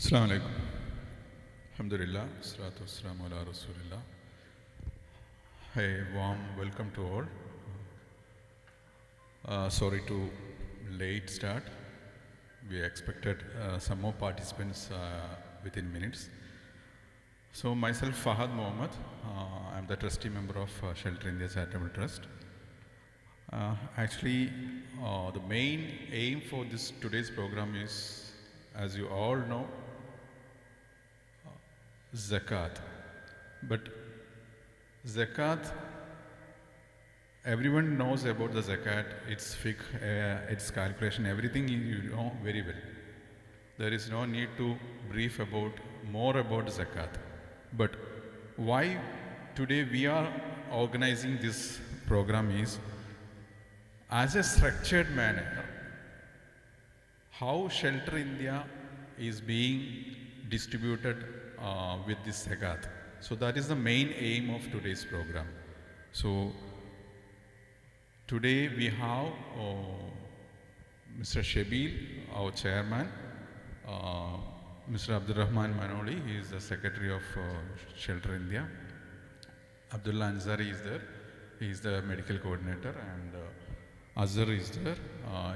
Assalamu alaikum. Alhamdulillah, salatu wassalamu ala rasulillah. A warm welcome to all. Sorry to late start. We expected some more participants within minutes. So myself, Fahad Mohammed, I'm the trustee member of Shelter India Charitable Trust. Actually, the main aim for today's program is, as you all know, Zakat. But Zakat, everyone knows about the Zakat, its fiqh, its calculation, everything you know very well. There is no need to brief more about Zakat. But why today we are organizing this program is, as a structured manner, how Shelter India is being distributed with this Zakat. So that is the main aim of today's program. So today we have Mr. Shabil, our chairman, Mr. Abdurrahman Manoli, he is the secretary of Shelter India. Abdullah Ansari is there, he is the medical coordinator, and Azhar is there,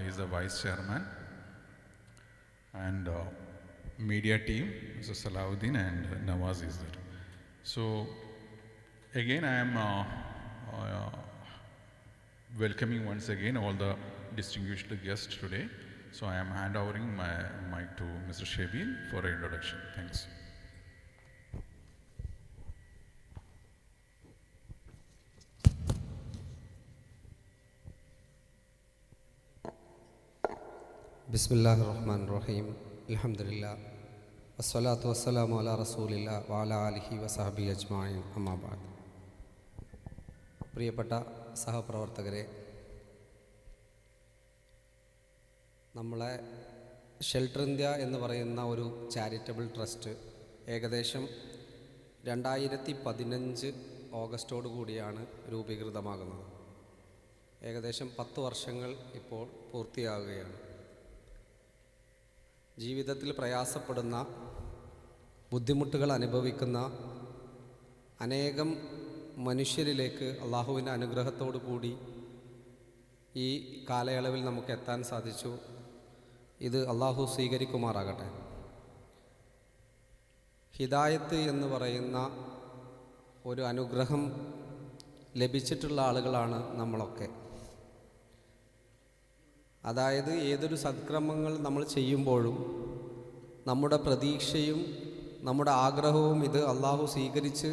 he is the vice chairman, and media team, Mr. Salahuddin and Nawaz is there. So again I am welcoming once again all the distinguished guests today. So I am handovering my mic to Mr. Shabil for an introduction. Thanks. Bismillahirrahmanirrahim. Alhamdulillah. Wassalatu wassalamu ala rasulillah wa ala alihi wa sahbihi ajma'in. Amma ba'd. പ്രിയപ്പെട്ട സഹപ്രവർത്തകരെ, നമ്മളെ shelter India എന്ന് പറയുന്ന ഒരു charitable trust ഏകദേശം 2015 ഓഗസ്റ്റോടു കൂടിയാണ് രൂപീകൃതമാകുന്നത്. ഏകദേശം 10 വർഷങ്ങൾ ഇപ്പോൾ പൂർത്തിയാകുകയാണ്. ജീവിതത്തിൽ പ്രയാസപ്പെടുന്ന, ബുദ്ധിമുട്ടുകൾ അനുഭവിക്കുന്ന അനേകം മനുഷ്യരിലേക്ക് അള്ളാഹുവിൻ്റെ അനുഗ്രഹത്തോടു കൂടി ഈ കാലയളവിൽ നമുക്ക് എത്താൻ സാധിച്ചു. ഇത് അള്ളാഹു സ്വീകരിക്കുമാറാകട്ടെ. ഹിദായത്ത് എന്ന് പറയുന്ന ഒരു അനുഗ്രഹം ലഭിച്ചിട്ടുള്ള ആളുകളാണ് നമ്മളൊക്കെ. അതായത് ഏതൊരു സത്കർമ്മങ്ങൾ നമ്മൾ ചെയ്യുമ്പോഴും നമ്മുടെ പ്രതീക്ഷയും നമ്മുടെ ആഗ്രഹവും ഇത് അള്ളാഹു സ്വീകരിച്ച്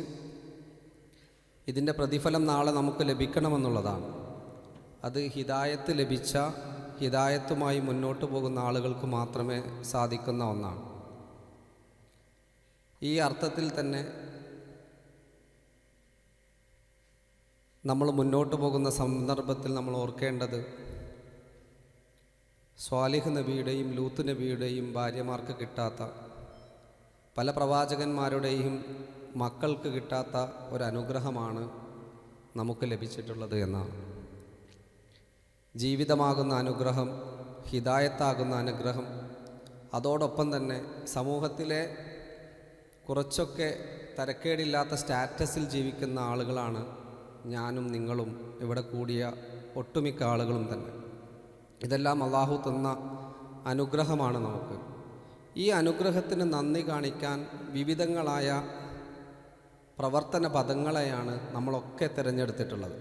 ഇതിൻ്റെ പ്രതിഫലം നാളെ നമുക്ക് ലഭിക്കണമെന്നുള്ളതാണ്. അത് ഹിദായത്ത് ലഭിച്ച, ഹിദായത്തുമായി മുന്നോട്ട് പോകുന്ന ആളുകൾക്ക് മാത്രമേ സാധിക്കുന്ന ഒന്നാണ്. ഈ അർത്ഥത്തിൽ തന്നെ നമ്മൾ മുന്നോട്ട് പോകുന്ന സന്ദർഭത്തിൽ നമ്മൾ ഓർക്കേണ്ടത്, സ്വാലിഹ് നബിയുടെയും ലൂത്ത് നബിയുടെയും ഭാര്യമാർക്ക് കിട്ടാത്ത, പല പ്രവാചകന്മാരുടെയും മക്കൾക്ക് കിട്ടാത്ത ഒരനുഗ്രഹമാണ് നമുക്ക് ലഭിച്ചിട്ടുള്ളത് എന്നാണ്. ജീവിതമാകുന്ന അനുഗ്രഹം, ഹിദായത്താകുന്ന അനുഗ്രഹം, അതോടൊപ്പം തന്നെ സമൂഹത്തിലെ കുറച്ചൊക്കെ തരക്കേടില്ലാത്ത സ്റ്റാറ്റസിൽ ജീവിക്കുന്ന ആളുകളാണ് ഞാനും നിങ്ങളും, ഇവിടെ കൂടിയ ഒട്ടുമിക്ക ആളുകളും തന്നെ. ഇതെല്ലാം അള്ളാഹു തന്ന അനുഗ്രഹമാണ് നമുക്ക്. ഈ അനുഗ്രഹത്തിന് നന്ദി കാണിക്കാൻ വിവിധങ്ങളായ പ്രവർത്തന പദങ്ങളെയാണ് നമ്മളൊക്കെ തിരഞ്ഞെടുത്തിട്ടുള്ളത്.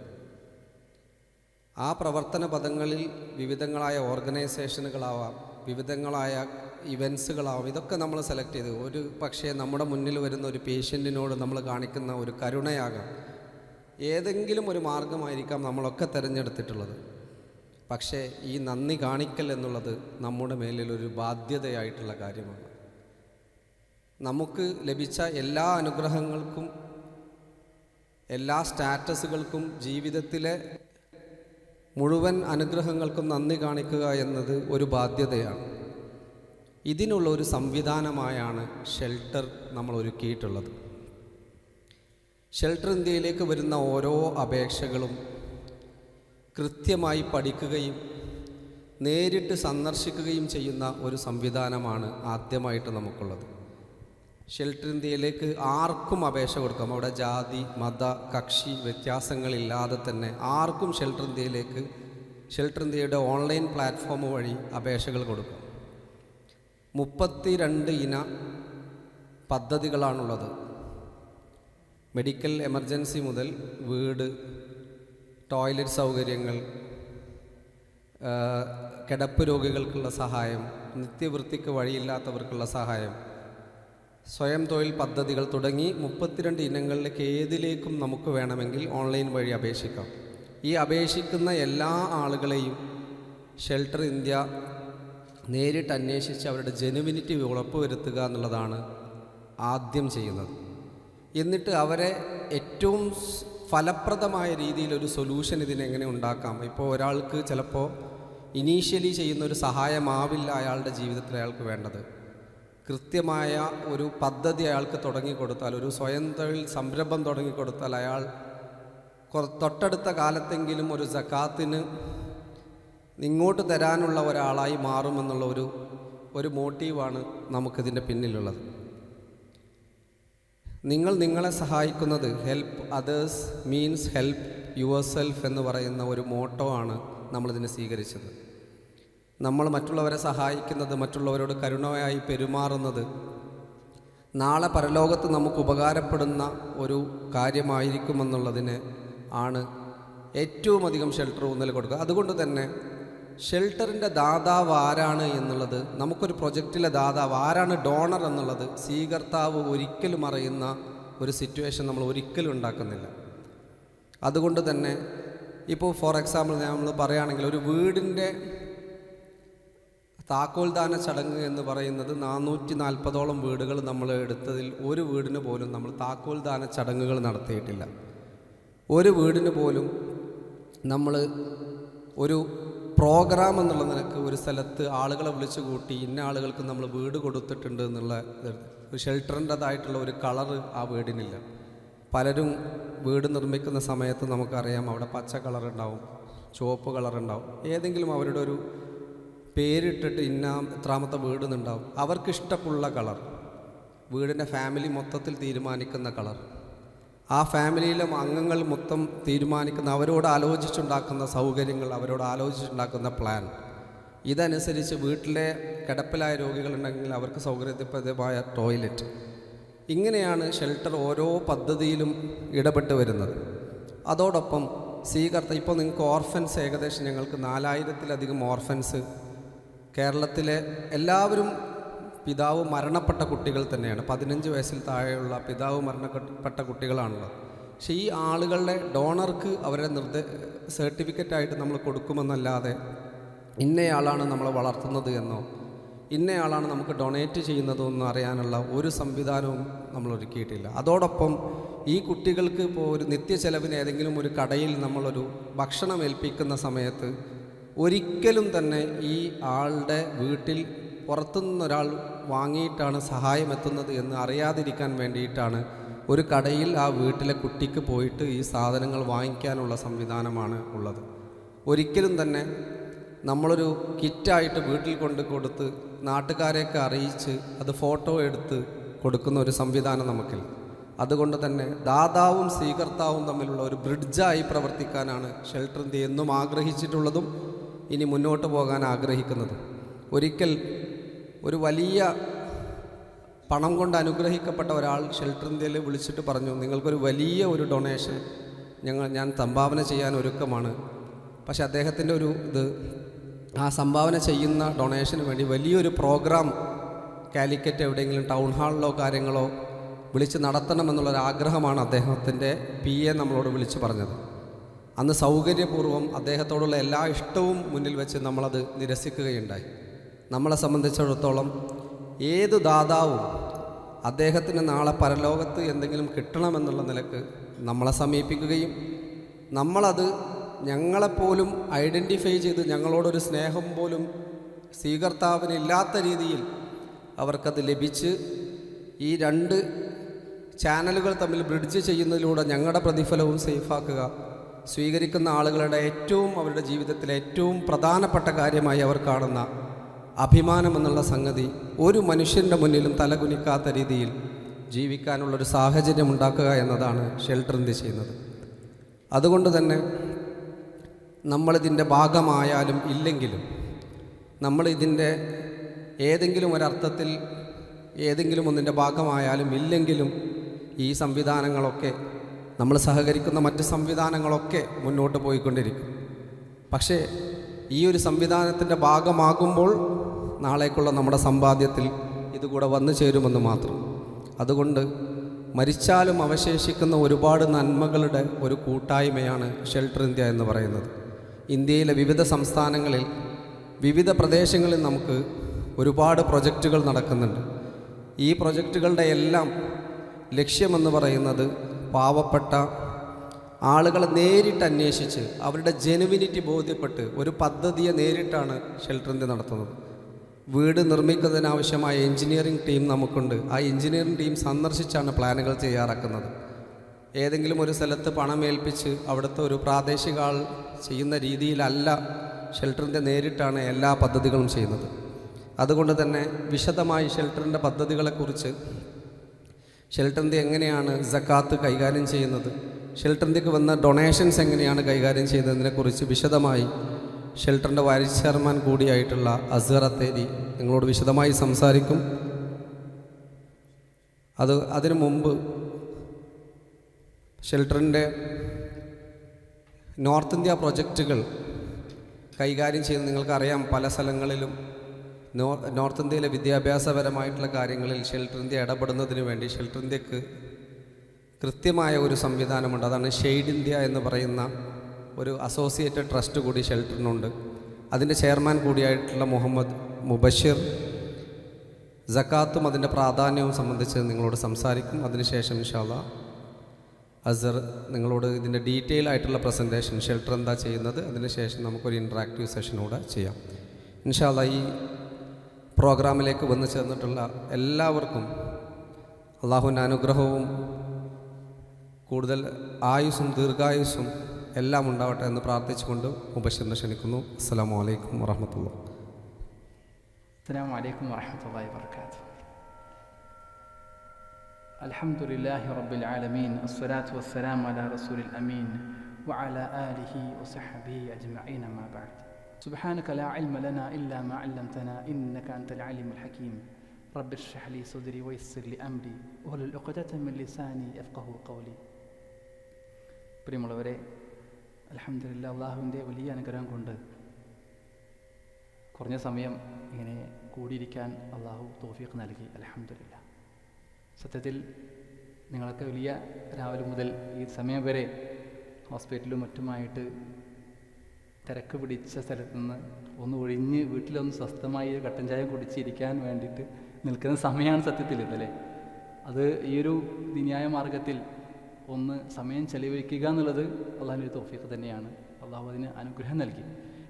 ആ പ്രവർത്തന പദങ്ങളിൽ വിവിധങ്ങളായ ഓർഗനൈസേഷനുകളാവാം, വിവിധങ്ങളായ ഇവൻസുകളാവാം, ഇതൊക്കെ നമ്മൾ സെലക്ട് ചെയ്ത്, ഒരു പക്ഷേ നമ്മുടെ മുന്നിൽ വരുന്ന ഒരു പേഷ്യൻറ്റിനോട് നമ്മൾ കാണിക്കുന്ന ഒരു കരുണയാകാം, ഏതെങ്കിലും ഒരു മാർഗമായിരിക്കാം നമ്മളൊക്കെ തിരഞ്ഞെടുത്തിട്ടുള്ളത്. പക്ഷേ ഈ നന്ദി കാണിക്കൽ എന്നുള്ളത് നമ്മുടെ മേലിലൊരു ബാധ്യതയായിട്ടുള്ള കാര്യമാണ്. നമുക്ക് ലഭിച്ച എല്ലാ അനുഗ്രഹങ്ങൾക്കും, എല്ലാ സ്റ്റാറ്റസുകൾക്കും, ജീവിതത്തിലെ മുഴുവൻ അനുഗ്രഹങ്ങൾക്കും നന്ദി കാണിക്കുക എന്നത് ഒരു ബാധ്യതയാണ്. ഇതിനുള്ള ഒരു സംവിധാനമായാണ് ഷെൽട്ടർ നമ്മൾ ഒരുക്കിയിട്ടുള്ളത്. ഷെൽട്ടർ ഇന്ത്യയിലേക്ക് വരുന്ന ഓരോ അപേക്ഷകളും കൃത്യമായി പഠിക്കുകയും നേരിട്ട് സന്ദർശിക്കുകയും ചെയ്യുന്ന ഒരു സംവിധാനമാണ് ആദ്യമായിട്ട് നമുക്കുള്ളത്. ഷെൽട്ടർ ഇന്ത്യയിലേക്ക് ആർക്കും അപേക്ഷ കൊടുക്കാം. അവിടെ ജാതി മത കക്ഷി വ്യത്യാസങ്ങളില്ലാതെ തന്നെ ആർക്കും ഷെൽട്ടർ ഇന്ത്യയുടെ ഓൺലൈൻ പ്ലാറ്റ്ഫോം വഴി അപേക്ഷകൾ കൊടുക്കാം. 32 ഇന പദ്ധതികളാണുള്ളത്. മെഡിക്കൽ എമർജൻസി മുതൽ വീട്, ടോയ്ലറ്റ് സൗകര്യങ്ങൾ, കിടപ്പ് രോഗികൾക്കുള്ള സഹായം, നിത്യവൃത്തിക്ക് വഴിയില്ലാത്തവർക്കുള്ള സഹായം, സ്വയം തൊഴിൽ പദ്ധതികൾ തുടങ്ങി 32 ഇനങ്ങളിലേക്ക് ഏതിലേക്കും നമുക്ക് വേണമെങ്കിൽ ഓൺലൈൻ വഴി അപേക്ഷിക്കാം. ഈ അപേക്ഷിക്കുന്ന എല്ലാ ആളുകളെയും ഷെൽട്ടർ ഇന്ത്യ നേരിട്ട് അന്വേഷിച്ച് അവരുടെ ജെനുവിനിറ്റി ഉറപ്പുവരുത്തുക എന്നുള്ളതാണ് ആദ്യം ചെയ്യുന്നത്. എന്നിട്ട് അവരെ ഏറ്റവും ഫലപ്രദമായ രീതിയിലൊരു സൊല്യൂഷൻ ഇതിനെങ്ങനെ ഉണ്ടാക്കാം. ഇപ്പോൾ ഒരാൾക്ക് ചിലപ്പോൾ ഇനീഷ്യലി ചെയ്യുന്നൊരു സഹായമാവില്ല അയാളുടെ ജീവിതത്തിൽ അയാൾക്ക് വേണ്ടത്. കൃത്യമായ ഒരു പദ്ധതി അയാൾക്ക് തുടങ്ങിക്കൊടുത്താൽ, ഒരു സ്വയം തൊഴിൽ സംരംഭം തുടങ്ങിക്കൊടുത്താൽ അയാൾ തൊട്ടടുത്ത കാലത്തെങ്കിലും ഒരു സക്കാത്തിന് ഇങ്ങോട്ട് തരാനുള്ള ഒരാളായി മാറുമെന്നുള്ള ഒരു മോട്ടീവാണ് നമുക്കിതിൻ്റെ പിന്നിലുള്ളത്. നിങ്ങളെ സഹായിക്കുന്നത് help others means help your self എന്ന് പറയുന്ന ഒരു മോട്ടോ ആണ് നമ്മളിതിനെ സ്വീകരിച്ചത്. നമ്മൾ മറ്റുള്ളവരെ സഹായിക്കുന്നത്, മറ്റുള്ളവരോട് കരുണയായി പെരുമാറുന്നത് നാളെ പരലോകത്ത് നമുക്ക് ഉപകാരപ്പെടുന്ന ഒരു കാര്യമായിരിക്കുമെന്നുള്ളതിന് ആണ് ഏറ്റവും അധികം ഷെൽട്ടർ ഊന്നൽ കൊടുക്കുക. അതുകൊണ്ട് തന്നെ ഷെൽട്ടറിൻ്റെ ദാതാവ് ആരാണ് എന്നുള്ളത്, നമുക്കൊരു പ്രൊജക്റ്റിലെ ദാതാവ് ആരാണ്, ഡോണർ എന്നുള്ളത് സ്വീകർത്താവ് ഒരിക്കലും അറിയുന്ന ഒരു സിറ്റുവേഷൻ നമ്മൾ ഒരിക്കലും ഉണ്ടാക്കുന്നില്ല. അതുകൊണ്ട് തന്നെ ഇപ്പോൾ ഫോർ എക്സാമ്പിൾ നമ്മൾ പറയുകയാണെങ്കിൽ ഒരു വീടിൻ്റെ താക്കോൽദാന ചടങ്ങ് എന്ന് പറയുന്നത് 440ഓളം വീടുകൾ നമ്മൾ എടുത്തതിൽ ഒരു വീടിന് പോലും നമ്മൾ താക്കോൽദാന ചടങ്ങുകൾ നടത്തിയിട്ടില്ല. ഒരു വീടിന് പോലും നമ്മൾ ഒരു പ്രോഗ്രാം എന്നുള്ള നിലക്ക് ഒരു സ്ഥലത്ത് ആളുകളെ വിളിച്ചു കൂട്ടി ഇന്ന ആളുകൾക്ക് നമ്മൾ വീട് കൊടുത്തിട്ടുണ്ട് എന്നുള്ള ഷെൽട്ടറിൻ്റെതായിട്ടുള്ള ഒരു കളറ് ആ വീടിനില്ല. പലരും വീട് നിർമ്മിക്കുന്ന സമയത്ത് നമുക്കറിയാം അവിടെ പച്ച കളറുണ്ടാവും, ചുവപ്പ് കളറുണ്ടാവും, ഏതെങ്കിലും അവരുടെ ഒരു പേരിട്ടിട്ട് എത്രാമത്തെ വീടെന്നുണ്ടാവും. അവർക്കിഷ്ടമുള്ള കളർ, വീടിൻ്റെ ഫാമിലി മൊത്തത്തിൽ തീരുമാനിക്കുന്ന കളർ, ആ ഫാമിലിയിലെ അംഗങ്ങൾ മൊത്തം തീരുമാനിക്കുന്ന, അവരോട് ആലോചിച്ചുണ്ടാക്കുന്ന സൗകര്യങ്ങൾ, അവരോട് ആലോചിച്ചുണ്ടാക്കുന്ന പ്ലാൻ, ഇതനുസരിച്ച് വീട്ടിലെ കിടപ്പിലായ രോഗികളുണ്ടെങ്കിൽ അവർക്ക് സൗകര്യപ്രദമായ ടോയ്ലറ്റ്, ഇങ്ങനെയാണ് ഷെൽട്ടർ ഓരോ പദ്ധതിയിലും ഇടപെട്ട് വരുന്നത്. അതോടൊപ്പം ഇപ്പോൾ നിങ്ങൾക്ക് ഓർഫൻസ് ഏകദേശം ഞങ്ങൾക്ക് 4000-ത്തിലധികം ഓർഫൻസ് കേരളത്തിലെ എല്ലാവരും പിതാവ് മരണപ്പെട്ട കുട്ടികൾ തന്നെയാണ്. 15 വയസ്സിൽ താഴെയുള്ള പിതാവ് മരണപ്പെട്ട കുട്ടികളാണുള്ളത്. പക്ഷേ ഈ ആളുകളുടെ ഡോണർക്ക് അവരുടെ സർട്ടിഫിക്കറ്റായിട്ട് നമ്മൾ കൊടുക്കുമെന്നല്ലാതെ ഇന്നയാളാണ് നമ്മളെ വളർത്തുന്നത് എന്നോ ഇന്നയാളാണ് നമുക്ക് ഡൊണേറ്റ് ചെയ്യുന്നതോ എന്ന് അറിയാനുള്ള ഒരു സംവിധാനവും നമ്മൾ ഒരുക്കിയിട്ടില്ല. അതോടൊപ്പം ഈ കുട്ടികൾക്ക് ഇപ്പോൾ ഒരു നിത്യചെലവിന് ഏതെങ്കിലും ഒരു കടയിൽ നമ്മളൊരു ഭക്ഷണം ഏൽപ്പിക്കുന്ന സമയത്ത് ഒരിക്കലും തന്നെ ഈ ആളുടെ വീട്ടിൽ പുറത്തുനിന്നൊരാൾ വാങ്ങിയിട്ടാണ് സഹായം എത്തുന്നത് എന്ന് അറിയാതിരിക്കാൻ വേണ്ടിയിട്ടാണ് ഒരു കടയിൽ ആ വീട്ടിലെ കുട്ടിക്ക് പോയിട്ട് ഈ സാധനങ്ങൾ വാങ്ങിക്കാനുള്ള സംവിധാനമാണ് ഉള്ളത്. ഒരിക്കലും തന്നെ നമ്മളൊരു കിറ്റായിട്ട് വീട്ടിൽ കൊടുത്ത് നാട്ടുകാരെയൊക്കെ അറിയിച്ച് അത് ഫോട്ടോ എടുത്ത് കൊടുക്കുന്ന ഒരു സംവിധാനം നമുക്കില്ല. അതുകൊണ്ട് തന്നെ ദാതാവും സ്വീകർത്താവും തമ്മിലുള്ള ഒരു ബ്രിഡ്ജായി പ്രവർത്തിക്കാനാണ് ഷെൽട്ടർ ഇന്ത്യ എന്നും ആഗ്രഹിച്ചിട്ടുള്ളതും ഇനി മുന്നോട്ട് പോകാൻ ആഗ്രഹിക്കുന്നതും. ഒരിക്കൽ ഒരു വലിയ പണം കൊണ്ട് അനുഗ്രഹിക്കപ്പെട്ട ഒരാൾ ഷെൽട്ടർ ഇന്ത്യയിൽ വിളിച്ചിട്ട് പറഞ്ഞു, നിങ്ങൾക്കൊരു വലിയ ഒരു ഡൊണേഷൻ ഞാൻ സംഭാവന ചെയ്യാൻ ഒരുക്കമാണ്. പക്ഷെ അദ്ദേഹത്തിൻ്റെ ആ സംഭാവന ചെയ്യുന്ന ഡൊണേഷന് വേണ്ടി വലിയൊരു പ്രോഗ്രാം കാലിക്കറ്റ് എവിടെയെങ്കിലും ടൗൺ ഹാളിലോ കാര്യങ്ങളോ വിളിച്ച് നടത്തണമെന്നുള്ളൊരാഗ്രഹമാണ് അദ്ദേഹത്തിൻ്റെ PA നമ്മളോട് വിളിച്ച് പറഞ്ഞത്. അന്ന് സൗകര്യപൂർവ്വം അദ്ദേഹത്തോടുള്ള എല്ലാ ഇഷ്ടവും മുന്നിൽ വെച്ച് നമ്മളത് നിരസിക്കുകയുണ്ടായി. നമ്മളെ സംബന്ധിച്ചിടത്തോളം ഏത് ദാതാവും അദ്ദേഹത്തിന് നാളെ പരലോകത്ത് എന്തെങ്കിലും കിട്ടണമെന്നുള്ള നിലക്ക് നമ്മളെ സമീപിക്കുകയും നമ്മളത് ഞങ്ങളെപ്പോലും ഐഡൻറ്റിഫൈ ചെയ്ത് ഞങ്ങളോടൊരു സ്നേഹം പോലും സ്വീകർത്താവിനില്ലാത്ത രീതിയിൽ അവർക്കത് ലഭിച്ച് ഈ 2 ചാനലുകൾ തമ്മിൽ ബ്രിഡ്ജ് ചെയ്യുന്നതിലൂടെ ഞങ്ങളുടെ പ്രതിഫലവും സേഫാക്കുക, സ്വീകരിക്കുന്ന ആളുകളുടെ അവരുടെ ജീവിതത്തിലെ ഏറ്റവും പ്രധാനപ്പെട്ട കാര്യമായി അവർ കാണുന്ന അഭിമാനമെന്നുള്ള സംഗതി ഒരു മനുഷ്യൻ്റെ മുന്നിലും തലകുനിക്കാത്ത രീതിയിൽ ജീവിക്കാനുള്ളൊരു സാഹചര്യം ഉണ്ടാക്കുക എന്നതാണ് ഷെൽട്ടർ ഇന്ത്യ ചെയ്യുന്നത്. അതുകൊണ്ട് തന്നെ നമ്മളിതിൻ്റെ ഭാഗമായാലും ഇല്ലെങ്കിലും നമ്മളിതിൻ്റെ ഏതെങ്കിലും ഒരർത്ഥത്തിൽ ഏതെങ്കിലും ഒന്നിൻ്റെ ഭാഗമായാലും ഇല്ലെങ്കിലും ഈ സംവിധാനങ്ങളൊക്കെ നമ്മൾ സഹകരിക്കുന്ന മറ്റ് സംവിധാനങ്ങളൊക്കെ മുന്നോട്ട് പോയിക്കൊണ്ടിരിക്കും. പക്ഷേ ഈ ഒരു സംവിധാനത്തിൻ്റെ ഭാഗമാകുമ്പോൾ നാളേക്കുള്ള നമ്മുടെ സമ്പാദ്യത്തിൽ ഇതുകൂടെ വന്നു ചേരുമെന്ന് മാത്രം. അതുകൊണ്ട് മരിച്ചാലും അവശേഷിക്കുന്ന ഒരുപാട് നന്മകളുടെ ഒരു കൂട്ടായ്മയാണ് ഷെൽട്ടർ ഇന്ത്യ എന്ന് പറയുന്നത്. ഇന്ത്യയിലെ വിവിധ സംസ്ഥാനങ്ങളിൽ വിവിധ പ്രദേശങ്ങളിൽ നമുക്ക് ഒരുപാട് പ്രൊജക്റ്റുകൾ നടക്കുന്നുണ്ട്. ഈ പ്രൊജക്റ്റുകളുടെ എല്ലാം ലക്ഷ്യമെന്ന് പറയുന്നത് പാവപ്പെട്ട ആളുകളെ നേരിട്ട് അന്വേഷിച്ച് അവരുടെ ജെനുവിനിറ്റി ബോധ്യപ്പെട്ട് ഒരു പദ്ധതിയെ നേരിട്ടാണ് ഷെൽട്ടർ ഇന്ത്യ നടത്തുന്നത്. വീട് നിർമ്മിക്കുന്നതിനാവശ്യമായ എഞ്ചിനീയറിംഗ് ടീം നമുക്കുണ്ട്. ആ എഞ്ചിനീയറിംഗ് ടീം സന്ദർശിച്ചാണ് പ്ലാനുകൾ തയ്യാറാക്കുന്നത്. ഏതെങ്കിലും ഒരു സ്ഥലത്ത് പണമേൽപ്പിച്ച് അവിടുത്തെ ഒരു പ്രാദേശിക ആൾ ചെയ്യുന്ന രീതിയിലല്ല ഷെൽട്ടർ ഇന്ത്യ നേരിട്ടാണ് എല്ലാ പദ്ധതികളും ചെയ്യുന്നത്. അതുകൊണ്ട് തന്നെ വിശദമായി ഷെൽട്ടറിൻ്റെ പദ്ധതികളെക്കുറിച്ച്, ഷെൽട്ടർ ഇന്ത്യ എങ്ങനെയാണ് സക്കാത്ത് കൈകാര്യം ചെയ്യുന്നത്, ഷെൽട്ടർ ഇന്ത്യക്ക് വന്ന ഡൊണേഷൻസ് എങ്ങനെയാണ് കൈകാര്യം ചെയ്യുന്നതിനെക്കുറിച്ച് വിശദമായി ഷെൽട്ടറിൻ്റെ വൈസ് ചെയർമാൻ കൂടിയായിട്ടുള്ള അസ്ഹർ അത്തേരി നിങ്ങളോട് വിശദമായി സംസാരിക്കും. അതിനു മുമ്പ് ഷെൽട്ടറിൻ്റെ നോർത്ത് ഇന്ത്യ പ്രൊജക്റ്റുകൾ കൈകാര്യം ചെയ്യുന്ന നിങ്ങൾക്കറിയാം, പല സ്ഥലങ്ങളിലും നോർത്ത് ഇന്ത്യയിലെ വിദ്യാഭ്യാസപരമായിട്ടുള്ള കാര്യങ്ങളിൽ ഷെൽട്ടർ ഇന്ത്യ ഇടപെടുന്നതിന് വേണ്ടി ഷെൽട്ടർ ഇന്ത്യക്ക് കൃത്യമായ ഒരു സംവിധാനമുണ്ട്. അതാണ് ഷെയ്ഡ് ഇന്ത്യ എന്ന് പറയുന്ന ഒരു അസോസിയേറ്റഡ് ട്രസ്റ്റ് കൂടി ഷെൽട്ടറിനുണ്ട്. അതിൻ്റെ ചെയർമാൻ കൂടിയായിട്ടുള്ള മുഹമ്മദ് മുബഷിർ സക്കാത്തും അതിൻ്റെ പ്രാധാന്യവും സംബന്ധിച്ച് നിങ്ങളോട് സംസാരിക്കും. അതിനുശേഷം ഇൻഷാ അല്ലാഹ് അസ്ഹർ നിങ്ങളോട് ഇതിൻ്റെ ഡീറ്റെയിൽ ആയിട്ടുള്ള പ്രസൻറ്റേഷൻ, ഷെൽട്ടർ എന്താ ചെയ്യുന്നത്, അതിനുശേഷം നമുക്കൊരു ഇൻട്രാക്റ്റീവ് സെഷനൂടെ ചെയ്യാം. ഇൻഷാ അല്ലാഹ് ഈ പ്രോഗ്രാമിലേക്ക് വന്നു ചേർന്നിട്ടുള്ള എല്ലാവർക്കും അള്ളാഹുവിൻ്റെ അനുഗ്രഹവും കൂടുതൽ ആയുസ്സും ദീർഘായുസ്സും എല്ലാം ഉണ്ടാവട്ടെ എന്ന് പ്രാർത്ഥിച്ചുകൊണ്ട് മുബഷിറിനെ ക്ഷണിക്കുന്നു. അസ്സലാമു അലൈക്കും വറഹ്മത്തുള്ളാഹി. السلام عليكم ورحمة الله وبركاته. الحمد لله رب العالمين، الصلاة والسلام على رسول الأمين وعلى آله وصحبه أجمعين، ما بعد. سبحانك لا علم لنا إلا ما علمتنا إنك أنت العليم الحكيم. رب اشرح لي صدري ويسر لي أمري واحلل عقدة من لساني يفقهوا قولي. പ്രിയമുള്ളവരെ, അൽഹംദുലില്ലാഹ് അല്ലാഹുവിൻ്റെ വലിയ അനുഗ്രഹം കൊണ്ട് കുറഞ്ഞ സമയം ഇങ്ങനെ കൂടിയിരിക്കാൻ അള്ളാഹു തൗഫീഖ് നൽകി. അൽഹംദുലില്ലാഹ്. സത്യത്തിൽ നിങ്ങളൊക്കെ വലിയ രാവിലെ മുതൽ ഈ സമയം വരെ ഹോസ്പിറ്റലും മറ്റുമായിട്ട് തിരക്ക് പിടിച്ച സ്ഥലത്ത് നിന്ന് ഒന്ന് ഒഴിഞ്ഞ് വീട്ടിലൊന്ന് സ്വസ്ഥമായി കട്ടൻ ചായ കുടിച്ചിരിക്കാൻ വേണ്ടിയിട്ട് നിൽക്കുന്ന സമയമാണ് സത്യത്തിൽ ഇതല്ലേ. അത് ഈ ഒരു ദിനിയായ മാർഗത്തിൽ ഒന്ന് സമയം ചെലവഴിക്കുക എന്നുള്ളത് അള്ളാഹുവിൻ്റെ തൗഫീഖ് തന്നെയാണ്. അള്ളാഹു അതിന് അനുഗ്രഹം നൽകി.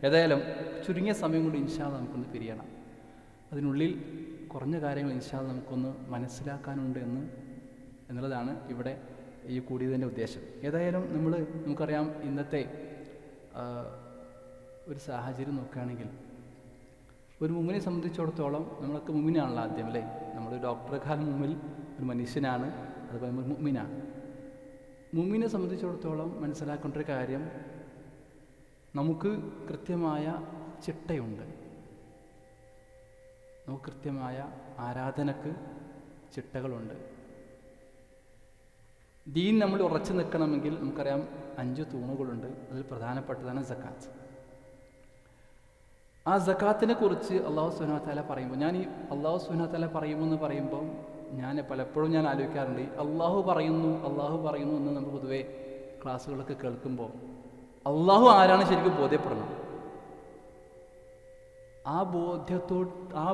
ഏതായാലും ചുരുങ്ങിയ സമയം കൊണ്ട് ഇൻഷാ അല്ലാഹ് നമുക്കൊന്ന് പിരിയണം. അതിനുള്ളിൽ കുറഞ്ഞ കാര്യങ്ങൾ ഇൻഷാ അല്ലാഹ് നമുക്കൊന്ന് മനസ്സിലാക്കാനുണ്ട് എന്നുള്ളതാണ് ഇവിടെ ഈ കൂടിയതിൻ്റെ ഉദ്ദേശം. ഏതായാലും നമുക്കറിയാം, ഇന്നത്തെ ഒരു സാഹചര്യം നോക്കുകയാണെങ്കിൽ ഒരു മുമ്മിനെ സംബന്ധിച്ചിടത്തോളം നമ്മളൊക്കെ മുമ്മിനാണല്ലോ ആദ്യം അല്ലേ. നമ്മൾ ഡോക്ടറെക്കാളും മുമ്പിൽ ഒരു മനുഷ്യനാണ്, അതുപോലെ നമ്മൾ മുമ്മിനാണ്. മുമ്മിനെ സംബന്ധിച്ചിടത്തോളം മനസ്സിലാക്കേണ്ട ഒരു കാര്യം, നമുക്ക് കൃത്യമായ ചിട്ടയുണ്ട്. നമുക്ക് കൃത്യമായ ആരാധനക്ക് ചിട്ടകളുണ്ട്. ദീൻ നമ്മൾ ഉറച്ചു നിൽക്കണമെങ്കിൽ നമുക്കറിയാം 5 തൂണുകളുണ്ട്. അതിൽ പ്രധാനപ്പെട്ടതാണ് സക്കാത്ത്. ആ സക്കാത്തിനെ കുറിച്ച് അള്ളാഹു സുബ്ഹാനഹു വ തആല പറയുമ്പോൾ, ഞാൻ ഈ അള്ളാഹു സുബ്ഹാനഹു വ തആല പറയുമ്പോൾ ഞാൻ പലപ്പോഴും ആലോചിക്കാറുണ്ട്, അള്ളാഹു പറയുന്നു എന്ന് നമ്മൾ പൊതുവേ ക്ലാസ്സുകളൊക്കെ കേൾക്കുമ്പോൾ അള്ളാഹു ആരാണ് ശരിക്കും ബോധ്യപ്പെടണം. ആ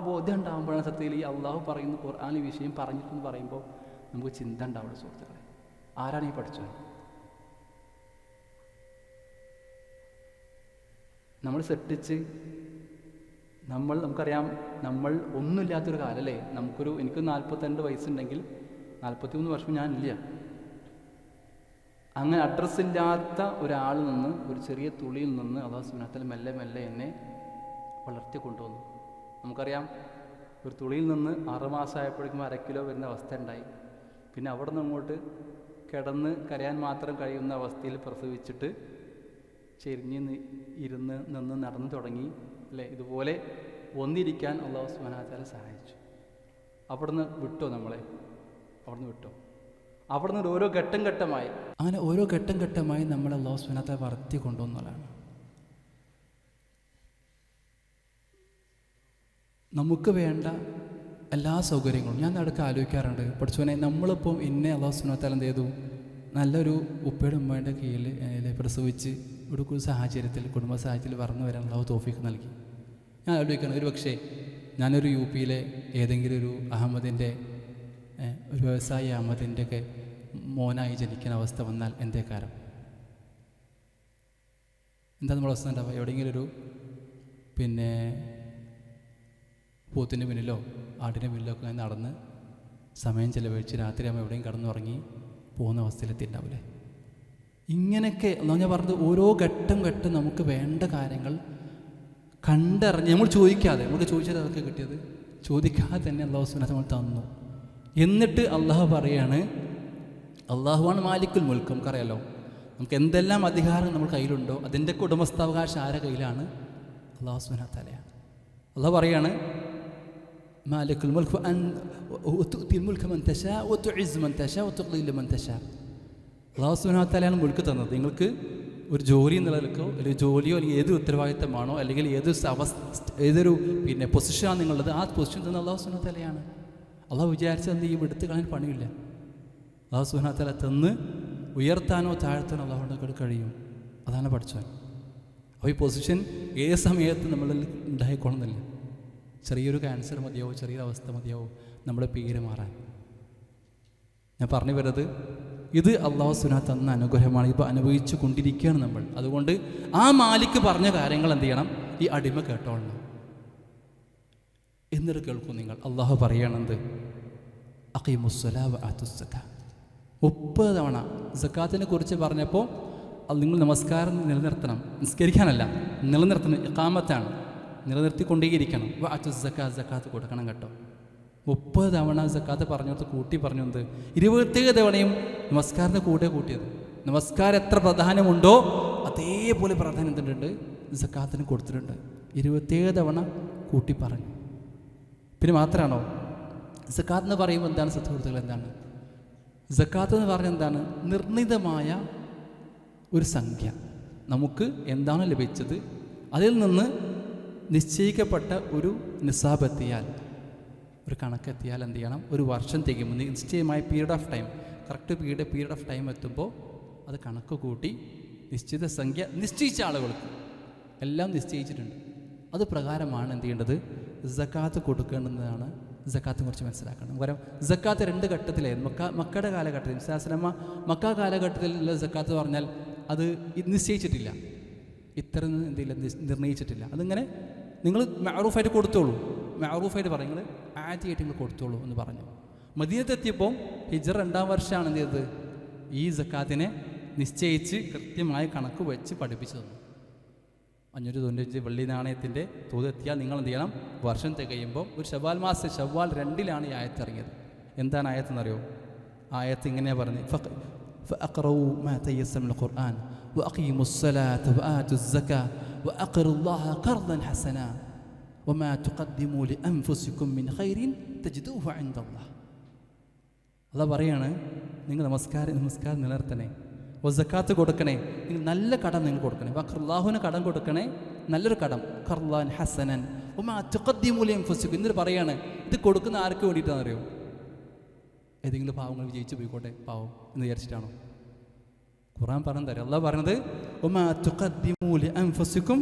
ബോധ്യം ഉണ്ടാകുമ്പോഴാണ് സത്യത്തിൽ ഈ അള്ളാഹു പറയുന്നു, ഖുർആൻ ഈ വിഷയം പറഞ്ഞിട്ടെന്ന് പറയുമ്പോൾ നമുക്ക് ചിന്ത ഉണ്ടാവുള്ളൂ. സുഹൃത്തുക്കളെ, ആരാണ് ഈ പഠിച്ചത്? നമ്മൾ സൃഷ്ടിച്ച് നമുക്കറിയാം, നമ്മൾ ഒന്നുമില്ലാത്തൊരു കാലം അല്ലേ. എനിക്ക് 42 വയസ്സുണ്ടെങ്കിൽ 43 വർഷം ഞാനില്ല. അങ്ങനെ അഡ്രസ്സില്ലാത്ത ഒരാൾ നിന്ന്, ഒരു ചെറിയ തുള്ളിയിൽ നിന്ന് അല്ലാഹു സുബ്ഹാനഹു വ തആല മെല്ലെ മെല്ലെ എന്നെ വളർത്തി കൊണ്ടുവന്നു. നമുക്കറിയാം, ഒരു തുള്ളിയിൽ നിന്ന് 6 മാസമായപ്പോഴേക്കും 1/2 കിലോ വരുന്ന അവസ്ഥ ഉണ്ടായി. പിന്നെ അവിടെ നിന്ന് അങ്ങോട്ട് കിടന്ന് കരയാൻ മാത്രം കഴിയുന്ന അവസ്ഥയിൽ പ്രസവിച്ചിട്ട് ചെരിഞ്ഞ് ഇരുന്ന് നിന്ന് നടന്നു തുടങ്ങി അല്ലേ. ഇതുപോലെ ഒന്നിരിക്കാൻ അള്ളാഹു സുബ്ഹാനഹു വ തആല സഹായിച്ചു. അവിടുന്ന് വിട്ടോ നമ്മളെ, അവിടുന്ന് വിട്ടോ. അവിടുന്ന് ഓരോ ഘട്ടം ഘട്ടമായി, അങ്ങനെ ഓരോ ഘട്ടം ഘട്ടമായി നമ്മളെ അള്ളാഹു സുബ്ഹാനഹു വ തആല വളർത്തി കൊണ്ടുവന്നതാണ്. നമുക്ക് വേണ്ട എല്ലാ സൗകര്യങ്ങളും ഞാൻ നടക്ക് ആലോചിക്കാറുണ്ട്. പഠിച്ചോനെ, നമ്മളിപ്പം എന്നെ അള്ളാഹു സുബ്ഹാനഹു വ തആല എന്ത് ചെയ്തു, നല്ലൊരു ഉപ്പയുടെ ഉമ്മയുടെ കീഴിൽ പ്രസവിച്ച് ഒരു സാഹചര്യത്തിൽ, കുടുംബ സാഹചര്യത്തിൽ വളർന്നു വരാൻ അള്ളാഹു തൗഫീഖ് നൽകി. ഞാൻ ആലോചിക്കണം, ഒരു പക്ഷേ ഞാനൊരു യു പിയിലെ ഏതെങ്കിലും ഒരു അഹമ്മദിൻ്റെ, ഒരു വ്യവസായി അഹമ്മദിൻ്റെ ഒക്കെ മോനായി ജനിക്കുന്ന അവസ്ഥ വന്നാൽ എന്തേ കാരം? എന്താ നമ്മൾ അവസ്ഥ ഉണ്ടാവുക? എവിടെയെങ്കിലും ഒരു പോത്തിൻ്റെ മുന്നിലോ ആടിൻ്റെ മുന്നിലോ ഒക്കെ നടന്ന് സമയം ചിലവഴിച്ച് രാത്രിയാകുമ്പോൾ എവിടെയും കടന്നുറങ്ങി പോകുന്ന അവസ്ഥയിലെത്തിയിട്ടുണ്ടാവില്ലേ? ഇങ്ങനെയൊക്കെ ഞാൻ പറഞ്ഞത് ഓരോ ഘട്ടം ഘട്ടം നമുക്ക് വേണ്ട കാര്യങ്ങൾ കണ്ടറിഞ്ഞ് നമ്മൾ ചോദിക്കാതെ, നമുക്ക് ചോദിച്ചാൽ അതൊക്കെ കിട്ടിയത് ചോദിക്കാതെ തന്നെ അള്ളാഹു സുബ്ഹാനഹു നമ്മൾ തന്നു. എന്നിട്ട് അള്ളാഹു പറയാണ്, അള്ളാഹുവാണ് മാലിക്കുൽ മുൽക്ക്. നമുക്കറിയാലോ, നമുക്ക് എന്തെല്ലാം അധികാരം നമ്മൾ കയ്യിലുണ്ടോ അതിൻ്റെയൊക്കെ ഉടമസ്ഥാവകാശം ആരുടെ കയ്യിലാണ്? അള്ളാഹു സുബ്ഹാനഹു വ തആലയാണ്. അള്ളാഹു പറയാണ്, മാലിക്കുൽ മുൽക്ക് തുഅ്തിൽ മുൽക മൻ തശാ വതുഇസ് മൻ തശാ വതുഖ്ദിലു മൻ തശാ. അള്ളാഹു സുബ്ഹാനഹു വ തആലയാണ് മുൽക്ക് തന്നത്. നിങ്ങൾക്ക് ഒരു ജോലി എന്നുള്ളതിലോ അല്ലെങ്കിൽ ജോലിയോ അല്ലെങ്കിൽ ഏത് ഉത്തരവാദിത്തമാണോ അല്ലെങ്കിൽ ഏതൊരു പൊസിഷനാണ് നിങ്ങളുള്ളത്, ആ പൊസിഷൻ തന്ന അള്ളാഹു സുബ്ഹാനഹു വ തആലയാണ്. അള്ളാഹു വിചാരിച്ചത് ഈ എടുത്ത് കളയാൻ പണിയില്ല. അള്ളാഹു സുബ്ഹാനഹു വ തആല തന്ന് ഉയർത്താനോ താഴ്ത്താനോ അള്ളാഹുവിനോട് കഴിയും. അതാണ് പഠിച്ചവൻ. അപ്പോൾ ഈ പൊസിഷൻ ഏത് സമയത്ത് നമ്മളിൽ ഉണ്ടായിക്കൊള്ളുന്നില്ല. ചെറിയൊരു ക്യാൻസർ മതിയാവും, ചെറിയൊരു അവസ്ഥ മതിയാവും നമ്മുടെ പേര് മാറാൻ. ഞാൻ പറഞ്ഞു വരുന്നത്, ഇത് അള്ളാഹു സുബ്ഹാനഹു തന്ന അനുഗ്രഹമാണ്. ഇപ്പോൾ അനുഭവിച്ചു കൊണ്ടിരിക്കുകയാണ് നമ്മൾ. അതുകൊണ്ട് ആ മാലിക്ക് പറഞ്ഞ കാര്യങ്ങൾ എന്ത് ചെയ്യണം? ഈ അടിമ കേട്ടോളണം. എന്നിട്ട് കേൾക്കും നിങ്ങൾ. അള്ളാഹു പറയണത് അഖീമുസ്സലാ വ ആത്തുസ്സക്കാ. 30 തവണ സക്കാത്തിനെ കുറിച്ച് പറഞ്ഞപ്പോൾ അത് നിങ്ങൾ നമസ്കാരം നിലനിർത്തണം, നിസ്കരിക്കാനല്ല, നിലനിർത്തണം. ഇഖാമത്താണ്, നിലനിർത്തിക്കൊണ്ടേയിരിക്കണം. വ ആത്തുസ്സക്കാ, സക്കാത്ത് കൊടുക്കണം കേട്ടോ. 30 തവണ സക്കാത്ത് പറഞ്ഞത് കൂട്ടി പറഞ്ഞത് 27 തവണയും നമസ്കാരത്തിൻ്റെ കൂടെ കൂട്ടിയത്. നമസ്കാരം എത്ര പ്രാധാന്യമുണ്ടോ അതേപോലെ പ്രാധാന്യം എന്തുണ്ട്? സക്കാത്തിന് കൊടുത്തിട്ടുണ്ട്. 27 തവണ കൂട്ടി പറഞ്ഞു. പിന്നെ മാത്രമാണോ സക്കാത്ത് എന്ന് പറയുമ്പോൾ എന്താണ്? സത്സുഹൃത്തുക്കൾ, എന്താണ് സക്കാത്ത് എന്ന് പറഞ്ഞാൽ? എന്താണ്? നിർണിതമായ ഒരു സംഖ്യ, നമുക്ക് എന്താണ് ലഭിച്ചത് അതിൽ നിന്ന് നിശ്ചയിക്കപ്പെട്ട ഒരു നിസാബ് എത്തിയാൽ, ഒരു കണക്കെത്തിയാൽ എന്ത് ചെയ്യണം? ഒരു വർഷം തികയുമ്പോൾ നിശ്ചയമായ period of time, correct period of time എത്തുമ്പോൾ അത് കണക്ക് കൂട്ടി നിശ്ചിത സംഖ്യ നിശ്ചയിച്ച ആളുകൾക്ക് എല്ലാം നിശ്ചയിച്ചിട്ടുണ്ട്. അത് പ്രകാരമാണ് എന്ത് ചെയ്യേണ്ടത്? സക്കാത്ത് കൊടുക്കേണ്ടതാണ്. സക്കാത്തിനെ കുറിച്ച് മനസ്സിലാക്കണം. പകരം സക്കാത്ത് 2 ഘട്ടത്തിലായിരുന്നു. മക്കയുടെ കാലഘട്ടത്തിൽ, ഇസ്ലാമ മക്ക കാലഘട്ടത്തിലുള്ള സക്കാത്ത് പറഞ്ഞാൽ അത് നിശ്ചയിച്ചിട്ടില്ല, ഇത്ര എന്തില്ല, നിർണയിച്ചിട്ടില്ല. അതിങ്ങനെ നിങ്ങൾ മഅറൂഫായിട്ട് കൊടുത്തോളൂ, മഅറൂഫായിട്ട് പറയും, നിങ്ങൾ ആദ്യമായിട്ട് നിങ്ങൾ കൊടുത്തോളൂ എന്ന് പറഞ്ഞു. മദീനത്തെത്തിയപ്പോൾ ഹിജ്റ 2-ാം വർഷമാണ് എന്ത് ചെയ്തത്? ഈ സക്കാത്തിനെ നിശ്ചയിച്ച് കൃത്യമായ കണക്ക് വെച്ച് പഠിപ്പിച്ചു തന്നു. 595 വെള്ളി നാണയത്തിൻ്റെ തോത് എത്തിയാൽ നിങ്ങൾ എന്ത് ചെയ്യണം? വർഷം തികയുമ്പോൾ ഒരു ശവ്വാൽ മാസം ശവ്വാൽ 2-ലാണ് ഈ ആയത്ത് ഇറങ്ങിയത്. എന്താണ് ആയത്തെന്നറിയോ? ആയത്ത് ഇങ്ങനെയാണ് പറഞ്ഞത്, ഫഅഖറഊ മാ തയസ്സറ മിനൽ ഖുർആൻ വഅഖീമുസ്സലാത വആതുസ്സകാ വഅഖറുല്ലാഹ ഖർദൻ ഹസനാ വമാ തുഖദ്ദിമൂ ലിഅൻഫുസികും മിൻ ഖൈറിൻ തജിദൂഹു ഇൻദല്ലാഹ്. അല്ലാഹ് പറയാണ്, നിങ്ങൾ നമസ്കാരം നിലനിർത്തണേ, സക്കാത്ത് കൊടുക്കണേ, നിങ്ങൾ നല്ല കടം നിങ്ങൾ കൊടുക്കണേ, അല്ലാഹുവിന് കടം കൊടുക്കണേ, നല്ലൊരു കടം, ഖർദൻ ഹസനൻ വമാ തുഖദ്ദിമൂ ലിഅൻഫുസികും. എന്നിട്ട് പറയാണ്, ഇത് കൊടുക്കുന്ന ആർക്ക് വേണ്ടിയിട്ടാണെന്ന് അറിയോ? ഏതെങ്കിലും പാവങ്ങൾ വിജയിച്ചു പോയിക്കോട്ടെ, പാവം എന്ന് വിചാരിച്ചിട്ടാണോ? ഖുർആൻ പറഞ്ഞു തരാം. അല്ലാഹ് പറഞ്ഞത് വമാ തുഖദ്ദിമൂ ലിഅൻഫുസികും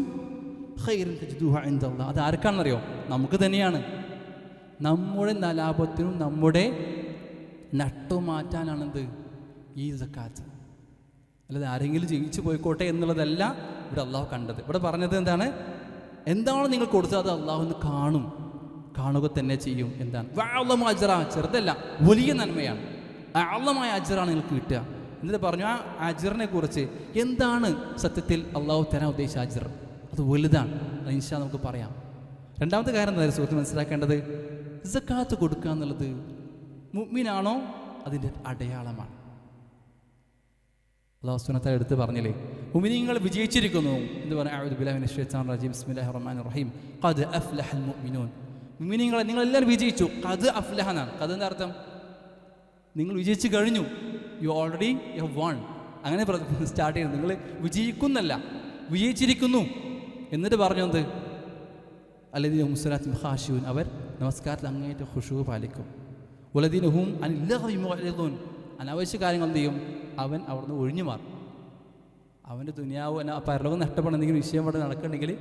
ഖൈറൻ തജിദൂഹു ഇൻദല്ലാഹ്. അത് ആർക്കാണെന്നറിയോ? നമുക്ക് തന്നെയാണ്. നമ്മുടെ ലാഭത്തിനും നമ്മുടെ നഷ്ടവും മാറ്റാനാണെന്ത്? ഈ സക്കാത്ത്. അല്ലാതെ ആരെങ്കിലും ജയിച്ചു പോയിക്കോട്ടെ എന്നുള്ളതല്ല ഇവിടെ അള്ളാഹു കണ്ടത്. ഇവിടെ പറഞ്ഞത് എന്താണ്? എന്താണോ നിങ്ങൾ കൊടുത്തത് അത് അള്ളാഹുവിന് കാണുക തന്നെ ചെയ്യും. എന്താണ്? വഅഅ്ളമു അജ്റ, ചെറുതല്ല, വലിയ നന്മയാണ്, അഅ്ളമായ അജ്റാണ് നിങ്ങൾക്ക് കിട്ടുക. എന്നിട്ട് പറഞ്ഞു ആ അജ്റിനെ കുറിച്ച്. എന്താണ് സത്യത്തിൽ അള്ളാഹു തരാൻ ഉദ്ദേശിച്ച അജ്ർ? അത് വലുതാണ്. അത് ഇൻഷാ നമുക്ക് പറയാം. രണ്ടാമത്തെ കാര്യം എന്തായാലും സുഹൃത്ത് മനസ്സിലാക്കേണ്ടത്, സക്കാത്ത് കൊടുക്കുക എന്നുള്ളത് മുഅ്മിനാണോ അതിൻ്റെ അടയാളമാണ്. അല്ലാഹു സുബ്ഹാനഹു വ തആല എടുത്ത് പറഞ്ഞില്ലേ, മുഅ്മിനീങ്ങൾ വിജയിച്ചിരിക്കുന്നു എന്ന് പറഞ്ഞാൽ അഊദു ബില്ലാഹി മിനശ് ശൈത്താനിർ റജീം ബിസ്മില്ലാഹിർ റഹ്മാനിർ റഹീം ഖദ് അഫ്ലഹൽ മുഅ്മിനൂൻ. മുഅ്മിനീങ്ങളെ നിങ്ങളെല്ലാവരും വിജയിച്ചു. ഖദ് അഫ്ലഹ എന്നാണ്. ഖദ് എന്താ അർത്ഥം? നിങ്ങൾ വിജയിച്ചു കഴിഞ്ഞു. You already you have one. അങ്ങനെ സ്റ്റാർട്ട് ചെയ്യുന്നത്. നിങ്ങൾ വിജയിക്കുന്നല്ല, വിജയിച്ചിരിക്കുന്നു. എന്നിട്ട് പറഞ്ഞു എന്ത്? അല്ലദീന ഹും സ്വലാത്തിഹിം ഖാശിഊൻ, അവർ നമസ്കാരത്തിൽ അങ്ങേയറ്റം ഖുശൂ പാലിക്കും. വലദീന ഹും അനിൽ ലഗ്വി മുഅ്രിദൂൻ, അനാവശ്യ കാര്യങ്ങൾ എന്ത് ചെയ്യും? അവൻ അവിടുന്ന് ഒഴിഞ്ഞു മാറും. അവൻ്റെ ദുനിയാവ് പരലോകം നഷ്ടപ്പെടുന്ന എന്തെങ്കിലും വിഷയം അവിടെ നടക്കണമെങ്കിൽ,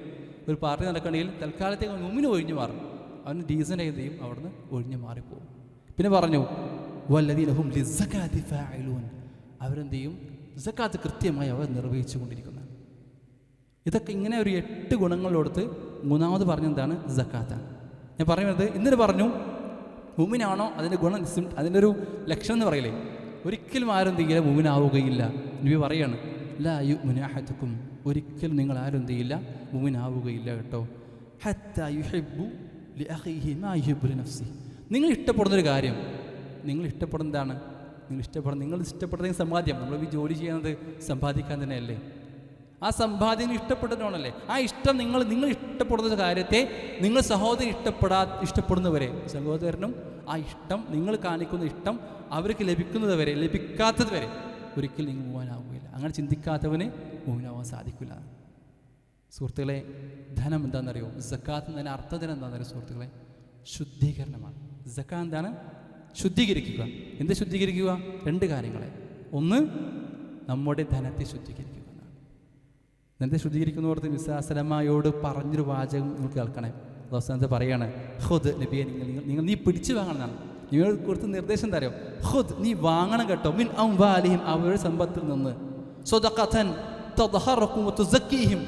ഒരു പാർട്ടി നടക്കണമെങ്കിൽ തൽക്കാലത്തേക്ക് മുമ്പിന് ഒഴിഞ്ഞു മാറും. അവന് ഡീസൻ്റ് എന്ത് ചെയ്യും? അവിടുന്ന് ഒഴിഞ്ഞു മാറിപ്പോകും. പിന്നെ പറഞ്ഞു വല്ലദീന ഹും ലിസ്സകാത്തി ഫാഇലൂൻ, അവരെന്ത് ചെയ്യും? സക്കാത്ത് കൃത്യമായി അവർ നിർവഹിച്ചു കൊണ്ടിരിക്കുന്നതാണ്. ഇതൊക്കെ ഇങ്ങനെ ഒരു 8 ഗുണങ്ങളോടുത്ത് മൂന്നാമത് പറഞ്ഞെന്താണ്? സക്കാത്താണ്. ഞാൻ പറയുന്നത് ഇന്നിട്ട് പറഞ്ഞു മുഅ്മിനാണോ അതിൻ്റെ ഗുണം, അതിൻ്റെ ഒരു ലക്ഷണം എന്ന് പറയില്ലേ, ഒരിക്കലും ആരും എന്തെങ്കിലും മുഅ്മിനാവുകയില്ല. നബി പറയാണ് ലാ യുഅ്മിനു അഹദുക്കും, ഒരിക്കലും നിങ്ങൾ ആരും എന്ത് ചെയ്യില്ല? മുഅ്മിനാവുകയില്ല കേട്ടോ. ഹത്താ യുഹിബ്ബു ലിഅഖീഹി മാ യുഹിബ്ബു ലിനഫ്സിഹി, നിങ്ങൾ ഇഷ്ടപ്പെടുന്നൊരു കാര്യം, നിങ്ങൾ ഇഷ്ടപ്പെടുന്നതാണ്, നിങ്ങൾ ഇഷ്ടപ്പെടുന്ന സമ്പാദ്യം, നമ്മൾ ഈ ജോലി ചെയ്യുന്നത് സമ്പാദിക്കാൻ തന്നെയല്ലേ? ആ സമ്പാദ്യം ഇഷ്ടപ്പെടുന്നതാണല്ലേ? ആ ഇഷ്ടം നിങ്ങൾ ഇഷ്ടപ്പെടുന്ന കാര്യത്തെ നിങ്ങൾ സഹോദരൻ ഇഷ്ടപ്പെടുന്നവരെ, സഹോദരനും ആ ഇഷ്ടം, നിങ്ങൾ കാണിക്കുന്ന ഇഷ്ടം അവർക്ക് ലഭിക്കുന്നത് വരെ, ലഭിക്കാത്തത് വരെ ഒരിക്കലും നിങ്ങൾ മുഅ്മിനാവുകയില്ല. അങ്ങനെ ചിന്തിക്കാത്തവന് മുഅ്മിനാവാൻ സാധിക്കില്ല. സുഹൃത്തുക്കളെ, ധനം എന്താണെന്നറിയോ? സക്കാത്ത് തന്നെ അർത്ഥത്തിന് എന്താണെന്നറിയോ സുഹൃത്തുക്കളെ? ശുദ്ധീകരണമാണ്. സക്കാത്ത് എന്താണ്? ശുദ്ധീകരിക്കുക. എന്ത് ശുദ്ധീകരിക്കുക? 2 കാര്യങ്ങളെ. ഒന്ന്, നമ്മുടെ ധനത്തെ ശുദ്ധീകരിക്കുക എന്നാണ്. ധനത്തെ ശുദ്ധീകരിക്കുന്നവർക്ക് വിശ്വാസലമായോട് പറഞ്ഞൊരു വാചകം നിങ്ങൾ കേൾക്കണേ. അവസാനത്തെ പറയാണ് ഹുദ് നബിയെ, നിങ്ങൾ നീ പിടിച്ചു വാങ്ങണമെന്നാണ്. നിങ്ങൾ കൊടുത്ത നിർദ്ദേശം തരാം. ഹുദ്, നീ വാങ്ങണം കേട്ടോ, മിൻ അംവാലിഹിം, അവരുടെ സമ്പത്തിൽ നിന്ന്, സ്വദഖതൻ തദ്ഹറകും വതുസക്കീഹിം,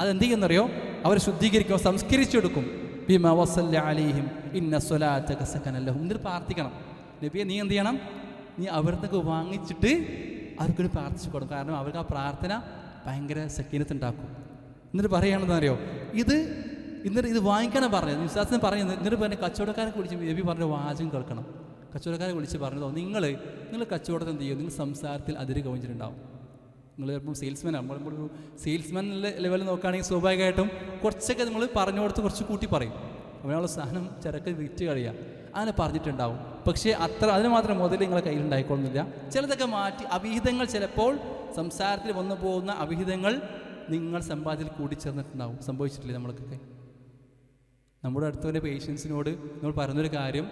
അതെന്ത് ചെയ്യുന്നറിയോ? അവരെ ശുദ്ധീകരിക്കും, സംസ്കരിച്ചെടുക്കും. ബിമാ വസല്ല അലൈഹിം ഇന്ന സ്വലാത്തക സകനൻ ലഹും, എന്നിട്ട് പ്രാർത്ഥിക്കണം. നബിയെ നീ എന്ത് ചെയ്യണം? നീ അവരുടെ വാങ്ങിച്ചിട്ട് അവർക്കൊരു പ്രാർത്ഥിച്ചു കൊടുക്കും. കാരണം അവർക്ക് ആ പ്രാർത്ഥന ഭയങ്കര സക്കീനത്ത് ഉണ്ടാക്കും. എന്നിട്ട് പറയുകയാണെന്നറിയോ, ഇത് വാങ്ങിക്കാനാണ് പറഞ്ഞത്, വിശ്വാസത്തിന് പറയുന്നത്. എന്നിട്ട് പറഞ്ഞ കച്ചവടക്കാരെ വിളിച്ച് നബി പറഞ്ഞ വാചകം കേൾക്കണം. കച്ചവടക്കാരെ വിളിച്ച് പറഞ്ഞതോ, നിങ്ങൾ കച്ചവടത്തിൽ എന്ത് ചെയ്യും? നിങ്ങൾ സംസാരത്തിൽ അതിര് കവിഞ്ഞിട്ടുണ്ടാവും. നിങ്ങൾ ചിലപ്പോൾ സെയിൽസ്മാനാണ്, നമ്മളൊരു സെയിൽസ്മാൻ ലെവലിൽ നോക്കുകയാണെങ്കിൽ സ്വാഭാവികമായിട്ടും കുറച്ചൊക്കെ നമ്മൾ പറഞ്ഞു കൊടുത്ത് കുറച്ച് കൂട്ടി പറയും. അവനുള്ള സാധനം ചരക്ക് വിറ്റ് കഴിയുക, അങ്ങനെ പറഞ്ഞിട്ടുണ്ടാവും. പക്ഷേ അതിന് മാത്രം മുതൽ നിങ്ങളെ കയ്യിലുണ്ടായിക്കൊള്ളുന്നില്ല. ചിലതൊക്കെ മാറ്റി അവിഹിതങ്ങൾ, ചിലപ്പോൾ സംസാരത്തിൽ വന്നു പോകുന്ന അവിഹിതങ്ങൾ നിങ്ങൾ സമ്പാദ്യത്തിൽ കൂടിച്ചേർന്നിട്ടുണ്ടാവും. സംഭവിച്ചിട്ടില്ലേ നമ്മൾക്കൊക്കെ? നമ്മുടെ അടുത്തവൻ്റെ പേഷ്യൻസിനോട് നമ്മൾ പറയുന്നൊരു കാര്യം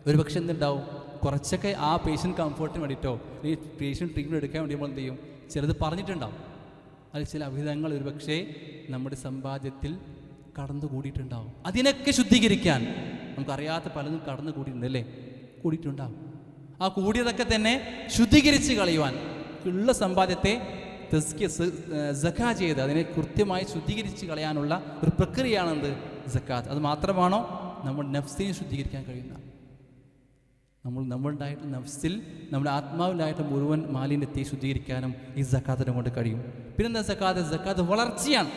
ഒരു പക്ഷെ എന്തുണ്ടാവും, കുറച്ചൊക്കെ ആ പേഷ്യൻ്റ് കംഫർട്ടിന് വേണ്ടിയിട്ടോ ഈ പേഷ്യൻ്റ് ട്രീറ്റ്മെൻറ്റ് എടുക്കാൻ വേണ്ടി നമ്മൾ എന്ത് ചെയ്യും? ചിലത് പറഞ്ഞിട്ടുണ്ടാവും. അതിൽ ചില അഭിഹിതങ്ങൾ ഒരു പക്ഷേ നമ്മുടെ സമ്പാദ്യത്തിൽ കടന്നുകൂടിയിട്ടുണ്ടാവും. അതിനൊക്കെ ശുദ്ധീകരിക്കാൻ നമുക്കറിയാത്ത പലതും കടന്നു കൂടിയിട്ടുണ്ട് അല്ലേ? കൂടിയിട്ടുണ്ടാവും. ആ കൂടിയതൊക്കെ തന്നെ ശുദ്ധീകരിച്ച് കളയുവാൻ ഉള്ള സമ്പാദ്യത്തെ സക്കാ ചെയ്ത് അതിനെ കൃത്യമായി ശുദ്ധീകരിച്ച് കളയാനുള്ള ഒരു പ്രക്രിയയാണെന്ത്? സക്കാത്ത്. അത് മാത്രമാണോ? നമ്മുടെ നഫ്സിനെ ശുദ്ധീകരിക്കാൻ കഴിയുന്ന, നമ്മളുണ്ടായിട്ട് നഫ്സിൽ, നമ്മുടെ ആത്മാവിലായിട്ട് മുഴുവൻ മാലിന്യത്തെ ശുദ്ധീകരിക്കാനും ഈ സക്കാത്തിനെ കൊണ്ട് കഴിയും. പിന്നെന്താ സക്കാത്ത്? സക്കാത്ത് വളർച്ചയാണ്.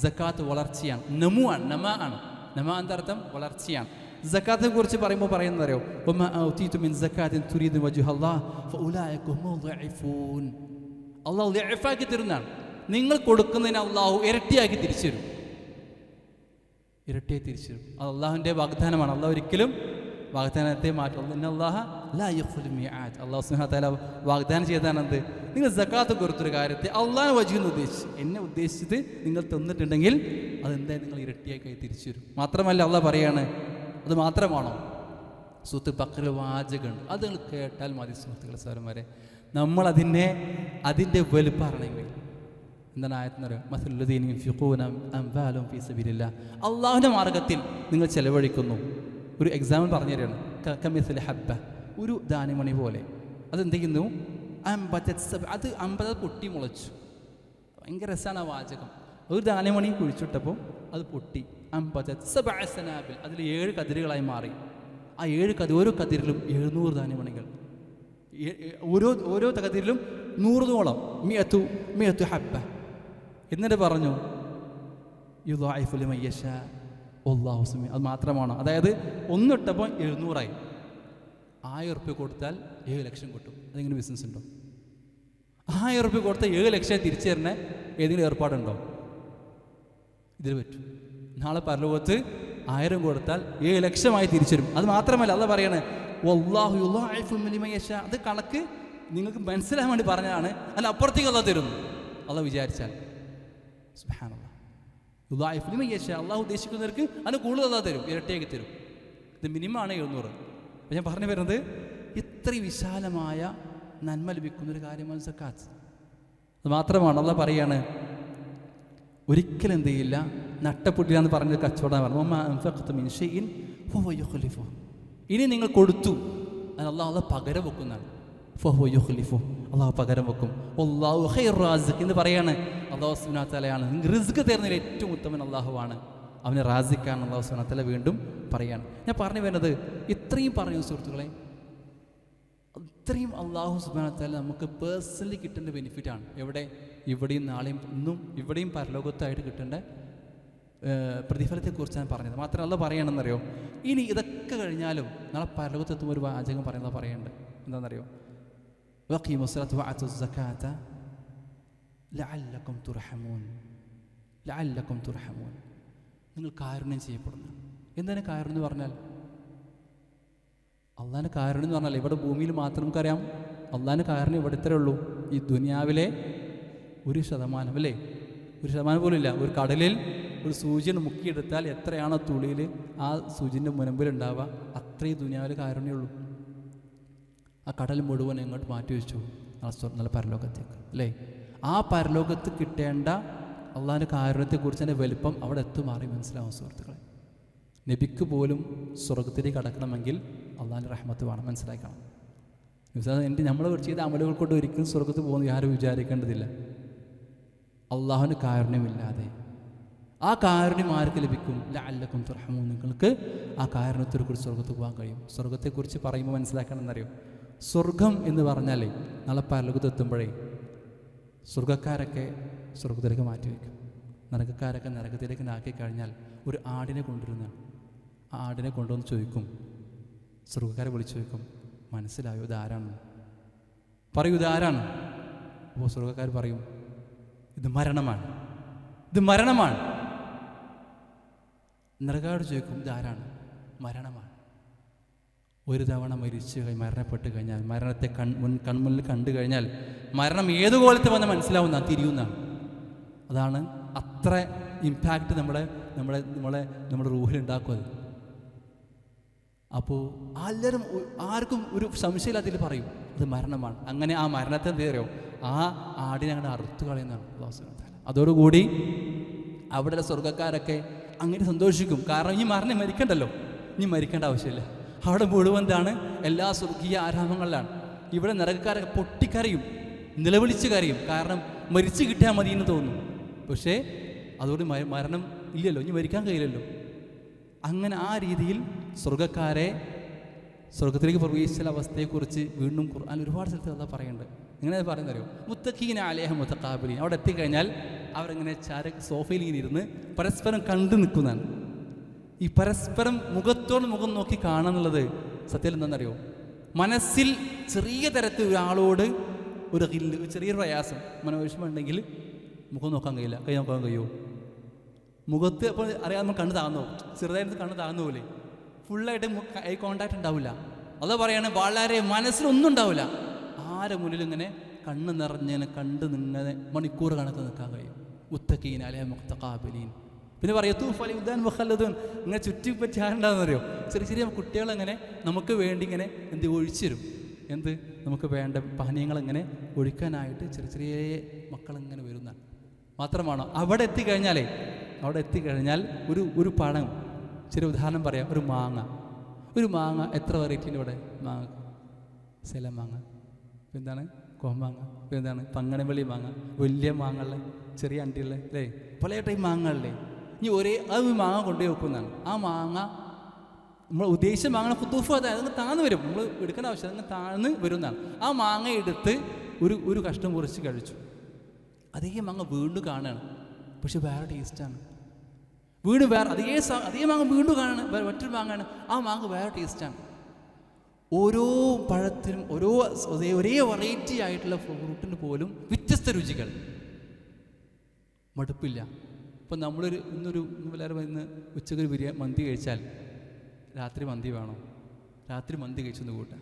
സക്കാത്ത് വളർച്ചയാണ്, നമുവാണ്, നമ ആണ്. നമ എന്താ അർത്ഥം? വളർച്ചയാണ്. സക്കാത്തിനെ കുറിച്ച് പറയുമ്പോൾ പറയുന്നതറിയോ? അള്ളാഹു ലഇഫാക്കി തരുന്നതാണ്. നിങ്ങൾ കൊടുക്കുന്നതിന് അള്ളാഹു ഇരട്ടിയാക്കി തിരിച്ചു തരും. ഇരട്ടിയായി തിരിച്ചു തരും. അത് അള്ളാഹുവിൻ്റെ വാഗ്ദാനമാണ്. അള്ളാഹു ഒരിക്കലും വാഗ്ദാനത്തെ മാറ്റും. അള്ളാഹു സുബ്ഹാനഹു വ തആല വാഗ്ദാനം ചെയ്താണെന്ത്? നിങ്ങൾ സക്കാത്ത് കൊടുത്തൊരു കാര്യത്തെ അള്ളാഹു വജീന്ന് ഉദ്ദേശിച്ച്, എന്നെ ഉദ്ദേശിച്ചിട്ട് നിങ്ങൾ തന്നിട്ടുണ്ടെങ്കിൽ അതെന്തായാലും നിങ്ങൾ ഇരട്ടിയായി തിരിച്ചു തരും. മാത്രമല്ല അള്ളാഹ് പറയാണ്, അത് മാത്രമാണോ? സൂത്ത് ബഖറ വാചകമുണ്ട്, അത് നിങ്ങൾ കേട്ടാൽ മതി സുഹൃത്തുക്കളെ, സഹോദരന്മാരെ. അതിൻ്റെ വലുപ്പറണമെങ്കിൽ എന്താണ് ആയത്തെന്ന് പറയുക? അള്ളാഹുവിൻ്റെ മാർഗത്തിൽ നിങ്ങൾ ചെലവഴിക്കുന്നു. ഒരു എക്സാമ്പിൾ പറഞ്ഞു തരികയാണ്. കമിസ്ലി ഹബ്ബ, ഒരു ധാന്യമണി പോലെ. അതെന്തെയ്യുന്നു? അത് 50 പൊട്ടി മുളച്ചു. ഭയങ്കര രസമാണ് ആ വാചകം. ഒരു ധാന്യമണി കുഴിച്ചിട്ടപ്പോൾ അത് പൊട്ടി. 57 സനാബിൽ, അതിൽ 7 കതിരുകളായി മാറി. ആ 7 ഓരോ കതിരിലും 700 ധാന്യമണികൾ, ഓരോ കതിരിലും 100 മിയത്തു ഹബ്ബ. എന്നിട്ട് പറഞ്ഞു യുദാഇഫു ലിമൻ യശാ വല്ലാഹു സമീഉ. അത് മാത്രമാണോ? അതായത് ഒന്നിട്ടപ്പോൾ 700ആയി. 1000 ഉറുപ്പ്യ കൊടുത്താൽ 7 ലക്ഷം കിട്ടും. അതെങ്ങനെ ബിസിനസ് ഉണ്ടോ? 1000 ഉറുപ്പ്യ കൊടുത്താൽ 7 ലക്ഷം തിരിച്ചു തരണ ഏതെങ്കിലും ഏർപ്പാടുണ്ടോ? ഇതിൽ പറ്റും. നാളെ പരലോകത്ത് 1000 കൊടുത്താൽ 7 ലക്ഷമായി തിരിച്ചു വരും. അത് മാത്രമല്ല, അള്ളാഹ് പറയണേ വല്ലാഹു യുളാഇഫു ലിമൻ യശാ. അത് കണക്ക് നിങ്ങൾക്ക് മനസ്സിലാകാൻ വേണ്ടി പറഞ്ഞതാണ്. അല്ല, അപ്പുറത്തേക്ക് അള്ളാഹ് തരുന്നു അള്ളാഹ് വിചാരിച്ചാൽ. സുബ്ഹാനല്ലാഹ്. യുളാഇഫു ലിമൻ യശാ. അള്ളാഹ് ഉദ്ദേശിക്കുന്നവർക്ക് അതിന് കൂടുതൽ അള്ളാഹ് തരും, ഇരട്ടിയാക്കി തരും. ഇത് മിനിമമാണ് 700. അപ്പം ഞാൻ പറഞ്ഞു വരുന്നത്, ഇത്രയും വിശാലമായ നന്മ ലഭിക്കുന്നൊരു കാര്യമാണ് സക്കാത്ത്. അത് മാത്രമാണ് അള്ളാഹ് പറയാണ്, ഒരിക്കലും എന്ത് ചെയ്യില്ല, നട്ടപ്പൊട്ടില്ല എന്ന് പറഞ്ഞത് കച്ചവടം പറഞ്ഞു. ഇനി നിങ്ങൾ കൊടുത്തു, അത് അള്ളാഹ് പകരം വെക്കുന്നതാണ്. അള്ളാഹു പകരം വെക്കും. അല്ലാഹു ഖൈറു റാസിഖ് എന്ന് പറയാണ്. അള്ളാഹു സുബ്ഹാനഹു വ തആലയാണ് റിസ്ക് തരുന്നതിൽ ഏറ്റവും ഉത്തമൻ അള്ളാഹുവാണ്. അവന് റാസിഖാണ് അള്ളാഹു സുബ്ഹാനഹു വ തആല വീണ്ടും പറയാണ്. ഞാൻ പറഞ്ഞു വരുന്നത്, ഇത്രയും പറഞ്ഞു സുഹൃത്തുക്കളെ, ഇത്രയും അള്ളാഹു സുബ്ഹാനഹു വ തആല നമുക്ക് പേഴ്സണലി കിട്ടേണ്ട ബെനിഫിറ്റാണ്. ഇവിടെയും നാളെയും ഇന്നും ഇവിടെയും പരലോകത്തായിട്ട് കിട്ടേണ്ട പ്രതിഫലത്തെക്കുറിച്ചാണ് പറഞ്ഞത്. മാത്രമല്ല അള്ളാഹ് പറയണമെന്നറിയോ, ഇനി ഇതൊക്കെ കഴിഞ്ഞാലും നാളെ പരലോകത്തെത്തുമ്പോൾ ഒരു വാചകം പറയുന്നത് പറയേണ്ടത് എന്താണെന്നറിയോ? വഖീമുസ്സലാത്ത വഅതു സകാത്ത ലഅല്ലക്കും തുർഹമൂൻ. ലഅല്ലക്കും തുർഹമൂൻ. നിങ്ങൾ കാരുണ്യം ചെയ്യപ്പെടുന്നു. എന്താണ് കാരുണ്യം എന്ന് പറഞ്ഞാൽ? അള്ളാഹിൻ്റെ കാരുണ്യം എന്ന് പറഞ്ഞാൽ ഇവിടെ ഭൂമിയിൽ മാത്രം നമുക്കറിയാം. അള്ളാഹിൻ്റെ കാരുണ്യം ഇവിടെ ഇത്രയേ ഉള്ളൂ. ഈ ദുനിയാവിലെ 1% അല്ലേ, 1% പോലും ഇല്ല. ഒരു കടലിൽ ഒരു സൂചിനെ മുക്കിയെടുത്താൽ എത്രയാണോ തുള്ളിയിൽ ആ സൂചിൻ്റെ മുൻപിലുണ്ടാവുക, അത്രയും ദുനിയാവിൽ കാരുണ്യമുള്ളൂ. ആ കടൽ മുഴുവൻ എങ്ങോട്ട് മാറ്റി വെച്ചു? നല്ല പരലോകത്തേക്ക് അല്ലേ. ആ പരലോകത്ത് കിട്ടേണ്ട അള്ളാഹിൻ്റെ കാരുണ്യത്തെക്കുറിച്ച് തന്നെ വലിപ്പം അവിടെ എത്തുമാറി മനസ്സിലാവും സുഹൃത്തുക്കളെ. നബിക്ക് പോലും സ്വർഗത്തിലേക്ക് കടക്കണമെങ്കിൽ അള്ളാഹിൻ്റെ റഹ്മത്ത് വേണം, മനസ്സിലാക്കണം. നമ്മൾ ചെയ്ത അമലുകൾ കൊണ്ട് ഒരിക്കലും സ്വർഗത്ത് പോകുന്ന ആരും വിചാരിക്കേണ്ടതില്ല. അള്ളാഹുവിൻ്റെ കാരുണ്യമില്ലാതെ ആ കാരുണ്യം ആർക്ക് ലഭിക്കും? ലഅല്ലക്കും തുർഹമൂൻ. നിങ്ങൾക്ക് ആ കാരുണ്യത്തെക്കുറിച്ച് സ്വർഗത്ത് പോകാൻ കഴിയും. സ്വർഗത്തെക്കുറിച്ച് പറയുമ്പോൾ മനസ്സിലാക്കണമെന്നറിയോ, സ്വർഗം എന്ന് പറഞ്ഞാൽ നാളെ പരലോകത്തെത്തുമ്പോഴേ സ്വർഗക്കാരൊക്കെ സ്വർഗത്തിലേക്ക് മാറ്റിവെക്കും, നരകക്കാരൊക്കെ നരകത്തിലേക്ക് ആക്കി കഴിഞ്ഞാൽ ഒരു ആടിനെ കൊണ്ടുവരുന്നതാണ്. ആ ആടിനെ കൊണ്ടുവന്ന് ചോദിക്കും, സ്വർഗക്കാരെ വിളിച്ചു ചോദിക്കും, മനസ്സിലായോ ഇതാരാണ്? പറയൂ ഇതാരാണ്? അപ്പോൾ സ്വർഗക്കാർ പറയും, ഇത് മരണമാണ്, ഇത് മരണമാണ്. നരകാട് ചോദിക്കും, ഇതാരാണ്? മരണമാണ്. ഒരു തവണ മരണപ്പെട്ട് കഴിഞ്ഞാൽ, മരണത്തെ കൺമുന്നിൽ കണ്ടു കഴിഞ്ഞാൽ മരണം ഏത് കോലത്ത് വന്ന് മനസ്സിലാവുന്ന തിരിയുന്നതാണ്. അതാണ് അത്ര ഇമ്പാക്റ്റ് നമ്മുടെ റൂഹിലുണ്ടാക്കും അത്. അപ്പോൾ എല്ലാവരും ആർക്കും ഒരു സംശയമില്ലാത്തതിൽ പറയും അത് മരണമാണ്. അങ്ങനെ ആ മരണത്തെ എന്ത് അറിയോ, ആ ആടിനെ അങ്ങനെ അറുത്തു കളയുന്നതാണ് അല്ലാഹു സുബ്ഹാനഹു വ തആല. അതോടുകൂടി അവിടെ സ്വർഗ്ഗക്കാരൊക്കെ അങ്ങനെ സന്തോഷിക്കും. കാരണം ഈ മരിക്കണ്ടല്ലോ, ഇനി മരിക്കേണ്ട ആവശ്യമില്ല. അവിടെ മുഴുവൻ എന്താണ്, എല്ലാ സ്വർഗീയ ആരാമങ്ങളിലാണ്. ഇവിടെ നരകക്കാരൊക്കെ പൊട്ടിക്കരയും, നിലവിളിച്ച് കരയും. കാരണം മരിച്ചു കിട്ടിയാൽ മതി എന്ന് തോന്നും. പക്ഷേ അതോടെ മരണം ഇല്ലല്ലോ, ഇനി മരിക്കാൻ കഴിയില്ലല്ലോ. അങ്ങനെ ആ രീതിയിൽ സ്വർഗ്ഗക്കാരെ സ്വർഗത്തിലേക്ക് പ്രവേശിച്ച അവസ്ഥയെക്കുറിച്ച് വീണ്ടും ഖുർആൻ ഒരുപാട് സ്ഥലത്ത് അതാ പറയുന്നുണ്ട്. എങ്ങനെ പറയുന്നറിയോ? മുത്തഖീന അലൈഹ മുതഖാബിലീൻ. അവിടെ എത്തിക്കഴിഞ്ഞാൽ അവരിങ്ങനെ സോഫയിൽ ഇങ്ങനെ ഇരുന്ന് പരസ്പരം കണ്ടു നിൽക്കുന്നതാണ്. ഈ പരസ്പരം മുഖത്തോട് മുഖം നോക്കി കാണാന്നുള്ളത് സത്യത്തിൽ എന്താണെന്നറിയോ, മനസ്സിൽ ചെറിയ തരത്തിൽ ഒരാളോട് ഒരു ചെറിയൊരു പ്രയാസം മനോവിഷമം ഉണ്ടെങ്കിൽ മുഖം നോക്കാൻ കഴിയില്ല. കൈ നോക്കാൻ കഴിയുമോ? മുഖത്ത് അപ്പോൾ അറിയാതെ നമ്മൾ കണ്ണ് താഴ്ന്നു, ചെറുതായിട്ട് കണ്ണ് താഴ്ന്നു പോലെ, ഫുള്ളായിട്ട് ഐ കോണ്ടാക്ട് ഉണ്ടാവില്ല. അത് പറയാണ്, വളരെ മനസ്സിലൊന്നും ഉണ്ടാവില്ല. ആരെ മുന്നിൽ ഇങ്ങനെ കണ്ണ് നിറഞ്ഞിങ്ങനെ കണ്ട് നിങ്ങനെ മണിക്കൂർ കണക്ക് നിൽക്കാൻ കഴിയും. മുത്തഖീന അലൈഹ മുതഖാബിലീൻ. പിന്നെ പറയും തൂഫലി ഉദ്ദാൻ വഖല്ലദൂൻ. ഇങ്ങനെ ചുറ്റിപ്പറ്റി ആരുണ്ടാകുന്നറിയോ, ചെറിയ ചെറിയ കുട്ടികളെങ്ങനെ നമുക്ക് വേണ്ടി ഇങ്ങനെ ഒഴിച്ചിരും. നമുക്ക് വേണ്ട പാനീയങ്ങളിങ്ങനെ ഒഴിക്കാനായിട്ട് ചെറിയ ചെറിയ മക്കളിങ്ങനെ വരുന്നതാണ്. മാത്രമാണോ, അവിടെ എത്തിക്കഴിഞ്ഞാൽ ഒരു പഴം, ചെറിയ ഉദാഹരണം പറയാം. ഒരു മാങ്ങ എത്ര വെറൈറ്റിൻ്റെ ഇവിടെ മാങ്ങ? സെല മാങ്ങ, എന്താണ് കോമാങ്ങ, എന്താണ് പങ്ങനവള്ളി മാങ്ങ, വലിയ മാങ്ങകളിലെ ചെറിയ അണ്ടികളിലെ അല്ലേ, പല ടൈപ്പ് മാങ്ങകളിലെ. ഇനി അത് മാങ്ങ കൊണ്ടുപോയി വെക്കുന്നതാണ്. ആ മാങ്ങ നമ്മൾ ഉദ്ദേശിച്ച മാങ്ങ കുത്തൂഫ് അതങ്ങ് താഴ്ന്നു വരും. നമ്മൾ എടുക്കേണ്ട ആവശ്യം അങ്ങ് താഴ്ന്ന് വരുന്നതാണ്. ആ മാങ്ങ എടുത്ത് ഒരു കഷ്ണം മുറിച്ച് കഴിച്ചു. അതേ മാങ്ങ വീണ്ടും കാണുകയാണ്, പക്ഷെ വേറെ ടേസ്റ്റാണ്. വീണ്ടും വേറെ അതേ മാങ്ങ വീണ്ടും കാണുകയാണ്, മറ്റൊരു മാങ്ങയാണ്. ആ മാങ്ങ വേറെ ടേസ്റ്റാണ്. ഓരോ പഴത്തിനും ഒരേ വെറൈറ്റി ആയിട്ടുള്ള ഫ്രൂട്ടിന് പോലും വ്യത്യസ്ത രുചികൾ, മടുപ്പില്ല. ഇപ്പം ഇന്ന് എല്ലാവരും ഇന്ന് ഉച്ചയ്ക്ക് മന്തി കഴിച്ചാൽ രാത്രി മന്തി വേണം, രാത്രി മന്തി കഴിച്ചൊന്ന് കൂട്ടാം,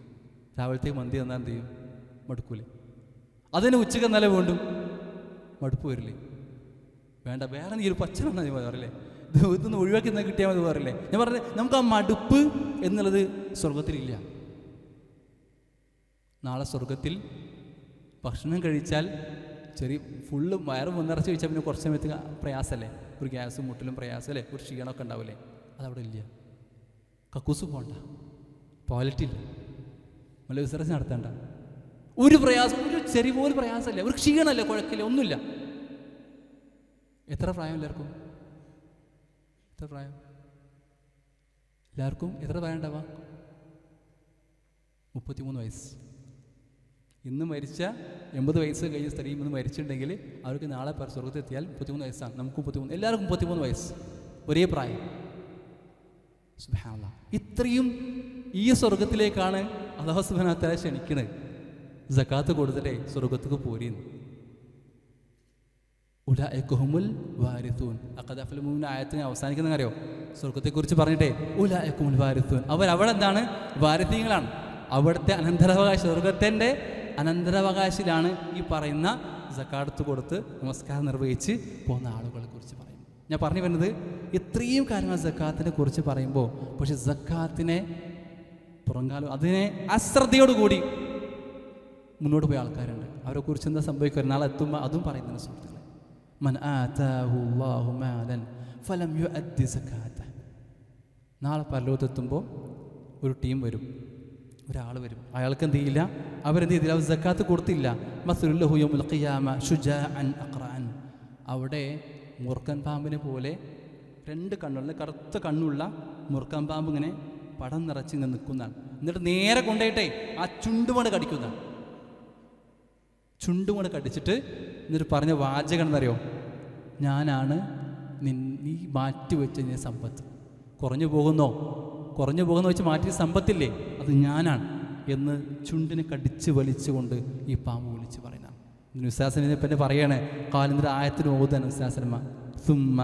രാവിലത്തേക്ക് മന്തി തന്നാൽ എന്ത് ചെയ്യും? മടുക്കൂലേ? അതിന് ഉച്ചയ്ക്ക് എന്നാലേ വേണ്ടും, മടുപ്പ് വരില്ലേ? വേണ്ട, വേറെ നീ ഒരു പച്ചന പറയില്ലേ, ഇതൊന്ന് ഒഴിവാക്കി എന്നാൽ കിട്ടിയാൽ മതി പറയില്ലേ? ഞാൻ പറഞ്ഞത് നമുക്ക് ആ മടുപ്പ് എന്നുള്ളത് സ്വർഗത്തിലില്ല. നാളെ സ്വർഗത്തിൽ ഭക്ഷണം കഴിച്ചാൽ ഫുള്ള് വയറ് മുന്നിറച്ച് കഴിച്ചാൽ പിന്നെ കുറച്ച് സമയത്ത് പ്രയാസമല്ലേ, ഒരു ഗ്യാസും മുട്ടിലും പ്രയാസമല്ലേ, ഒരു ക്ഷീണമൊക്കെ ഉണ്ടാവില്ലേ? അതവിടെ ഇല്ല. കക്കൂസ് പോകണ്ട, ടോയ്ലറ്റ് ഇല്ല, നല്ല വിസർജനം നടത്തണ്ട, ഒരു പ്രയാസം, ഒരു ചെറിയ പോലും പ്രയാസമല്ല, ഒരു ക്ഷീണമല്ല, കുഴക്കില്ല, ഒന്നുമില്ല. എത്ര പ്രായം എല്ലാവർക്കും? എത്ര പ്രായം എല്ലാവർക്കും? എത്ര പ്രായം ഉണ്ടാവുക? 33 വയസ്സ്. ഇന്ന് മരിച്ച 80 വയസ്സ് കഴിഞ്ഞ സ്ത്രീ ഇന്ന് മരിച്ചിട്ടുണ്ടെങ്കിൽ അവർക്ക് നാളെ സ്വർഗത്തെത്തിയാൽ 33 വയസ്സാണ്. നമുക്ക് 33, എല്ലാവർക്കും 33 വയസ്സ്, ഒരേ പ്രായം. സുബ്ഹാനല്ലാഹ്, ഇത്രയും ഈ സ്വർഗത്തിലേക്കാണ് അല്ലാഹു സുബ്ഹാനഹു വ തആല ക്ഷണിക്കുന്നത്. സകാത്ത് കൊടുത്തിട്ടേ സ്വർഗത്തേക്ക് പോരീന്ന്. ഉലൈക ഹുമുൽ വാരിഥൂൻ. അഖദ് അഫ്ലഹൽ മുഅ്മിനൂൻ ആയത്തിന് അവസാനിക്കുന്ന അറിയോ? സ്വർഗത്തെക്കുറിച്ച് പറഞ്ഞിട്ടേ ഉലൈക ഹുമുൽ വാരിഥൂൻ. അവിടെ എന്താണ്? വാരിഥീങ്ങളാണ്. അവിടുത്തെ അനന്തരാവകാശി, സ്വർഗത്തിൻ്റെ അനന്തരാവകാശിലാണ് ഈ പറയുന്ന സക്കാത്ത് കൊടുത്ത് നമസ്കാരം നിർവഹിച്ച് പോകുന്ന ആളുകളെ കുറിച്ച് പറയും. ഞാൻ പറഞ്ഞു വരുന്നത് ഇത്രയും കാര്യങ്ങൾ സക്കാത്തിനെ കുറിച്ച് പറയുമ്പോൾ, പക്ഷെ സക്കാത്തിനെ പുറങ്കാലം അതിനെ അശ്രദ്ധയോടുകൂടി മുന്നോട്ട് പോയ ആൾക്കാരുണ്ട്. അവരെക്കുറിച്ച് എന്താ സംഭവിക്കുക? നാളെ എത്തുമ്പോൾ അതും പറയുന്നതിന് സുഹൃത്തുക്കളെ, മൻ ആതാഹു അല്ലാഹു മാലൻ ഫലം യുഅദ്ദി സക്കാത്തഹ്. നാളെ പരലോകത്തെത്തുമ്പോൾ ഒരു ടീം വരും, ഒരാൾ വരും, അയാൾക്ക് എന്ത് ചെയ്യില്ല, അവരെന്ത് ചെയ്തില്ല, അവർ സക്കാത്ത് കൊടുത്തില്ല. മസ്ലുല്ലഹു യൗമുൽ ഖിയാമ ശുജാഅൻ അഖ്റഅൻ. അവിടെ മൂർഖൻ പാമ്പിനെ പോലെ 2 കണ്ണുള്ള കറുത്ത കണ്ണുള്ള മൂർഖൻ പാമ്പ് ഇങ്ങനെ പടം നിറച്ച് ഇങ്ങനെ നിൽക്കുന്നതാണ്. എന്നിട്ട് നേരെ കൊണ്ടുപോയിട്ടേ ആ ചുണ്ടുമണ് കടിക്കുന്നതാണ്. ചുണ്ടുമണ് കടിച്ചിട്ട് എന്നിട്ട് പറഞ്ഞ വാചകം എന്നറിയോ? ഞാനാണ് നീ മാറ്റി വെച്ച നീ സമ്പത്ത്. കുറഞ്ഞു പോകുന്ന വെച്ച് മാറ്റിയ സമ്പത്തില്ലേ, അത് ഞാനാണ് എന്ന് ചുണ്ടിനെ കടിച്ച് വലിച്ചുകൊണ്ട് ഈ പാമ്പ് വിളിച്ച് പറയുന്നതാണ്. വിശ്വാസനെ പിന്നെ പറയാണ് കാലിൻ്റെ ആയത്തിന് ഓതാൻ വിശ്വാസന്മ സുമ്മ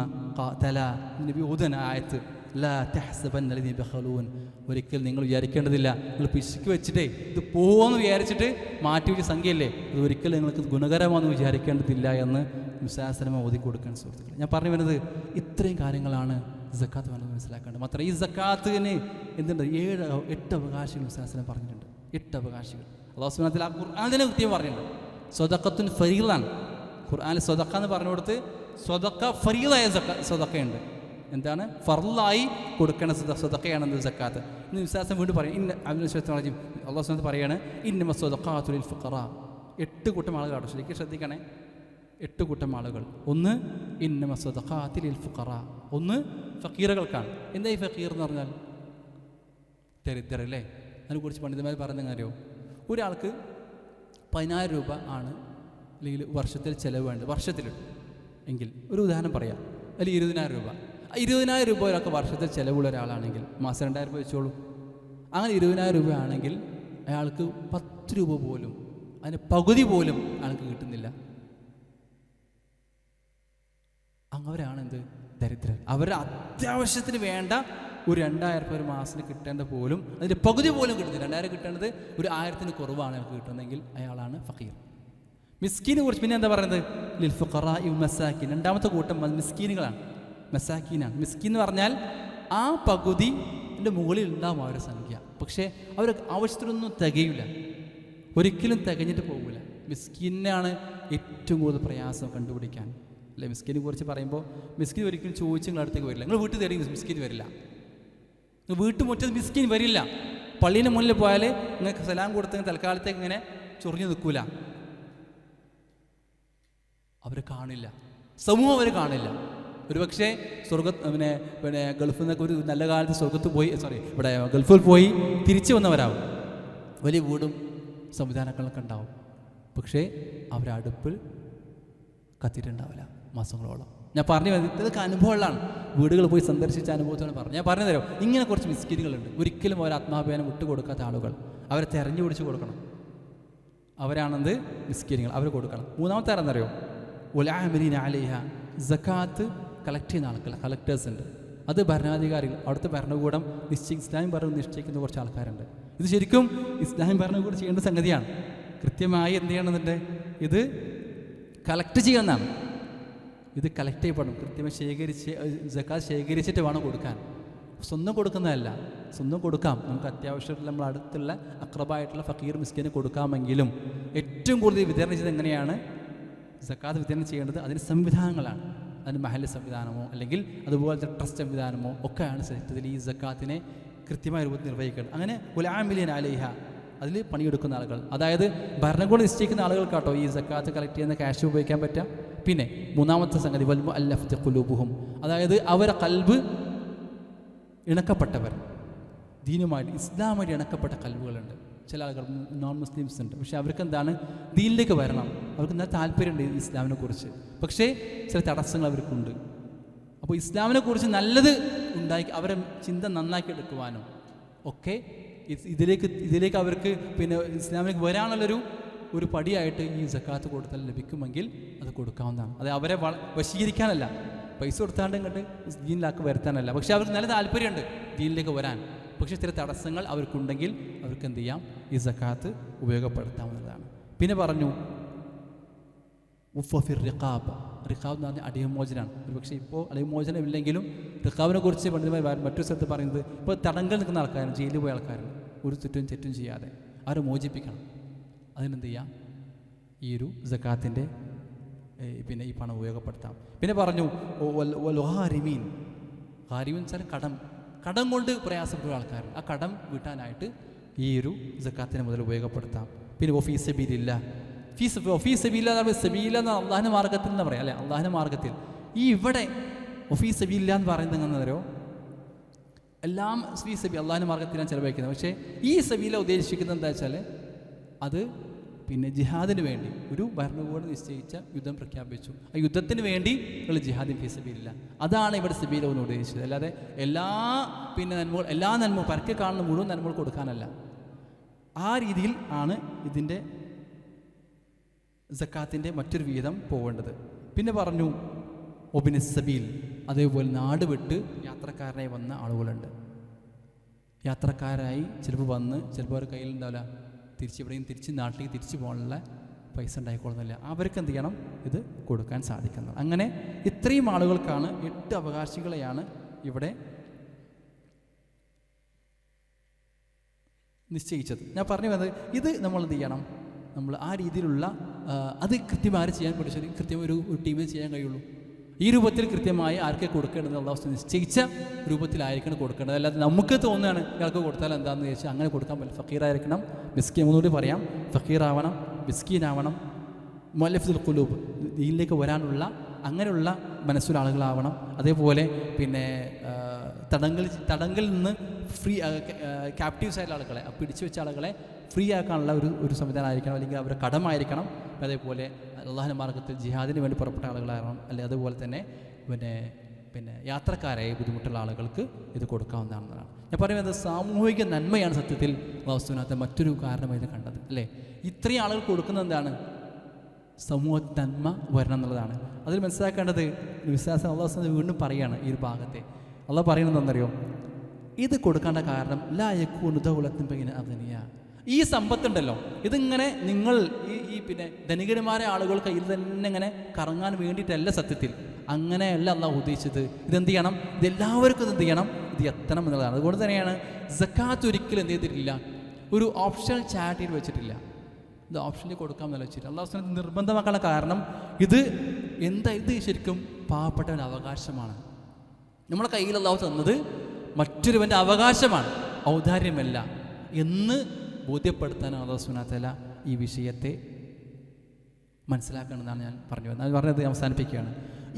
തല നബി ഓതാൻ ആയത്ത് ലാ തഹ്സബന്ന ലദീന ബഖലൂൻ. ഒരിക്കൽ നിങ്ങൾ വിചാരിക്കേണ്ടതില്ല, നിങ്ങൾ പിശുക്ക് വെച്ചിട്ടേ ഇത് പോകുമെന്ന് വിചാരിച്ചിട്ട് മാറ്റി വെച്ച സംഖ്യയല്ലേ, ഇത് ഒരിക്കലും നിങ്ങൾക്ക് ഗുണകരമാണെന്ന് വിചാരിക്കേണ്ടതില്ല എന്ന് വിശ്വാസനമ ഓതി കൊടുക്കാൻ സുഹൃത്തുക്കളെ. ഞാൻ പറഞ്ഞു വരുന്നത് ഇത്രയും കാര്യങ്ങളാണ് സക്കാത്ത് വേണമെന്ന് മനസ്സിലാക്കേണ്ടത്. മാത്രം ഈ സക്കാത്തിന് എന്തുണ്ട്? 8 അവകാശികൾ വിശ്വാസനം പറഞ്ഞിട്ടുണ്ട്. 8 അവകാശികൾ അല്ലാഹു സുബ്ഹാനഹു വ തആല ഖുർആനിനെ കൃത്യം പറഞ്ഞിട്ടുണ്ട്. സ്വദഖത്തുൻ ഫരീളാണ് ഖുർആനിൽ സ്വദഖ എന്ന് പറഞ്ഞു കൊടുത്ത്, സ്വദഖ ഫരീളായ സ്വദഖയുണ്ട്. എന്താണ്? ഫർളായി കൊടുക്കേണ്ട സ്വദഖയാണ് സക്കാത്ത്. ഇന്ന് വിശ്വാസം വീണ്ടും പറയും, അല്ലാഹു സുബ്ഹാനഹു വ തആല പറയാണ് ഇന്നമ സ്വദഖാതു ലിൽ ഫുഖറാ. 8 കൂട്ടം ആളുകളാണ്, ശരിക്കും ശ്രദ്ധിക്കണേ. 8 കൂട്ടം ആളുകൾ. ഒന്ന് ഇന്നമ സ്വദഖാതു ലിൽ ഫുഖറാ, ഒന്ന് ഫക്കീറുകൾക്കാണ്. എന്താ ഈ ഫക്കീർ എന്ന് പറഞ്ഞാൽ? ദരിദ്രല്ലേ. അതിനെക്കുറിച്ച് പണ്ഡിതന്മാർ പറഞ്ഞ കാര്യമോ? ഒരാൾക്ക് 10,000 രൂപ ആണ് അല്ലെങ്കിൽ വർഷത്തിൽ ചിലവ് വേണ്ടത്, വർഷത്തിൽ എങ്കിൽ ഒരു ഉദാഹരണം പറയാം, അല്ലെങ്കിൽ 20,000 രൂപ. 20,000 രൂപ ഒരാൾക്ക് വർഷത്തിൽ ചിലവുള്ള ഒരാളാണെങ്കിൽ മാസം 2,000 രൂപ വെച്ചോളൂ. അങ്ങനെ 20,000 രൂപ ആണെങ്കിൽ അയാൾക്ക് 10 രൂപ പോലും, അതിന് പകുതി പോലും അയാൾക്ക് കിട്ടുന്നില്ല. അവരാണ് എന്ത്? ദരിദ്രർ. അവരുടെ അത്യാവശ്യത്തിന് വേണ്ട ഒരു 2,000 രൂപ ഒരു മാസത്തിന് കിട്ടേണ്ട പോലും അതിൻ്റെ പകുതി പോലും കിട്ടുന്നില്ല. 2,000 കിട്ടേണ്ടത് ഒരു 1,000-ന് കുറവാണ് അയാൾക്ക് കിട്ടുന്നതെങ്കിൽ അയാളാണ് ഫക്കീർ. മിസ്കീനെ കുറിച്ച് പിന്നെ എന്താ പറയുന്നത്? ലിൽ ഫുഖറാഇ മസാക്കിൻ. 2ാമത്തെ കൂട്ടം മിസ്കീനുകളാണ്, മസാക്കീനാണ്. മിസ്കീൻ എന്ന് പറഞ്ഞാൽ ആ പകുതിൻ്റെ മുകളിൽ ഉണ്ടാവും ആ ഒരു സംഖ്യ, പക്ഷേ അവർ ആവശ്യത്തിനൊന്നും തികയില്ല, ഒരിക്കലും തികഞ്ഞിട്ട് പോകില്ല. മിസ്കീനാണ് ഏറ്റവും കൂടുതൽ പ്രയാസം കണ്ടുപിടിക്കാൻ അല്ലേ? മിസ്കീനെ കുറിച്ച് പറയുമ്പോൾ മിസ്കീൻ ഒരിക്കലും ചോദിച്ച് നിങ്ങളുടെ അടുത്തേക്ക് വരില്ല. നിങ്ങൾ വീട്ടിൽ തേടി മിസ്കീൻ വരില്ല, വീട്ടുമുറ്റത്ത് മിസ്കീൻ വരില്ല. പള്ളീൻ്റെ മുന്നിൽ പോയാൽ നിങ്ങൾക്ക് സലാം കൊടുത്ത് തൽക്കാലത്തേക്ക് ഇങ്ങനെ ചൊറിഞ്ഞു നിൽക്കൂല. അവർ കാണില്ല, സമൂഹം അവർ കാണില്ല. ഒരുപക്ഷെ പിന്നെ ഗൾഫിൽ നിന്നൊക്കെ ഒരു നല്ല കാലത്ത് ഇവിടെ ഗൾഫിൽ പോയി തിരിച്ചു വന്നവരാവും, വലിയ വീടും സംവിധാനങ്ങളൊക്കെ ഉണ്ടാവും, പക്ഷേ അവരടുപ്പിൽ കത്തിയിട്ടുണ്ടാവില്ല മാസങ്ങളോളം. ഞാൻ പറഞ്ഞു ഇതൊക്കെ അനുഭവങ്ങളാണ്, വീടുകൾ പോയി സന്ദർശിച്ച അനുഭവത്തോടെ പറഞ്ഞു. ഞാൻ പറഞ്ഞു തരാം, ഇങ്ങനെ കുറച്ച് മിസ്കിനുകളുണ്ട്, ഒരിക്കലും അവർ ആത്മാഭിമാനം വിട്ടുകൊടുക്കാത്ത ആളുകൾ. അവരെ തെരഞ്ഞു പിടിച്ച് കൊടുക്കണം. അവരാണെന്ത് മിസ്കിനുകൾ, അവർ കൊടുക്കണം. മൂന്നാമത്തെ ആരെന്നറിയോ? ഉലാമിരീന അലൈഹ, സക്കാത്ത് കളക്ട് ചെയ്യുന്ന ആൾക്കാർ, കളക്ടേഴ്സ് ഉണ്ട്. അത് ഭരണാധികാരികൾ, അവിടുത്തെ ഭരണകൂടം ഇസ്ലാമിക ഭരണം നിശ്ചയിക്കുന്ന കുറച്ച് ആൾക്കാരുണ്ട്. ഇത് ശരിക്കും ഇസ്ലാമിക ഭരണകൂടം ചെയ്യേണ്ട സംഗതിയാണ്. കൃത്യമായി എന്ത് ചെയ്യണമെന്നുണ്ട്, ഇത് കളക്ട് ചെയ്യുന്നതാണ്. ഇത് കളക്ട് ചെയ്യപ്പെടണം, കൃത്യമായി ശേഖരിച്ച് സക്കാത്ത് ശേഖരിച്ചിട്ട് വേണം കൊടുക്കാൻ. സ്വന്തം കൊടുക്കുന്നതല്ല, സ്വന്തം കൊടുക്കാം, നമുക്ക് അത്യാവശ്യമായിട്ടുള്ള നമ്മൾ അടുത്തുള്ള അക്രബായിട്ടുള്ള ഫക്കീർ മിസ്കിന് കൊടുക്കാമെങ്കിലും ഏറ്റവും കൂടുതൽ വിതരണം ചെയ്ത് എങ്ങനെയാണ് സക്കാത്ത് വിതരണം ചെയ്യേണ്ടത്, അതിന് സംവിധാനങ്ങളാണ്. അതിന് മഹല്ല് സംവിധാനമോ അല്ലെങ്കിൽ അതുപോലത്തെ ട്രസ്റ്റ് സംവിധാനമോ ഒക്കെയാണ് സത്യത്തിൽ ഈ സക്കാത്തിനെ കൃത്യമായ രൂപത്തിൽ നിർവഹിക്കുന്നത്. അങ്ങനെ ഉലാമിലീന അലൈഹ, അതിൽ പണിയെടുക്കുന്ന ആളുകൾ, അതായത് ഭരണകൂടം നിശ്ചയിക്കുന്ന ആളുകൾക്കാട്ടോ ഈ സക്കാത്ത് കളക്ട് ചെയ്യുന്ന ക്യാഷ് ഉപയോഗിക്കാൻ പറ്റുക. പിന്നെ മൂന്നാമത്തെ സംഗതി വൽ മുഅല്ലഫത്തി ഖുലൂബുഹും, അതായത് അവരെ ഖൽബ് ഇണക്കപ്പെട്ടവർ, ദീനുമായിട്ട് ഇസ്ലാമായിട്ട് ഇണക്കപ്പെട്ട കൽബുകളുണ്ട്. ചില ആളുകൾ നോൺ മുസ്ലിംസ് ഉണ്ട്, പക്ഷേ അവർക്ക് എന്താണ് ദീനിലേക്ക് വരണം, അവർക്ക് എന്താ താല്പര്യമുണ്ട് ഇസ്ലാമിനെ കുറിച്ച്, പക്ഷേ ചില തടസ്സങ്ങൾ അവർക്കുണ്ട്. അപ്പോൾ ഇസ്ലാമിനെ കുറിച്ച് നല്ലത് ഉണ്ടാക്കി അവരെ ചിന്ത നന്നാക്കി എടുക്കുവാനും ഒക്കെ ഇതിലേക്ക് അവർക്ക് പിന്നെ ഇസ്ലാമിലേക്ക് വരാനുള്ളൊരു പടിയായിട്ട് ഈ സക്കാത്ത് കൊടുത്താൽ ലഭിക്കുമെങ്കിൽ അത് കൊടുക്കാവുന്നതാണ്. അത് അവരെ വശീകരിക്കാനല്ല, പൈസ കൊടുത്താണ്ട് ഇങ്ങോട്ട് ദീനിലാക്കി വരുത്താനല്ല, പക്ഷേ അവർക്ക് നല്ല താല്പര്യമുണ്ട് ദീനിലേക്ക് വരാൻ. പക്ഷേ ചില തടസ്സങ്ങൾ അവർക്കുണ്ടെങ്കിൽ അവർക്ക് എന്ത് ചെയ്യാം, ഈ സക്കാത്ത് ഉപയോഗപ്പെടുത്താവുന്നതാണ്. പിന്നെ പറഞ്ഞു ഉഫിർ റിഖാബ്, റിഖാബ് എന്ന് പറഞ്ഞാൽ അടിമോചനാണ്. പക്ഷേ ഇപ്പോൾ അടിമോചനം ഇല്ലെങ്കിലും റിഖാബിനെ കുറിച്ച് പണ്ഡിതന്മാർ മറ്റൊരു സ്ഥലത്ത് പറയുന്നത്, ഇപ്പോൾ തടങ്കൽ നിൽക്കുന്ന ആൾക്കാരും ജയിലിൽ പോയ ആൾക്കാരും ഒരു തെറ്റും ചെയ്യാതെ അവരെ മോചിപ്പിക്കണം. അതിനെന്ത് ചെയ്യാം, ഈ ഒരു സക്കാത്തിൻ്റെ പിന്നെ ഈ പണം ഉപയോഗപ്പെടുത്താം. പിന്നെ പറഞ്ഞു ഹാരിമീൻ, ഹാരിമീൻ വെച്ചാൽ കടം കൊണ്ട് പ്രയാസപ്പെടുന്ന ആൾക്കാർ, ആ കടം വീട്ടാനായിട്ട് ഈ ഒരു സക്കാത്തിനെ മുതൽ ഉപയോഗപ്പെടുത്താം. പിന്നെ ഫീ സബീലില്ല, ഫീ സബീല സബീല എന്ന അള്ളാഹിൻ്റെ മാർഗത്തിൽ എന്ന് പറയാം അല്ലേ, അള്ളാഹിൻ്റെ മാർഗത്തിൽ. ഈ ഇവിടെ ഫീ സബീലില്ല എന്ന് പറയുന്നത് എങ്ങനെയോ എല്ലാം ഫീ സബീ അള്ളാഹിൻ്റെ മാർഗത്തിലാണ് ചിലവഴിക്കുന്നത്. പക്ഷേ ഈ സബീല ഉദ്ദേശിക്കുന്നത് എന്താ വെച്ചാൽ അത് പിന്നെ ജിഹാദിന് വേണ്ടി ഒരു ഭരണകൂടം നിശ്ചയിച്ച യുദ്ധം പ്രഖ്യാപിച്ചു, ആ യുദ്ധത്തിന് വേണ്ടി ഉള്ള ജിഹാദിൻ ഫീ സബീലില്ല, അതാണ് ഇവിടെ സബീല എന്ന് ഉദ്ദേശിച്ചത്. അല്ലാതെ എല്ലാ നന്മ പരക്കെ കാണുന്ന മുഴുവൻ നന്മകൾ കൊടുക്കാനല്ല. ആ രീതിയിൽ ആണ് ഇതിൻ്റെ സക്കാത്തിൻ്റെ മറ്റൊരു വീതം പോവേണ്ടത്. പിന്നെ പറഞ്ഞു ഒബിന് സബീൽ, അതേപോലെ നാട് വിട്ട് യാത്രക്കാരനായി വന്ന ആളുകളുണ്ട്. യാത്രക്കാരായി ചിലപ്പോൾ വന്ന് ചിലപ്പോൾ അവർ കയ്യിലുണ്ടാവില്ല, തിരിച്ച് നാട്ടിലേക്ക് തിരിച്ചു പോകാനുള്ള പൈസ ഉണ്ടായിക്കൊള്ളുന്നില്ല, അവർക്ക് എന്ത് ചെയ്യണം, ഇത് കൊടുക്കാൻ സാധിക്കുന്നത്. അങ്ങനെ ഇത്രയും ആളുകൾക്കാണ് 8 അവകാശികളെയാണ് ഇവിടെ നിശ്ചയിച്ചത്. ഞാൻ പറഞ്ഞു വന്നത് ഇത് നമ്മൾ എന്ത് ചെയ്യണം, നമ്മൾ ആ രീതിയിലുള്ള അത് കൃത്യമായി ചെയ്യാൻ പഠിച്ചാൽ കൃത്യമായി ഒരു ടീമിൽ ചെയ്യാൻ കഴിയുള്ളൂ. ഈ രൂപത്തിൽ കൃത്യമായി ആർക്കെ കൊടുക്കേണ്ടത് അള്ളാഹു നിശ്ചയിച്ച രൂപത്തിലായിരിക്കണം കൊടുക്കേണ്ടത്. അല്ലാതെ നമുക്ക് തോന്നുകയാണ് ഇയാൾക്ക് കൊടുത്താൽ എന്താണെന്ന് ചോദിച്ചാൽ അങ്ങനെ കൊടുക്കാൻ പറ്റില്ല. ഫക്കീറായിരിക്കണം, മിസ്കീൻ, ഒന്നുകൂടി പറയാം, ഫക്കീറാവണം, മിസ്കീനാവണം, മുഅല്ലഫത്തുൽ ഖുലൂബ്, ദീനിലേക്ക് വരാനുള്ള അങ്ങനെയുള്ള മനസ്സുള്ള ആളുകളാവണം. അതേപോലെ പിന്നെ തടങ്കലിൽ നിന്ന് ഫ്രീ ക്യാപ്റ്റീവ്സ് ആയിട്ടുള്ള ആളുകളെ, പിടിച്ചു വെച്ച ആളുകളെ ഫ്രീ ആക്കാനുള്ള ഒരു സംവിധാനമായിരിക്കണം, അല്ലെങ്കിൽ അവരുടെ കടമായിരിക്കണം. അതേപോലെ അള്ളാഹിൻ്റെ മാർഗത്തിൽ ജിഹാദിന് വേണ്ടി പുറപ്പെട്ട ആളുകളാകണം. അല്ലെങ്കിൽ അതുപോലെ തന്നെ പിന്നെ യാത്രക്കാരായി ബുദ്ധിമുട്ടുള്ള ആളുകൾക്ക് ഇത് കൊടുക്കാവുന്നതാണ്. ഞാൻ പറയുന്നത് സാമൂഹിക നന്മയാണ് സത്യത്തിൽ അല്ലാഹു സുബ്ഹാനഹു വ തആല മറ്റൊരു കാരണമായി കണ്ടത് അല്ലേ. ഇത്രയും ആളുകൾ കൊടുക്കുന്നത് എന്താണ്, സമൂഹത്തിൽ നന്മ വരണം എന്നുള്ളതാണ്. അതിൽ മനസ്സിലാക്കേണ്ടത് വിശ്വാസം അല്ലാഹു സുബ്ഹാനഹു വീണ്ടും പറയുകയാണ് ഈ ഒരു ഭാഗത്തെ. അള്ളാഹ് പറയുന്നത് എന്നറിയോ, ഇത് കൊടുക്കേണ്ട കാരണം ലാ യകൂനു ദൗലത്തുൻ ബൈന അഗ്നിയ, ഈ സമ്പത്തുണ്ടല്ലോ ഇതിങ്ങനെ നിങ്ങൾ ഈ പിന്നെ ധനികന്മാരെ ആളുകൾ കയ്യിൽ തന്നെ ഇങ്ങനെ കറങ്ങാൻ വേണ്ടിയിട്ടല്ല സത്യത്തിൽ, അങ്ങനെയല്ല അള്ളാഹു ഉദ്ദേശിച്ചത്. ഇതെന്ത് ചെയ്യണം, ഇതെല്ലാവർക്കും എന്ത് ചെയ്യണം, ഇത് എത്തണം എന്നുള്ളതാണ്. അതുകൊണ്ട് തന്നെയാണ് സക്കാത്ത് ഒരിക്കലും എന്ത് ചെയ്തിട്ടില്ല, ഒരു ഓപ്ഷണൽ ചാരിറ്റിയിൽ വെച്ചിട്ടില്ല, ഇത് ഓപ്ഷനിൽ കൊടുക്കാമെന്നല്ല വെച്ചിട്ട് അള്ളാഹു നിർബന്ധമാക്കാനുള്ള കാരണം ഇത് ശരിക്കും പാവപ്പെട്ടവൻ്റെ അവകാശമാണ്. നമ്മളെ കയ്യിൽ അള്ളാഹു തന്നത് മറ്റൊരുവൻ്റെ അവകാശമാണ്, ഔദാര്യമല്ല എന്ന് ബോധ്യപ്പെടുത്താനാണ് അല്ലാഹു സുബ്ഹാനഹു വ തആല ഈ വിഷയത്തെ മനസ്സിലാക്കണമെന്നാണ് ഞാൻ പറഞ്ഞത് അവസാനിപ്പിക്കുകയാണ്.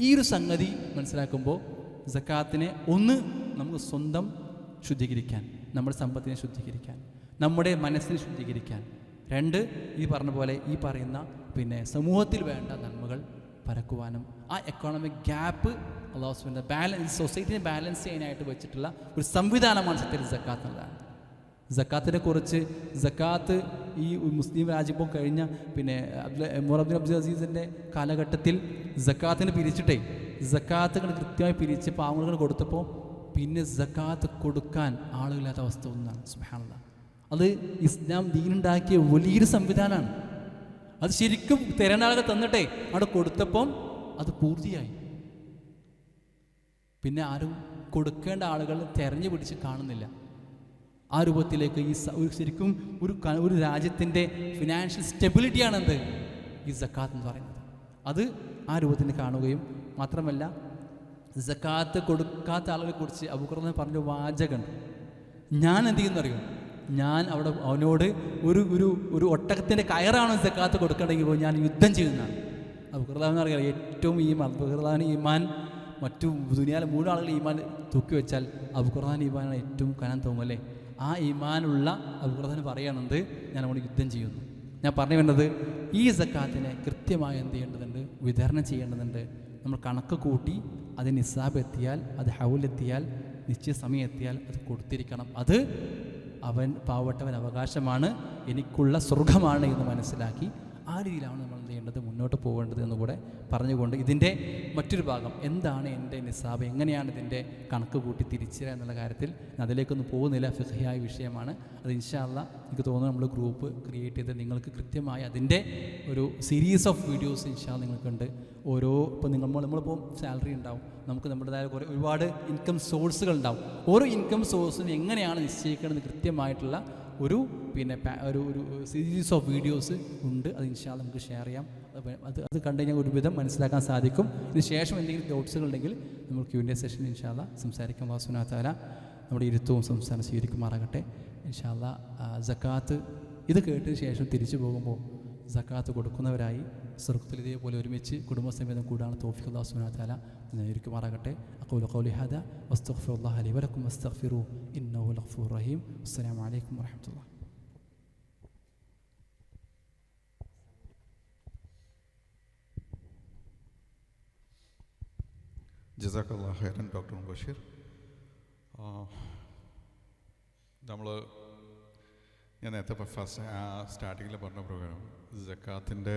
ഈ ഒരു സംഗതി മനസ്സിലാക്കുമ്പോൾ സക്കാത്തിനെ ഒന്ന് നമുക്ക് സ്വന്തം ശുദ്ധീകരിക്കാൻ, നമ്മുടെ സമ്പത്തിനെ ശുദ്ധീകരിക്കാൻ, നമ്മുടെ മനസ്സിനെ ശുദ്ധീകരിക്കാൻ, 2 ഈ പറഞ്ഞ പോലെ ഈ പറയുന്ന പിന്നെ സമൂഹത്തിൽ വേണ്ട നന്മകൾ പരക്കുവാനും ആ എക്കോണമിക് ഗ്യാപ്പ് അള്ളാഹു സുബ്ഹാനഹു ബാലൻസ് സൊസൈറ്റിനെ ബാലൻസ് ചെയ്യാനായിട്ട് വെച്ചിട്ടുള്ള ഒരു സംവിധാനമാണ് സത്യത്തിൽ സക്കാത്ത് എന്നുള്ളതാണ്. സക്കാത്തിനെ കുറിച്ച് സക്കാത്ത് ഈ മുസ്ലിം രാജ്യം ഇപ്പോൾ കഴിഞ്ഞ പിന്നെ അബ്ദുൽ അസീസിൻ്റെ കാലഘട്ടത്തിൽ സക്കാത്തിന് പിരിച്ചിട്ടേ സക്കാത്തുകൾ കൃത്യമായി പിരിച്ച് പാവങ്ങൾ കൊടുത്തപ്പോൾ പിന്നെ സക്കാത്ത് കൊടുക്കാൻ ആളുകളില്ലാത്ത അവസ്ഥ ഒന്നാണ്. സുബ്ഹാനല്ലാഹ്, അത് ഇസ്ലാം ദീനുണ്ടാക്കിയ വലിയൊരു സംവിധാനമാണ്. അത് ശരിക്കും തരേണ്ട ആളുകൾ തന്നിട്ടേ അവിടെ കൊടുത്തപ്പം അത് പൂർത്തിയായി. പിന്നെ ആരും കൊടുക്കേണ്ട ആളുകൾ തെരഞ്ഞു പിടിച്ച് കാണുന്നില്ല. ആ രൂപത്തിലേക്ക് ഈ ശരിക്കും ഒരു രാജ്യത്തിൻ്റെ ഫിനാൻഷ്യൽ സ്റ്റെബിലിറ്റിയാണ് എന്ത് ഈ സക്കാത്ത് എന്ന് പറയുന്നത്. അത് ആ രൂപത്തിൽ കാണുകയും മാത്രമല്ല സക്കാത്ത് കൊടുക്കാത്ത ആളുകളെ കുറിച്ച് അബൂബക്കർ പറഞ്ഞ വാചകമുണ്ട്. ഞാൻ എന്ത് ചെയ്യുന്നറിയോ, ഞാൻ അവിടെ അവനോട് ഒരു ഒട്ടകത്തിൻ്റെ കയറാണ് സക്കാത്ത് കൊടുക്കണമെങ്കിൽ പോയി ഞാൻ യുദ്ധം ചെയ്യുന്നതാണ്. അബൂബക്കർ അറിയാം ഏറ്റവും അബൂബക്കർ ഈമാൻ മറ്റു ദുനിയാവിലെ 3 ആളുകൾ ഈമാൻ തൂക്കി വെച്ചാൽ അബൂബക്കർ ഈമാനാണ് ഏറ്റവും കനം തോന്നും അല്ലേ. ആ ഈമാനുള്ള അബൂബക്കർ പറയുന്നത് ഞാൻ അവിടെ യുദ്ധം ചെയ്യുന്നു. ഞാൻ പറഞ്ഞു വരുന്നത് ഈ സക്കാത്തിനെ കൃത്യമായി എന്ത് ചെയ്യേണ്ടതുണ്ട്, വിതരണം ചെയ്യേണ്ടതുണ്ട്. നമ്മൾ കണക്ക് കൂട്ടി അത് നിസാബ് എത്തിയാൽ, അത് ഹൗലെത്തിയാൽ, നിശ്ചയ സമയം എത്തിയാൽ അത് കൊടുത്തിരിക്കണം. അത് അവൻ പാവപ്പെട്ടവൻ അവകാശമാണ്, എനിക്കുള്ള സ്വർഗമാണ് എന്ന് മനസ്സിലാക്കി ആ രീതിയിലാണ് നമ്മൾ എന്ത് ചെയ്യേണ്ടത്, മുന്നോട്ട് പോകേണ്ടത് എന്നുകൂടെ പറഞ്ഞുകൊണ്ട് ഇതിൻ്റെ മറ്റൊരു ഭാഗം എന്താണ് എൻ്റെ നിസാബ്, എങ്ങനെയാണ് ഇതിൻ്റെ കണക്ക് കൂട്ടി തിരിച്ചറിയുക എന്നുള്ള കാര്യത്തിൽ അതിലേക്കൊന്നും പോകുന്നില്ല. ഫിഖ്ഹിയായ വിഷയമാണ് അത്. ഇൻഷാ അല്ലാഹ് എനിക്ക് തോന്നുന്നു നമ്മൾ ഗ്രൂപ്പ് ക്രിയേറ്റ് ചെയ്ത് നിങ്ങൾക്ക് കൃത്യമായി അതിൻ്റെ ഒരു സീരീസ് ഓഫ് വീഡിയോസ് ഇൻഷാ അല്ലാഹ് നിങ്ങൾക്കുണ്ട്. ഓരോ ഇപ്പോൾ നമ്മളിപ്പോൾ സാലറി ഉണ്ടാവും, നമുക്ക് നമ്മുടേതായ ഒരുപാട് ഇൻകം സോഴ്സുകൾ ഉണ്ടാവും. ഓരോ ഇൻകം സോഴ്സിനും എങ്ങനെയാണ് നിശ്ചയിക്കേണ്ടത് കൃത്യമായിട്ടുള്ള ഒരു സീരീസ് ഓഫ് വീഡിയോസ് ഉണ്ട്. അത് ഇൻഷാ അല്ലാഹ് നമുക്ക് ഷെയർ ചെയ്യാം. അത് കണ്ടു കഴിഞ്ഞാൽ ഒരുവിധം മനസ്സിലാക്കാൻ സാധിക്കും. ഇതിന് ശേഷം എന്തെങ്കിലും ഡൗട്ട്സുകൾ ഉണ്ടെങ്കിൽ നമ്മൾ Q&A സെഷൻ ഇൻഷാ അല്ലാഹ് സംസാരിക്കാം. അല്ലാഹു സുബ്ഹാനഹു വ തആല നമ്മുടെ ഇരുത്തവും സംസ്ഥാനം സ്വീകരിക്കുമാറാകട്ടെ. ഇൻഷാ അല്ലാഹ് സക്കാത്ത് ഇത് കേട്ടതിന് ശേഷം തിരിച്ചു പോകുമ്പോൾ സക്കാത്ത് കൊടുക്കുന്നവരായി സ്വർഗ്ഗത്തിൽ ഇതേപോലെ ഒരുമിച്ച് കുടുംബസമേതം കൂടാണ് തൗഫീഖ് അല്ലാഹു സുബ്ഹാനഹു വ തആല നേരിക്കുമാറാകട്ടെ. അഖൂലു ഖൗലി ഹാദാ വസ്തഗ്ഫിറുല്ലാഹ ലി വലക്കും വസ്തഗ്ഫിറൂ ഇന്നഹു ഗഫൂറുർ റഹീം. അസ്സലാമു അലൈക്കും വറഹ്മത്തുള്ളാഹി. ജസാക്കല്ലാഹു ഖൈറൻ ഡോക്ടർ ബഷീർ. ഞാൻ നേരത്തെ ഫസ്റ്റ് സ്റ്റാർട്ടിങ്ങിൽ പറഞ്ഞ പ്രകാരം സക്കാത്തിൻ്റെ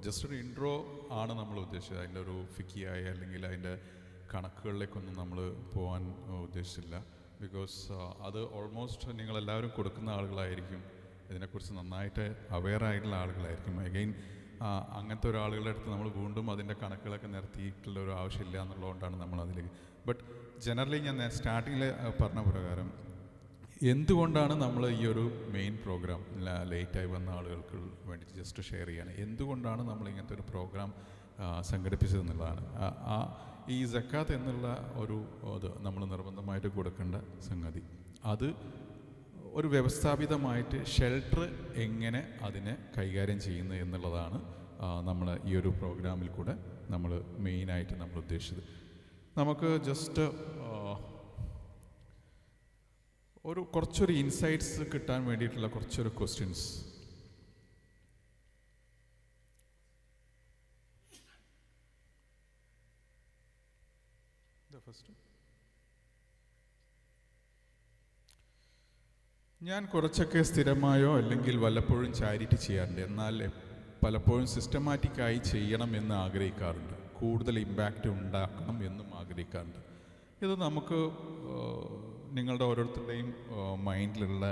ജസ്റ്റ് ഒരു ഇൻട്രോ ആണ് നമ്മൾ ഉദ്ദേശിച്ചത്. അതിൻ്റെ ഒരു ഫിക്കിയായ അല്ലെങ്കിൽ അതിൻ്റെ കണക്കുകളിലേക്കൊന്നും നമ്മൾ പോകാൻ ഉദ്ദേശിച്ചില്ല. ബിക്കോസ് അത് ഓൾമോസ്റ്റ് നിങ്ങളെല്ലാവരും കൊടുക്കുന്ന ആളുകളായിരിക്കും, ഇതിനെക്കുറിച്ച് നന്നായിട്ട് അവെയർ ആയിട്ടുള്ള ആളുകളായിരിക്കും. അഗെയിൻ അങ്ങനത്തെ ഒരാളുകളുടെ അടുത്ത് നമ്മൾ വീണ്ടും അതിൻ്റെ കണക്കുകളൊക്കെ നിർത്തിയിട്ടുള്ള ഒരു ആവശ്യമില്ല എന്നുള്ളതുകൊണ്ടാണ് നമ്മൾ അതിലേക്ക്. ബട്ട് ജനറലി ഞാൻ സ്റ്റാർട്ടിങ്ങിൽ പറഞ്ഞ പ്രകാരം എന്തുകൊണ്ടാണ് നമ്മൾ ഈ ഒരു മെയിൻ പ്രോഗ്രാം ലേറ്റായി വന്ന ആളുകൾക്ക് വേണ്ടി ജസ്റ്റ് ഷെയർ ചെയ്യാണ്, എന്തുകൊണ്ടാണ് നമ്മൾ ഇങ്ങനത്തെ ഒരു പ്രോഗ്രാം സംഘടിപ്പിച്ചതെന്നുള്ളതാണ്. ഈ സക്കാത്ത് എന്നുള്ള അത് നമ്മൾ നിർബന്ധമായിട്ട് കൊടുക്കേണ്ട സംഗതി, അത് ഒരു വ്യവസ്ഥാപിതമായിട്ട് ഷെൽട്ടർ എങ്ങനെ അതിനെ കൈകാര്യം ചെയ്യുന്നത് എന്നുള്ളതാണ് നമ്മൾ ഈ ഒരു പ്രോഗ്രാമിൽ കൂടെ നമ്മൾ മെയിനായിട്ട് നമ്മൾ ഉദ്ദേശിച്ചത്. നമുക്ക് ജസ്റ്റ് കുറച്ചൊരു ഇൻസൈറ്റ്സ് കിട്ടാൻ വേണ്ടിയിട്ടുള്ള കുറച്ചൊരു ക്വസ്റ്റ്യൻസ്. ഞാൻ കുറച്ചൊക്കെ സ്ഥിരമായോ അല്ലെങ്കിൽ വല്ലപ്പോഴും ചാരിറ്റി ചെയ്യാറുണ്ട്, എന്നാൽ പലപ്പോഴും സിസ്റ്റമാറ്റിക്കായി ചെയ്യണമെന്ന് ആഗ്രഹിക്കാറുണ്ട്, കൂടുതൽ ഇമ്പാക്റ്റ് ഉണ്ടാക്കണം എന്നും ആഗ്രഹിക്കാറുണ്ട്. ഇത് നമുക്ക് നിങ്ങളുടെ ഓരോരുത്തരുടെയും മൈൻഡിലുള്ള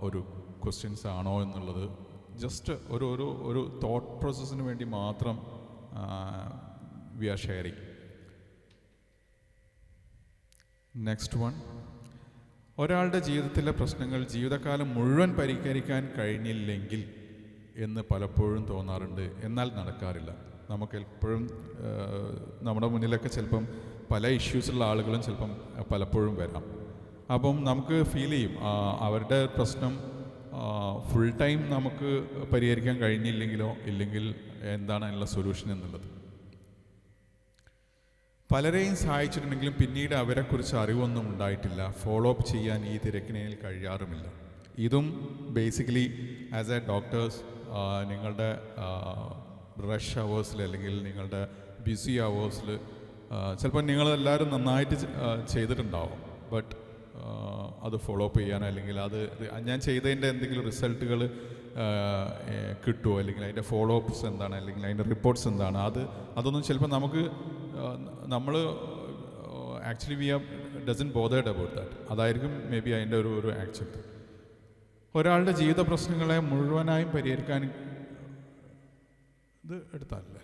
ഒരു ക്വസ്റ്റ്യൻസ് ആണോ എന്നുള്ളത് ജസ്റ്റ് ഒരു തോട്ട് പ്രോസസ്സിന് വേണ്ടി മാത്രം we are sharing. Next one, ഒരാളുടെ ജീവിതത്തിലെ പ്രശ്നങ്ങൾ ജീവിതകാലം മുഴുവൻ പരിഹരിക്കാൻ കഴിഞ്ഞില്ലെങ്കിൽ എന്ന് പലപ്പോഴും തോന്നാറുണ്ട്, എന്നാൽ നടക്കാറില്ല. നമുക്ക് എപ്പോഴും നമ്മുടെ മുന്നിലൊക്കെ ചിലപ്പം പല ഇഷ്യൂസുള്ള ആളുകളും ചിലപ്പം പലപ്പോഴും വരാം. അപ്പം നമുക്ക് ഫീൽ ചെയ്യും അവരുടെ പ്രശ്നം ഫുൾ ടൈം നമുക്ക് പരിഹരിക്കാൻ കഴിഞ്ഞില്ലെങ്കിലോ ഇല്ലെങ്കിൽ എന്താണ് അതിനുള്ള സൊല്യൂഷൻ എന്നുള്ളത്. പലരെയും സഹായിച്ചിട്ടുണ്ടെങ്കിലും പിന്നീട് അവരെക്കുറിച്ച് അറിവൊന്നും ഉണ്ടായിട്ടില്ല, ഫോളോ അപ്പ് ചെയ്യാൻ ഈ തിരക്കിനിടയിൽ കഴിയാറുമില്ല. ഇതും ബേസിക്കലി ആസ് എ ഡോക്ടേഴ്സ് നിങ്ങളുടെ റഷ് അവേഴ്സിൽ അല്ലെങ്കിൽ നിങ്ങളുടെ ബിസി അവേഴ്സിൽ ചിലപ്പോൾ നിങ്ങളെല്ലാവരും നന്നായിട്ട് ചെയ്തിട്ടുണ്ടാവും. ബട്ട് അത് ഫോളോ അപ്പ് ചെയ്യാനോ അല്ലെങ്കിൽ അത് ഞാൻ ചെയ്തതിൻ്റെ എന്തെങ്കിലും റിസൾട്ടുകൾ കിട്ടുമോ, അല്ലെങ്കിൽ അതിൻ്റെ ഫോളോ അപ്സ് എന്താണ്, അല്ലെങ്കിൽ അതിൻ്റെ റിപ്പോർട്ട്സ് എന്താണ്, അതൊന്നും ചിലപ്പോൾ നമ്മൾ actually we are doesn't bothered about that. അതായിരിക്കും മേ ബി അതിൻ്റെ ഒരു ആക്ച്വൽ. ഒരാളുടെ ജീവിത പ്രശ്നങ്ങളെ മുഴുവനായും പരിഹരിക്കാൻ ഇത് എടുത്താലല്ലേ,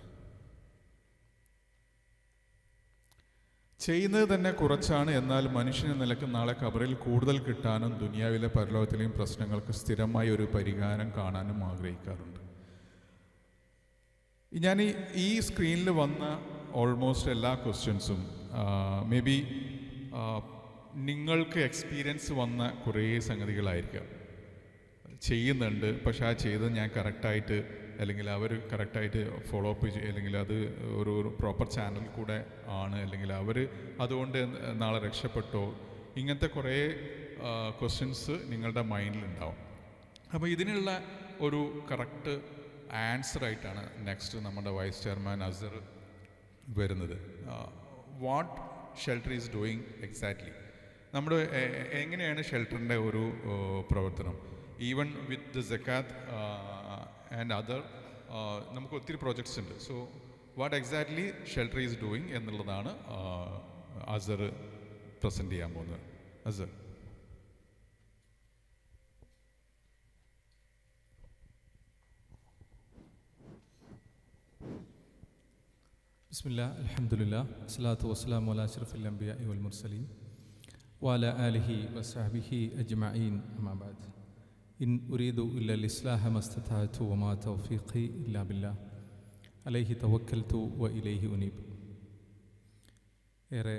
ചെയ്യുന്നത് തന്നെ കുറച്ചാണ്. എന്നാൽ മനുഷ്യന് നിലക്ക് നാളെ ഖബറിൽ കൂടുതൽ കിട്ടാനും ദുനിയാവിലെ പരലോകത്തിലെയും പ്രശ്നങ്ങൾക്ക് സ്ഥിരമായി ഒരു പരിഹാരം കാണാനും ആഗ്രഹിക്കാറുണ്ട്. ഞാൻ ഈ സ്ക്രീനിൽ വന്ന ഓൾമോസ്റ്റ് എല്ലാ ക്വസ്റ്റ്യൻസും മേ ബി നിങ്ങൾക്ക് എക്സ്പീരിയൻസ് വന്ന കുറേ സംഗതികളായിരിക്കാം. ചെയ്യുന്നുണ്ട്, പക്ഷെ ആ ചെയ്തത് ഞാൻ കറക്റ്റായിട്ട് അല്ലെങ്കിൽ അവർ കറക്റ്റായിട്ട് ഫോളോ അപ്പ് അല്ലെങ്കിൽ അത് ഒരു പ്രോപ്പർ ചാനൽ കൂടെ ആണ്, അല്ലെങ്കിൽ അവർ അതുകൊണ്ട് നാളെ രക്ഷപ്പെട്ടോ, ഇങ്ങനത്തെ കുറേ ക്വസ്റ്റ്യൻസ് നിങ്ങളുടെ മൈൻഡിലുണ്ടാവും. അപ്പോൾ ഇതിനുള്ള ഒരു കറക്റ്റ് ആൻസറായിട്ടാണ് നെക്സ്റ്റ് നമ്മുടെ വൈസ് ചെയർമാൻ അസർ വരുന്നത്. What shelter is doing exactly, നമ്മുടെ എങ്ങനെയാണ് ഷെൽട്ടറിൻ്റെ ഒരു പ്രവർത്തനം, even with the zakat and other നമുക്ക് ഒത്തിരി പ്രോജക്ട്സ് ഉണ്ട്. So what exactly shelter is doing എന്നുള്ളതാണ് അസർ പ്രസൻറ്റ് ചെയ്യാൻ പോകുന്നത്. അസർ. ബിസ്മില്ലാ അൽഹംദുലില്ലാ അസ്സലാത്തു വസ്സലാമു അലാ അഷ്റഫിൽ അംബിയാഇ വൽ മുർസലീൻ വഅലാ ആലിഹി വസഹ്ബിഹി അജ്മഈൻ അമ്മാ ബഅദ്. ഇൻ ഉരീദു ഇല്ലൽ ഇസ്ലാഹ മസ്തതഅതു വമാ തൗഫീഖി ഇല്ലാ ബില്ലാ അലൈഹി തവക്കൽതു വ ഇലൈഹി ഉനീബ്. ഏറെ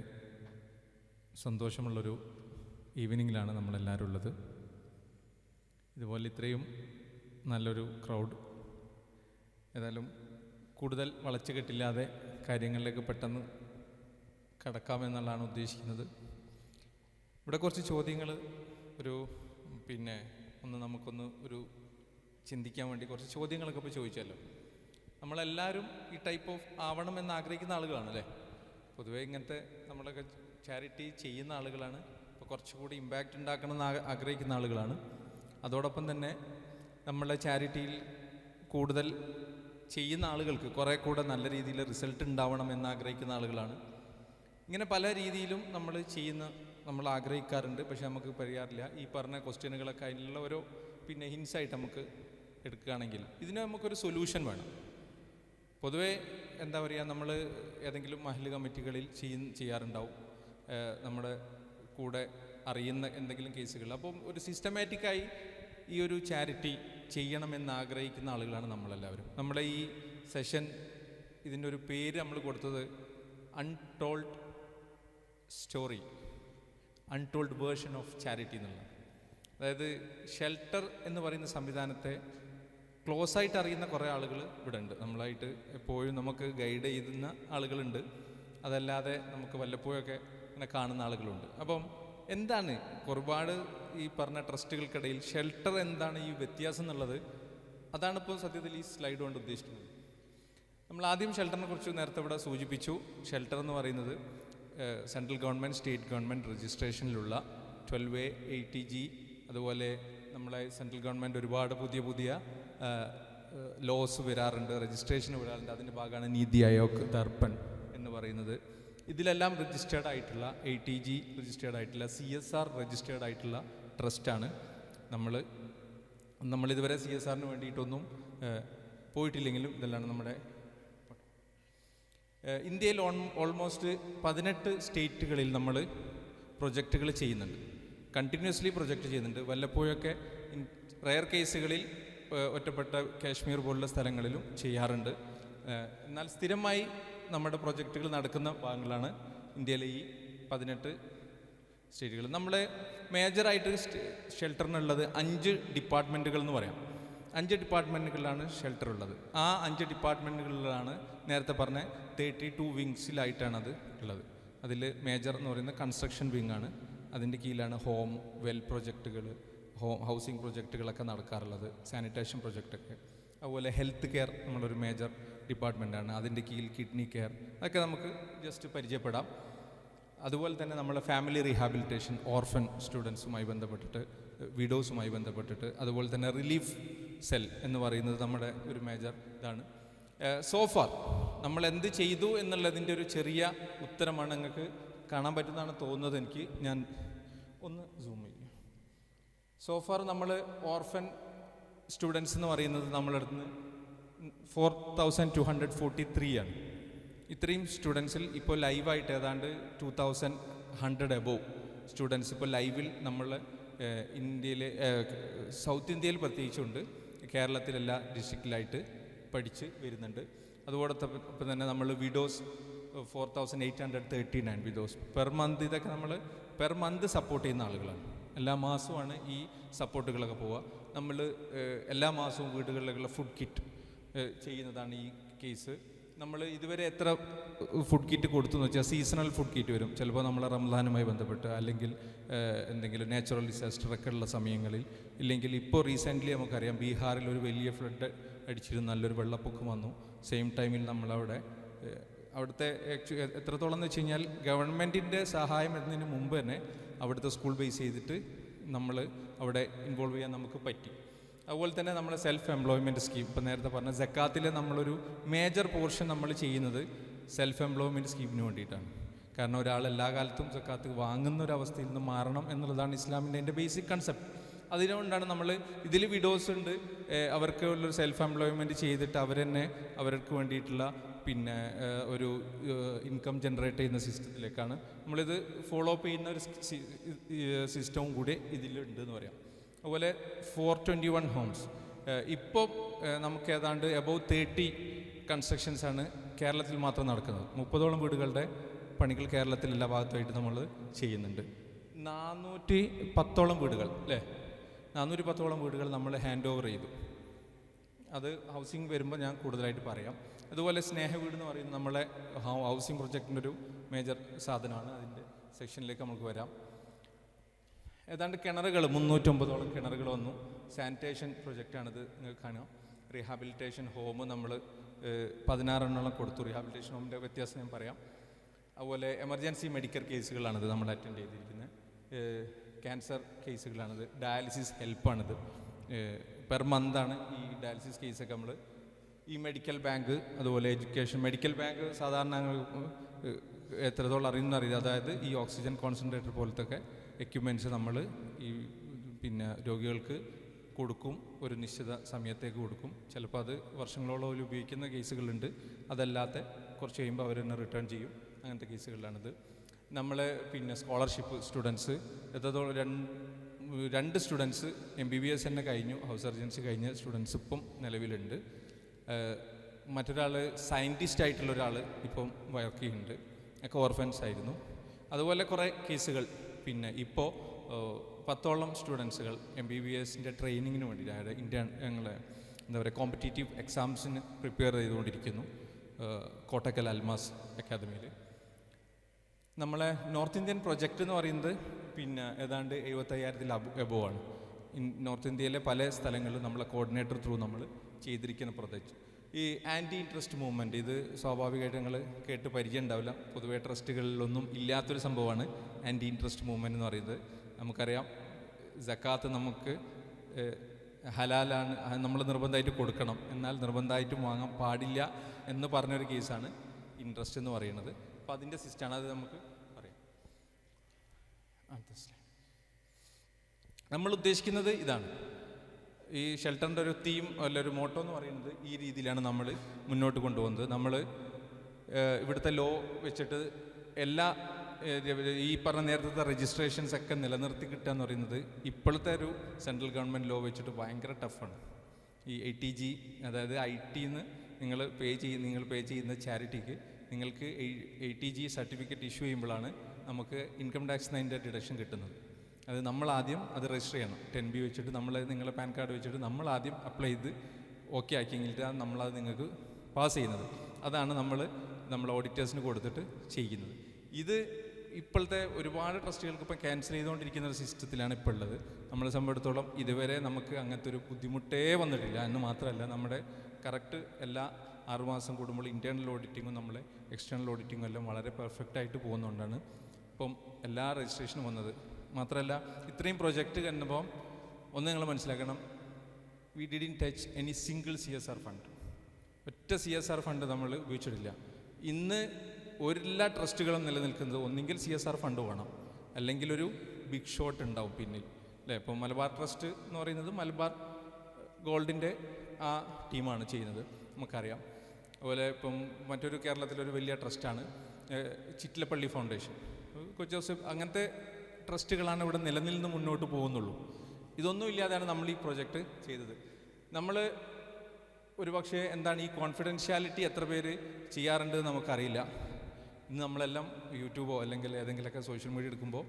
സന്തോഷമുള്ളൊരു ഈവനിങ്ങിലാണ് നമ്മളെല്ലാവരും ഉള്ളത്. ഇതുപോലെ ഇത്രയും നല്ലൊരു ക്രൗഡ്. ഏതായാലും കൂടുതൽ വളച്ചുകെട്ടില്ലാതെ കാര്യങ്ങളിലേക്ക് പെട്ടെന്ന് കടക്കാമെന്നുള്ളതാണ് ഉദ്ദേശിക്കുന്നത്. ഇവിടെ കുറച്ച് ചോദ്യങ്ങൾ നമുക്കൊന്ന് ചിന്തിക്കാൻ വേണ്ടി കുറച്ച് ചോദ്യങ്ങളൊക്കെ ഇപ്പോൾ ചോദിച്ചല്ലോ. നമ്മളെല്ലാവരും ഈ ടൈപ്പ് ഓഫ് ആവണമെന്ന് ആഗ്രഹിക്കുന്ന ആളുകളാണ് അല്ലേ. പൊതുവേ ഇങ്ങനത്തെ നമ്മളൊക്കെ ചാരിറ്റി ചെയ്യുന്ന ആളുകളാണ്. അപ്പോൾ കുറച്ചുകൂടി ഇമ്പാക്റ്റ് ഉണ്ടാക്കണമെന്ന് ആഗ്രഹിക്കുന്ന ആളുകളാണ്. അതോടൊപ്പം തന്നെ നമ്മളെ ചാരിറ്റിയിൽ കൂടുതൽ ചെയ്യുന്ന ആളുകൾക്ക് കുറേ കൂടെ നല്ല രീതിയിൽ റിസൾട്ട് ഉണ്ടാവണം എന്ന് ആഗ്രഹിക്കുന്ന ആളുകളാണ്. ഇങ്ങനെ പല രീതിയിലും നമ്മൾ ആഗ്രഹിക്കാറുണ്ട്, പക്ഷെ നമുക്ക് പരിഹാരമില്ല. ഈ പറഞ്ഞ ക്വസ്റ്റ്യനുകളൊക്കെ അതിനുള്ള ഓരോ ഹിൻസായിട്ട് നമുക്ക് എടുക്കുകയാണെങ്കിൽ ഇതിന് നമുക്കൊരു സൊല്യൂഷൻ വേണം. പൊതുവേ എന്താ പറയുക, നമ്മൾ ഏതെങ്കിലും മഹല്ല് കമ്മിറ്റികളിൽ ചെയ്യാറുണ്ടാവും നമ്മുടെ കൂടെ അറിയുന്ന എന്തെങ്കിലും കേസുകൾ. അപ്പം ഒരു സിസ്റ്റമാറ്റിക്കായി ഈ ഒരു ചാരിറ്റി ചെയ്യണമെന്ന് ആഗ്രഹിക്കുന്ന ആളുകളാണ് നമ്മളെല്ലാവരും. നമ്മുടെ ഈ സെഷൻ ഇതിൻ്റെ ഒരു പേര് നമ്മൾ കൊടുത്തത് untold story, untold version of charity എന്നുള്ളത്. അതായത് ഷെൽട്ടർ എന്ന് പറയുന്ന സംവിധാനത്തെ ക്ലോസ് ആയിട്ട് അറിയുന്ന കുറേ ആളുകൾ ഇവിടെ ഉണ്ട്. നമ്മളായിട്ട് എപ്പോഴും നമുക്ക് ഗൈഡ് ചെയ്യുന്ന ആളുകളുണ്ട്, അതല്ലാതെ നമുക്ക് വല്ലപ്പോഴൊക്കെ ഇങ്ങനെ കാണുന്ന ആളുകളുണ്ട്. അപ്പം എന്താണ് ഒരുപാട് ഈ പറഞ്ഞ ട്രസ്റ്റുകൾക്കിടയിൽ ഷെൽട്ടർ എന്താണ് ഈ വ്യത്യാസം എന്നുള്ളത്, അതാണിപ്പോൾ സത്യത്തിൽ ഈ സ്ലൈഡ് കൊണ്ട് ഉദ്ദേശിക്കുന്നത്. നമ്മൾ ആദ്യം ഷെൽട്ടറിനെ കുറിച്ച് നേരത്തെ ഇവിടെ സൂചിപ്പിച്ചു. ഷെൽട്ടർ എന്ന് പറയുന്നത് സെൻട്രൽ ഗവൺമെൻറ് സ്റ്റേറ്റ് ഗവൺമെൻറ് രജിസ്ട്രേഷനിലുള്ള 12A 80G, അതുപോലെ നമ്മളെ സെൻട്രൽ ഗവൺമെൻറ് ഒരുപാട് പുതിയ ലോസ് വരാറുണ്ട്, രജിസ്ട്രേഷൻ വരാറുണ്ട്. അതിൻ്റെ ഭാഗമാണ് നീതി ആയോഗ്, ദർപ്പൺ എന്ന് പറയുന്നത്. ഇതിലെല്ലാം രജിസ്റ്റേർഡ് ആയിട്ടുള്ള 80G രജിസ്റ്റേർഡ് ആയിട്ടുള്ള CSR രജിസ്റ്റേർഡ് ആയിട്ടുള്ള ട്രസ്റ്റാണ്. നമ്മളിതുവരെ CSRന് വേണ്ടിയിട്ടൊന്നും പോയിട്ടില്ലെങ്കിലും ഇതെല്ലാം നമ്മുടെ ഇന്ത്യയിൽ ഓൾമോസ്റ്റ് 18 സ്റ്റേറ്റുകളിൽ നമ്മൾ പ്രൊജക്റ്റുകൾ ചെയ്യുന്നുണ്ട്, കണ്ടിന്യൂസ്ലി പ്രൊജക്റ്റ് ചെയ്യുന്നുണ്ട്. വല്ലപ്പോഴൊക്കെ റെയർ കേസുകളിൽ ഒറ്റപ്പെട്ട കാശ്മീർ പോലുള്ള സ്ഥലങ്ങളിലും ചെയ്യാറുണ്ട്. എന്നാൽ സ്ഥിരമായി നമ്മുടെ പ്രൊജക്റ്റുകൾ നടക്കുന്ന ഭാഗങ്ങളാണ് ഇന്ത്യയിലെ ഈ 18 സ്റ്റേറ്റുകൾ. നമ്മളെ മേജറായിട്ട് ഷെൽട്ടറിനുള്ളത് 5 ഡിപ്പാർട്ട്മെൻറ്റുകൾ എന്ന് പറയാം. 5 ഡിപ്പാർട്ട്മെൻറ്റുകളിലാണ് ഷെൽട്ടർ ഉള്ളത്. ആ 5 ഡിപ്പാർട്ട്മെൻറ്റുകളിലാണ് നേരത്തെ പറഞ്ഞ 32 വിങ്സിലായിട്ടാണ് അത് ഉള്ളത്. അതിൽ മേജർ എന്ന് പറയുന്നത് കൺസ്ട്രക്ഷൻ വിങ്ങാണ്. അതിൻ്റെ കീഴിലാണ് ഹോം, വെൽ പ്രൊജക്റ്റുകൾ, ഹൗസിംഗ് പ്രൊജക്റ്റുകളൊക്കെ നടക്കാറുള്ളത്, സാനിറ്റേഷൻ പ്രൊജക്റ്റൊക്കെ. അതുപോലെ ഹെൽത്ത് കെയർ നമ്മളൊരു മേജർ ഡിപ്പാർട്ട്മെൻറ്റാണ്. അതിൻ്റെ കീഴിൽ കിഡ്നി കെയർ, അതൊക്കെ നമുക്ക് ജസ്റ്റ് പരിചയപ്പെടാം. അതുപോലെ തന്നെ നമ്മളെ ഫാമിലി റീഹാബിലിറ്റേഷൻ, ഓർഫൻ സ്റ്റുഡൻസുമായി ബന്ധപ്പെട്ടിട്ട്, വിഡോസുമായി ബന്ധപ്പെട്ടിട്ട്, അതുപോലെ തന്നെ റിലീഫ് സെൽ എന്ന് പറയുന്നത് നമ്മുടെ ഒരു മേജർ ഇതാണ്. സോഫാർ നമ്മൾ എന്ത് ചെയ്തു എന്നുള്ളതിൻ്റെ ഒരു ചെറിയ ഉത്തരമാണ് നിങ്ങൾക്ക് കാണാൻ പറ്റുന്നതാണ് തോന്നുന്നത് എനിക്ക്. ഞാൻ ഒന്ന് സൂം ചെയ്യും. സോഫാർ നമ്മൾ ഓർഫൻ സ്റ്റുഡൻസ് എന്ന് പറയുന്നത് നമ്മളടുത്ത് 4243 ആണ്. ഇത്രയും സ്റ്റുഡൻസിൽ ഇപ്പോൾ ലൈവായിട്ട് ഏതാണ്ട് 2100 എബോവ് സ്റ്റുഡൻസ് ഇപ്പോൾ ലൈവിൽ നമ്മൾ ഇന്ത്യയിലെ സൗത്ത് ഇന്ത്യയിൽ പ്രത്യേകിച്ചുണ്ട്, കേരളത്തിലെല്ലാ ഡിസ്ട്രിക്റ്റിലായിട്ട് പഠിച്ച് വരുന്നുണ്ട്. അതോടൊപ്പം തന്നെ നമ്മൾ വിഡോസ് 4839 വിഡോസ് പെർ മന്ത്, ഇതൊക്കെ നമ്മൾ പെർ മന്ത് സപ്പോർട്ട് ചെയ്യുന്ന ആളുകളാണ്. എല്ലാ മാസവുമാണ് ഈ സപ്പോർട്ടുകളൊക്കെ പോവുക. നമ്മൾ എല്ലാ മാസവും വീടുകളിലേക്കുള്ള ഫുഡ് കിറ്റ് ചെയ്യുന്നതാണ് ഈ കേസ്. നമ്മൾ ഇതുവരെ എത്ര ഫുഡ് കിറ്റ് കൊടുത്തു എന്ന് വെച്ചാൽ സീസണൽ ഫുഡ് കിറ്റ് വരും. ചിലപ്പോൾ നമ്മൾ റംസാനുമായി ബന്ധപ്പെട്ട്, അല്ലെങ്കിൽ എന്തെങ്കിലും നാച്ചുറൽ ഡിസാസ്റ്ററൊക്കെ ഉള്ള സമയങ്ങളിൽ, ഇല്ലെങ്കിൽ ഇപ്പോൾ റീസെൻ്റ്ലി നമുക്കറിയാം ബീഹാറിൽ ഒരു വലിയ ഫ്ലഡ് അടിച്ചിരുന്നു, നല്ലൊരു വെള്ളപ്പൊക്കം വന്നു. സെയിം ടൈമിൽ നമ്മളവിടെ അവിടുത്തെ എത്രത്തോളം എന്ന് വെച്ച് കഴിഞ്ഞാൽ ഗവൺമെൻറ്റിൻ്റെ സഹായം എന്നതിന് മുമ്പ് തന്നെ അവിടുത്തെ സ്കൂൾ ബേസ് ചെയ്തിട്ട് നമ്മൾ അവിടെ ഇൻവോൾവ് ചെയ്യാൻ നമുക്ക് പറ്റി. അതുപോലെ തന്നെ നമ്മൾ സെൽഫ് എംപ്ലോയ്മെൻറ്റ് സ്കീം, ഇപ്പോൾ നേരത്തെ പറഞ്ഞ സക്കാത്തിൽ നമ്മളൊരു മേജർ പോർഷൻ നമ്മൾ ചെയ്യുന്നത് സെൽഫ് എംപ്ലോയ്മെൻറ്റ് സ്കീമിന് വേണ്ടിയിട്ടാണ്. കാരണം ഒരാൾ എല്ലാ കാലത്തും സക്കാത്ത് വാങ്ങുന്ന ഒരു അവസ്ഥയിൽ നിന്ന് മാറണം എന്നുള്ളതാണ് ഇസ്ലാമിൻ്റെ എൻ്റെ ബേസിക് കൺസെപ്റ്റ്. അതുകൊണ്ടാണ് നമ്മൾ ഇതിൽ വിഡോസ് ഉണ്ട്, അവർക്ക് ഉള്ളൊരു സെൽഫ് എംപ്ലോയ്മെൻറ്റ് ചെയ്തിട്ട് അവർ തന്നെ അവർക്ക് വേണ്ടിയിട്ടുള്ള പിന്നെ ഒരു ഇൻകം ജനറേറ്റ് ചെയ്യുന്ന സിസ്റ്റത്തിലേക്കാണ് നമ്മളിത് ഫോളോ അപ്പ് ചെയ്യുന്ന ഒരു സിസ്റ്റവും കൂടി ഇതിലുണ്ട് എന്ന് പറയാം. അതുപോലെ 421 ഹോംസ് ഇപ്പോൾ നമുക്ക് ഏതാണ്ട് അബൌവ് 30 കൺസ്ട്രക്ഷൻസാണ് കേരളത്തിൽ മാത്രം നടക്കുന്നത്. 30ഓളം വീടുകളുടെ പണികൾ കേരളത്തിൽ എല്ലാ ഭാഗത്തുമായിട്ട് നമ്മൾ ചെയ്യുന്നുണ്ട്. 410ഓളം വീടുകൾ അല്ലേ, 410ഓളം വീടുകൾ നമ്മൾ ഹാൻഡ് ഓവർ ചെയ്തു. അത് ഹൗസിംഗ് വരുമ്പോൾ ഞാൻ കൂടുതലായിട്ട് പറയാം. അതുപോലെ സ്നേഹ വീട് എന്ന് പറയുന്നത് നമ്മളെ ഹൗസിംഗ് പ്രൊജക്റ്റിൻ്റെ ഒരു മേജർ സാധനമാണ്. അതിൻ്റെ സെക്ഷനിലേക്ക് നമുക്ക് വരാം. ഏതാണ്ട് കിണറുകൾ 309ഓളം കിണറുകൾ വന്നു. സാനിറ്റേഷൻ പ്രൊജക്റ്റാണിത്, നിങ്ങൾക്ക് കാണാം. റീഹാബിലിറ്റേഷൻ ഹോം നമ്മൾ 16 കൊടുത്തു. റീഹാബിലിറ്റേഷൻ ഹോമിൻ്റെ വ്യത്യാസം ഞാൻ പറയാം. അതുപോലെ എമർജൻസി മെഡിക്കൽ കേസുകളാണിത് നമ്മൾ അറ്റൻഡ് ചെയ്തിരിക്കുന്നത്. ക്യാൻസർ കേസുകളാണിത്. ഡയാലിസിസ് ഹെൽപ്പാണിത്. പെർ മന്താണ് ഈ ഡയാലിസിസ് കേസൊക്കെ നമ്മൾ. ഈ മെഡിക്കൽ ബാങ്ക്, അതുപോലെ എഡ്യൂക്കേഷൻ. മെഡിക്കൽ ബാങ്ക് സാധാരണ എത്രത്തോളം അറിയുന്നറിയില്ല. അതായത് ഈ ഓക്സിജൻ കോൺസെൻട്രേറ്റർ പോലത്തെ എക്യുപ്മെൻറ്റ്സ് നമ്മൾ ഈ പിന്നെ രോഗികൾക്ക് കൊടുക്കും, ഒരു നിശ്ചിത സമയത്തേക്ക് കൊടുക്കും. ചിലപ്പോൾ അത് വർഷങ്ങളോളം ഉപയോഗിക്കുന്ന കേസുകളുണ്ട്. അതല്ലാത്ത കുറച്ച് കഴിയുമ്പോൾ അവർ തന്നെ റിട്ടേൺ ചെയ്യും. അങ്ങനത്തെ കേസുകളിലാണിത്. നമ്മൾ പിന്നെ സ്കോളർഷിപ്പ് സ്റ്റുഡൻസ് എത്രത്തോളം 2 സ്റ്റുഡൻസ് MBBS തന്നെ കഴിഞ്ഞു, ഹൗസ് സർജൻസി കഴിഞ്ഞ സ്റ്റുഡൻസ് ഇപ്പം നിലവിലുണ്ട്. മറ്റൊരാൾ സയൻറ്റിസ്റ്റ് ആയിട്ടുള്ള ഒരാൾ ഇപ്പം വർക്ക് ചെയ്യുന്നുണ്ട്. ഒക്കെ ഓർഫൻസ് ആയിരുന്നു. അതുപോലെ കുറേ കേസുകൾ. പിന്നെ ഇപ്പോൾ 10ഓളം സ്റ്റുഡൻസുകൾ MBBSൻ്റെ ട്രെയിനിങ്ങിന് വേണ്ടി ഞങ്ങളെ എന്താ പറയുക കോമ്പറ്റീറ്റീവ് എക്സാംസിന് പ്രിപ്പയർ ചെയ്തുകൊണ്ടിരിക്കുന്നു കോട്ടക്കൽ അൽമാസ് അക്കാദമിയിൽ. നമ്മളെ നോർത്ത് ഇന്ത്യൻ പ്രൊജക്റ്റ് എന്ന് പറയുന്നത് പിന്നെ ഏതാണ്ട് 75,000 എബോവ് ആണ്. നോർത്ത് ഇന്ത്യയിലെ പല സ്ഥലങ്ങളിലും നമ്മളെ കോർഡിനേറ്റർ ത്രൂ നമ്മൾ ചെയ്തിരിക്കുന്ന പ്രൊജക്റ്റ്. ഈ ആൻറ്റി ഇൻട്രസ്റ്റ് മൂവ്മെൻറ്റ്, ഇത് സ്വാഭാവികമായിട്ട് നിങ്ങൾ കേട്ട് പരിചയം ഉണ്ടാവില്ല. പൊതുവേ ട്രസ്റ്റുകളിലൊന്നും ഇല്ലാത്തൊരു സംഭവമാണ് ആൻറ്റി ഇൻട്രസ്റ്റ് മൂവ്മെൻറ്റ് എന്ന് പറയുന്നത്. നമുക്കറിയാം സക്കാത്ത് നമുക്ക് ഹലാലാണ്, നമ്മൾ നിർബന്ധമായിട്ട് കൊടുക്കണം, എന്നാൽ നിർബന്ധമായിട്ടും വാങ്ങാൻ പാടില്ല എന്ന് പറഞ്ഞൊരു കേസാണ് ഇൻട്രസ്റ്റ് എന്ന് പറയുന്നത്. അപ്പോൾ അതിൻ്റെ സിസ്റ്റമാണ്, അത് നമുക്ക് പറയാം. നമ്മൾ ഉദ്ദേശിക്കുന്നത് ഇതാണ്. ഈ ഷെൽട്ടറിൻ്റെ ഒരു തീം അല്ല ഒരു മോട്ടോ എന്ന് പറയുന്നത് ഈ രീതിയിലാണ് നമ്മൾ മുന്നോട്ട് കൊണ്ടുപോകുന്നത്. നമ്മൾ ഇവിടുത്തെ ലോ വെച്ചിട്ട് എല്ലാ ഈ പറഞ്ഞ നേരത്തെ രജിസ്ട്രേഷൻസ് ഒക്കെ നിലനിർത്തി കിട്ടുക എന്ന് പറയുന്നത് ഇപ്പോഴത്തെ ഒരു സെൻട്രൽ ഗവൺമെൻറ് ലോ വെച്ചിട്ട് ഭയങ്കര ടഫാണ്. ഈ ATG, അതായത് IT-ന്ന് നിങ്ങൾ പേ ചെയ്യുന്ന ചാരിറ്റിക്ക് നിങ്ങൾക്ക് ATG സർട്ടിഫിക്കറ്റ് ഇഷ്യൂ ചെയ്യുമ്പോഴാണ് നമുക്ക് ഇൻകം ടാക്സ് അതിൻ്റെ ഡിഡക്ഷൻ കിട്ടുന്നത്. അത് നമ്മളാദ്യം അത് രജിസ്റ്റർ ചെയ്യണം. 10B വെച്ചിട്ട് നിങ്ങളെ പാൻ കാർഡ് വെച്ചിട്ട് നമ്മളാദ്യം അപ്ലൈ ചെയ്ത് ഓക്കെ ആക്കി കഴിഞ്ഞിട്ടാണ് നമ്മളത് നിങ്ങൾക്ക് പാസ് ചെയ്യുന്നത്. അതാണ് നമ്മൾ ഓഡിറ്റേഴ്സിന് കൊടുത്തിട്ട് ചെയ്യുന്നത്. ഇത് ഇപ്പോഴത്തെ ഒരുപാട് ട്രസ്റ്റുകൾക്ക് ഇപ്പം ക്യാൻസൽ ചെയ്തുകൊണ്ടിരിക്കുന്ന ഒരു സിസ്റ്റത്തിലാണ് ഇപ്പോൾ ഉള്ളത്. നമ്മളെ സംബന്ധിച്ചിടത്തോളം ഇതുവരെ നമുക്ക് അങ്ങനത്തെ ഒരു ബുദ്ധിമുട്ടേ വന്നിട്ടില്ല. എന്ന് മാത്രമല്ല, നമ്മുടെ കറക്റ്റ് എല്ലാ 6 മാസം കൂടുമ്പോൾ ഇൻറ്റേർണൽ ഓഡിറ്റിങ്ങും നമ്മളെ എക്സ്റ്റേണൽ ഓഡിറ്റിങ്ങും എല്ലാം വളരെ പെർഫെക്റ്റായിട്ട് പോകുന്നതുകൊണ്ടാണ് ഇപ്പം എല്ലാ രജിസ്ട്രേഷനും വന്നത്. മാത്രമല്ല, ഇത്രയും പ്രൊജക്റ്റ് കണ്ടപ്പോൾ ഒന്ന് നിങ്ങൾ മനസ്സിലാക്കണം, we didn't touch any single CSR fund. ഒറ്റ CSR ഫണ്ട് നമ്മൾ ഉപയോഗിച്ചിട്ടില്ല. ഇന്ന് എല്ലാ ട്രസ്റ്റുകളും നിലനിൽക്കുന്നത് ഒന്നെങ്കിൽ CSR ഫണ്ട് വേണം, അല്ലെങ്കിൽ ഒരു ബിഗ് ഷോട്ട് ഉണ്ടാവും പിന്നിൽ, അല്ലേ? ഇപ്പോൾ മലബാർ ട്രസ്റ്റ് എന്ന് പറയുന്നത് മലബാർ ഗോൾഡിൻ്റെ ആ ടീമാണ് ചെയ്യുന്നത്, നമുക്കറിയാം. അതുപോലെ ഇപ്പം മറ്റൊരു കേരളത്തിലൊരു വലിയ ട്രസ്റ്റാണ് ചിറ്റിലപ്പള്ളി ഫൗണ്ടേഷൻ, കൊച്ചി ജോസഫ്, അങ്ങനത്തെ ട്രസ്റ്റുകളാണ് ഇവിടെ നിലനിന്ന് മുന്നോട്ട് പോകുന്നുള്ളൂ. ഇതൊന്നും ഇല്ലാതെയാണ് നമ്മൾ ഈ പ്രൊജക്റ്റ് ചെയ്തത്. നമ്മൾ ഒരു പക്ഷേ എന്താണ് ഈ കോൺഫിഡൻഷ്യാലിറ്റി എത്ര പേര് ചെയ്യാറുണ്ട് നമുക്കറിയില്ല. ഇന്ന് നമ്മളെല്ലാം യൂട്യൂബോ അല്ലെങ്കിൽ ഏതെങ്കിലുമൊക്കെ സോഷ്യൽ മീഡിയ എടുക്കുമ്പോൾ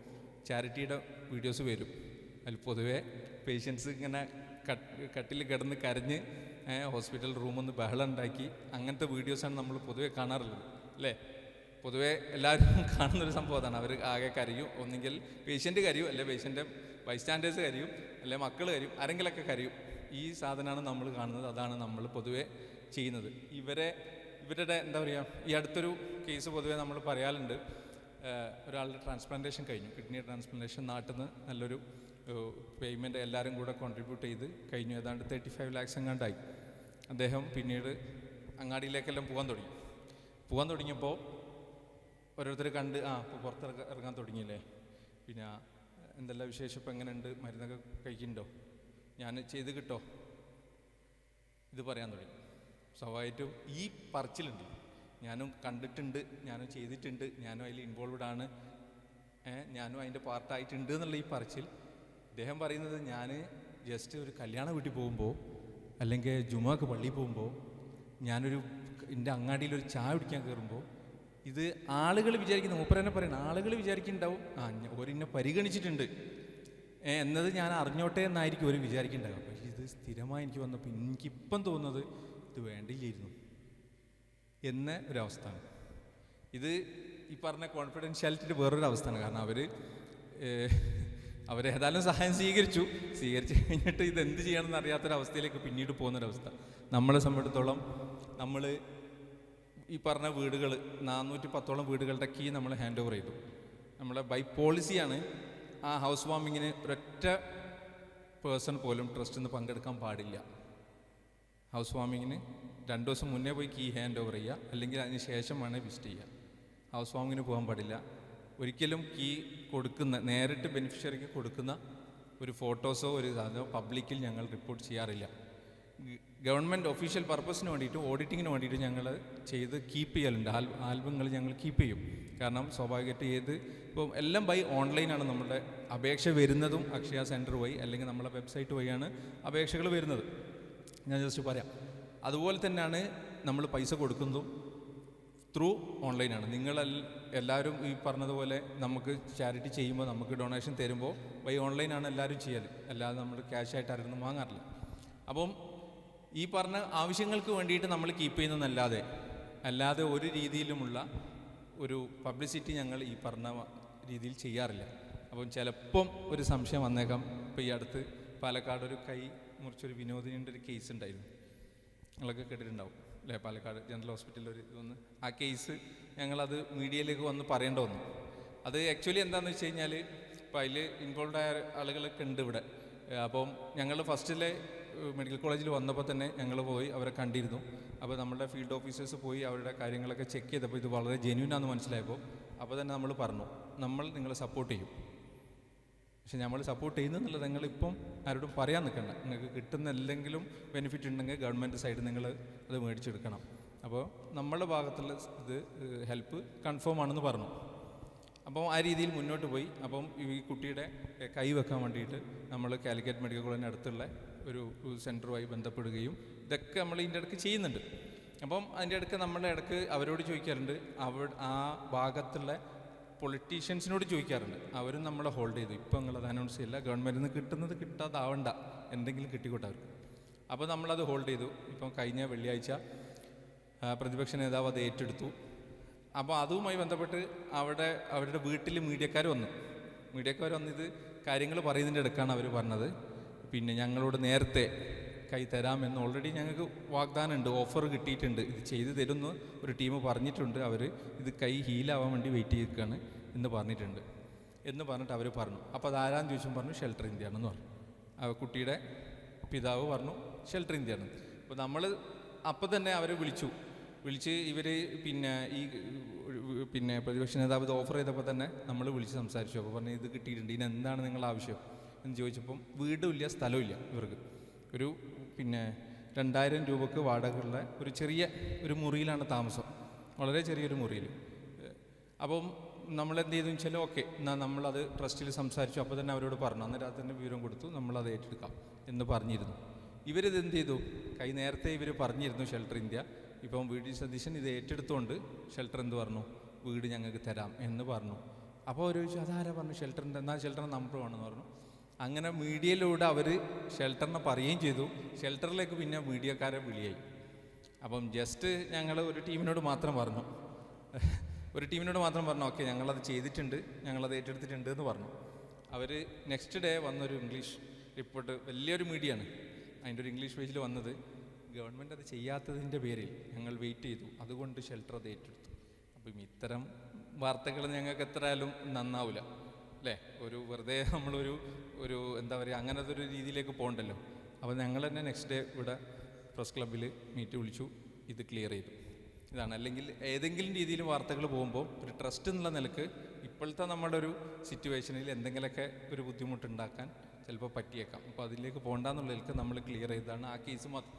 ചാരിറ്റിയുടെ വീഡിയോസ് വരും. അതിൽ പൊതുവേ പേഷ്യൻസ് ഇങ്ങനെ കട്ടിൽ കിടന്ന് കരഞ്ഞ് ഹോസ്പിറ്റൽ റൂമൊന്ന് ബഹളം ഉണ്ടാക്കി അങ്ങനത്തെ വീഡിയോസാണ് നമ്മൾ പൊതുവേ കാണാറുള്ളത്, അല്ലേ? പൊതുവേ എല്ലാവരും കാണുന്നൊരു സംഭവം അതാണ്. അവർ ആകെ കരയും, ഒന്നെങ്കിൽ പേഷ്യൻ്റ് കരയും, അല്ലെ പേഷ്യൻ്റെ ബൈസ്റ്റാൻഡേഴ്സ് കരയും, അല്ലെ മക്കൾ കരയും, ആരെങ്കിലൊക്കെ കരയും. ഈ സാധനമാണ് നമ്മൾ കാണുന്നത്, അതാണ് നമ്മൾ പൊതുവേ ചെയ്യുന്നത്. ഇവരുടെ എന്താ പറയുക, ഈ അടുത്തൊരു കേസ് പൊതുവേ നമ്മൾ പറയാറുണ്ട്. ഒരാളുടെ ട്രാൻസ്പ്ലാന്റേഷൻ കഴിഞ്ഞു, കിഡ്നി ട്രാൻസ്പ്ലാന്റേഷൻ. നാട്ടിൽ നിന്ന് നല്ലൊരു പേയ്മെൻറ്റ് എല്ലാവരും കൂടെ കോൺട്രിബ്യൂട്ട് ചെയ്ത് കഴിഞ്ഞു. ഏതാണ്ട് 35 lakhs എങ്ങാണ്ടായി. അദ്ദേഹം പിന്നീട് അങ്ങാടിയിലേക്കെല്ലാം പോകാൻ തുടങ്ങിയപ്പോൾ ഓരോരുത്തർ കണ്ട് ഇപ്പോൾ പുറത്തിറങ്ങാൻ തുടങ്ങിയില്ലേ, പിന്നെ എന്തെല്ലാം വിശേഷം, ഇപ്പം എങ്ങനെയുണ്ട്, മരുന്നൊക്കെ കഴിക്കുന്നുണ്ടോ, ഞാൻ ചെയ്ത് കിട്ടോ, ഇത് പറയാൻ തുടങ്ങി. സ്വാഭാവികമായിട്ടും ഈ പറച്ചിലുണ്ട്, ഞാനും കണ്ടിട്ടുണ്ട്, ഞാനും ചെയ്തിട്ടുണ്ട്, ഞാനും അതിൽ ഇൻവോൾവ്ഡ് ആണ്, ഞാനും അതിൻ്റെ പാർട്ടായിട്ടുണ്ട് എന്നുള്ള ഈ പറച്ചിൽ. ഇദ്ദേഹം പറയുന്നത്, ഞാൻ ജസ്റ്റ് ഒരു കല്യാണ വീട്ടിൽ പോകുമ്പോൾ അല്ലെങ്കിൽ ജുമാക്ക് പള്ളിയിൽ പോകുമ്പോൾ എൻ്റെ അങ്ങാടിയിലൊരു ചായ കുടിക്കാൻ കയറുമ്പോൾ ഇത് ആളുകൾ വിചാരിക്കുന്ന, മൂപ്പരെന്നെ പറയണം, ആളുകൾ വിചാരിക്കുന്നുണ്ടാവും ഒരെന്നെ പരിഗണിച്ചിട്ടുണ്ട് എന്നത് ഞാൻ അറിഞ്ഞോട്ടെ എന്നായിരിക്കും ഒരു വിചാരിക്കുന്നുണ്ടാകും. പക്ഷേ ഇത് സ്ഥിരമായി എനിക്ക് വന്നപ്പോൾ എനിക്കിപ്പം തോന്നുന്നത് ഇത് വേണ്ടില്ലായിരുന്നു എന്ന ഒരവസ്ഥയാണ്. ഇത് ഈ പറഞ്ഞ കോൺഫിഡൻഷ്യാലിറ്റിയുടെ വേറൊരു അവസ്ഥയാണ്. കാരണം അവരേതായാലും സഹായം സ്വീകരിച്ചു കഴിഞ്ഞിട്ട് ഇതെന്ത് ചെയ്യണമെന്ന് അറിയാത്തൊരവസ്ഥയിലേക്ക് പിന്നീട് പോകുന്നൊരവസ്ഥ. നമ്മളെ സംബന്ധിച്ചിടത്തോളം നമ്മൾ ഈ പറഞ്ഞ വീടുകൾ 410ഓളം വീടുകളുടെ കീ നമ്മൾ ഹാൻഡ് ഓവർ ചെയ്തു. നമ്മളെ ബൈ പോളിസിയാണ് ആ ഹൗസ് വാമിങ്ങിന് ഒരൊറ്റ പേഴ്സൺ പോലും ട്രസ്റ്റിൽ നിന്ന് പങ്കെടുക്കാൻ പാടില്ല. ഹൗസ് വാമിങ്ങിന് 2 ദിവസം മുന്നേ പോയി കീ ഹാൻഡ് ഓവർ ചെയ്യുക, അല്ലെങ്കിൽ അതിന് ശേഷം വേണേൽ വിസിറ്റ് ചെയ്യുക. ഹൗസ് വാമിങ്ങിന് പോകാൻ പാടില്ല. ഒരിക്കലും കീ നേരിട്ട് ബെനിഫിഷ്യറിക്ക് കൊടുക്കുന്ന ഒരു ഫോട്ടോസോ ഒരു സാധനമോ പബ്ലിക്കിൽ ഞങ്ങൾ റിപ്പോർട്ട് ചെയ്യാറില്ല. ഗവൺമെൻറ് ഒഫീഷ്യൽ പർപ്പസിന് വേണ്ടിയിട്ട്, ഓഡിറ്റിങ്ങിന് വേണ്ടിയിട്ട് ഞങ്ങൾ ചെയ്ത് കീപ്പ് ചെയ്യലുണ്ട്. ആൽബങ്ങൾ ഞങ്ങൾ കീപ്പ് ചെയ്യും. കാരണം സ്വാഭാവികമായിട്ട് ഇപ്പം എല്ലാം ബൈ ഓൺലൈനാണ് നമ്മളുടെ അപേക്ഷ വരുന്നതും. അക്ഷയ സെൻറ്റർ വഴി അല്ലെങ്കിൽ നമ്മളെ വെബ്സൈറ്റ് വഴിയാണ് അപേക്ഷകൾ വരുന്നത്. ഞാൻ ജസ്റ്റ് പറയാം. അതുപോലെ തന്നെയാണ് നമ്മൾ പൈസ കൊടുക്കുന്നതും ത്രൂ ഓൺലൈനാണ്. എല്ലാവരും ഈ പറഞ്ഞതുപോലെ നമുക്ക് ചാരിറ്റി ചെയ്യുമ്പോൾ, നമുക്ക് ഡൊണേഷൻ തരുമ്പോൾ ബൈ ഓൺലൈനാണ് എല്ലാവരും ചെയ്യൽ, അല്ലാതെ നമ്മൾ ക്യാഷായിട്ട് ആരും വാങ്ങാറില്ല. അപ്പം ഈ പറഞ്ഞ ആവശ്യങ്ങൾക്ക് വേണ്ടിയിട്ട് നമ്മൾ കീപ്പ് ചെയ്യുന്നതല്ലാതെ ഒരു രീതിയിലുമുള്ള ഒരു പബ്ലിസിറ്റി ഞങ്ങൾ ഈ പറഞ്ഞ രീതിയിൽ ചെയ്യാറില്ല. അപ്പം ചിലപ്പം ഒരു സംശയം വന്നേക്കാം. ഇപ്പോൾ ഈ അടുത്ത് പാലക്കാട് ഒരു കൈ മുറിച്ചൊരു വിനോദിനിയുടെ ഒരു കേസ് ഉണ്ടായിരുന്നു, നിങ്ങളൊക്കെ കേട്ടിട്ടുണ്ടാവും അല്ലേ? പാലക്കാട് ജനറൽ ഹോസ്പിറ്റലിൽ ഇതൊന്ന് ആ കേസ് ഞങ്ങളത് മീഡിയയിലേക്ക് വന്ന് പറയേണ്ട വന്നു. അത് ആക്ച്വലി എന്താണെന്ന് വെച്ച് കഴിഞ്ഞാൽ, ഇപ്പോൾ അതിൽ ഇൻവോൾവ് ആയ ആളുകളൊക്കെ ഉണ്ട് ഇവിടെ. അപ്പം ഞങ്ങൾ ഫസ്റ്റിലെ മെഡിക്കൽ കോളേജിൽ വന്നപ്പോൾ തന്നെ ഞങ്ങൾ പോയി അവരെ കണ്ടിരുന്നു. അപ്പോൾ നമ്മുടെ ഫീൽഡ് ഓഫീസേഴ്സ് പോയി അവരുടെ കാര്യങ്ങളൊക്കെ ചെക്ക് ചെയ്തപ്പോൾ ഇത് വളരെ ജെന്യൂനാണെന്ന് മനസ്സിലായപ്പോൾ അപ്പോൾ തന്നെ നമ്മൾ പറഞ്ഞു, നമ്മൾ നിങ്ങളെ സപ്പോർട്ട് ചെയ്യും. പക്ഷെ നമ്മൾ സപ്പോർട്ട് ചെയ്യുന്നുള്ളത് നിങ്ങളിപ്പം ആരോടും പറയാൻ നിൽക്കണ്ട. നിങ്ങൾക്ക് കിട്ടുന്ന എന്തെങ്കിലും ബെനിഫിറ്റ് ഉണ്ടെങ്കിൽ ഗവൺമെൻറ് സൈഡ് നിങ്ങൾ അത് മേടിച്ചെടുക്കണം. അപ്പോൾ നമ്മളുടെ ഭാഗത്തുള്ള ഇത് ഹെൽപ്പ് കൺഫേം ആണെന്ന് പറഞ്ഞു. അപ്പം ആ രീതിയിൽ മുന്നോട്ട് പോയി. അപ്പം ഈ കുട്ടിയുടെ കൈ വെക്കാൻ വേണ്ടിയിട്ട് നമ്മൾ കാലിക്കറ്റ് മെഡിക്കൽ കോളേജിന് അടുത്തുള്ള ഒരു സെൻറ്ററുമായി ബന്ധപ്പെടുകയും ഇതൊക്കെ നമ്മൾ ഇതിൻ്റെ ഇടയ്ക്ക് ചെയ്യുന്നുണ്ട്. അപ്പം അതിൻ്റെ ഇടയ്ക്ക് നമ്മുടെ ഇടയ്ക്ക് അവരോട് ചോദിക്കാറുണ്ട്, ആ ഭാഗത്തുള്ള പൊളിറ്റീഷ്യൻസിനോട് ചോദിക്കാറുണ്ട്. അവരും നമ്മളെ ഹോൾഡ് ചെയ്തു. ഇപ്പം നിങ്ങളത് അനൗൺസ് ചെയ്യില്ല, ഗവൺമെൻറ്റിൽ നിന്ന് കിട്ടുന്നത് കിട്ടാതാവണ്ട, എന്തെങ്കിലും കിട്ടിക്കോട്ടെ അവർക്ക്. അപ്പോൾ നമ്മളത് ഹോൾഡ് ചെയ്തു. ഇപ്പം കഴിഞ്ഞ വെള്ളിയാഴ്ച പ്രതിപക്ഷ നേതാവ് അത് ഏറ്റെടുത്തു. അപ്പോൾ അതുമായി ബന്ധപ്പെട്ട് അവരുടെ വീട്ടിൽ മീഡിയക്കാർ വന്നിത് കാര്യങ്ങൾ പറയുന്നതിൻ്റെ ഇടയ്ക്കാണ് അവർ പറഞ്ഞത്, പിന്നെ ഞങ്ങളോട് നേരത്തെ കൈ തരാമെന്ന് ഓൾറെഡി ഞങ്ങൾക്ക് വാഗ്ദാനമുണ്ട്, ഓഫർ കിട്ടിയിട്ടുണ്ട്, ഇത് ചെയ്തു തരുമെന്ന് ഒരു ടീം പറഞ്ഞിട്ടുണ്ട്, അവർ ഇത് കൈ ഹീലാവാൻ വേണ്ടി വെയിറ്റ് ചെയ്തിരിക്കുകയാണ് എന്ന് പറഞ്ഞിട്ടുണ്ട് എന്ന് പറഞ്ഞിട്ട് അവർ പറഞ്ഞു. അപ്പോൾ അതാരാന്ന് ചോദിച്ചും പറഞ്ഞു ഷെൽട്ടർ ഇന്ത്യ ആണെന്ന് പറഞ്ഞു. ആ കുട്ടിയുടെ പിതാവ് പറഞ്ഞു ഷെൽട്ടർ ഇന്ത്യ ആണ്. അപ്പോൾ നമ്മൾ അപ്പോൾ തന്നെ അവരെ വിളിച്ച് ഇവർ പിന്നെ പ്രതിപക്ഷ നേതാവ് ഇത് ഓഫർ ചെയ്തപ്പോൾ തന്നെ നമ്മൾ വിളിച്ച് സംസാരിച്ചു. അപ്പോൾ പറഞ്ഞു ഇത് കിട്ടിയിട്ടുണ്ട്, ഇതിന് എന്താണ് നിങ്ങളുടെ ആവശ്യം എന്ന് ചോദിച്ചപ്പം വീടുമില്ല സ്ഥലമില്ല ഇവർക്ക്. ഒരു 2000 രൂപക്ക് വാടകയുള്ള ഒരു മുറിയിലാണ് താമസം, വളരെ ചെറിയൊരു മുറിയിൽ. അപ്പം നമ്മളെന്ത് ചെയ്തെന്ന് വെച്ചാൽ ഓക്കെ എന്നാൽ നമ്മളത് ട്രസ്റ്റിൽ സംസാരിച്ചു. അപ്പോൾ തന്നെ അവരോട് പറഞ്ഞു, അന്ന് രാത്രി തന്നെ വിവരം കൊടുത്തു, നമ്മളത് ഏറ്റെടുക്കാം എന്ന് പറഞ്ഞിരുന്നു. ഇവരിത് എന്ത് ചെയ്തു, നേരത്തെ ഇവർ പറഞ്ഞിരുന്നു ഷെൽട്ടർ ഇന്ത്യ. ഇപ്പം VD സതീശൻ ഇത് ഏറ്റെടുത്തുകൊണ്ട് ഷെൽട്ടർ എന്ത് പറഞ്ഞു, വീട് ഞങ്ങൾക്ക് തരാം എന്ന് പറഞ്ഞു. അപ്പോൾ അവർ ചോദിച്ചു അതാരാ പറഞ്ഞു ഷെൽട്ടറിൻ്റെ, എന്നാൽ ഷെൽട്ടറിൻ്റെ നമ്പർ വേണമെന്ന് പറഞ്ഞു. അങ്ങനെ മീഡിയയിലൂടെ അവർ ഷെൽട്ടറിനെ പറയുകയും ചെയ്തു. ഷെൽട്ടറിലേക്ക് പിന്നെ മീഡിയക്കാരെ വിളിയായി. അപ്പം ജസ്റ്റ് ഞങ്ങൾ ഒരു ടീമിനോട് മാത്രം പറഞ്ഞു ഓക്കെ ഞങ്ങളത് ചെയ്തിട്ടുണ്ട്, ഞങ്ങളത് ഏറ്റെടുത്തിട്ടുണ്ട് എന്ന് പറഞ്ഞു. അവർ നെക്സ്റ്റ് ഡേ വന്നൊരു ഇംഗ്ലീഷ് റിപ്പോർട്ട്, വലിയൊരു മീഡിയയാണ്, അതിൻ്റെ ഒരു ഇംഗ്ലീഷ് പേജിൽ വന്നത്, ഗവൺമെൻറ് അത് ചെയ്യാത്തതിൻ്റെ പേരിൽ ഞങ്ങൾ വെയിറ്റ് ചെയ്തു, അതുകൊണ്ട് ഷെൽട്ടർ അത് ഏറ്റെടുത്തു. അപ്പം ഇത്തരം വാർത്തകൾ ഞങ്ങൾക്ക് എത്രയായാലും നന്നാവില്ല അല്ലേ. വെറുതെ നമ്മളൊരു എന്താ പറയുക അങ്ങനത്തെ ഒരു രീതിയിലേക്ക് പോകണ്ടല്ലോ. അപ്പോൾ ഞങ്ങൾ തന്നെ നെക്സ്റ്റ് ഡേ ഇവിടെ പ്രസ് ക്ലബ്ബിൽ മീറ്റ് വിളിച്ചു, ഇത് ക്ലിയർ ചെയ്തു. ഇതാണ്. അല്ലെങ്കിൽ ഏതെങ്കിലും രീതിയിൽ വാർത്തകൾ പോകുമ്പോൾ ഒരു ട്രസ്റ്റ് എന്നുള്ള നിലക്ക് ഇപ്പോഴത്തെ നമ്മുടെ ഒരു സിറ്റുവേഷനിൽ എന്തെങ്കിലുമൊക്കെ ഒരു ബുദ്ധിമുട്ടുണ്ടാക്കാൻ ചിലപ്പോൾ പറ്റിയേക്കാം. അപ്പോൾ അതിലേക്ക് പോകണ്ടെന്നുള്ള നിലക്ക് നമ്മൾ ക്ലിയർ ചെയ്താണ് ആ കേസ് മാത്രം.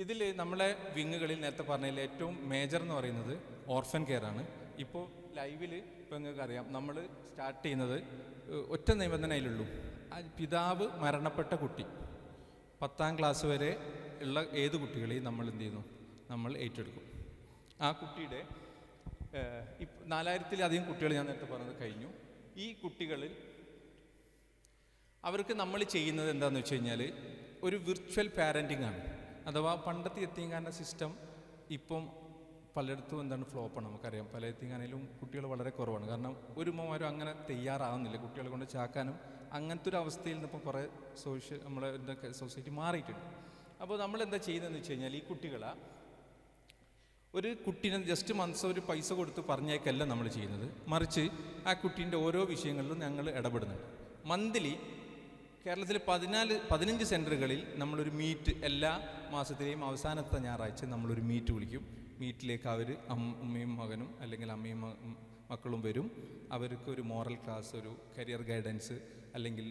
ഇതിൽ നമ്മളെ വിങ്ങുകളിൽ നേരത്തെ പറഞ്ഞതിൽ ഏറ്റവും മേജർ എന്ന് പറയുന്നത് ഓർഫൻ കെയർ ആണ്. ഇപ്പോൾ ലൈവിൽ ഇപ്പോൾ നിങ്ങൾക്ക് അറിയാം നമ്മൾ സ്റ്റാർട്ട് ചെയ്യുന്നത് ഒറ്റ നിബന്ധന അതിലുള്ളൂ, പിതാവ് മരണപ്പെട്ട കുട്ടി 10ാം ക്ലാസ് വരെ ഉള്ള ഏത് കുട്ടികളെയും നമ്മൾ എന്ത് ചെയ്യുന്നു, നമ്മൾ ഏറ്റെടുക്കും. ആ കുട്ടിയുടെ 4000-ലധികം കുട്ടികൾ ഞാൻ നേരത്തെ പറഞ്ഞത് കഴിഞ്ഞു. ഈ കുട്ടികളിൽ അവർക്ക് നമ്മൾ ചെയ്യുന്നത് എന്താണെന്ന് വെച്ച് കഴിഞ്ഞാൽ ഒരു വിർച്വൽ പാരൻറ്റിംഗ് ആണ്. അഥവാ പണ്ടത്തെ യത്തീംഖാന സിസ്റ്റം ഇപ്പം പലയിടത്തും എന്താണ് ഫ്ലോപ്പാണ്, നമുക്കറിയാം. പല യത്തീംഖാനയിലും കുട്ടികൾ വളരെ കുറവാണ്. കാരണം ഒരു ഉമ്മമാരും അങ്ങനെ തയ്യാറാവുന്നില്ല കുട്ടികളെ കൊണ്ട് ചാക്കാനും. അങ്ങനത്തെ ഒരു അവസ്ഥയിൽ നിന്ന് ഇപ്പോൾ കുറേ നമ്മളെ എന്തൊക്കെ സൊസൈറ്റി മാറിയിട്ടുണ്ട്. അപ്പോൾ നമ്മളെന്താ ചെയ്യുന്നതെന്ന് വെച്ച് കഴിഞ്ഞാൽ ഈ കുട്ടികളെ ഒരു കുട്ടീനെ ജസ്റ്റ് ഒരു പൈസ കൊടുത്ത് പറഞ്ഞേക്കല്ല നമ്മൾ ചെയ്യുന്നത്, മറിച്ച് ആ കുട്ടീൻ്റെ ഓരോ വിഷയങ്ങളിലും ഞങ്ങൾ ഇടപെടുന്നുണ്ട്. മന്ത്ലി കേരളത്തിൽ 15 സെൻറ്ററുകളിൽ നമ്മളൊരു മീറ്റ് എല്ലാ മാസത്തിലെയും അവസാനത്തെ ഞായറാഴ്ച നമ്മളൊരു മീറ്റ് വിളിക്കും. മീറ്റിലേക്ക് അവർ അമ്മയും മകനും അല്ലെങ്കിൽ അമ്മയും മക്കളും വരും. അവർക്ക് ഒരു മോറൽ ക്ലാസ്, ഒരു കരിയർ ഗൈഡൻസ് അല്ലെങ്കിൽ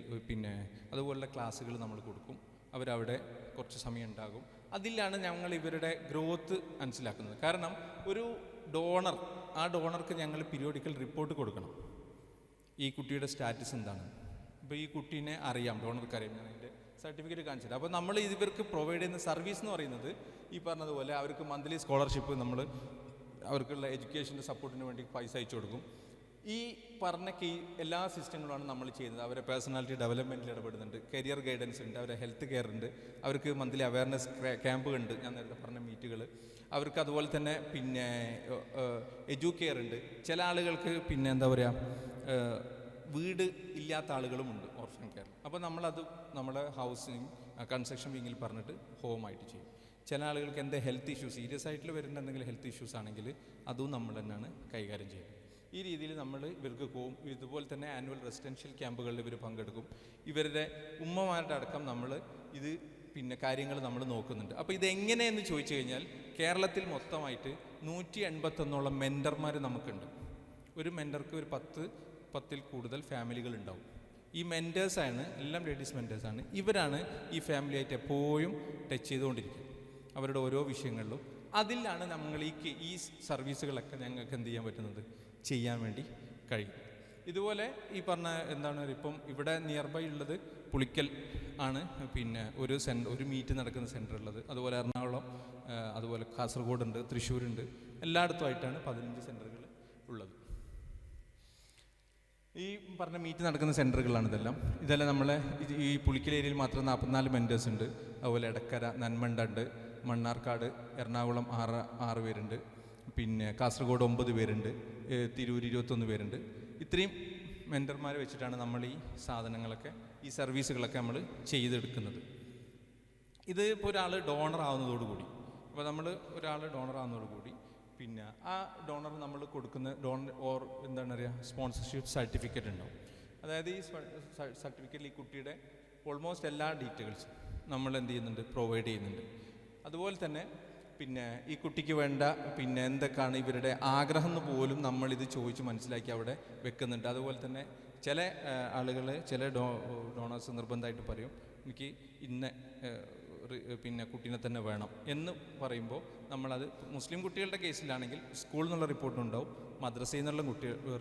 അതുപോലുള്ള ക്ലാസ്സുകൾ നമ്മൾ കൊടുക്കും. അവരവിടെ കുറച്ച് സമയം ഉണ്ടാകും. അതിലാണ് ഞങ്ങൾ ഇവരുടെ ഗ്രോത്ത് മനസ്സിലാക്കുന്നത്. കാരണം ഒരു ഡോണർ, ആ ഡോണർക്ക് ഞങ്ങൾ പീരിയോഡിക്കൽ റിപ്പോർട്ട് കൊടുക്കണം, ഈ കുട്ടിയുടെ സ്റ്റാറ്റസ് എന്താണ്. ഇപ്പോൾ ഈ കുട്ടീനെ അറിയാം, ഡോണർക്ക് അറിയാം, ഞാൻ അതിൻ്റെ സർട്ടിഫിക്കറ്റ് കാണിച്ചിട്ട്. അപ്പോൾ നമ്മൾ ഇവർക്ക് പ്രൊവൈഡ് ചെയ്യുന്ന സർവീസ് എന്ന് പറയുന്നത് ഈ പറഞ്ഞതുപോലെ അവർക്ക് മന്ത്ലി സ്കോളർഷിപ്പ്, നമ്മൾ അവർക്കുള്ള എഡ്യൂക്കേഷൻ്റെ സപ്പോർട്ടിന് വേണ്ടി പൈസ അയച്ചു കൊടുക്കും. ഈ പറഞ്ഞ എല്ലാ സിസ്റ്റങ്ങളാണ് നമ്മൾ ചെയ്യുന്നത്. അവരെ പേഴ്സണാലിറ്റി ഡെവലപ്മെൻറ്റിൽ ഇടപെടുന്നുണ്ട്, കരിയർ ഗൈഡൻസ് ഉണ്ട്, അവരെ ഹെൽത്ത് കെയർ ഉണ്ട്, അവർക്ക് മന്ത്ലി അവയർനെസ് ക്യാമ്പ് ഉണ്ട്, ഞാൻ നേരത്തെ പറഞ്ഞ മീറ്റുകൾ. അവർക്ക് അതുപോലെ തന്നെ എഡ്യൂക്കെയർ ഉണ്ട്. ചില ആളുകൾക്ക് എന്താ പറയുക വീട് ഇല്ലാത്ത ആളുകളുമുണ്ട് ഓർഫൻ കെയർ. അപ്പോൾ നമ്മളത് നമ്മുടെ ഹൗസിങ് കൺസ്ട്രക്ഷൻ വിങ്ങിൽ പറഞ്ഞിട്ട് ഹോമായിട്ട് ചെയ്യും. ചില ആളുകൾക്ക് എന്താ ഹെൽത്ത് ഇഷ്യൂസ്, സീരിയസ് ആയിട്ടുള്ള വരുന്ന എന്തെങ്കിലും ഹെൽത്ത് ഇഷ്യൂസ് ആണെങ്കിൽ അതും നമ്മൾ തന്നെയാണ് കൈകാര്യം ചെയ്യുന്നത്. ഈ രീതിയിൽ നമ്മൾ ഇവർക്ക് പോവും. ഇതുപോലെ തന്നെ ആനുവൽ റെസിഡൻഷ്യൽ ക്യാമ്പുകളിൽ ഇവർ പങ്കെടുക്കും. ഇവരുടെ ഉമ്മമാരുടെ അടക്കം നമ്മൾ ഇത് കാര്യങ്ങൾ നമ്മൾ നോക്കുന്നുണ്ട്. അപ്പോൾ ഇതെങ്ങനെയെന്ന് ചോദിച്ചു കഴിഞ്ഞാൽ കേരളത്തിൽ മൊത്തമായിട്ട് 181 മെൻറ്റർമാർ നമുക്കുണ്ട്. ഒരു മെൻറ്റർക്ക് ഒരു 10-ൽ കൂടുതൽ ഫാമിലികൾ ഉണ്ടാവും. ഈ മെൻറ്റേഴ്സാണ്, എല്ലാം ലേഡീസ് മെൻറ്റേഴ്സാണ്. ഇവരാണ് ഈ ഫാമിലിയായിട്ട് എപ്പോഴും ടച്ച് ചെയ്തുകൊണ്ടിരിക്കുക അവരുടെ ഓരോ വിഷയങ്ങളിലും. അതിലാണ് നമ്മൾ ഈ സർവീസുകളൊക്കെ ഞങ്ങൾക്ക് എന്ത് ചെയ്യാൻ പറ്റുന്നത്, ചെയ്യാൻ വേണ്ടി കഴിയും. ഇതുപോലെ ഈ പറഞ്ഞ ഇപ്പം ഇവിടെ നിയർ ബൈ ഉള്ളത് പുളിക്കൽ ആണ്, ഒരു മീറ്റ് നടക്കുന്ന സെൻറ്റർ ഉള്ളത്. അതുപോലെ എറണാകുളം, അതുപോലെ കാസർഗോഡുണ്ട്, തൃശ്ശൂരുണ്ട്, എല്ലായിടത്തുമായിട്ടാണ് 15 സെൻറ്ററുകൾ ഉള്ളത്. ഈ പറഞ്ഞ മീറ്റ് നടക്കുന്ന സെൻറ്ററുകളാണ് ഇതെല്ലാം നമ്മളെ ഈ പുളിക്കൽ ഏരിയയിൽ മാത്രം 44 മെൻറ്റേഴ്സ് ഉണ്ട്. അതുപോലെ എടക്കര, നന്മണ്ട ഉണ്ട്, മണ്ണാർക്കാട്, എറണാകുളം 6 പേരുണ്ട്. പിന്നെ കാസർഗോഡ് 9 പേരുണ്ട്, തിരൂർ 21 പേരുണ്ട്. ഇത്രയും മെൻറ്റർമാരെ വെച്ചിട്ടാണ് നമ്മൾ ഈ സാധനങ്ങളൊക്കെ, ഈ സർവീസുകളൊക്കെ നമ്മൾ ചെയ്തെടുക്കുന്നത്. ഇത് ഇപ്പോൾ ഒരാൾ ഡോണർ ആവുന്നതോടുകൂടി, അപ്പോൾ നമ്മൾ ഒരാൾ ഡോണർ ആവുന്നതോടുകൂടി പിന്നെ ആ ഡോണർ നമ്മൾ കൊടുക്കുന്ന എന്താണ് പറയുക, സ്പോൺസർഷിപ്പ് സർട്ടിഫിക്കറ്റ് ഉണ്ടാവും. അതായത് ഈ സർട്ടിഫിക്കറ്റിൽ ഈ കുട്ടിയുടെ ഓൾമോസ്റ്റ് എല്ലാ ഡീറ്റെയിൽസും നമ്മൾ എന്ത് ചെയ്യുന്നുണ്ട്, പ്രൊവൈഡ് ചെയ്യുന്നുണ്ട്. അതുപോലെ തന്നെ പിന്നെ ഈ കുട്ടിക്ക് വേണ്ട പിന്നെ എന്തൊക്കെയാണ് ഇവരുടെ ആഗ്രഹം എന്ന് പോലും നമ്മളിത് ചോദിച്ച് മനസ്സിലാക്കി അവിടെ വെക്കുന്നുണ്ട്. അതുപോലെ തന്നെ ചില ആളുകൾ, ചില ഡോണേഴ്സ് നിർബന്ധമായിട്ട് പറയും എനിക്ക് ഇന്ന പിന്നെ കുട്ടീനെ തന്നെ വേണം എന്ന് പറയുമ്പോൾ നമ്മളത് മുസ്ലിം കുട്ടികളുടെ കേസിലാണെങ്കിൽ സ്കൂളിൽ നിന്നുള്ള റിപ്പോർട്ടുണ്ടാവും, മദ്രസയിൽ നിന്നുള്ള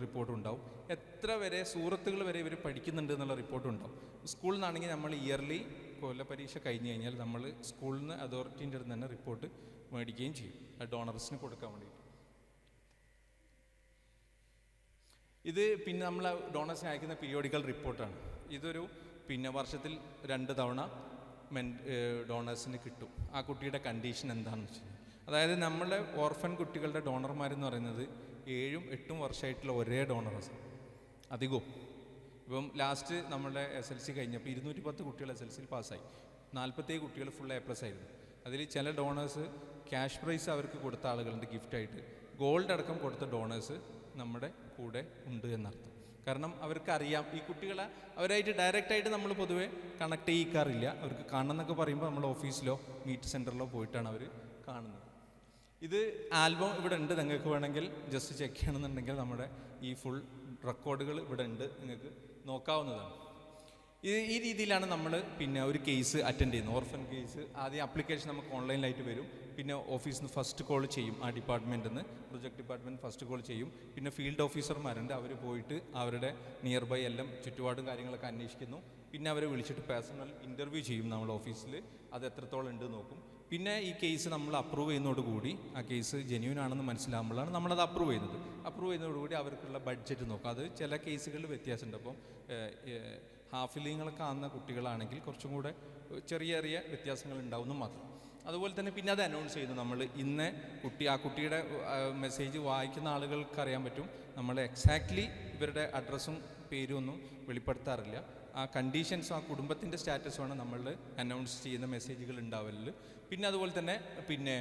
റിപ്പോർട്ടുണ്ടാവും, എത്ര വരെ സൂറത്തുകൾ വരെ ഇവർ പഠിക്കുന്നുണ്ട് എന്നുള്ള റിപ്പോർട്ടുണ്ടാവും. സ്കൂളിൽ നിന്നാണെങ്കിൽ നമ്മൾ ഇയർലി കൊല്ല പരീക്ഷ കഴിഞ്ഞ് കഴിഞ്ഞാൽ നമ്മൾ സ്കൂളിൽ നിന്ന് അതോറിറ്റീൻ്റെ അടുത്ത് തന്നെ റിപ്പോർട്ട് മേടിക്കുകയും ചെയ്യും, ഡോണേഴ്സിന് കൊടുക്കാൻ വേണ്ടിയിട്ട്. ഇത് പിന്നെ നമ്മൾ ഡോണേഴ്സിന് അയക്കുന്ന പീരിയോഡിക്കൽ റിപ്പോർട്ടാണ്. ഇതൊരു പിന്നെ വർഷത്തിൽ 2 തവണ ഡോണേഴ്സിന് കിട്ടും. ആ കുട്ടിയുടെ കണ്ടീഷൻ എന്താണെന്ന് വെച്ചാൽ, അതായത് നമ്മളുടെ ഓർഫൻ കുട്ടികളുടെ ഡോണർമാരെന്ന് പറയുന്നത് 7-8 വർഷമായിട്ടുള്ള ഒരേ ഡോണേഴ്സ് അധികവും. ഇപ്പം ലാസ്റ്റ് നമ്മളുടെ SLC കഴിഞ്ഞപ്പോൾ 210 കുട്ടികൾ SLCയിൽ പാസ്സായി, 47 കുട്ടികൾ ഫുൾ A+ ആയിരുന്നു. അതിൽ ചില ഡോണേഴ്സ് ക്യാഷ് പ്രൈസ് അവർക്ക് കൊടുത്ത ആളുകളുണ്ട് ഗിഫ്റ്റായിട്ട്, ഗോൾഡ് അടക്കം കൊടുത്ത ഡോണേഴ്സ് നമ്മുടെ കൂടെ ഉണ്ട് എന്നർത്ഥം. കാരണം അവർക്കറിയാം ഈ കുട്ടികളെ അവരായിട്ട് ഡയറക്റ്റായിട്ട് നമ്മൾ പൊതുവെ കണക്ട് ചെയ്യിക്കാറില്ല. അവർക്ക് കാണണമെന്നൊക്കെ പറയുമ്പോൾ നമ്മൾ ഓഫീസിലോ മീറ്റ് സെൻറ്ററിലോ പോയിട്ടാണ് അവർ കാണുന്നത്. ഇത് ആൽബം ഇവിടെ ഉണ്ട്, നിങ്ങൾക്ക് വേണമെങ്കിൽ ജസ്റ്റ് ചെക്ക് ചെയ്യണമെന്നുണ്ടെങ്കിൽ നമ്മുടെ ഈ ഫുൾ റെക്കോർഡുകൾ ഇവിടെ ഉണ്ട്, നിങ്ങൾക്ക് നോക്കാവുന്നതാണ്. ഈ രീതിയിലാണ് നമ്മൾ പിന്നെ ഒരു കേസ് അറ്റൻഡ് ചെയ്യുന്നത്. ഓർഫൻ കേസ് ആദ്യം ആപ്ലിക്കേഷൻ നമുക്ക് ഓൺലൈനിലായിട്ട് വരും, പിന്നെ ഓഫീസിൽ നിന്ന് ഫസ്റ്റ് കോൾ ചെയ്യും, ആ ഡിപ്പാർട്ട്മെൻറ്റിൽ നിന്ന് പ്രൊജക്ട് ഡിപ്പാർട്ട്മെൻറ്റ് ഫസ്റ്റ് കോൾ ചെയ്യും. പിന്നെ ഫീൽഡ് ഓഫീസർമാരുണ്ട്, അവർ പോയിട്ട് അവരുടെ നിയർ ബൈ എല്ലാം ചുറ്റുപാടും കാര്യങ്ങളൊക്കെ അന്വേഷിക്കുന്നു. പിന്നെ അവരെ വിളിച്ചിട്ട് പേഴ്സണൽ ഇൻ്റർവ്യൂ ചെയ്യും നമ്മൾ ഓഫീസിൽ, അത് എത്രത്തോളം ഉണ്ട് നോക്കും. പിന്നെ ഈ കേസ് നമ്മൾ അപ്രൂവ് ചെയ്യുന്നതോടുകൂടി, ആ കേസ് ജെന്യൂൻ ആണെന്ന് മനസ്സിലാകുമ്പോഴാണ് നമ്മളത് അപ്രൂവ് ചെയ്യുന്നത്. അപ്രൂവ് ചെയ്യുന്നതോടുകൂടി അവർക്കുള്ള ബഡ്ജറ്റ് നോക്കും. അത് ചില കേസുകളിൽ വ്യത്യാസമുണ്ട്. അപ്പം ഹാഫിലിങ്ങളൊക്കെ ആകുന്ന കുട്ടികളാണെങ്കിൽ കുറച്ചും കൂടെ ചെറിയ ചെറിയ വ്യത്യാസങ്ങൾ ഉണ്ടാവുമെന്ന് മാത്രം. അതുപോലെ തന്നെ പിന്നെ അത് അനൗൺസ് ചെയ്യുന്നു. നമ്മൾ ഇന്ന് ആ കുട്ടിയുടെ മെസ്സേജ് വായിക്കുന്ന ആളുകൾക്ക് അറിയാൻ പറ്റും, നമ്മൾ എക്സാക്ട്ലി ഇവരുടെ അഡ്രസ്സും പേരും ഒന്നും വെളിപ്പെടുത്താറില്ല. ആ കണ്ടീഷൻസും ആ കുടുംബത്തിൻ്റെ സ്റ്റാറ്റസുമാണ് നമ്മൾ അനൗൺസ് ചെയ്യുന്ന മെസ്സേജുകൾ ഉണ്ടാവല്. പിന്നെ അതുപോലെ തന്നെ പിന്നെ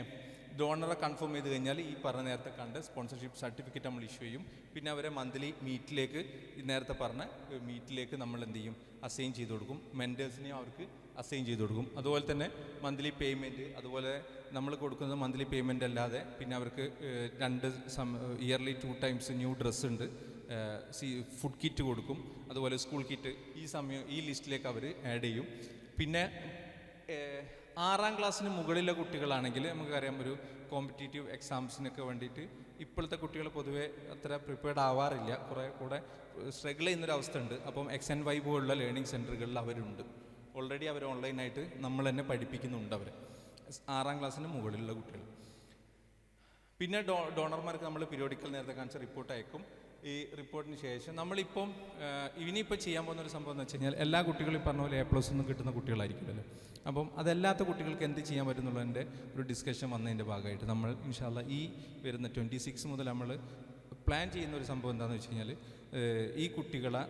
ഡോണറെ കൺഫേം ചെയ്ത് കഴിഞ്ഞാൽ ഈ പറഞ്ഞ നേരത്തെ കണ്ട സ്പോൺസർഷിപ്പ് സർട്ടിഫിക്കറ്റ് നമ്മൾ ഇഷ്യൂ ചെയ്യും. പിന്നെ അവരെ മന്ത്ലി മീറ്റിലേക്ക്, നേരത്തെ പറഞ്ഞ മീറ്റിലേക്ക് നമ്മൾ എന്ത് ചെയ്യും, അസൈൻ ചെയ്ത് കൊടുക്കും. മെൻറ്റേഴ്സിനെയും അവർക്ക് അസൈൻ ചെയ്ത് കൊടുക്കും. അതുപോലെ തന്നെ മന്ത്ലി പേയ്മെൻറ്റ്, അതുപോലെ നമ്മൾ കൊടുക്കുന്നത് മന്ത്ലി പേയ്മെൻറ്റ് അല്ലാതെ പിന്നെ അവർക്ക് ഇയർലി 2 times ന്യൂ ഡ്രസ്സ് ഉണ്ട്, ഫുഡ് കിറ്റ് കൊടുക്കും, അതുപോലെ സ്കൂൾ കിറ്റ് ഈ ലിസ്റ്റിലേക്ക് അവർ ആഡ് ചെയ്യും. പിന്നെ 6ാം ക്ലാസ്സിന് മുകളിലെ കുട്ടികളാണെങ്കിൽ നമുക്കറിയാം ഒരു കോമ്പറ്റീറ്റീവ് എക്സാംസിനൊക്കെ വേണ്ടിയിട്ട് ഇപ്പോഴത്തെ കുട്ടികൾ പൊതുവെ അത്ര പ്രിപ്പയർഡ് ആവാറില്ല, കുറേ കൂടെ സ്ട്രഗിൾ ചെയ്യുന്നൊരവസ്ഥ ഉണ്ട്. അപ്പം XNY പോലുള്ള ലേണിംഗ് സെൻറ്ററുകളിൽ അവരുണ്ട് ഓൾറെഡി. അവർ ഓൺലൈനായിട്ട് നമ്മൾ തന്നെ പഠിപ്പിക്കുന്നുണ്ട് അവരെ, 6ാം ക്ലാസ്സിന് മുകളിലുള്ള കുട്ടികൾ. പിന്നെ ഡോണർമാർക്ക് നമ്മൾ പീരിയോഡിക്കൽ നേരത്തെ കാണിച്ച റിപ്പോർട്ട് അയക്കും. ഈ റിപ്പോർട്ടിന് ശേഷം നമ്മളിപ്പം ഇനിയിപ്പോൾ ചെയ്യാൻ പോകുന്നൊരു സംഭവം എന്ന് വെച്ച് കഴിഞ്ഞാൽ, എല്ലാ കുട്ടികളും പറഞ്ഞ പോലെ A+ ഒന്നും കിട്ടുന്ന കുട്ടികളായിരിക്കുമല്ലോ. അപ്പം അതല്ലാത്ത കുട്ടികൾക്ക് എന്ത് ചെയ്യാൻ പറ്റുന്നുള്ളതിൻ്റെ ഒരു ഡിസ്കഷൻ വന്നതിൻ്റെ ഭാഗമായിട്ട് നമ്മൾ ഇൻഷാ അല്ലാഹ് ഈ വരുന്ന 26 മുതൽ നമ്മൾ പ്ലാൻ ചെയ്യുന്ന ഒരു സംഭവം എന്താണെന്ന് വെച്ച് കഴിഞ്ഞാൽ, ഈ കുട്ടികളെ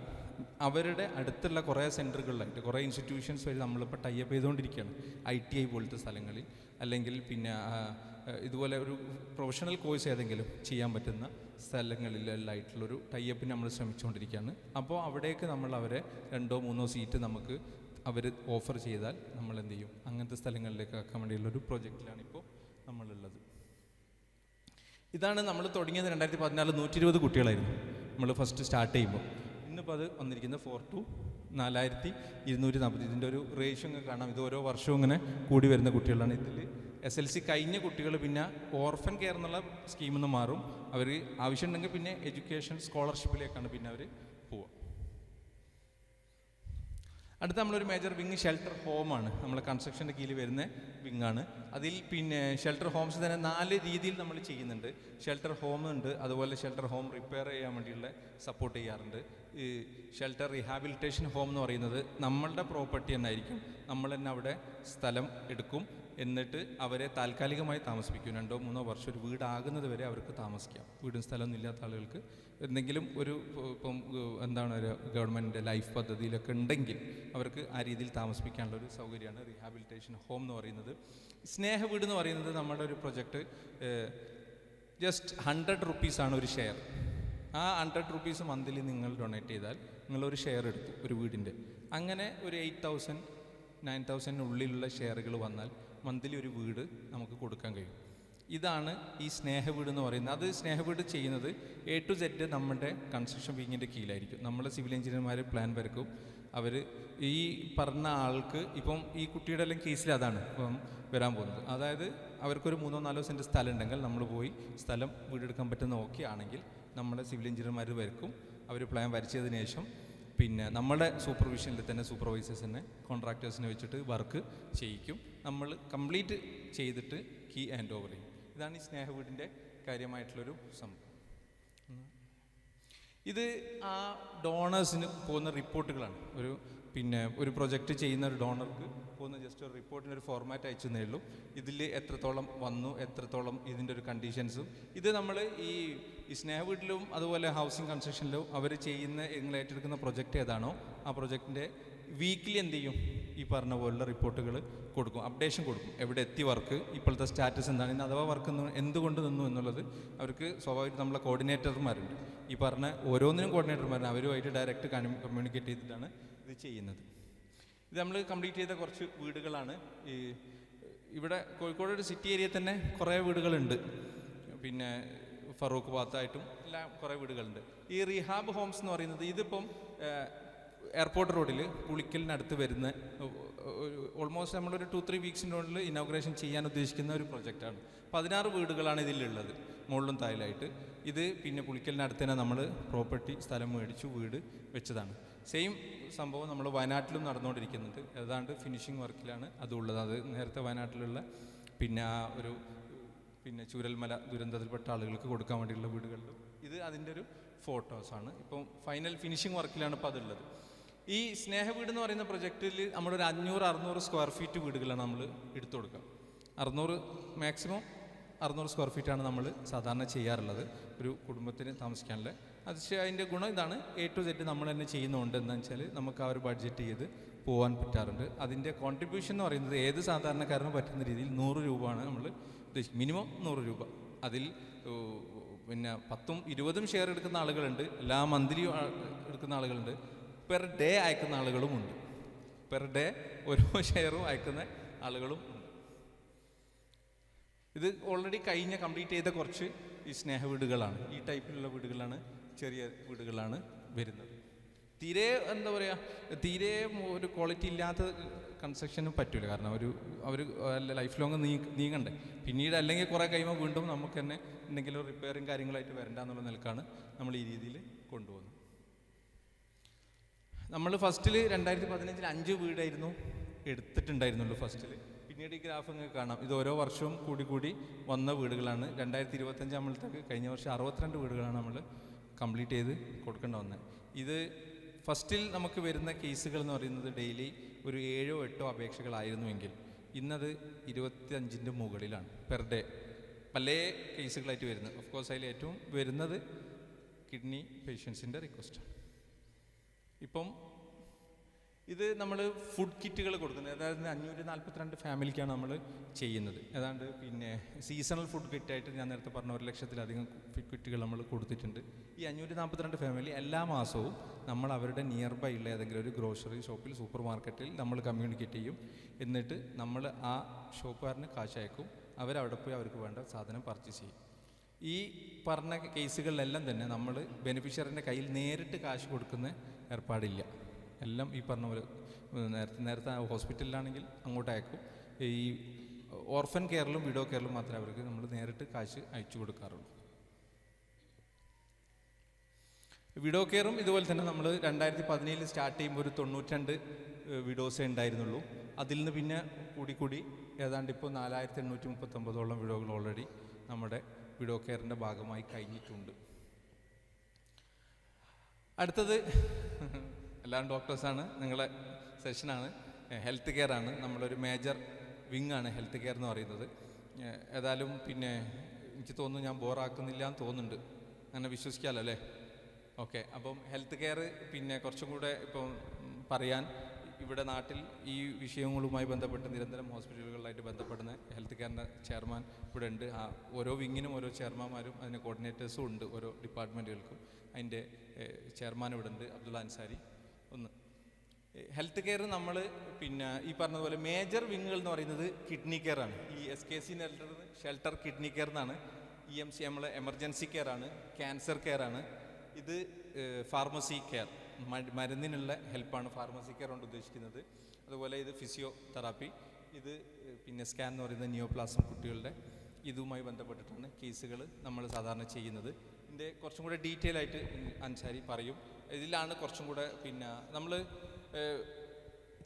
അവരുടെ അടുത്തുള്ള കുറേ സെൻറ്ററുകളിലായിട്ട് കുറേ ഇൻസ്റ്റിറ്റ്യൂഷൻസ് വഴി നമ്മളിപ്പോൾ ടൈപ്പ് ചെയ്തുകൊണ്ടിരിക്കുകയാണ്. ITI പോലത്തെ സ്ഥലങ്ങളിൽ, അല്ലെങ്കിൽ പിന്നെ ഇതുപോലെ ഒരു പ്രൊഫഷണൽ കോഴ്സ് ഏതെങ്കിലും ചെയ്യാൻ പറ്റുന്ന സ്ഥലങ്ങളിലായിട്ടുള്ളൊരു ടൈപ്പിന് നമ്മൾ ശ്രമിച്ചുകൊണ്ടിരിക്കുകയാണ്. അപ്പോൾ അവിടേക്ക് നമ്മൾ അവരെ 2-3 സീറ്റ് നമുക്ക് അവർ ഓഫർ ചെയ്താൽ നമ്മൾ എന്ത് ചെയ്യും, അങ്ങനത്തെ സ്ഥലങ്ങളിലേക്ക് ആക്കാൻ വേണ്ടിയുള്ളൊരു പ്രോജക്റ്റിലാണ് ഇപ്പോൾ നമ്മളുള്ളത്. ഇതാണ് നമ്മൾ തുടങ്ങിയത് 2014 120 കുട്ടികളായിരുന്നു നമ്മൾ ഫസ്റ്റ് സ്റ്റാർട്ട് ചെയ്യുമ്പോൾ. ഇന്നിപ്പോൾ അത് വന്നിരിക്കുന്നത് 4,240. ഇതിൻ്റെ ഒരു റേഷ്യോ ഒക്കെ കാണാം. ഇത് ഓരോ വർഷവും ഇങ്ങനെ കൂടി വരുന്ന കുട്ടികളാണ്. ഇതിൽ SLC കഴിഞ്ഞ കുട്ടികൾ പിന്നെ ഓർഫൻ കെയർ എന്നുള്ള സ്കീമിൽ നിന്ന് മാറും. അവർ ആവശ്യമുണ്ടെങ്കിൽ പിന്നെ എഡ്യൂക്കേഷൻ സ്കോളർഷിപ്പിലേക്കാണ് പിന്നെ അവർ പോവുക. അടുത്ത നമ്മളൊരു മേജർ വിങ് ഷെൽട്ടർ ഹോമാണ്. നമ്മൾ കൺസ്ട്രക്ഷൻ്റെ കീഴിൽ വരുന്ന വിങ്ങാണ്. അതിൽ പിന്നെ ഷെൽട്ടർ ഹോംസ് തന്നെ 4 രീതിയിൽ നമ്മൾ ചെയ്യുന്നുണ്ട്. ഷെൽട്ടർ ഹോം ഉണ്ട്, അതുപോലെ ഷെൽട്ടർ ഹോം റിപ്പയർ ചെയ്യാൻ വേണ്ടിയുള്ള സപ്പോർട്ട് ചെയ്യാറുണ്ട്. ഈ ഷെൽട്ടർ റീഹാബിലിറ്റേഷൻ ഹോം എന്ന് പറയുന്നത് നമ്മളുടെ പ്രോപ്പർട്ടി തന്നെ ആയിരിക്കും. നമ്മൾ തന്നെ അവിടെ സ്ഥലം എടുക്കും, എന്നിട്ട് അവരെ താൽക്കാലികമായി താമസിപ്പിക്കും. 2-3 വർഷം ഒരു വീടാകുന്നത് വരെ അവർക്ക് താമസിക്കാം. വീടും സ്ഥലമൊന്നും ഇല്ലാത്ത ആളുകൾക്ക് എന്തെങ്കിലും ഒരു ഇപ്പം എന്താണ് ഒരു ഗവൺമെൻറ് ലൈഫ് പദ്ധതിയിലൊക്കെ ഉണ്ടെങ്കിൽ അവർക്ക് ആ രീതിയിൽ താമസിപ്പിക്കാനുള്ള ഒരു സൗകര്യമാണ് റീഹാബിലിറ്റേഷൻ ഹോം എന്ന് പറയുന്നത്. സ്നേഹ വീട് എന്ന് പറയുന്നത് നമ്മുടെ ഒരു പ്രൊജക്റ്റ് ജസ്റ്റ് 100 റുപ്പീസാണ് ഒരു ഷെയർ. ആ 100 റുപ്പീസ് മന്ത്ലി നിങ്ങൾ ഡൊണേറ്റ് ചെയ്താൽ നിങ്ങളൊരു ഷെയർ എടുത്തു ഒരു വീടിൻ്റെ. അങ്ങനെ ഒരു 8,000 9,000 ഉള്ളിലുള്ള ഷെയറുകൾ വന്നാൽ മന്ത്ലി ഒരു വീട് നമുക്ക് കൊടുക്കാൻ കഴിയും. ഇതാണ് ഈ സ്നേഹ വീട് എന്ന് പറയുന്നത്. അത് സ്നേഹ വീട് ചെയ്യുന്നത് A to Z നമ്മുടെ കൺസ്ട്രക്ഷൻ വിങ്ങിൻ്റെ കീഴിലായിരിക്കും. നമ്മൾ സിവിൽ എഞ്ചിനീയർമാർ പ്ലാൻ വരക്കും. അവർ ഈ പറഞ്ഞ ആൾക്ക് ഇപ്പം ഈ കുട്ടിയുടെ എല്ലാം കേസിൽ അതാണ് ഇപ്പം വരാൻ പോകുന്നത്. അതായത് അവർക്കൊരു 3-4 സെൻറ്റ് സ്ഥലം ഉണ്ടെങ്കിൽ നമ്മൾ പോയി സ്ഥലം വീടെടുക്കാൻ പറ്റുന്ന ഓക്കെ ആണെങ്കിൽ നമ്മുടെ സിവിൽ എഞ്ചിനീയർമാർ വരക്കും. അവർ പ്ലാൻ വരച്ചതിന് ശേഷം പിന്നെ നമ്മുടെ സൂപ്പർവിഷനിൽ തന്നെ സൂപ്പർവൈസേഴ്സിനെ കോൺട്രാക്ടേഴ്സിനെ വെച്ചിട്ട് വർക്ക് ചെയ്യിക്കും. നമ്മൾ കംപ്ലീറ്റ് ചെയ്തിട്ട് കീ ഹാൻഡ് ഓവർ ചെയ്യും. ഇതാണ് ഈ സ്നേഹ വീടിൻ്റെ കാര്യമായിട്ടുള്ളൊരു സംഭവം. ഇത് ആ ഡോണേഴ്സിന് പോകുന്ന റിപ്പോർട്ടുകളാണ്. ഒരു പ്രൊജക്റ്റ് ചെയ്യുന്ന ഒരു ഡോണർക്ക് പോകുന്ന ജസ്റ്റ് ഒരു റിപ്പോർട്ടിൻ്റെ ഒരു ഫോർമാറ്റ് അയച്ചു തന്നേ ഉള്ളൂ. ഇതിൽ എത്രത്തോളം വന്നു, എത്രത്തോളം ഇതിൻ്റെ ഒരു കണ്ടീഷൻസും. ഇത് നമ്മൾ ഈ സ്നേഹ വീട്ടിലും അതുപോലെ ഹൗസിംഗ് കൺസ്ട്രക്ഷനിലും അവർ ചെയ്യുന്ന നിങ്ങൾ ഏറ്റെടുക്കുന്ന പ്രൊജക്റ്റ് ഏതാണോ ആ പ്രൊജക്റ്റിൻ്റെ വീക്ക്ലി എന്ത് ചെയ്യും, ഈ പറഞ്ഞ പോലുള്ള റിപ്പോർട്ടുകൾ കൊടുക്കും, അപ്ഡേഷൻ കൊടുക്കും. എവിടെ എത്തി വർക്ക്, ഇപ്പോഴത്തെ സ്റ്റാറ്റസ് എന്താണ്, ഇന്ന് അഥവാ വർക്ക് എന്തുകൊണ്ട് നിന്നു എന്നുള്ളത് അവർക്ക് സ്വാഭാവികമായിട്ട് നമ്മളെ കോർഡിനേറ്റർമാരുണ്ട്. ഈ പറഞ്ഞ ഓരോന്നിനും കോർഡിനേറ്റർമാരാണ്. അവരുമായിട്ട് ഡയറക്റ്റ് കമ്മ്യൂണിക്കേറ്റ് ചെയ്തിട്ടാണ് ഇത് ചെയ്യുന്നത്. ഇത് നമ്മൾ കംപ്ലീറ്റ് ചെയ്ത കുറച്ച് വീടുകളാണ്. ഇവിടെ കോഴിക്കോട് ഒരു സിറ്റി ഏരിയയിൽ തന്നെ കുറേ വീടുകളുണ്ട്. പിന്നെ ഫറൂഖ് ഭാഗത്തായിട്ടും എല്ലാം കുറേ വീടുകളുണ്ട്. ഈ റീഹാബ് ഹോംസ് എന്ന് പറയുന്നത് ഇതിപ്പം എയർപോർട്ട് റോഡിൽ പുളിക്കലിനടുത്ത് വരുന്ന ഓൾമോസ്റ്റ് നമ്മളൊരു 2-3 വീക്സിനുള്ളിൽ ഇനോഗ്രേഷൻ ചെയ്യാൻ ഉദ്ദേശിക്കുന്ന ഒരു പ്രൊജക്റ്റാണ്. 16 വീടുകളാണ് ഇതിലുള്ളത്, മുകളിലും താഴെയായിട്ട്. ഇത് പിന്നെ പുളിക്കലിനടുത്ത് തന്നെ നമ്മൾ പ്രോപ്പർട്ടി സ്ഥലം മേടിച്ചു വീട് വെച്ചതാണ്. സെയിം സംഭവം നമ്മൾ വയനാട്ടിലും നടന്നുകൊണ്ടിരിക്കുന്നുണ്ട്. ഏതാണ്ട് ഫിനിഷിംഗ് വർക്കിലാണ് അതുള്ളത്. അത് നേരത്തെ വയനാട്ടിലുള്ള പിന്നെ ആ ഒരു ചൂരൽമല ദുരന്തത്തിൽപ്പെട്ട ആളുകൾക്ക് കൊടുക്കാൻ വേണ്ടിയുള്ള വീടുകളിലും ഇത് അതിൻ്റെ ഒരു ഫോട്ടോസാണ്. ഇപ്പം ഫൈനൽ ഫിനിഷിംഗ് വർക്കിലാണ് ഇപ്പോൾ അതുള്ളത്. ഈ സ്നേഹ വീട് എന്ന് പറയുന്ന പ്രൊജക്റ്റിൽ നമ്മളൊരു 500-600 സ്ക്വയർ ഫീറ്റ് വീടുകളാണ് നമ്മൾ എടുത്തു കൊടുക്കുക. 600 മാക്സിമം 600 സ്ക്വയർ ഫീറ്റാണ് നമ്മൾ സാധാരണ ചെയ്യാറുള്ളത് ഒരു കുടുംബത്തിന് താമസിക്കാനുള്ള. അതിൻ്റെ ഗുണം ഇതാണ്, A to Z നമ്മൾ തന്നെ ചെയ്യുന്നുണ്ട്. എന്താണെന്ന് വെച്ചാൽ നമുക്ക് ആ ഒരു ബഡ്ജറ്റ് ചെയ്ത് പോകാൻ പറ്റാറുണ്ട്. അതിൻ്റെ കോൺട്രിബ്യൂഷൻ എന്ന് പറയുന്നത് ഏത് സാധാരണക്കാരനും പറ്റുന്ന രീതിയിൽ 100 രൂപയാണ് നമ്മൾ ഉദ്ദേശിക്കുന്നത്. മിനിമം 100 രൂപ. അതിൽ പിന്നെ 10ഉം 20ഉം ഷെയർ എടുക്കുന്ന ആളുകളുണ്ട്, എല്ലാ മന്ത്ലിയും എടുക്കുന്ന ആളുകളുണ്ട്, പെർ ഡേ അയക്കുന്ന ആളുകളുമുണ്ട്. പെർ ഡേ ഓരോ ഷെയറും അയക്കുന്ന ആളുകളും ഉണ്ട്. ഇത് ഓൾറെഡി കംപ്ലീറ്റ് ചെയ്ത കുറച്ച് ഈ സ്നേഹ വീടുകളാണ്. ഈ ടൈപ്പിലുള്ള വീടുകളാണ്, ചെറിയ വീടുകളാണ് വരുന്നത്. തീരെ എന്താ പറയുക, തീരെ ഒരു ക്വാളിറ്റി ഇല്ലാത്ത കൺസ്ട്രക്ഷനും പറ്റില്ല. കാരണം അവർ ലൈഫ് ലോങ് നീങ്ങണ്ടേ. പിന്നീട് അല്ലെങ്കിൽ കുറേ കഴിയുമ്പോൾ വീണ്ടും നമുക്ക് തന്നെ എന്തെങ്കിലും റിപ്പയറും കാര്യങ്ങളായിട്ട് വരണ്ട എന്നുള്ള നിലക്കാണ് നമ്മൾ ഈ രീതിയിൽ കൊണ്ടുപോകുന്നത്. നമ്മൾ ഫസ്റ്റിൽ 2015 5 വീടായിരുന്നു എടുത്തിട്ടുണ്ടായിരുന്നുള്ളൂ ഫസ്റ്റിൽ. പിന്നീട് ഈ ഗ്രാഫ് നിങ്ങൾക്ക് കാണാം, ഇത് ഓരോ വർഷവും കൂടി വന്ന വീടുകളാണ്. 2025 ആകുമ്പോഴത്തേക്ക് കഴിഞ്ഞ വർഷം 62 വീടുകളാണ് നമ്മൾ കംപ്ലീറ്റ് ചെയ്ത് കൊടുക്കേണ്ട വന്നത്. ഇത് ഫസ്റ്റിൽ നമുക്ക് വരുന്ന കേസുകൾ എന്ന് പറയുന്നത് ഡെയിലി ഒരു 7-8 അപേക്ഷകളായിരുന്നുവെങ്കിൽ ഇന്നത് 25ൻ്റെ മുകളിലാണ് പെർ ഡേ പല കേസുകളായിട്ട് വരുന്നത്. ഓഫ് കോഴ്സ് അതിൽ ഏറ്റവും വരുന്നത് കിഡ്നി പേഷ്യൻസിൻ്റെ റിക്വസ്റ്റാണ്. ഇപ്പം ഇത് നമ്മൾ ഫുഡ് കിറ്റുകൾ കൊടുക്കുന്നത്, അതായത് 542 ഫാമിലിക്കാണ് നമ്മൾ ചെയ്യുന്നത്. ഏതാണ്ട് പിന്നെ സീസണൽ ഫുഡ് കിറ്റായിട്ട് ഞാൻ നേരത്തെ പറഞ്ഞ 1 ലക്ഷത്തിലധികം കിറ്റുകൾ നമ്മൾ കൊടുത്തിട്ടുണ്ട്. ഈ 542 ഫാമിലി എല്ലാ മാസവും നമ്മൾ അവരുടെ നിയർ ബൈ ഉള്ള ഏതെങ്കിലും ഒരു ഗ്രോസറി ഷോപ്പിൽ, സൂപ്പർ മാർക്കറ്റിൽ നമ്മൾ കമ്മ്യൂണിക്കേറ്റ് ചെയ്യും. എന്നിട്ട് നമ്മൾ ആ ഷോപ്പുകാരന് കാശ് അയക്കും. അവരവിടെ പോയി അവർക്ക് വേണ്ട സാധനം പർച്ചേസ് ചെയ്യും. ഈ പറഞ്ഞ കേസുകളിലെല്ലാം തന്നെ നമ്മൾ ബെനിഫിഷ്യറിൻ്റെ കയ്യിൽ നേരിട്ട് കാശ് കൊടുക്കുന്ന ഏർപ്പാടില്ല. എല്ലാം ഈ പറഞ്ഞ പോലെ നേരത്തെ ഹോസ്പിറ്റലിലാണെങ്കിൽ അങ്ങോട്ട് അയക്കും. ഈ ഓർഫൻ കെയറിലും വിഡോ കെയറിലും മാത്രമേ അവർക്ക് നമ്മൾ നേരിട്ട് കാശ് അയച്ചു കൊടുക്കാറുള്ളൂ. വിഡോ കെയറും ഇതുപോലെ തന്നെ നമ്മൾ 2017 സ്റ്റാർട്ട് ചെയ്യുമ്പോൾ ഒരു 92 വിഡോസേ ഉണ്ടായിരുന്നുള്ളൂ. അതിൽ നിന്ന് പിന്നെ കൂടി ഏതാണ്ട് ഇപ്പോൾ 4839 വിഡോകൾ ഓൾറെഡി നമ്മുടെ വിഡോ കെയറിൻ്റെ ഭാഗമായി കഴിഞ്ഞിട്ടുണ്ട്. അടുത്തത് എല്ലാം ഡോക്ടേഴ്സാണ്, നിങ്ങളെ സെഷനാണ്, ഹെൽത്ത് കെയർ ആണ്. നമ്മളൊരു മേജർ വിങ്ങാണ് ഹെൽത്ത് കെയർ എന്ന് പറയുന്നത്. ഏതായാലും പിന്നെ എനിക്ക് തോന്നുന്നു ഞാൻ ബോറാക്കുന്നില്ല എന്ന് തോന്നുന്നുണ്ട്, അങ്ങനെ വിശ്വസിക്കാമല്ലോ അല്ലേ? ഓക്കെ. അപ്പം ഹെൽത്ത് കെയർ പിന്നെ കുറച്ചും കൂടെ ഇപ്പം പറയാൻ ഇവിടെ നാട്ടിൽ ഈ വിഷയങ്ങളുമായി ബന്ധപ്പെട്ട് നിരന്തരം ഹോസ്പിറ്റലുകളിലായിട്ട് ബന്ധപ്പെടുന്ന ഹെൽത്ത് കെയറിൻ്റെ ചെയർമാൻ ഇവിടെ ഉണ്ട്. ഓരോ വിങ്ങിനും ഓരോ ചെയർമാന്മാരും അതിന് കോർഡിനേറ്റേഴ്സും ഉണ്ട്, ഓരോ ഡിപ്പാർട്ട്മെൻറ്റുകൾക്കും. അതിൻ്റെ ചെയർമാൻ ഇവിടെ ഉണ്ട്, അബ്ദുള്ള അൻസാരി. ഒന്ന് ഹെൽത്ത് കെയർ നമ്മൾ പിന്നെ ഈ പറഞ്ഞതുപോലെ മേജർ വിങ്ങുകൾ എന്ന് പറയുന്നത് കിഡ്നി കെയർ ആണ്. ഈ SKC ഷെൽട്ടർ കിഡ്നി കെയർ എന്നാണ്. EMC നമ്മളെ എമർജൻസി കെയർ ആണ്, ക്യാൻസർ കെയർ ആണ്. ഇത് ഫാർമസി കെയർ, മരുന്നിനുള്ള ഹെൽപ്പാണ് ഫാർമസി കെയർ കൊണ്ട് ഉദ്ദേശിക്കുന്നത്. അതുപോലെ ഇത് ഫിസിയോതെറാപ്പി, ഇത് പിന്നെ സ്കാൻ എന്ന് പറയുന്നത് നിയോപ്ലാസം കുട്ടികളുടെ ഇതുമായി ബന്ധപ്പെട്ടിട്ടാണ് കേസുകൾ നമ്മൾ സാധാരണ ചെയ്യുന്നത്. ഇതിൻ്റെ കുറച്ചും കൂടെ ഡീറ്റെയിൽ ആയിട്ട് അൻസാരി പറയും. ഇതിലാണ് കുറച്ചും കൂടെ പിന്നെ നമ്മൾ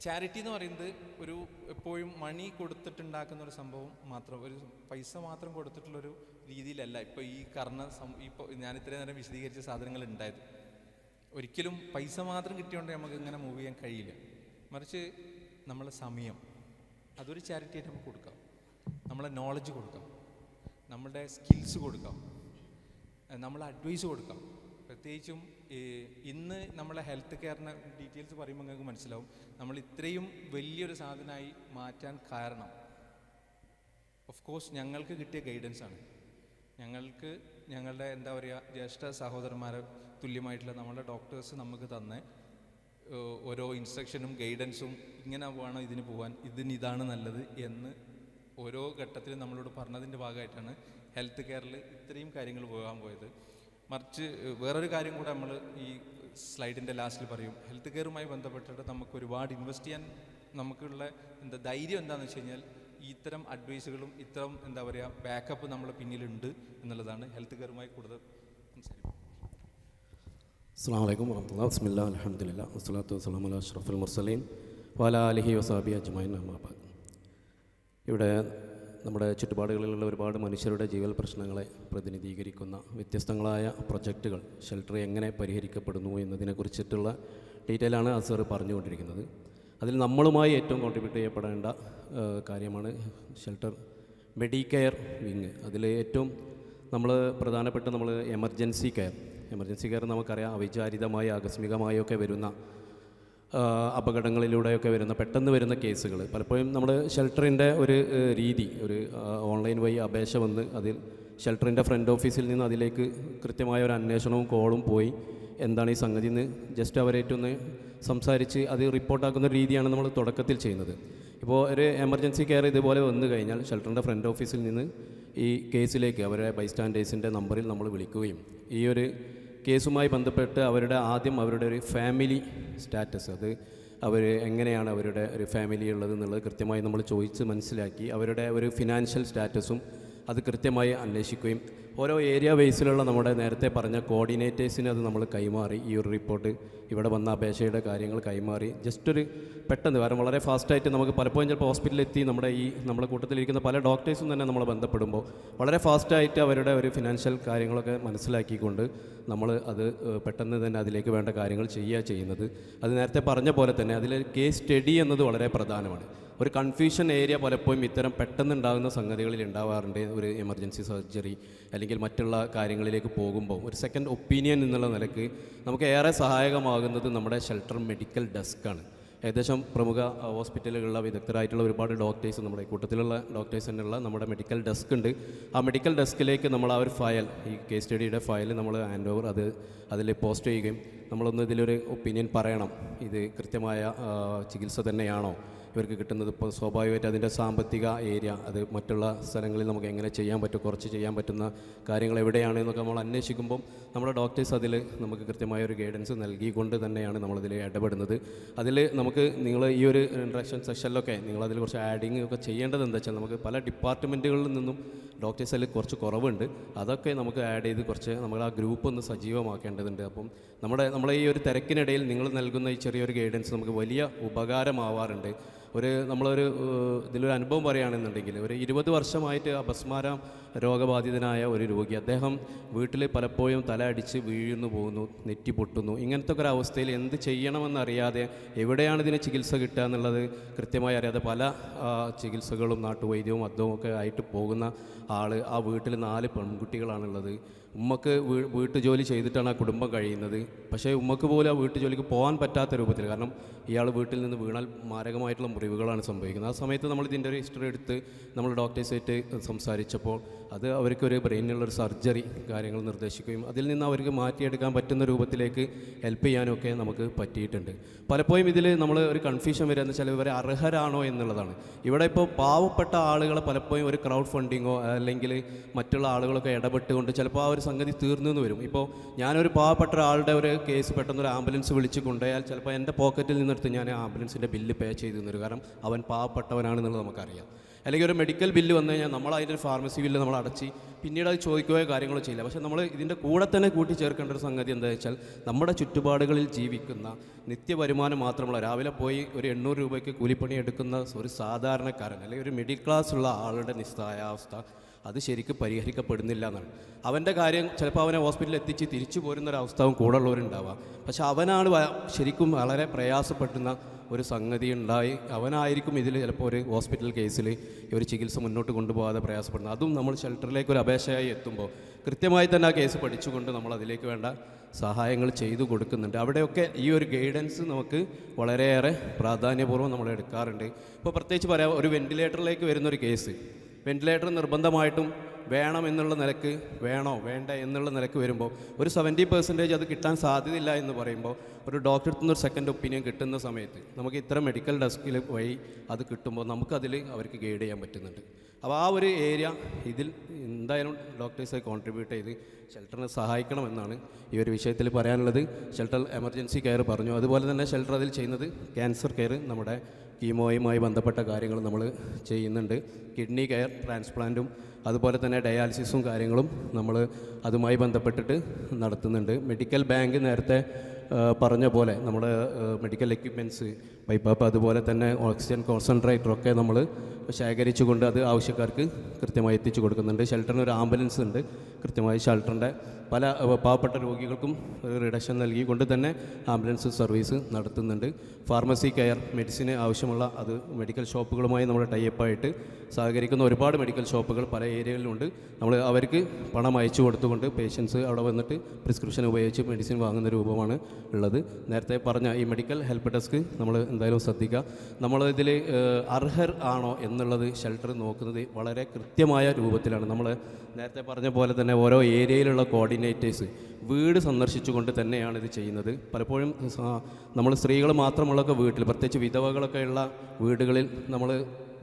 ചാരിറ്റി എന്ന് പറയുന്നത് ഒരു എപ്പോഴും മണി കൊടുത്തിട്ടുണ്ടാക്കുന്ന ഒരു സംഭവം മാത്രം, ഒരു പൈസ മാത്രം കൊടുത്തിട്ടുള്ളൊരു രീതിയിലല്ല ഇപ്പോൾ ഈ ഇപ്പോൾ ഞാൻ ഇത്രയും നേരം വിശദീകരിച്ച സാധനങ്ങൾ ഉണ്ടായത്. ഒരിക്കലും പൈസ മാത്രം കിട്ടിയോണ്ട് നമുക്ക് ഇങ്ങനെ മൂവ് ചെയ്യാൻ കഴിയില്ല. മറിച്ച് നമ്മളെ സമയം അതൊരു ചാരിറ്റി ആയിട്ട് നമുക്ക് കൊടുക്കാം, നമ്മളെ നോളജ് കൊടുക്കാം, നമ്മുടെ സ്കിൽസ് കൊടുക്കാം, നമ്മളെ അഡ്വൈസ് കൊടുക്കാം. പ്രത്യേകിച്ചും ഇന്ന് നമ്മളെ ഹെൽത്ത് കെയറിൻ്റെ ഡീറ്റെയിൽസ് പറയുമ്പോൾ നിങ്ങൾക്ക് മനസ്സിലാവും നമ്മൾ ഇത്രയും വലിയൊരു സാധനമായി മാറ്റാൻ കാരണം ഓഫ് കോഴ്സ് ഞങ്ങൾക്ക് കിട്ടിയ ഗൈഡൻസാണ്. ഞങ്ങൾക്ക് ഞങ്ങളുടെ എന്താ പറയുക ജ്യേഷ്ഠ സഹോദരന്മാരെ തുല്യമായിട്ടുള്ള നമ്മളുടെ ഡോക്ടേഴ്സ് നമുക്ക് തന്ന ഓരോ ഇൻസ്ട്രക്ഷനും ഗൈഡൻസും, ഇങ്ങനെ വേണം ഇതിന് പോകാൻ, ഇതാണ് നല്ലത് എന്ന് ഓരോ ഘട്ടത്തിലും നമ്മളോട് പറഞ്ഞതിൻ്റെ ഭാഗമായിട്ടാണ് ഹെൽത്ത് കെയറിൽ ഇത്രയും കാര്യങ്ങൾ പോകാൻ പോയത്. മറിച്ച് വേറൊരു കാര്യം കൂടെ നമ്മൾ ഈ സ്ലൈഡിൻ്റെ ലാസ്റ്റിൽ പറയും. ഹെൽത്ത് കെയറുമായി ബന്ധപ്പെട്ടിട്ട് നമുക്ക് ഒരുപാട് ഇൻവെസ്റ്റ് ചെയ്യാൻ നമുക്കുള്ള ധൈര്യം എന്താണെന്ന് വെച്ച് കഴിഞ്ഞാൽ ഇത്തരം അഡ്വൈസുകളും ഇത്തരം എന്താ പറയുക ബാക്കപ്പ് നമ്മളെ പിന്നിലുണ്ട് എന്നുള്ളതാണ്. ഹെൽത്ത് കെയറുമായി കൂടുതൽ സംസാരിക്കും. അസ്സലാമു അലൈക്കും വറഹ്മത്തുള്ളാഹി. ബിസ്മില്ലാഹി അൽഹംദുലില്ലാഹി വസ്സലാത്തു വസ്സലാമു അലാ അഷ്റഫിൽ മുർസലീൻ വഅലാ ആലിഹി വസഹബിഹി അജ്മഈൻ അമ്മാ ബഅദ്. ഇവിടെ നമ്മുടെ ചുറ്റുപാടുകളിലുള്ള ഒരുപാട് മനുഷ്യരുടെ ജീവൽ പ്രശ്നങ്ങളെ പ്രതിനിധീകരിക്കുന്ന വ്യത്യസ്തങ്ങളായ പ്രൊജക്റ്റുകൾ ഷെൽട്ടർ എങ്ങനെ പരിഹരിക്കപ്പെടുന്നു എന്നതിനെക്കുറിച്ചിട്ടുള്ള ഡീറ്റെയിലാണ് അസർ പറഞ്ഞുകൊണ്ടിരിക്കുന്നത്. അതിൽ നമ്മളുമായി ഏറ്റവും കോൺട്രിബ്യൂട്ട് ചെയ്യപ്പെടേണ്ട കാര്യമാണ് ഷെൽട്ടർ മെഡിക്കെയർ വിങ്. അതിൽ ഏറ്റവും പ്രധാനപ്പെട്ട നമ്മൾ എമർജൻസി കെയർ നമുക്കറിയാം, അവിചാരിതമായി ആകസ്മികമായൊക്കെ വരുന്ന അപകടങ്ങളിലൂടെയൊക്കെ വരുന്ന പെട്ടെന്ന് വരുന്ന കേസുകൾ പലപ്പോഴും നമ്മൾ ഷെൽട്ടറിൻ്റെ ഒരു രീതി, ഒരു ഓൺലൈൻ വഴി അപേക്ഷ വന്ന് അതിൽ ഷെൽട്ടറിൻ്റെ ഫ്രണ്ട് ഓഫീസിൽ നിന്ന് അതിലേക്ക് കൃത്യമായ ഒരു അന്വേഷണവും കോളും പോയി എന്താണ് ഈ സംഗതി എന്ന് ജസ്റ്റ് അവരേറ്റൊന്ന് സംസാരിച്ച് അത് റിപ്പോർട്ടാക്കുന്ന രീതിയാണ് നമ്മൾ തുടക്കത്തിൽ ചെയ്യുന്നത്. ഇപ്പോൾ ഒരു എമർജൻസി കെയർ ഇതുപോലെ വന്നു കഴിഞ്ഞാൽ ഷെൽട്ടറിൻ്റെ ഫ്രണ്ട് ഓഫീസിൽ നിന്ന് ഈ കേസിലേക്ക് അവരുടെ ബൈസ്റ്റാൻഡേഴ്സിൻ്റെ നമ്പറിൽ നമ്മൾ വിളിക്കുകയും ഈ ഒരു കേസുമായി ബന്ധപ്പെട്ട് ആദ്യം അവരുടെ ഒരു ഫാമിലി സ്റ്റാറ്റസ്, അത് അവർ എങ്ങനെയാണ് അവരുടെ ഒരു ഫാമിലി ഉള്ളത് എന്നുള്ളത് കൃത്യമായി നമ്മൾ ചോദിച്ച് മനസ്സിലാക്കി അവരുടെ ഒരു ഫിനാൻഷ്യൽ സ്റ്റാറ്റസും അത് കൃത്യമായി അന്വേഷിക്കുകയും ഓരോ ഏരിയ ബേസിലുള്ള നമ്മുടെ നേരത്തെ പറഞ്ഞ കോർഡിനേറ്റേഴ്സിന് അത് നമ്മൾ കൈമാറി ഈ ഒരു റിപ്പോർട്ട് ഇവിടെ വന്ന അപേക്ഷയുടെ കാര്യങ്ങൾ കൈമാറി ജസ്റ്റ് ഒരു പെട്ടെന്ന്, കാരണം വളരെ ഫാസ്റ്റായിട്ട് നമുക്ക് പലപ്പോഴും ചിലപ്പോൾ ഹോസ്പിറ്റലിലെത്തി നമ്മുടെ കൂട്ടത്തിലിരിക്കുന്ന പല ഡോക്ടേഴ്സും തന്നെ നമ്മൾ ബന്ധപ്പെടുമ്പോൾ വളരെ ഫാസ്റ്റായിട്ട് അവരുടെ ഒരു ഫിനാൻഷ്യൽ കാര്യങ്ങളൊക്കെ മനസ്സിലാക്കിക്കൊണ്ട് നമ്മൾ അത് പെട്ടെന്ന് തന്നെ അതിലേക്ക് വേണ്ട കാര്യങ്ങൾ ചെയ്യുന്നത്. അത് നേരത്തെ പറഞ്ഞ പോലെ തന്നെ അതിൽ കേസ് സ്റ്റഡി എന്നത് വളരെ പ്രധാനമാണ്. ഒരു കൺഫ്യൂഷൻ ഏരിയ പലപ്പോഴും ഇത്തരം പെട്ടെന്നുണ്ടാകുന്ന സംഗതികളിൽ ഉണ്ടാവാറുണ്ട്. ഒരു എമർജൻസി സർജറി അല്ലെങ്കിൽ മറ്റുള്ള കാര്യങ്ങളിലേക്ക് പോകുമ്പോൾ ഒരു സെക്കൻഡ് ഒപ്പീനിയൻ എന്നുള്ള നിലയ്ക്ക് നമുക്ക് ഏറെ സഹായകമാകുന്നത് നമ്മുടെ ഷെൽട്ടർ മെഡിക്കൽ ഡെസ്ക്കാണ്. ഏകദേശം പ്രമുഖ ഹോസ്പിറ്റലുകളിലുള്ള വിദഗ്ധരായിട്ടുള്ള ഒരുപാട് ഡോക്ടേഴ്സ്, നമ്മുടെ കൂട്ടത്തിലുള്ള ഡോക്ടേഴ്സ് തന്നെയുള്ള നമ്മുടെ മെഡിക്കൽ ഡെസ്ക് ഉണ്ട്. ആ മെഡിക്കൽ ഡെസ്കിലേക്ക് നമ്മൾ ആ ഒരു ഫയൽ, ഈ കേസ് സ്റ്റഡിയുടെ ഫയൽ നമ്മൾ ഹാൻഡ് ഓവർ അതിൽ പോസ്റ്റ് ചെയ്യുകയും നമ്മളൊന്ന് ഇതിലൊരു ഒപ്പീനിയൻ പറയണം, ഇത് കൃത്യമായ ചികിത്സ തന്നെയാണോ ഇവർക്ക് കിട്ടുന്നത്. ഇപ്പോൾ സ്വാഭാവികമായിട്ട് അതിൻ്റെ സാമ്പത്തിക ഏരിയ, അത് മറ്റുള്ള സ്ഥലങ്ങളിൽ നമുക്ക് എങ്ങനെ ചെയ്യാൻ പറ്റും, കുറച്ച് ചെയ്യാൻ പറ്റുന്ന കാര്യങ്ങൾ എവിടെയാണ് എന്നൊക്കെ നമ്മൾ അന്വേഷിക്കുമ്പം നമ്മുടെ ഡോക്ടേഴ്സ് അതിൽ നമുക്ക് കൃത്യമായ ഒരു ഗൈഡൻസ് നൽകിക്കൊണ്ട് തന്നെയാണ് നമ്മളതിൽ ഇടപെടുന്നത്. അതിൽ നമുക്ക് നിങ്ങൾ ഈ ഒരു ഇൻട്രാക്ഷൻ സെഷനിലൊക്കെ നിങ്ങളതിൽ കുറച്ച് ആഡിങ് ഒക്കെ ചെയ്യേണ്ടത് എന്താ വെച്ചാൽ നമുക്ക് പല ഡിപ്പാർട്ട്മെൻറ്റുകളിൽ നിന്നും ഡോക്ടേഴ്സ് അതിൽ കുറച്ച് കുറവുണ്ട്, അതൊക്കെ നമുക്ക് ആഡ് ചെയ്ത് കുറച്ച് നമ്മൾ ആ ഗ്രൂപ്പ് ഒന്ന് സജീവമാക്കേണ്ടതുണ്ട്. അപ്പം നമ്മളെ ഈ ഒരു തിരക്കിനിടയിൽ നിങ്ങൾ നൽകുന്ന ഈ ചെറിയൊരു ഗൈഡൻസ് നമുക്ക് വലിയ ഉപകാരമാവാറുണ്ട്. നമ്മളൊരു ഇതിലൊരു അനുഭവം പറയുകയാണെന്നുണ്ടെങ്കിൽ ഒരു 20 വർഷമായിട്ട് അപസ്മാരം രോഗബാധിതനായ ഒരു രോഗി, അദ്ദേഹം വീട്ടിൽ പലപ്പോഴും തല അടിച്ച് വീഴുന്നു പോകുന്നു, നെറ്റി പൊട്ടുന്നു. ഇങ്ങനത്തെ ഒരു അവസ്ഥയിൽ എന്ത് ചെയ്യണമെന്നറിയാതെ എവിടെയാണ് ഇതിന് ചികിത്സ കിട്ടുക എന്നുള്ളത് കൃത്യമായി അറിയാതെ പല ചികിത്സകളും നാട്ടുവൈദ്യവും അദ്ധവും ഒക്കെ ആയിട്ട് പോകുന്ന ആൾ, ആ വീട്ടിൽ 4 പെൺകുട്ടികളാണുള്ളത്. ഉമ്മക്ക് വീട്ടുജോലി ചെയ്തിട്ടാണ് ആ കുടുംബം കഴിയുന്നത്. പക്ഷേ ഉമ്മക്ക് പോലും ആ വീട്ടുജോലിക്ക് പോകാൻ പറ്റാത്ത രൂപത്തിൽ, കാരണം ഇയാൾ വീട്ടിൽ നിന്ന് വീണാൽ മാരകമായിട്ടുള്ള മുറിവുകളാണ് സംഭവിക്കുന്നത്. ആ സമയത്ത് നമ്മൾ ഇതിൻ്റെ ഒരു ഹിസ്റ്ററി എടുത്ത് നമ്മൾ ഡോക്ടേഴ്സായിട്ട് സംസാരിച്ചപ്പോൾ അത് അവർക്കൊരു ബ്രെയിനിലുള്ളൊരു സർജറി കാര്യങ്ങൾ നിർദ്ദേശിക്കുകയും അതിൽ നിന്ന് അവർക്ക് മാറ്റിയെടുക്കാൻ പറ്റുന്ന രൂപത്തിലേക്ക് ഹെൽപ്പ് ചെയ്യാനും ഒക്കെ നമുക്ക് പറ്റിയിട്ടുണ്ട്. പലപ്പോഴും ഇതിൽ നമ്മൾ ഒരു കൺഫ്യൂഷൻ വരിക എന്ന് വെച്ചാൽ ഇവരെ അർഹരാണോ എന്നുള്ളതാണ്. ഇവിടെ ഇപ്പോൾ പാവപ്പെട്ട ആളുകളെ പലപ്പോഴും ഒരു ക്രൗഡ് ഫണ്ടിങ്ങോ അല്ലെങ്കിൽ മറ്റുള്ള ആളുകളൊക്കെ ഇടപെട്ടുകൊണ്ട് ചിലപ്പോൾ ആ ഒരു സംഗതി തീർന്നു എന്ന് വരും. ഇപ്പോൾ ഞാനൊരു പാവപ്പെട്ട ഒരാളുടെ ഒരു കേസ് പെട്ടെന്നൊരു ആംബുലൻസ് വിളിച്ച് കൊണ്ടുപോയാൽ ചിലപ്പോൾ എൻ്റെ പോക്കറ്റിൽ നിന്നെടുത്ത് ഞാൻ ആംബുലൻസിൻ്റെ ബില്ല് പേ ചെയ്തു തരും, കാരണം അവൻ പാവപ്പെട്ടവനാണെന്നുള്ളത് നമുക്കറിയാം. അല്ലെങ്കിൽ ഒരു മെഡിക്കൽ ബില്ല് വന്നു കഴിഞ്ഞാൽ നമ്മൾ അതിൻ്റെ ഒരു ഫാർമസി ബില്ല് നമ്മൾ അടച്ച് പിന്നീട് അത് ചോദിക്കുകയോ കാര്യങ്ങളോ ചെയ്യില്ല. പക്ഷേ നമ്മൾ ഇതിൻ്റെ കൂടെ തന്നെ കൂട്ടിച്ചേർക്കേണ്ട ഒരു സംഗതി എന്താ വെച്ചാൽ നമ്മുടെ ചുറ്റുപാടുകളിൽ ജീവിക്കുന്ന നിത്യവരുമാനം മാത്രമുള്ള രാവിലെ പോയി ഒരു 800 രൂപയ്ക്ക് കൂലിപ്പണി എടുക്കുന്ന ഒരു സാധാരണക്കാരൻ അല്ലെങ്കിൽ ഒരു മിഡിൽ ക്ലാസ് ഉള്ള ആളുടെ നിസ്സഹായാവസ്ഥ അത് ശരിക്കും പരിഹരിക്കപ്പെടുന്നില്ല എന്നാണ്. അവൻ്റെ കാര്യം ചിലപ്പോൾ അവനെ ഹോസ്പിറ്റലിൽ എത്തിച്ച് തിരിച്ചു പോരുന്നൊരവസ്ഥവും കൂടെ ഉള്ളവരുണ്ടാവുക. പക്ഷെ അവനാണ് ശരിക്കും വളരെ പ്രയാസപ്പെടുന്ന ഒരു സംഗതി ഉണ്ടായി. അവനായിരിക്കും ഇതിൽ ചിലപ്പോൾ ഒരു ഹോസ്പിറ്റൽ കേസിൽ ഒരു ചികിത്സ മുന്നോട്ട് കൊണ്ടുപോകാതെ പ്രയാസപ്പെടുന്നത്. അതും നമ്മൾ ഷെൽട്ടറിലേക്ക് ഒരു അപേക്ഷയായി എത്തുമ്പോൾ കൃത്യമായി തന്നെ ആ കേസ് പഠിച്ചുകൊണ്ട് നമ്മൾ അതിലേക്ക് വേണ്ട സഹായങ്ങൾ ചെയ്തു കൊടുക്കുന്നുണ്ട്. അവിടെയൊക്കെ ഈ ഒരു ഗൈഡൻസ് നമുക്ക് വളരെയേറെ പ്രാധാന്യപൂർവ്വം നമ്മൾ എടുക്കാറുണ്ട്. ഇപ്പോൾ പ്രത്യേകിച്ച് പറയാം, ഒരു വെന്റിലേറ്ററിലേക്ക് വരുന്നൊരു കേസ്, വെന്റിലേറ്റർ നിർബന്ധമായിട്ടും വേണം എന്നുള്ള നിലക്ക്, വേണോ വേണ്ട എന്നുള്ള നിലക്ക് വരുമ്പോൾ ഒരു 70% അത് കിട്ടാൻ സാധ്യതയില്ല എന്ന് പറയുമ്പോൾ ഒരു ഡോക്ടറെ അടുത്തുനിന്ന് ഒരു സെക്കൻഡ് ഒപ്പീനിയൻ കിട്ടുന്ന സമയത്ത് നമുക്ക് ഇത്തരം മെഡിക്കൽ ഡെസ്കിൽ വഴി അത് കിട്ടുമ്പോൾ നമുക്കതിൽ അവർക്ക് ഗൈഡ് ചെയ്യാൻ പറ്റുന്നുണ്ട്. അപ്പോൾ ആ ഒരു ഏരിയ ഇതിൽ എന്തായാലും ഡോക്ടേഴ്സ് കോൺട്രിബ്യൂട്ട് ചെയ്ത് ഷെൽട്ടറിനെ സഹായിക്കണമെന്നാണ് ഈ ഒരു വിഷയത്തിൽ പറയാനുള്ളത്. ഷെൽട്ടർ എമർജൻസി കെയർ പറഞ്ഞു, അതുപോലെ തന്നെ ഷെൽട്ടർ അതിൽ ചെയ്യുന്നത് ക്യാൻസർ കെയർ, നമ്മുടെ കീമോയുമായി ബന്ധപ്പെട്ട കാര്യങ്ങൾ നമ്മൾ ചെയ്യുന്നുണ്ട്. കിഡ്നി കെയർ, ട്രാൻസ്പ്ലാന്റും അതുപോലെ തന്നെ ഡയാലിസിസും കാര്യങ്ങളും നമ്മൾ അതുമായി ബന്ധപ്പെട്ടിട്ട് നടത്തുന്നുണ്ട്. മെഡിക്കൽ ബാങ്ക് നേരത്തെ പറഞ്ഞ പോലെ നമ്മൾ മെഡിക്കൽ എക്യുപ്മെൻറ്റ്സ്, പൈപ്പാപ്പ്, അതുപോലെ തന്നെ ഓക്സിജൻ കോൺസെൻട്രേറ്ററൊക്കെ നമ്മൾ ശേഖരിച്ചുകൊണ്ട് അത് ആവശ്യക്കാർക്ക് കൃത്യമായി എത്തിച്ചു കൊടുക്കുന്നുണ്ട്. ഷെൽട്ടറിന് ഒരു ആംബുലൻസ് ഉണ്ട്, കൃത്യമായി ഷെൽട്ടറിൻ്റെ പല പാവപ്പെട്ട രോഗികൾക്കും റിഡക്ഷൻ നൽകിക്കൊണ്ട് തന്നെ ആംബുലൻസ് സർവീസ് നടത്തുന്നുണ്ട്. ഫാർമസി കെയർ, മെഡിസിന് ആവശ്യമുള്ള അത് മെഡിക്കൽ ഷോപ്പുകളുമായി നമ്മൾ ടൈപ്പായിട്ട് സഹകരിക്കുന്ന ഒരുപാട് മെഡിക്കൽ ഷോപ്പുകൾ പല ഏരിയകളിലുണ്ട്. നമ്മൾ അവർക്ക് പണം അയച്ചു കൊടുത്തുകൊണ്ട് പേഷ്യൻസ് അവിടെ വന്നിട്ട് പ്രിസ്ക്രിപ്ഷൻ ഉപയോഗിച്ച് മെഡിസിൻ വാങ്ങുന്ന രൂപമാണ് ഉള്ളത്. നേരത്തെ പറഞ്ഞ ഈ മെഡിക്കൽ ഹെൽപ്പ് ഡെസ്ക് നമ്മൾ എന്തായാലും ശ്രദ്ധിക്കുക. നമ്മളിതിൽ അർഹർ ആണോ എന്നുള്ളത് ഷെൽട്ടർ നോക്കുന്നത് വളരെ കൃത്യമായ രൂപത്തിലാണ്. നമ്മൾ നേരത്തെ പറഞ്ഞ പോലെ തന്നെ ഓരോ ഏരിയയിലുള്ള കോർഡിനേറ്റേഴ്സ് വീട് സന്ദർശിച്ചുകൊണ്ട് തന്നെയാണ് ഇത് ചെയ്യുന്നത്. പലപ്പോഴും നമ്മൾ സ്ത്രീകൾ മാത്രമുള്ളൊക്കെ വീട്ടിൽ, പ്രത്യേകിച്ച് വിധവകളൊക്കെ ഉള്ള വീടുകളിൽ നമ്മൾ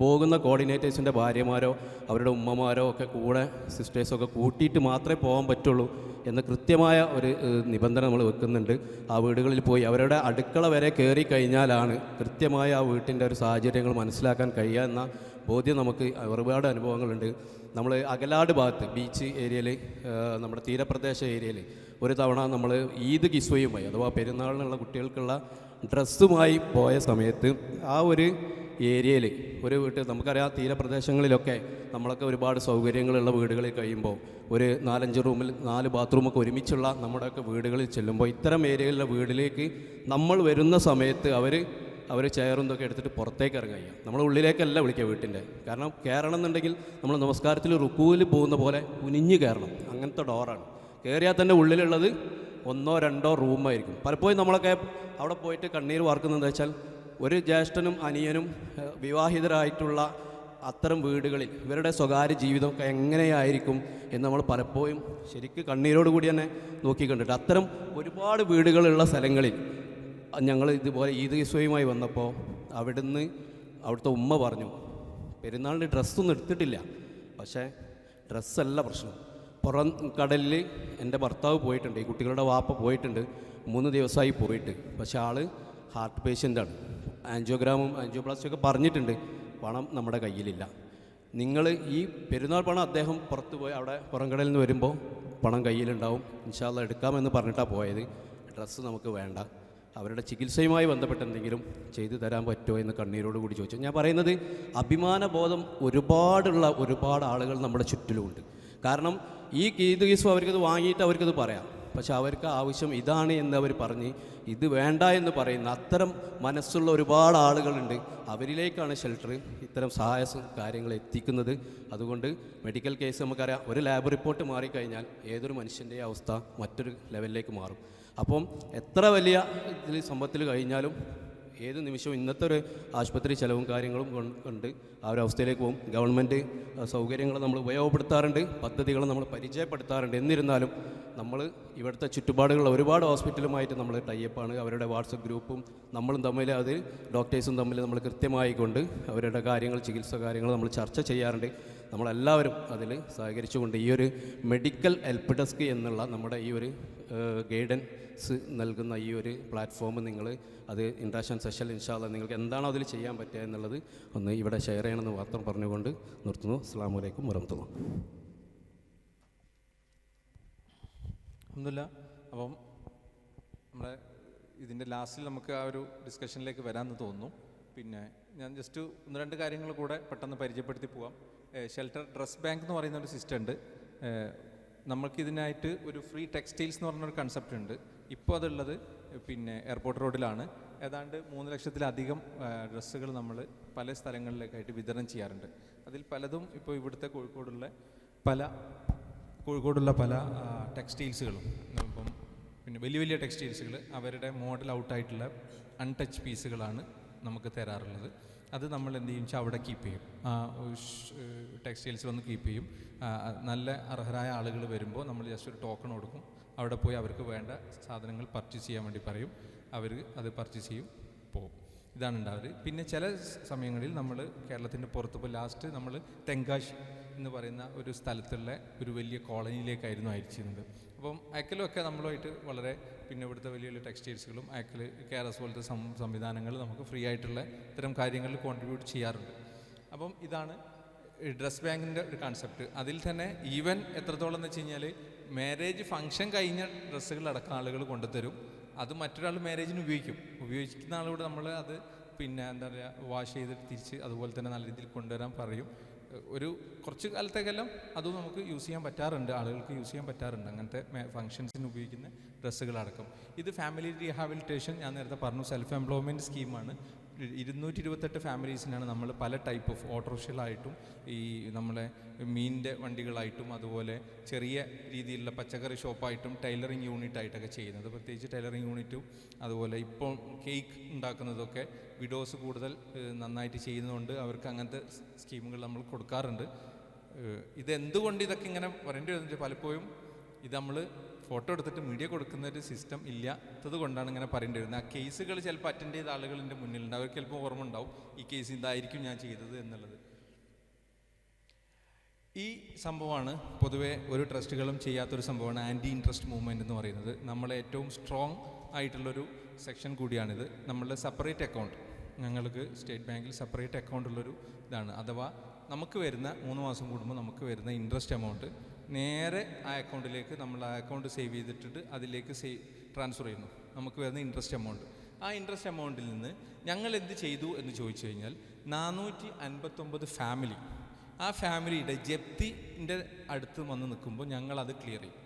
പോകുന്ന കോർഡിനേറ്റേഴ്സിൻ്റെ ഭാര്യമാരോ അവരുടെ ഉമ്മമാരോ ഒക്കെ കൂടെ സിസ്റ്റേഴ്സൊക്കെ കൂട്ടിയിട്ട് മാത്രമേ പോകാൻ പറ്റുള്ളൂ എന്ന കൃത്യമായ ഒരു നിബന്ധന നമ്മൾ വെക്കുന്നുണ്ട്. ആ വീടുകളിൽ പോയി അവരുടെ അടുക്കള വരെ കയറി കഴിഞ്ഞാലാണ് കൃത്യമായ ആ വീട്ടിൻ്റെ ഒരു സാഹചര്യങ്ങൾ മനസ്സിലാക്കാൻ കഴിയുക എന്ന ബോധ്യം നമുക്ക് ഒരുപാട് അനുഭവങ്ങളുണ്ട്. നമ്മൾ അകലാട് ഭാഗത്ത് ബീച്ച് ഏരിയയിൽ, നമ്മുടെ തീരപ്രദേശ ഏരിയയിൽ ഒരു തവണ നമ്മൾ ഈദ് കിസ്വയുമായി അഥവാ പെരുന്നാളിനുള്ള കുട്ടികൾക്കുള്ള ഡ്രസ്സുമായി പോയ സമയത്ത് ആ ഒരു ഏരിയയിൽ ഒരു വീട്ടിൽ, നമുക്കറിയാം തീരപ്രദേശങ്ങളിലൊക്കെ നമ്മളൊക്കെ ഒരുപാട് സൗകര്യങ്ങളുള്ള വീടുകളിൽ കഴിയുമ്പോൾ ഒരു 4-5 റൂമിൽ 4 ബാത്റൂമൊക്കെ ഒരുമിച്ചുള്ള നമ്മുടെയൊക്കെ വീടുകളിൽ ചെല്ലുമ്പോൾ ഇത്തരം ഏരിയയിലുള്ള വീട്ടിലേക്ക് നമ്മൾ വരുന്ന സമയത്ത് അവർ ചെയറും ഇതൊക്കെ എടുത്തിട്ട് പുറത്തേക്ക് ഇറങ്ങുക. നമ്മൾ ഉള്ളിലേക്കല്ല വിളിക്കുക വീട്ടിൻ്റെ, കാരണം കയറണം എന്നുണ്ടെങ്കിൽ നമ്മൾ നമസ്കാരത്തിൽ റുക്കൂവിൽ പോകുന്ന പോലെ കുനിഞ്ഞ് കയറണം. അങ്ങനത്തെ ഡോറാണ്. കയറിയാൽ തന്നെ ഉള്ളിലുള്ളത് 1-2 റൂമായിരിക്കും. പലപ്പോഴും നമ്മളൊക്കെ അവിടെ പോയിട്ട് കണ്ണീർ വാർക്കുന്നത് എന്താ വെച്ചാൽ, ഒരു ജ്യേഷ്ഠനും അനിയനും വിവാഹിതരായിട്ടുള്ള അത്തരം വീടുകളിൽ ഇവരുടെ സ്വകാര്യ ജീവിതമൊക്കെ എങ്ങനെയായിരിക്കും എന്ന് നമ്മൾ പലപ്പോഴും ശരിക്കും കണ്ണീരോട് കൂടി തന്നെ നോക്കിക്കണ്ടിട്ട്, അത്തരം ഒരുപാട് വീടുകളുള്ള സ്ഥലങ്ങളിൽ ഞങ്ങൾ ഇതുപോലെ ഈദ് കിസ്വയുമായി വന്നപ്പോൾ അവിടുത്തെ ഉമ്മ പറഞ്ഞു, പെരുന്നാളിന് ഡ്രസ്സൊന്നും എടുത്തിട്ടില്ല, പക്ഷേ ഡ്രസ്സല്ല പ്രശ്നം. പുറം കടലിൽ എൻ്റെ ഭർത്താവ് പോയിട്ടുണ്ട്, ഈ കുട്ടികളുടെ വാപ്പ പോയിട്ടുണ്ട്, 3 ദിവസമായി പോയിട്ട്. പക്ഷേ ആൾ ഹാർട്ട് പേഷ്യൻ്റാണ്. ആൻജിയോഗ്രാമും ആൻജിയോപ്ലാസ്റ്റിയൊക്കെ പറഞ്ഞിട്ടുണ്ട്. പണം നമ്മുടെ കയ്യിലില്ല. നിങ്ങൾ ഈ പെരുന്നാൾ പണം അദ്ദേഹം പുറത്ത് പോയി അവിടെ പുറംകടലിൽ നിന്ന് വരുമ്പോൾ പണം കയ്യിലുണ്ടാവും, ഇൻഷാ അല്ലാഹ് എടുക്കാമെന്ന് പറഞ്ഞിട്ടാണ് പോയത്. ഡ്രസ്സ് നമുക്ക് വേണ്ട. അവരുടെ ചികിത്സയുമായി ബന്ധപ്പെട്ട് എന്തെങ്കിലും ചെയ്തു തരാൻ പറ്റുമോ എന്ന് കണ്ണീരോട് കൂടി ചോദിച്ചു. ഞാൻ പറയുന്നത് അഭിമാനബോധം ഒരുപാട് ആളുകൾ നമ്മുടെ ചുറ്റിലുമുണ്ട്. കാരണം ഈ കേസും അവർക്കത് വാങ്ങിയിട്ട് അവർക്കത് പറയാം, പക്ഷെ അവർക്ക് ആവശ്യം ഇതാണ് എന്ന് അവർ പറഞ്ഞ് ഇത് വേണ്ട എന്ന് പറയുന്ന അത്തരം മനസ്സുള്ള ഒരുപാട് ആളുകളുണ്ട്. അവരിലേക്കാണ് ഷെൽട്ടർ ഇത്തരം സഹായ കാര്യങ്ങൾ എത്തിക്കുന്നത്. അതുകൊണ്ട് മെഡിക്കൽ കേസ് നമുക്കറിയാം, ഒരു ലാബ് റിപ്പോർട്ട് മാറിക്കഴിഞ്ഞാൽ ഏതൊരു മനുഷ്യൻ്റെ അവസ്ഥ മറ്റൊരു ലെവലിലേക്ക് മാറും. അപ്പം എത്ര വലിയ ഇതിൽ സമ്പത്തിൽ കഴിഞ്ഞാലും ഏത് നിമിഷവും ഇന്നത്തെ ഒരു ആശുപത്രി ചിലവും കാര്യങ്ങളും കൊണ്ട് ആ ഒരു അവസ്ഥയിലേക്ക് പോകും. ഗവൺമെൻറ് സൗകര്യങ്ങൾ നമ്മൾ ഉപയോഗപ്പെടുത്താറുണ്ട്, പദ്ധതികൾ നമ്മൾ പരിചയപ്പെടുത്താറുണ്ട്. എന്നിരുന്നാലും നമ്മൾ ഇവിടുത്തെ ചുറ്റുപാടുകളുള്ള ഒരുപാട് ഹോസ്പിറ്റലുമായിട്ട് നമ്മൾ ടൈപ്പാണ്. അവരുടെ വാട്സപ്പ് ഗ്രൂപ്പും നമ്മളും തമ്മിൽ, അത് ഡോക്ടേഴ്സും തമ്മിൽ നമ്മൾ കൃത്യമായിക്കൊണ്ട് അവരുടെ കാര്യങ്ങൾ, ചികിത്സ കാര്യങ്ങൾ നമ്മൾ ചർച്ച ചെയ്യാറുണ്ട്. നമ്മളെല്ലാവരും അതിൽ സഹകരിച്ചുകൊണ്ട് ഈ ഒരു മെഡിക്കൽ ഹെൽപ്പ് ഡെസ്ക് എന്നുള്ള നമ്മുടെ ഈ ഒരു ഗൈഡൻസ് നൽകുന്ന ഈ ഒരു പ്ലാറ്റ്ഫോം നിങ്ങൾ അത് ഇൻട്രാക്ഷൻ സെഷൻ ഇൻഷാ അല്ലാഹ് നിങ്ങൾക്ക് എന്താണോ അതിൽ ചെയ്യാൻ പറ്റുക എന്നുള്ളത് ഒന്ന് ഇവിടെ ഷെയർ ചെയ്യണമെന്ന് മാത്രം പറഞ്ഞുകൊണ്ട് നിർത്തുന്നു. അസ്സലാമു അലൈക്കും വറഹ്മത്തുള്ളാഹി. അൽഹംദുലില്ലാ. അപ്പം നമ്മുടെ ഇതിൻ്റെ ലാസ്റ്റിൽ നമുക്ക് ആ ഒരു ഡിസ്കഷനിലേക്ക് വരാമെന്ന് തോന്നുന്നു. പിന്നെ ഞാൻ ജസ്റ്റ് 1-2 കാര്യങ്ങൾ കൂടെ പെട്ടെന്ന് പരിചയപ്പെടുത്തി പോവാം. ഷെൽട്ടർ ഡ്രസ് ബാങ്ക് എന്ന് പറയുന്ന ഒരു സിസ്റ്റം ഉണ്ട്. നമുക്കിതിനായിട്ട് ഒരു ഫ്രീ ടെക്സ്റ്റൈൽസ് എന്ന് പറഞ്ഞൊരു കൺസെപ്റ്റ് ഉണ്ട്. ഇപ്പോൾ അതുള്ളത് പിന്നെ എയർപോർട്ട് റോഡിലാണ്. ഏതാണ്ട് 3 ലക്ഷത്തിലധികം ഡ്രസ്സുകൾ നമ്മൾ പല സ്ഥലങ്ങളിലേക്കായിട്ട് വിതരണം ചെയ്യാറുണ്ട്. അതിൽ പലതും ഇപ്പോൾ ഇവിടുത്തെ കോഴിക്കോടുള്ള പല ടെക്സ്റ്റൈൽസുകളും, ഇപ്പം പിന്നെ വലിയ ടെക്സ്റ്റൈൽസുകൾ അവരുടെ മോഡൽ ഔട്ടായിട്ടുള്ള അൺടച്ച് പീസുകളാണ് നമുക്ക് തരാറുള്ളത്. അത് നമ്മൾ എന്ത് ചെയ്യും വെച്ചാൽ അവിടെ കീപ്പ് ചെയ്യും, ടെക്സ്റ്റൈൽസിൽ ഒന്ന് കീപ്പ് ചെയ്യും. നല്ല അർഹരായ ആളുകൾ വരുമ്പോൾ നമ്മൾ ജസ്റ്റ് ഒരു ടോക്കൺ കൊടുക്കും. അവിടെ പോയി അവർക്ക് വേണ്ട സാധനങ്ങൾ പർച്ചേസ് ചെയ്യാൻ വേണ്ടി പറയും. അവർ അത് പർച്ചേസ് ചെയ്യും, പോകും. ഇതാണ് ഉണ്ടാവുക. പിന്നെ ചില സമയങ്ങളിൽ നമ്മൾ കേരളത്തിൻ്റെ പുറത്ത്, ഇപ്പോൾ ലാസ്റ്റ് നമ്മൾ തെങ്കാശി എന്ന് പറയുന്ന ഒരു സ്ഥലത്തുള്ള ഒരു വലിയ കോളനിയിലേക്കായിരുന്നു അയച്ചിരുന്നത്. അപ്പം അയക്കലുമൊക്കെ നമ്മളുമായിട്ട് വളരെ, പിന്നെ ഇവിടുത്തെ വലിയ ടെക്സ്റ്റൈൽസുകളും അയക്കൽ KRS പോലത്തെ സംവിധാനങ്ങൾ നമുക്ക് ഫ്രീ ആയിട്ടുള്ള ഇത്തരം കാര്യങ്ങളിൽ കോൺട്രിബ്യൂട്ട് ചെയ്യാറുണ്ട്. അപ്പം ഇതാണ് ഡ്രസ് ബാങ്കിൻ്റെ ഒരു കൺസെപ്റ്റ്. അതിൽ തന്നെ ഈവൻ എത്രത്തോളം എന്ന് വെച്ച് കഴിഞ്ഞാൽ മാരേജ് ഫംഗ്ഷൻ കഴിഞ്ഞ ഡ്രസ്സുകളടക്കം ആളുകൾ കൊണ്ടുതരും. അത് മറ്റൊരാൾ മാരേജിന് ഉപയോഗിക്കുന്ന ആളോട് നമ്മൾ അത് പിന്നെ എന്താ പറയുക വാഷ് ചെയ്തിട്ട് തിരിച്ച് അതുപോലെ തന്നെ നല്ല രീതിയിൽ കൊണ്ടുവരാൻ പറയും. ഒരു കുറച്ച് കാലത്തേക്കെല്ലാം അതും നമുക്ക് യൂസ് ചെയ്യാൻ പറ്റാറുണ്ട്, ആളുകൾക്ക് യൂസ് ചെയ്യാൻ പറ്റാറുണ്ട് അങ്ങനത്തെ ഫംഗ്ഷൻസിന് ഉപയോഗിക്കുന്ന ഡ്രസ്സുകളടക്കം. ഇത് ഫാമിലി റീഹാബിലിറ്റേഷൻ, ഞാൻ നേരത്തെ പറഞ്ഞു, സെൽഫ് എംപ്ലോയ്മെൻറ്റ് സ്കീമാണ്. 228 ഫാമിലീസിനാണ് നമ്മൾ പല ടൈപ്പ് ഓഫ് ഓട്ടോറിക്ഷകളായിട്ടും ഈ നമ്മളെ മീനിൻ്റെ വണ്ടികളായിട്ടും അതുപോലെ ചെറിയ രീതിയിലുള്ള പച്ചക്കറി ഷോപ്പായിട്ടും ടൈലറിങ് യൂണിറ്റായിട്ടൊക്കെ ചെയ്യുന്നത്. പ്രത്യേകിച്ച് ടൈലറിങ് യൂണിറ്റും അതുപോലെ ഇപ്പോൾ കേക്ക് ഉണ്ടാക്കുന്നതൊക്കെ വിഡോസ് കൂടുതൽ നന്നായിട്ട് ചെയ്യുന്നതുകൊണ്ട് അവർക്ക് അങ്ങനത്തെ സ്കീമുകൾ നമ്മൾ കൊടുക്കാറുണ്ട്. ഇതെന്തുകൊണ്ട് ഇതൊക്കെ ഇങ്ങനെ പറയേണ്ടി വരുന്നത്, പലപ്പോഴും ഇത് നമ്മൾ ഫോട്ടോ എടുത്തിട്ട് മീഡിയ കൊടുക്കുന്ന ഒരു സിസ്റ്റം ഇല്ലാത്തത് കൊണ്ടാണ് ഇങ്ങനെ പറയേണ്ടി വരുന്നത്. ആ കേസുകൾ ചിലപ്പോൾ അറ്റൻഡ് ചെയ്ത ആളുകളുടെ മുന്നിലുണ്ട്, അവർക്ക് ചിലപ്പോൾ ഓർമ്മ ഉണ്ടാവും ഈ കേസ് ഇതായിരിക്കും ഞാൻ ചെയ്തത് എന്നുള്ളത്. ഈ സംഭവമാണ് പൊതുവേ ഒരു ട്രസ്റ്റുകളും ചെയ്യാത്തൊരു സംഭവമാണ് ആൻറ്റി ഇൻട്രസ്റ്റ് മൂവ്മെൻറ്റ് എന്ന് പറയുന്നത്. നമ്മളെ ഏറ്റവും സ്ട്രോങ് ആയിട്ടുള്ളൊരു സെക്ഷൻ കൂടിയാണിത്. നമ്മളുടെ സെപ്പറേറ്റ് അക്കൗണ്ട്, ഞങ്ങൾക്ക് സ്റ്റേറ്റ് ബാങ്കിൽ സെപ്പറേറ്റ് അക്കൗണ്ട് ഉള്ളൊരു ഇതാണ്. അഥവാ നമുക്ക് വരുന്ന 3 മാസം കൂടുമ്പോൾ നമുക്ക് വരുന്ന ഇൻട്രസ്റ്റ് എമൗണ്ട് നേരെ ആ അക്കൗണ്ടിലേക്ക് നമ്മൾ ആ അക്കൗണ്ട് സേവ് ചെയ്തിട്ടിട്ട് അതിലേക്ക് ട്രാൻസ്ഫർ ചെയ്യുന്നു. നമുക്ക് വരുന്ന ഇൻട്രസ്റ്റ് എമൗണ്ട്, ആ ഇൻട്രസ്റ്റ് എമൗണ്ടിൽ നിന്ന് ഞങ്ങൾ എന്ത് ചെയ്തു എന്ന് ചോദിച്ചു കഴിഞ്ഞാൽ 459 ഫാമിലി, ആ ഫാമിലിയുടെ ജപ്തിൻ്റെ അടുത്ത് വന്ന് നിൽക്കുമ്പോൾ ഞങ്ങളത് ക്ലിയർ ചെയ്യും.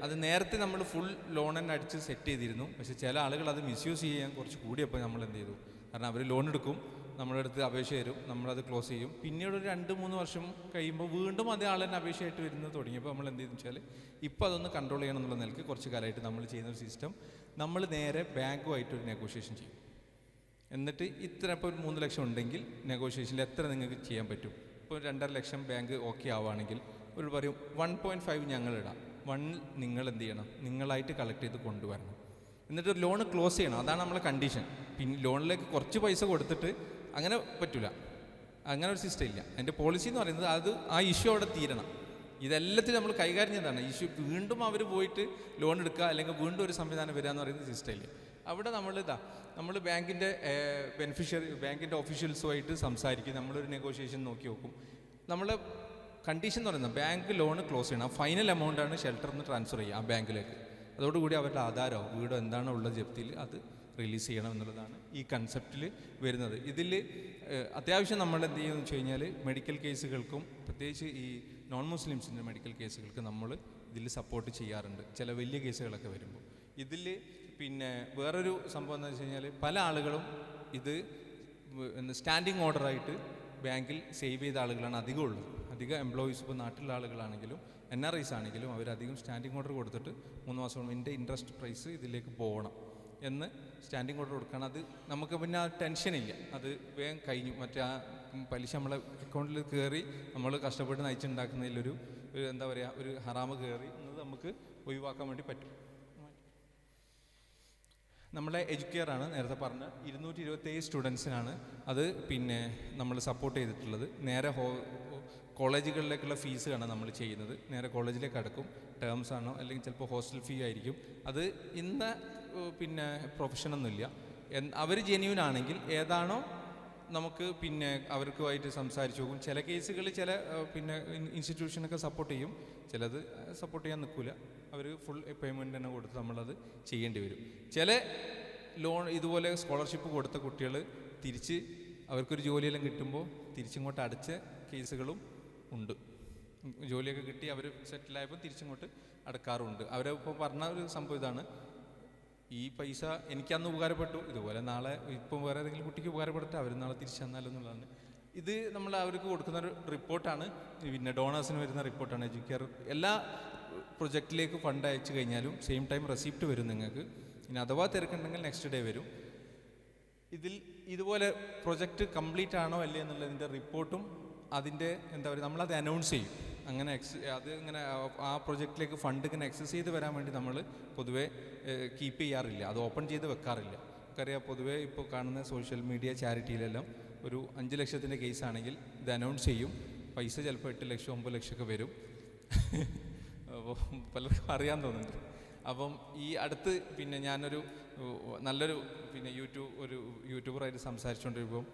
അത് നേരത്തെ നമ്മൾ ഫുൾ ലോൺ തന്നെ അടിച്ച് സെറ്റ് ചെയ്തിരുന്നു. പക്ഷേ ചില ആളുകൾ അത് മിസ്യൂസ് ചെയ്യാൻ കുറച്ച് കൂടിയപ്പോൾ നമ്മൾ എന്ത് ചെയ്തു, കാരണം അവർ ലോൺ എടുക്കും, നമ്മുടെ അടുത്ത് അപേക്ഷ തരും, നമ്മളത് ക്ലോസ് ചെയ്യും. പിന്നീട് ഒരു 2-3 വർഷം കഴിയുമ്പോൾ വീണ്ടും അതേ ആൾ തന്നെ അപേക്ഷയായിട്ട് വരുന്നത് തുടങ്ങിയപ്പോൾ നമ്മൾ എന്ത് ചെയ്തെന്ന് വെച്ചാൽ ഇപ്പോൾ അതൊന്ന് കൺട്രോൾ ചെയ്യണം എന്നുള്ള നിലയ്ക്ക് കുറച്ച് കാലമായിട്ട് നമ്മൾ ചെയ്യുന്ന ഒരു സിസ്റ്റം, നമ്മൾ നേരെ ബാങ്കുമായിട്ടൊരു നെഗോഷിയേഷൻ ചെയ്യും. എന്നിട്ട് ഇത്ര ഇപ്പോൾ 3 ലക്ഷം ഉണ്ടെങ്കിൽ നെഗോഷിയേഷനിൽ എത്ര നിങ്ങൾക്ക് ചെയ്യാൻ പറ്റും. ഇപ്പോൾ 2.5 ലക്ഷം ബാങ്ക് ഓക്കെ ആവുകയാണെങ്കിൽ ഒരു പറയും 1.5 ഞങ്ങളിടാം, 1 നിങ്ങൾ എന്ത് ചെയ്യണം, നിങ്ങളായിട്ട് കളക്ട് ചെയ്ത് കൊണ്ടുവരണം. എന്നിട്ട് ലോൺ ക്ലോസ് ചെയ്യണം, അതാണ് നമ്മളെ കണ്ടീഷൻ. പിന്നെ ലോണിലേക്ക് കുറച്ച് പൈസ കൊടുത്തിട്ട് അങ്ങനെ പറ്റില്ല, അങ്ങനെ ഒരു സിസ്റ്റം ഇല്ല. അതിൻ്റെ പോളിസി എന്ന് പറയുന്നത് അത് ആ ഇഷ്യൂ അവിടെ തീരണം. ഇതെല്ലാത്തിനും നമ്മൾ കൈകാര്യം ചെയ്തതാണ്. ഇഷ്യൂ വീണ്ടും അവർ പോയിട്ട് ലോൺ എടുക്കുക അല്ലെങ്കിൽ വീണ്ടും ഒരു സംവിധാനം വരിക എന്ന് പറയുന്നത് സിസ്റ്റം ഇല്ല. അവിടെ നമ്മൾ ബാങ്കിൻ്റെ ബാങ്കിൻ്റെ ഓഫീഷ്യൽസുമായിട്ട് സംസാരിക്കും, നമ്മളൊരു നെഗോഷിയേഷൻ നോക്കി നോക്കും. നമ്മൾ കണ്ടീഷൻ എന്ന് പറയുന്നത് ബാങ്ക് ലോൺ ക്ലോസ് ചെയ്യണം, ഫൈനൽ എമൗണ്ടാണ് ഷെൽട്ടറിൽ നിന്ന് ട്രാൻസ്ഫർ ചെയ്യുക ആ ബാങ്കിലേക്ക്. അതോടുകൂടി അവരുടെ ആധാരമോ വീടോ എന്താണോ ഉള്ള ജപ്തിയിൽ അത് റിലീസ് ചെയ്യണം എന്നുള്ളതാണ് ഈ കൺസെപ്റ്റിൽ വരുന്നത്. ഇതിൽ അത്യാവശ്യം നമ്മൾ എന്ത് ചെയ്യുമെന്ന് വെച്ച് കഴിഞ്ഞാൽ മെഡിക്കൽ കേസുകൾക്കും പ്രത്യേകിച്ച് ഈ നോൺ മുസ്ലിംസിൻ്റെ മെഡിക്കൽ കേസുകൾക്ക് നമ്മൾ ഇതിൽ സപ്പോർട്ട് ചെയ്യാറുണ്ട് ചില വലിയ കേസുകളൊക്കെ വരുമ്പോൾ. ഇതിൽ പിന്നെ വേറൊരു സംഭവം എന്താ വെച്ച് കഴിഞ്ഞാൽ പല ആളുകളും ഇത് സ്റ്റാൻഡിങ് ഓർഡറായിട്ട് ബാങ്കിൽ സേവ് ചെയ്ത ആളുകളാണ് അധികം ഉള്ളത്. അധികം എംപ്ലോയീസ് ഇപ്പോൾ നാട്ടിലുള്ള ആളുകളാണെങ്കിലും NRIs ആണെങ്കിലും അവരധികം സ്റ്റാൻഡിങ് ഓർഡർ കൊടുത്തിട്ട് 3 മാസം എൻ്റെ ഇൻട്രസ്റ്റ് പ്രൈസ് ഇതിലേക്ക് പോകണം എന്ന് സ്റ്റാൻഡിങ് ഓർഡർ കൊടുക്കണം. അത് നമുക്ക് പിന്നെ ആ ടെൻഷനില്ല, അത് വേഗം കഴിഞ്ഞു. മറ്റേ ആ പലിശ നമ്മളെ അക്കൗണ്ടിൽ കയറി നമ്മൾ കഷ്ടപ്പെട്ട് നയിച്ചുണ്ടാക്കുന്നതിലൊരു എന്താ പറയുക ഒരു ഹറാമ് കയറി എന്നത് നമുക്ക് ഒഴിവാക്കാൻ വേണ്ടി പറ്റും. നമ്മളെ എഡ്യൂക്കെയറാണ് നേരത്തെ പറഞ്ഞ 227 സ്റ്റുഡൻസിനാണ് അത് പിന്നെ നമ്മൾ സപ്പോർട്ട് ചെയ്തിട്ടുള്ളത്. നേരെ കോളേജുകളിലേക്കുള്ള ഫീസാണ് നമ്മൾ ചെയ്യുന്നത്. നേരെ കോളേജിലേക്ക് അടക്കും. ടേംസ് ആണോ അല്ലെങ്കിൽ ചിലപ്പോൾ ഹോസ്റ്റൽ ഫീ ആയിരിക്കും. അത് ഇന്ന പിന്നെ പ്രൊഫഷനൊന്നുമില്ല. അവർ ജെന്യൂൻ ആണെങ്കിൽ ഏതാണോ നമുക്ക് പിന്നെ അവർക്കുമായിട്ട് സംസാരിച്ചു പോകും. ചില കേസുകൾ ചില പിന്നെ ഇൻസ്റ്റിറ്റ്യൂഷനൊക്കെ സപ്പോർട്ട് ചെയ്യും, ചിലത് സപ്പോർട്ട് ചെയ്യാൻ നിൽക്കില്ല. അവർ ഫുൾ പേയ്മെൻറ്റ് തന്നെ കൊടുത്ത് നമ്മളത് ചെയ്യേണ്ടി വരും. ചില ലോൺ ഇതുപോലെ സ്കോളർഷിപ്പ് കൊടുത്ത കുട്ടികൾ തിരിച്ച് അവർക്കൊരു ജോലിയെല്ലാം കിട്ടുമ്പോൾ തിരിച്ചിങ്ങോട്ട് അടച്ച കേസുകളും ഉണ്ട്. ജോലിയൊക്കെ കിട്ടി അവർ സെറ്റിലായപ്പോൾ തിരിച്ചിങ്ങോട്ട് അടക്കാറുണ്ട്. അവരിപ്പോൾ പറഞ്ഞ ഒരു സംഭവം ഇതാണ്, ഈ പൈസ എനിക്കന്ന് ഉപകാരപ്പെട്ടു, ഇതുപോലെ നാളെ ഇപ്പം വേറെ ഏതെങ്കിലും കുട്ടിക്ക് ഉപകാരപ്പെട്ടിട്ട് അവർ നാളെ തിരിച്ചു തന്നാലോ എന്നുള്ളതാണ്. ഇത് നമ്മൾ അവർക്ക് കൊടുക്കുന്ന ഒരു റിപ്പോർട്ടാണ്, പിന്നെ ഡോണേഴ്സിന് വരുന്ന റിപ്പോർട്ടാണ്. എഡ്യൂക്കെയർ എല്ലാ പ്രൊജക്റ്റിലേക്ക് ഫണ്ട് അയച്ചു കഴിഞ്ഞാലും സെയിം ടൈം റെസിപ്റ്റ് വരും നിങ്ങൾക്ക്. ഇനി അഥവാ തിരക്കുണ്ടെങ്കിൽ നെക്സ്റ്റ് ഡേ വരും. ഇതിൽ ഇതുപോലെ പ്രൊജക്റ്റ് കംപ്ലീറ്റ് ആണോ അല്ലേ എന്നുള്ളതിൻ്റെ റിപ്പോർട്ടും അതിൻ്റെ എന്താ പറയുക നമ്മളത് അനൗൺസ് ചെയ്യും. അങ്ങനെ അത് ഇങ്ങനെ ആ പ്രൊജക്റ്റിലേക്ക് ഫണ്ട് ഇങ്ങനെ എക്സസ് ചെയ്ത് വരാൻ വേണ്ടി നമ്മൾ പൊതുവേ കീപ്പ് ചെയ്യാറില്ല, അത് ഓപ്പൺ ചെയ്ത് വെക്കാറില്ല. നമുക്കറിയാം പൊതുവേ ഇപ്പോൾ കാണുന്ന സോഷ്യൽ മീഡിയ ചാരിറ്റിയിലെല്ലാം ഒരു 5 ലക്ഷത്തിൻ്റെ കേസാണെങ്കിൽ ഇത് അനൗൺസ് ചെയ്യും. പൈസ ചിലപ്പോൾ 8 ലക്ഷം 9 ലക്ഷമൊക്കെ വരും. അപ്പോൾ പലർക്കും അറിയാൻ തോന്നുന്നുണ്ട്. അപ്പം ഈ അടുത്ത് പിന്നെ ഞാനൊരു നല്ലൊരു പിന്നെ യൂട്യൂബറായിട്ട് സംസാരിച്ചുകൊണ്ടിരിക്കുമ്പം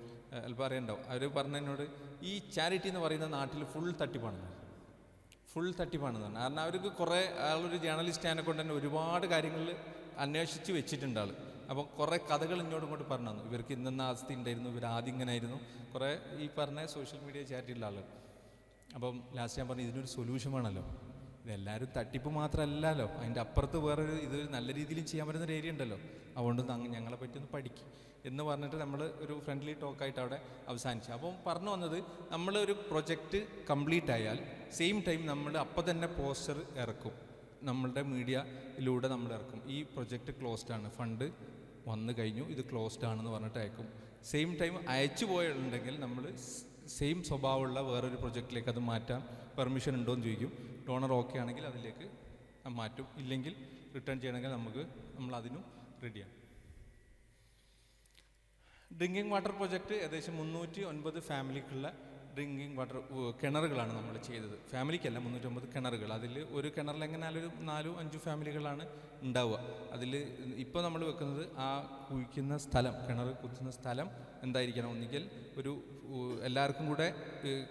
അല്പം അറിയണ്ടാവും. അവർ പറഞ്ഞതിനോട് ഈ ചാരിറ്റി എന്ന് പറയുന്ന നാട്ടിൽ ഫുൾ തട്ടിപ്പാണെന്ന് പറഞ്ഞു. കാരണം അവർക്ക് കുറേ ആളൊരു ജേർണലിസ്റ്റ് ആയതിനെ കൊണ്ട് തന്നെ ഒരുപാട് കാര്യങ്ങൾ അന്വേഷിച്ച് വെച്ചിട്ടുണ്ട് ആൾ. അപ്പം കുറേ കഥകൾ ഇങ്ങോട്ട് പറഞ്ഞു തന്നു. ഇവർക്ക് ഇന്നെന്ന അവസ്ഥ ഉണ്ടായിരുന്നു, ഇവർ ആദ്യം ഇങ്ങനെ ആയിരുന്നു, കുറേ ഈ പറഞ്ഞ സോഷ്യൽ മീഡിയ ചാരിറ്റിയുള്ള ആൾ. അപ്പം ലാസ്റ്റ് ഞാൻ പറഞ്ഞു ഇതിനൊരു സൊല്യൂഷൻ വേണമല്ലോ. ഇതെല്ലാവരും തട്ടിപ്പ് മാത്രമല്ലല്ലോ, അതിൻ്റെ അപ്പുറത്ത് വേറൊരു ഇത് നല്ല രീതിയിൽ ചെയ്യാൻ പറ്റുന്ന ഒരു ഏരിയ ഉണ്ടല്ലോ. അതുകൊണ്ട് ഞങ്ങളെ പറ്റി ഒന്ന് പഠിക്കും എന്ന് പറഞ്ഞിട്ട് നമ്മൾ ഒരു ഫ്രണ്ട്ലി ടോക്കായിട്ട് അവിടെ അവസാനിച്ചു. അപ്പം പറഞ്ഞു വന്നത് നമ്മളൊരു പ്രൊജക്റ്റ് കംപ്ലീറ്റ് ആയാൽ സെയിം ടൈം നമ്മൾ അപ്പം തന്നെ പോസ്റ്റർ ഇറക്കും, നമ്മളുടെ മീഡിയയിലൂടെ നമ്മൾ ഇറക്കും. ഈ പ്രൊജക്റ്റ് ക്ലോസ്ഡ് ആണ്, ഫണ്ട് വന്നു കഴിഞ്ഞു, ഇത് ക്ലോസ്ഡ് ആണെന്ന് പറഞ്ഞിട്ട് അയക്കും. സെയിം ടൈം അയച്ചു പോയിട്ടുണ്ടെങ്കിൽ നമ്മൾ സെയിം സ്വഭാവമുള്ള വേറൊരു പ്രൊജക്റ്റിലേക്ക് അത് മാറ്റാൻ പെർമിഷൻ ഉണ്ടോ എന്ന് ചോദിക്കും. ഡോണർ ഓക്കെ ആണെങ്കിൽ അതിലേക്ക് മാറ്റും, ഇല്ലെങ്കിൽ റിട്ടേൺ ചെയ്യണമെങ്കിൽ നമ്മൾ അതിനും റെഡിയാണ്. ഡ്രിങ്കിങ് വാട്ടർ പ്രൊജക്റ്റ് ഏകദേശം 309 ഫാമിലിക്കുള്ള ഡ്രിങ്കിങ് വാട്ടർ കിണറുകളാണ് നമ്മൾ ചെയ്തത്. ഫാമിലിക്കല്ല, 309 കിണറുകൾ. അതിൽ ഒരു കിണറിൽ എങ്ങനെയാലും ഒരു 4-5 ഫാമിലികളാണ് ഉണ്ടാവുക. അതിൽ ഇപ്പോൾ നമ്മൾ വെക്കുന്നത് ആ കുഴിക്കുന്ന സ്ഥലം, കിണർ കുത്തുന്ന സ്ഥലം എന്തായിരിക്കണം, ഒന്നുകിൽ ഒരു എല്ലാവർക്കും കൂടെ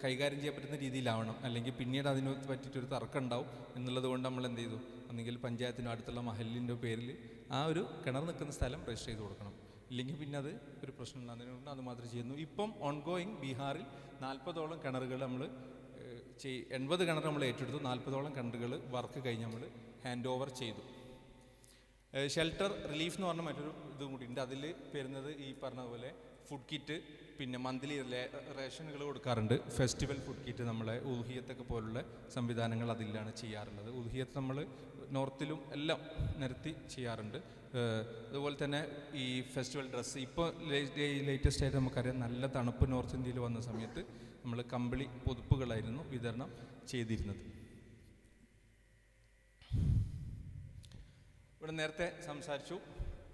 കൈകാര്യം ചെയ്യാൻ പറ്റുന്ന രീതിയിലാവണം, അല്ലെങ്കിൽ പിന്നീട് അതിന് പറ്റിയിട്ടൊരു തർക്കം ഉണ്ടാവും എന്നുള്ളത് കൊണ്ട് നമ്മൾ എന്ത് ചെയ്തു, ഒന്നുകിൽ പഞ്ചായത്തിനോ അടുത്തുള്ള മഹലിൻ്റെ പേരിൽ ആ ഒരു കിണർ നിൽക്കുന്ന സ്ഥലം രജിസ്റ്റർ ചെയ്ത് കൊടുക്കണം. ഇല്ലെങ്കിൽ പിന്നെ അത് ഒരു പ്രശ്നം അതിനുകൊണ്ട് അത് മാത്രം ചെയ്യുന്നു. ഇപ്പം ഓൺഗോയിങ് ബീഹാറിൽ 40ഓളം കിണറുകൾ നമ്മൾ 80 കിണർ നമ്മൾ ഏറ്റെടുത്തു. 40ഓളം കിണറുകൾ വർക്ക് കഴിഞ്ഞ് നമ്മൾ ഹാൻഡ് ഓവർ ചെയ്തു. ഷെൽട്ടർ റിലീഫ് എന്ന് പറഞ്ഞ മറ്റൊരു ഇതും കൂടി ഉണ്ട്. അതിൽ വരുന്നത് ഈ പറഞ്ഞതുപോലെ ഫുഡ് കിറ്റ്, പിന്നെ മന്ത്ലി റേഷനുകൾ കൊടുക്കാറുണ്ട്. ഫെസ്റ്റിവൽ ഫുഡ് കിറ്റ്, നമ്മളെ ഉദ്ഹിയത്തൊക്കെ പോലുള്ള സംവിധാനങ്ങൾ അതിലാണ് ചെയ്യാറുള്ളത്. ഉദ്ഹിയത്ത് നമ്മൾ നോർത്തിലും എല്ലാം നിരത്തി ചെയ്യാറുണ്ട്. അതുപോലെ തന്നെ ഈ ഫെസ്റ്റിവൽ ഡ്രസ്സ്, ഇപ്പോൾ ലേറ്റസ്റ്റ് ആയിട്ട് നമുക്കറിയാം നല്ല തണുപ്പ് നോർത്ത് ഇന്ത്യയിൽ വന്ന സമയത്ത് നമ്മൾ കമ്പിളി പുതുപ്പുകളായിരുന്നു വിതരണം ചെയ്തിരുന്നത്. ഇവിടെ നേരത്തെ സംസാരിച്ചു,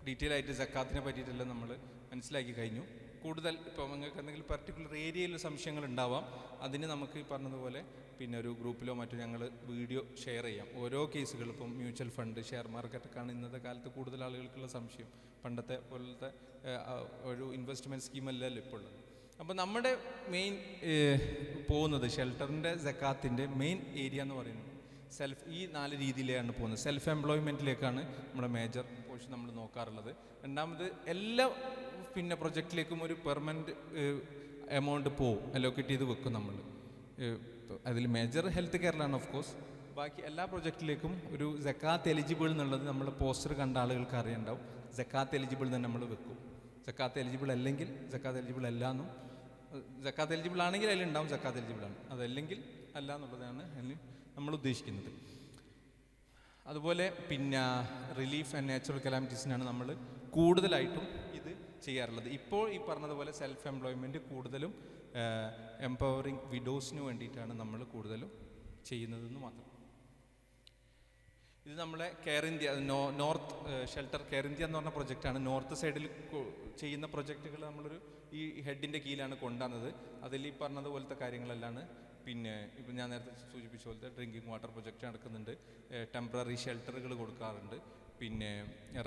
ഡീറ്റെയിൽ ആയിട്ട് സക്കാത്തിനെ പറ്റിയിട്ടെല്ലാം നമ്മൾ മനസ്സിലാക്കി കഴിഞ്ഞു. കൂടുതൽ ഇപ്പോൾ നിങ്ങൾക്ക് എന്തെങ്കിലും പർട്ടിക്കുലർ ഏരിയയിൽ സംശയങ്ങൾ ഉണ്ടാവാം, അതിന് നമുക്ക് ഈ പറഞ്ഞതുപോലെ പിന്നെ ഒരു ഗ്രൂപ്പിലോ മറ്റോ ഞങ്ങൾ വീഡിയോ ഷെയർ ചെയ്യാം. ഓരോ കേസുകൾ, ഇപ്പം മ്യൂച്വൽ ഫണ്ട്, ഷെയർ മാർക്കറ്റൊക്കെയാണ് ഇന്നത്തെ കാലത്ത് കൂടുതൽ ആളുകൾക്കുള്ള സംശയം. പണ്ടത്തെ പോലത്തെ ഒരു ഇൻവെസ്റ്റ്മെൻറ്റ് സ്കീമല്ലല്ലോ ഇപ്പോൾ ഉള്ളത്. അപ്പോൾ നമ്മുടെ മെയിൻ പോകുന്നത് ഷെൽട്ടറിൻ്റെ സക്കാത്തിൻ്റെ മെയിൻ ഏരിയ എന്ന് പറയുന്നത് ഈ 4 രീതിയിലാണ് പോകുന്നത്. സെൽഫ് എംപ്ലോയ്മെൻറ്റിലേക്കാണ് നമ്മുടെ മേജർ പോർഷൻ നമ്മൾ നോക്കാറുള്ളത്. രണ്ടാമത് എല്ലാ പ്രൊജക്റ്റിലേക്കും ഒരു പെർമനൻറ്റ് എമൗണ്ട് പോവും, അലോക്കേറ്റ് ചെയ്ത് വെക്കും നമ്മൾ. അതിൽ മേജർ ഹെൽത്ത് കെയറിലാണ് ഓഫ് കോഴ്സ്. ബാക്കി എല്ലാ പ്രൊജക്റ്റിലേക്കും ഒരു സക്കാത്ത് എലിജിബിൾ എന്നുള്ളത് നമ്മൾ പോസ്റ്റർ കണ്ട ആളുകൾക്ക് അറിയുണ്ടാവും. സക്കാത്ത് എലിജിബിൾ തന്നെ നമ്മൾ വെക്കും. സക്കാത്ത് എലിജിബിൾ അല്ലെങ്കിൽ സക്കാത്ത് എലിജിബിൾ അല്ല എന്നും, സക്കാത്ത് എലിജിബിൾ ആണെങ്കിൽ അതിലുണ്ടാവും സക്കാത്ത് എലിജിബിൾ ആണ്, അതല്ലെങ്കിൽ അല്ല എന്നുള്ളതാണ് അതിൽ നമ്മൾ ഉദ്ദേശിക്കുന്നത്. അതുപോലെ റിലീഫ് ആൻഡ് നാച്ചുറൽ കലാമിറ്റീസിനാണ് നമ്മൾ കൂടുതലായിട്ടും ഇത് ചെയ്യാറുള്ളത്. ഇപ്പോൾ ഈ പറഞ്ഞതുപോലെ സെൽഫ് എംപ്ലോയ്മെൻറ്റ് കൂടുതലും എംപവറിങ് വിഡോസിന് വേണ്ടിയിട്ടാണ് നമ്മൾ കൂടുതലും ചെയ്യുന്നതെന്ന് മാത്രം. ഇത് നമ്മളെ care India north shelter care India എന്ന് പറഞ്ഞ പ്രൊജക്റ്റാണ്. നോർത്ത് സൈഡിൽ ചെയ്യുന്ന പ്രൊജക്റ്റുകൾ നമ്മളൊരു ഈ ഹെഡിൻ്റെ കീഴിലാണ് കൊണ്ടുവന്നത്. അതിൽ ഈ പറഞ്ഞതുപോലത്തെ കാര്യങ്ങളെല്ലാം ഇപ്പം ഞാൻ നേരത്തെ സൂചിപ്പിച്ച പോലത്തെ ഡ്രിങ്കിങ് വാട്ടർ പ്രൊജക്റ്റ് നടക്കുന്നുണ്ട്. ടെമ്പററി ഷെൽട്ടറുകൾ കൊടുക്കാറുണ്ട്,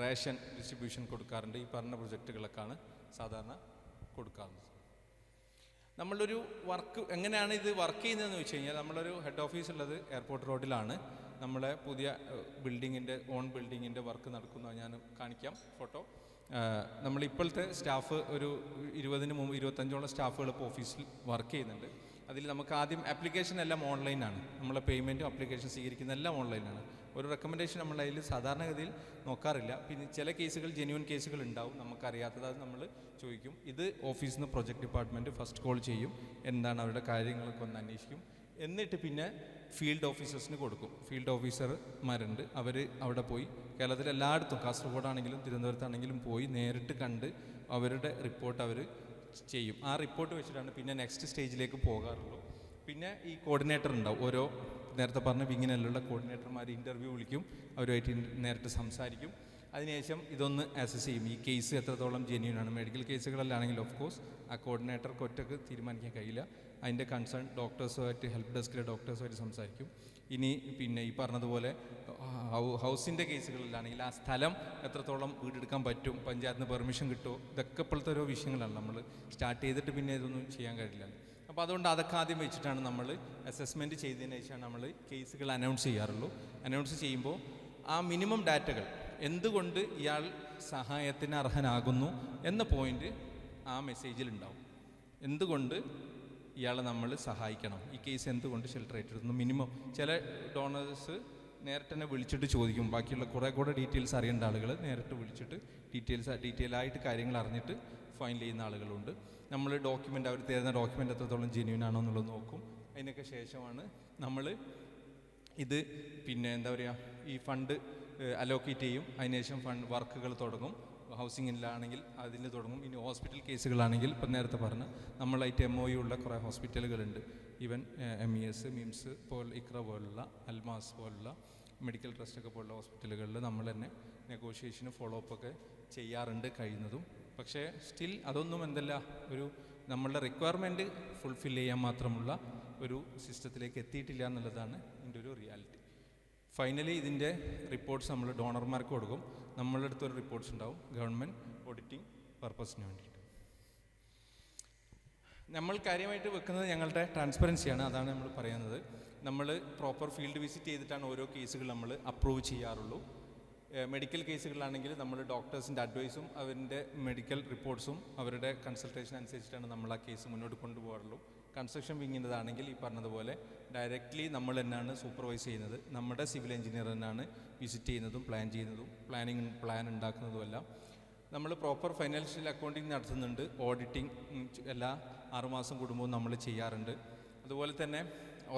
റേഷൻ ഡിസ്ട്രിബ്യൂഷൻ കൊടുക്കാറുണ്ട്. ഈ പറഞ്ഞ പ്രൊജക്റ്റുകളൊക്കെയാണ് സാധാരണ കൊടുക്കാറുള്ളത്. നമ്മളൊരു വർക്ക് എങ്ങനെയാണ് ഇത് വർക്ക് ചെയ്യുന്നതെന്ന് വെച്ച് കഴിഞ്ഞാൽ, നമ്മളൊരു ഹെഡ് ഓഫീസ് ഉള്ളത് എയർപോർട്ട് റോഡിലാണ്. നമ്മളെ പുതിയ ഓൺ ബിൽഡിങ്ങിൻ്റെ വർക്ക് നടക്കുന്നത് ഞാൻ കാണിക്കാം ഫോട്ടോ. നമ്മളിപ്പോഴത്തെ സ്റ്റാഫ് ഒരു 25ഓളം സ്റ്റാഫുകൾ ഇപ്പോൾ ഓഫീസിൽ വർക്ക് ചെയ്യുന്നുണ്ട്. അതിൽ നമുക്ക് ആദ്യം ആപ്ലിക്കേഷൻ എല്ലാം ഓൺലൈനാണ്. നമ്മളെ പേയ്മെൻറ്റും ആപ്ലിക്കേഷൻ സ്വീകരിക്കുന്ന എല്ലാം ഓൺലൈനാണ്. ഒരു റെക്കമെൻഡേഷൻ നമ്മൾ അതിൽ സാധാരണഗതിയിൽ നോക്കാറില്ല. പിന്നെ ചില കേസുകൾ ജെന്യൂൻ കേസുകൾ ഉണ്ടാവും, നമുക്കറിയാത്തത്, അത് നമ്മൾ ചോദിക്കും. ഇത് ഓഫീസിൽ നിന്ന് പ്രൊജക്ട് ഡിപ്പാർട്ട്മെൻറ്റ് ഫസ്റ്റ് കോൾ ചെയ്യും, എന്താണ് അവരുടെ കാര്യങ്ങളൊക്കെ ഒന്ന് അന്വേഷിക്കും. എന്നിട്ട് ഫീൽഡ് ഓഫീസേഴ്സിന് കൊടുക്കും. ഫീൽഡ് ഓഫീസർമാരുണ്ട്, അവർ അവിടെ പോയി കേരളത്തിൽ എല്ലായിടത്തും, കാസർഗോഡാണെങ്കിലും തിരുവനന്തപുരത്താണെങ്കിലും പോയി നേരിട്ട് കണ്ട് അവരുടെ റിപ്പോർട്ട് അവർ ചെയ്യും. ആ റിപ്പോർട്ട് വെച്ചിട്ടാണ് നെക്സ്റ്റ് സ്റ്റേജിലേക്ക് പോകാറുള്ളൂ. ഈ കോർഡിനേറ്റർ ഉണ്ടാവും. ഓരോ നേരത്തെ പറഞ്ഞ വിങ്ങിനെല്ലാം കോർഡിനേറ്റർമാർ ഇൻ്റർവ്യൂ വിളിക്കും, അവരുമായിട്ട് നേരിട്ട് സംസാരിക്കും. അതിനുശേഷം ഇതൊന്ന് അസസ് ചെയ്യും, ഈ കേസ് എത്രത്തോളം ജെന്യൂനാണ്. മെഡിക്കൽ കേസുകളിലാണെങ്കിൽ ഓഫ് കോഴ്സ് ആ കോർഡിനേറ്റർക്ക് ഒറ്റക്ക് തീരുമാനിക്കാൻ കഴിയില്ല. അതിൻ്റെ കൺസേൺ ഡോക്ടേഴ്സുമായിട്ട്, ഹെൽപ്പ് ഡെസ്കിലെ ഡോക്ടേഴ്സുമായിട്ട് സംസാരിക്കും. ഇനി ഈ പറഞ്ഞതുപോലെ ഹൗസിൻ്റെ കേസുകളിലാണെങ്കിൽ ആ സ്ഥലം എത്രത്തോളം വീടെടുക്കാൻ പറ്റും, പഞ്ചായത്തിന് പെർമിഷൻ കിട്ടുമോ, ഇതൊക്കെ ഇപ്പോഴത്തെ ഓരോ വിഷയങ്ങളാണ്. നമ്മൾ സ്റ്റാർട്ട് ചെയ്തിട്ട് ഇതൊന്നും ചെയ്യാൻ കഴിയില്ല. അപ്പോൾ അതുകൊണ്ട് അതൊക്കെ ആദ്യം വെച്ചിട്ടാണ് നമ്മൾ അസസ്മെൻറ്റ് ചെയ്തതിന് ശേഷമാണ് നമ്മൾ കേസുകൾ അനൗൺസ് ചെയ്യാറുള്ളൂ. അനൗൺസ് ചെയ്യുമ്പോൾ ആ മിനിമം ഡാറ്റകൾ, എന്തുകൊണ്ട് ഇയാൾ സഹായത്തിന് അർഹനാകുന്നു എന്ന പോയിൻ്റ് ആ മെസ്സേജിലുണ്ടാവും. എന്തുകൊണ്ട് ഇയാളെ നമ്മൾ സഹായിക്കണം, ഈ കേസ് എന്തുകൊണ്ട് ഷെൽട്ടർ ഏറ്റെടുക്കുന്നു. മിനിമം ചില ഡോണേഴ്സ് നേരിട്ട് തന്നെ വിളിച്ചിട്ട് ചോദിക്കും. ബാക്കിയുള്ള കുറേ കൂടെ ഡീറ്റെയിൽസ് അറിയേണ്ട ആളുകൾ നേരിട്ട് വിളിച്ചിട്ട് ഡീറ്റെയിലായിട്ട് കാര്യങ്ങൾ അറിഞ്ഞിട്ട് ഫൈനൽ ചെയ്യുന്ന ആളുകളുണ്ട്. നമ്മൾ ഡോക്യുമെൻ്റ്, അവർ തരുന്ന ഡോക്യുമെൻ്റ് എത്രത്തോളം ജെന്യൂൻ ആണോ എന്നുള്ളത് നോക്കും. അതിനൊക്കെ ശേഷമാണ് നമ്മൾ ഇത് ഈ ഫണ്ട് അലോക്കേറ്റ് ചെയ്യും. അതിനുശേഷം വർക്കുകൾ തുടങ്ങും. ഹൗസിങ്ങിലാണെങ്കിൽ അതിൽ തുടങ്ങും. ഇനി ഹോസ്പിറ്റൽ കേസുകളാണെങ്കിൽ ഇപ്പം നേരത്തെ പറഞ്ഞ നമ്മളായിട്ട് MOU ഉള്ള കുറേ ഹോസ്പിറ്റലുകളുണ്ട്. ഈവൻ MES, മിംസ് ഇക്ര പോലുള്ള, അൽമാസ് പോലുള്ള മെഡിക്കൽ ട്രസ്റ്റൊക്കെ പോലുള്ള ഹോസ്പിറ്റലുകളിൽ നമ്മൾ തന്നെ നെഗോഷിയേഷന് ഫോളോ അപ്പൊക്കെ ചെയ്യാറുണ്ട് കഴിയുന്നതും. പക്ഷേ സ്റ്റിൽ അതൊന്നും ഒരു നമ്മളുടെ റിക്വയർമെൻറ്റ് ഫുൾഫിൽ ചെയ്യാൻ മാത്രമുള്ള ഒരു സിസ്റ്റത്തിലേക്ക് എത്തിയിട്ടില്ല എന്നുള്ളതാണ് ഇതിൻ്റെ ഒരു റിയാലിറ്റി. ഫൈനലി ഇതിൻ്റെ റിപ്പോർട്ട്സ് നമ്മൾ ഡോണർമാർക്ക് കൊടുക്കും. നമ്മളുടെ അടുത്തൊരു റിപ്പോർട്ട്സ് ഉണ്ടാവും ഗവൺമെൻറ് ഓഡിറ്റിംഗ് പർപ്പസിന് വേണ്ടിയിട്ട്. നമ്മൾ കാര്യമായിട്ട് വെക്കുന്നത് ഞങ്ങളുടെ ട്രാൻസ്പെറൻസിയാണ്. അതാണ് നമ്മൾ പറയുന്നത്. നമ്മൾ പ്രോപ്പർ ഫീൽഡ് വിസിറ്റ് ചെയ്തിട്ടാണ് ഓരോ കേസുകൾ നമ്മൾ അപ്രൂവ് ചെയ്യാറുള്ളൂ. മെഡിക്കൽ കേസുകളാണെങ്കിൽ നമ്മൾ ഡോക്ടേഴ്സിൻ്റെ അഡ്വൈസും അവരുടെ മെഡിക്കൽ റിപ്പോർട്ട്സും അവരുടെ കൺസൾട്ടേഷൻ അനുസരിച്ചിട്ടാണ് നമ്മൾ ആ കേസ് മുന്നോട്ട് കൊണ്ടുപോകാറുള്ളൂ. കൺസ്ട്രക്ഷൻ വിങ്ങിൻ്റെതാണെങ്കിൽ ഈ പറഞ്ഞതുപോലെ ഡയറക്റ്റ്ലി നമ്മൾ തന്നെയാണ് സൂപ്പർവൈസ് ചെയ്യുന്നത്. നമ്മുടെ സിവിൽ എഞ്ചിനീയർ തന്നെയാണ് വിസിറ്റ് ചെയ്യുന്നതും പ്ലാൻ ചെയ്യുന്നതും പ്ലാൻ ഉണ്ടാക്കുന്നതുമെല്ലാം. നമ്മൾ പ്രോപ്പർ ഫൈനാൻഷ്യൽ അക്കൗണ്ടിങ് നടത്തുന്നുണ്ട്. ഓഡിറ്റിംഗ് എല്ലാ 6 മാസം കൂടുമ്പോൾ നമ്മൾ ചെയ്യാറുണ്ട്. അതുപോലെ തന്നെ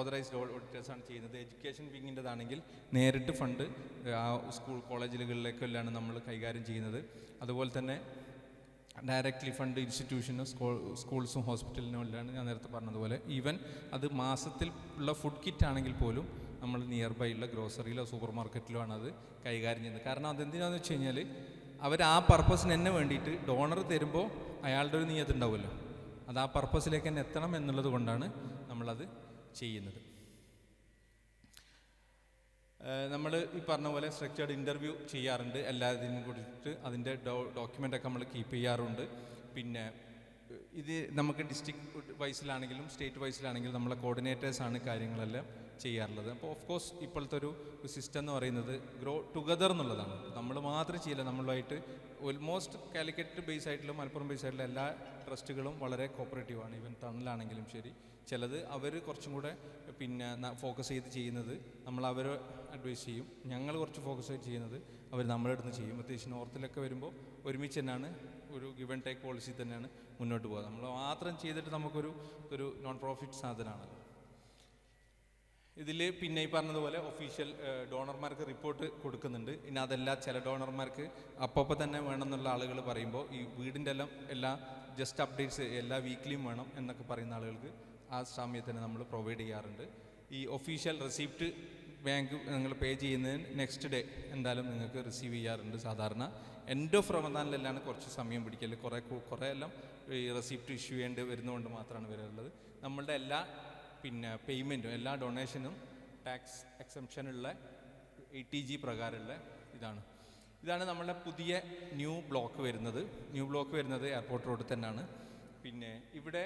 ഓതറൈസ്ഡ് ഓഡിറ്റേഴ്സാണ് ചെയ്യുന്നത്. എഡ്യൂക്കേഷൻ വിങ്ങിൻ്റെതാണെങ്കിൽ നേരിട്ട് ഫണ്ട് ആ സ്കൂൾ കോളേജുകളിലേക്കെല്ലാം നമ്മൾ കൈകാര്യം ചെയ്യുന്നത്. അതുപോലെ തന്നെ ഡയറക്റ്റ്ലി ഫണ്ട് ഇൻസ്റ്റിറ്റ്യൂഷനും സ്കൂൾസും ഹോസ്പിറ്റലിനും എല്ലാം ഞാൻ നേരത്തെ പറഞ്ഞതുപോലെ. ഈവൻ അത് മാസത്തിൽ ഉള്ള ഫുഡ് കിറ്റ് ആണെങ്കിൽ പോലും നമ്മൾ നിയർ ബൈ ഉള്ള ഗ്രോസറിയിലോ സൂപ്പർ മാർക്കറ്റിലോ ആണ് അത് കൈകാര്യം ചെയ്യുന്നത്. കാരണം അതെന്തിനാണെന്ന് വെച്ച് കഴിഞ്ഞാൽ അവർ ആ പർപ്പസിന് തന്നെ വേണ്ടിയിട്ട് ഡോണർ തരുമ്പോൾ അയാളുടെ ഒരു നിയത്ത് ഉണ്ടാവുമല്ലോ, അത് ആ പർപ്പസിലേക്ക് തന്നെ എത്തണം എന്നുള്ളത് കൊണ്ടാണ് നമ്മളത് ചെയ്യുന്നത്. നമ്മൾ ഈ പറഞ്ഞ പോലെ സ്ട്രക്ചേർഡ് ഇൻ്റർവ്യൂ ചെയ്യാറുണ്ട്. എല്ലാത്തിനും കൂടിയിട്ട് അതിൻ്റെ ഡോക്യുമെൻ്റൊക്കെ നമ്മൾ കീപ്പ് ചെയ്യാറുണ്ട്. പിന്നെ ഇത് നമുക്ക് ഡിസ്ട്രിക്ട് വൈസിലാണെങ്കിലും സ്റ്റേറ്റ് വൈസിലാണെങ്കിലും നമ്മളെ കോർഡിനേറ്റേഴ്സാണ് കാര്യങ്ങളെല്ലാം ചെയ്യാറുള്ളത്. അപ്പോൾ ഓഫ് കോഴ്സ് ഇപ്പോഴത്തെ ഒരു സിസ്റ്റം എന്ന് പറയുന്നത് ഗ്രോ ടുഗദർ എന്നുള്ളതാണ്. നമ്മൾ മാത്രം ചെയ്യില്ല, നമ്മളുമായിട്ട് ഓൾമോസ്റ്റ് കാലിക്കറ്റ് ബേസ് ആയിട്ടുള്ള മലപ്പുറം ബേസ് ആയിട്ടുള്ള എല്ലാ ട്രസ്റ്റുകളും വളരെ കോപ്പറേറ്റീവാണ്. ഈവൻ ടണലാണെങ്കിലും ശരി, ചിലത് അവർ കുറച്ചും കൂടെ പിന്നെ ഫോക്കസ് ചെയ്ത് ചെയ്യുന്നത് നമ്മൾ അവർ അഡ്വൈസ് ചെയ്യും, ഞങ്ങൾ കുറച്ച് ഫോക്കസ് ചെയ്ത് ചെയ്യുന്നത് അവർ നമ്മുടെ അടുത്ത് ചെയ്യും. പ്രത്യേകിച്ച് നോർത്തിലൊക്കെ വരുമ്പോൾ ഒരുമിച്ച് തന്നെയാണ്, ഒരു ഗിവ് ആൻഡ് ടേക്ക് പോളിസി തന്നെയാണ് മുന്നോട്ട് പോകുക. നമ്മൾ മാത്രം ചെയ്തിട്ട് ഒരു നോൺ പ്രോഫിറ്റ് സാധനമാണല്ലോ. ഇതിൽ പിന്നെ ഈ പറഞ്ഞതുപോലെ ഒഫീഷ്യൽ ഡോണർമാർക്ക് റിപ്പോർട്ട് കൊടുക്കുന്നുണ്ട്. ഇനി അതല്ല, ചില ഡോണർമാർക്ക് അപ്പോൾ തന്നെ വേണമെന്നുള്ള ആളുകൾ പറയുമ്പോൾ ഈ വീടിൻ്റെ എല്ലാ ജസ്റ്റ് അപ്ഡേറ്റ്സ് എല്ലാ വീക്കിലിയും വേണം എന്നൊക്കെ പറയുന്ന ആളുകൾക്ക് ആ സമയത്ത് തന്നെ നമ്മൾ പ്രൊവൈഡ് ചെയ്യാറുണ്ട്. ഈ ഒഫീഷ്യൽ റെസിപ്റ്റ് ബാങ്ക് നിങ്ങൾ പേ ചെയ്യുന്നതിന് നെക്സ്റ്റ് ഡേ എന്തായാലും നിങ്ങൾക്ക് റിസീവ് ചെയ്യാറുണ്ട്. സാധാരണ എൻഡ് ഓഫ് റമദാനിലെല്ലാം കുറച്ച് സമയം പിടിക്കൽ, കുറേ എല്ലാം ഈ റെസിപ്റ്റ് ഇഷ്യൂ ചെയ്യേണ്ടി വരുന്നതുകൊണ്ട് മാത്രമാണ് വരാറുള്ളത്. നമ്മളുടെ എല്ലാ പിന്നെ പേയ്മെൻറ്റും എല്ലാ ഡൊണേഷനും ടാക്സ് എക്സംഷനുള്ള 80G പ്രകാരമുള്ള ഇതാണ് നമ്മളുടെ പുതിയ ന്യൂ ബ്ലോക്ക് വരുന്നത് എയർപോർട്ട് റോഡിൽ തന്നെയാണ്. പിന്നെ ഇവിടെ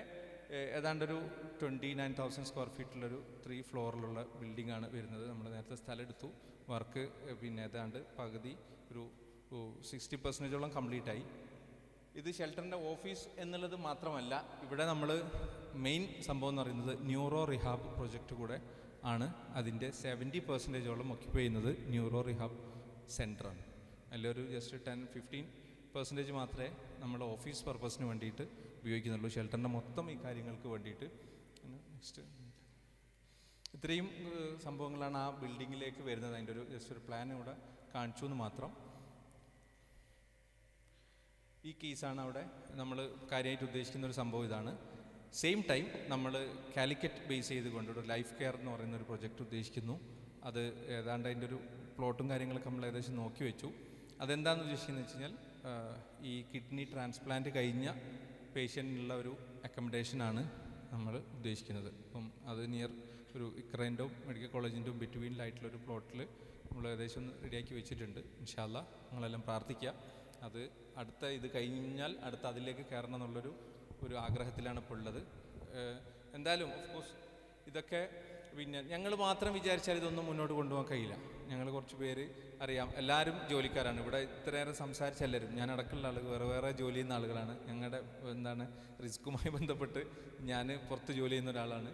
ഏതാണ്ടൊരു 29,000 സ്ക്വയർ ഫീറ്റിലൊരു 3 ഫ്ലോറിലുള്ള ബിൽഡിംഗ് ആണ് വരുന്നത്. നമ്മൾ നേരത്തെ സ്ഥലം എടുത്തു, വർക്ക് പിന്നെ ഏതാണ്ട് പകുതി ഒരു 60% കംപ്ലീറ്റായി. ഇത് ഷെൽട്ടറിൻ്റെ ഓഫീസ് എന്നുള്ളത് മാത്രമല്ല, ഇവിടെ നമ്മൾ മെയിൻ സംഭവം എന്ന് പറയുന്നത് ന്യൂറോ റിഹാബ് പ്രൊജക്റ്റ് കൂടെ ആണ്. അതിൻ്റെ 70% ഒക്യുപ്പൈ ചെയ്യുന്നത് ന്യൂറോ റിഹാബ് സെൻറ്ററാണ്. അതിലൊരു ജസ്റ്റ് 10-15% മാത്രമേ നമ്മൾ ഓഫീസ് പർപ്പസിന് വേണ്ടിയിട്ട് ഉപയോഗിക്കുന്നുള്ളൂ. ഷെൽട്ടറിൻ്റെ മൊത്തം ഈ കാര്യങ്ങൾക്ക് വേണ്ടിയിട്ട്. നെക്സ്റ്റ് ഇത്രയും സംഭവങ്ങളാണ് ആ ബിൽഡിങ്ങിലേക്ക് വരുന്നത്. അതിൻ്റെ ജസ്റ്റ് ഒരു പ്ലാൻ ഇവിടെ കാണിച്ചു എന്ന് മാത്രം. ഈ കേസാണ് അവിടെ നമ്മൾ കാര്യമായിട്ട് ഉദ്ദേശിക്കുന്ന ഒരു സംഭവം ഇതാണ്. സെയിം ടൈം നമ്മൾ കാലിക്കറ്റ് ബേസ് ചെയ്തുകൊണ്ട് ഒരു ലൈഫ് കെയർ എന്ന് പറയുന്ന ഒരു പ്രൊജക്റ്റ് ഉദ്ദേശിക്കുന്നു. അത് ഏതാണ്ട് അതിൻ്റെ ഒരു പ്ലോട്ടും കാര്യങ്ങളൊക്കെ നമ്മൾ ഏകദേശം നോക്കി വെച്ചു. അതെന്താണെന്ന് ഉദ്ദേശിക്കുന്നത് വെച്ച് കഴിഞ്ഞാൽ ഈ കിഡ്നി ട്രാൻസ്പ്ലാന്റ് കഴിഞ്ഞ പേഷ്യൻറ്റിനുള്ള ഒരു അക്കോമഡേഷനാണ് നമ്മൾ ഉദ്ദേശിക്കുന്നത്. അപ്പം അത് നിയർ ഒരു ഇക്രേൻ്റെ മെഡിക്കൽ കോളേജിൻ്റെ ബിറ്റ്വീനിലായിട്ടുള്ളൊരു പ്ലോട്ടിൽ നമ്മൾ ഏകദേശം ഒന്ന് റെഡിയാക്കി വെച്ചിട്ടുണ്ട്. ഇൻഷാ അല്ലാ നിങ്ങളെല്ലാം പ്രാർത്ഥിക്കുക. അത് അടുത്ത ഇത് കഴിഞ്ഞാൽ അടുത്ത അതിലേക്ക് കയറണം എന്നുള്ളൊരു ആഗ്രഹത്തിലാണ് ഇപ്പോൾ ഉള്ളത്. എന്തായാലും ഓഫ് കോഴ്സ് ഇതൊക്കെ പിന്നെ ഞങ്ങൾ മാത്രം വിചാരിച്ചാൽ ഇതൊന്നും മുന്നോട്ട് കൊണ്ടുപോകാൻ കഴിയില്ല. ഞങ്ങൾ കുറച്ച് പേര് അറിയാം, എല്ലാവരും ജോലിക്കാരാണ്. ഇവിടെ ഇത്രയേറെ സംസാരിച്ച എല്ലാവരും, ഞാൻ അടക്കമുള്ള ആളുകൾ വേറെ ജോലി ചെയ്യുന്ന ആളുകളാണ്. ഞങ്ങളുടെ റിസ്ക്കുമായി ബന്ധപ്പെട്ട് ഞാൻ പുറത്ത് ജോലി ചെയ്യുന്ന ഒരാളാണ്,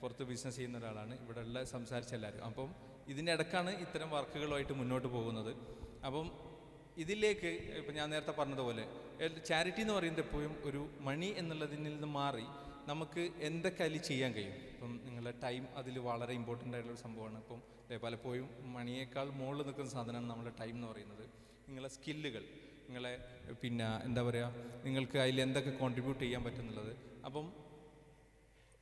പുറത്ത് ബിസിനസ് ചെയ്യുന്ന ഒരാളാണ്. ഇവിടെ ഉള്ള സംസാരിച്ച എല്ലാവരും. അപ്പം ഇതിൻ്റെ ഇടക്കാണ് ഇത്തരം വർക്കുകളുമായിട്ട് മുന്നോട്ട് പോകുന്നത്. അപ്പം ഇതിലേക്ക് ഇപ്പം ഞാൻ നേരത്തെ പറഞ്ഞതുപോലെ ചാരിറ്റി എന്ന് പറയുന്നത് എപ്പോഴും ഒരു മണി എന്നുള്ളതിൽ നിന്ന് മാറി നമുക്ക് എന്തൊക്കെ അതിൽ ചെയ്യാൻ കഴിയും. ഇപ്പം നിങ്ങളുടെ ടൈം അതിൽ വളരെ ഇമ്പോർട്ടൻ്റ് ആയിട്ടുള്ളൊരു സംഭവമാണ്. ഇപ്പം പലപ്പോഴും മണിയേക്കാൾ മുകളിൽ നിൽക്കുന്ന സാധനമാണ് നമ്മുടെ ടൈം എന്ന് പറയുന്നത്. നിങ്ങളെ സ്കില്ലുകൾ, നിങ്ങളെ പിന്നെ എന്താ പറയുക, നിങ്ങൾക്ക് അതിൽ എന്തൊക്കെ കോൺട്രിബ്യൂട്ട് ചെയ്യാൻ പറ്റുന്നുള്ളത്. അപ്പം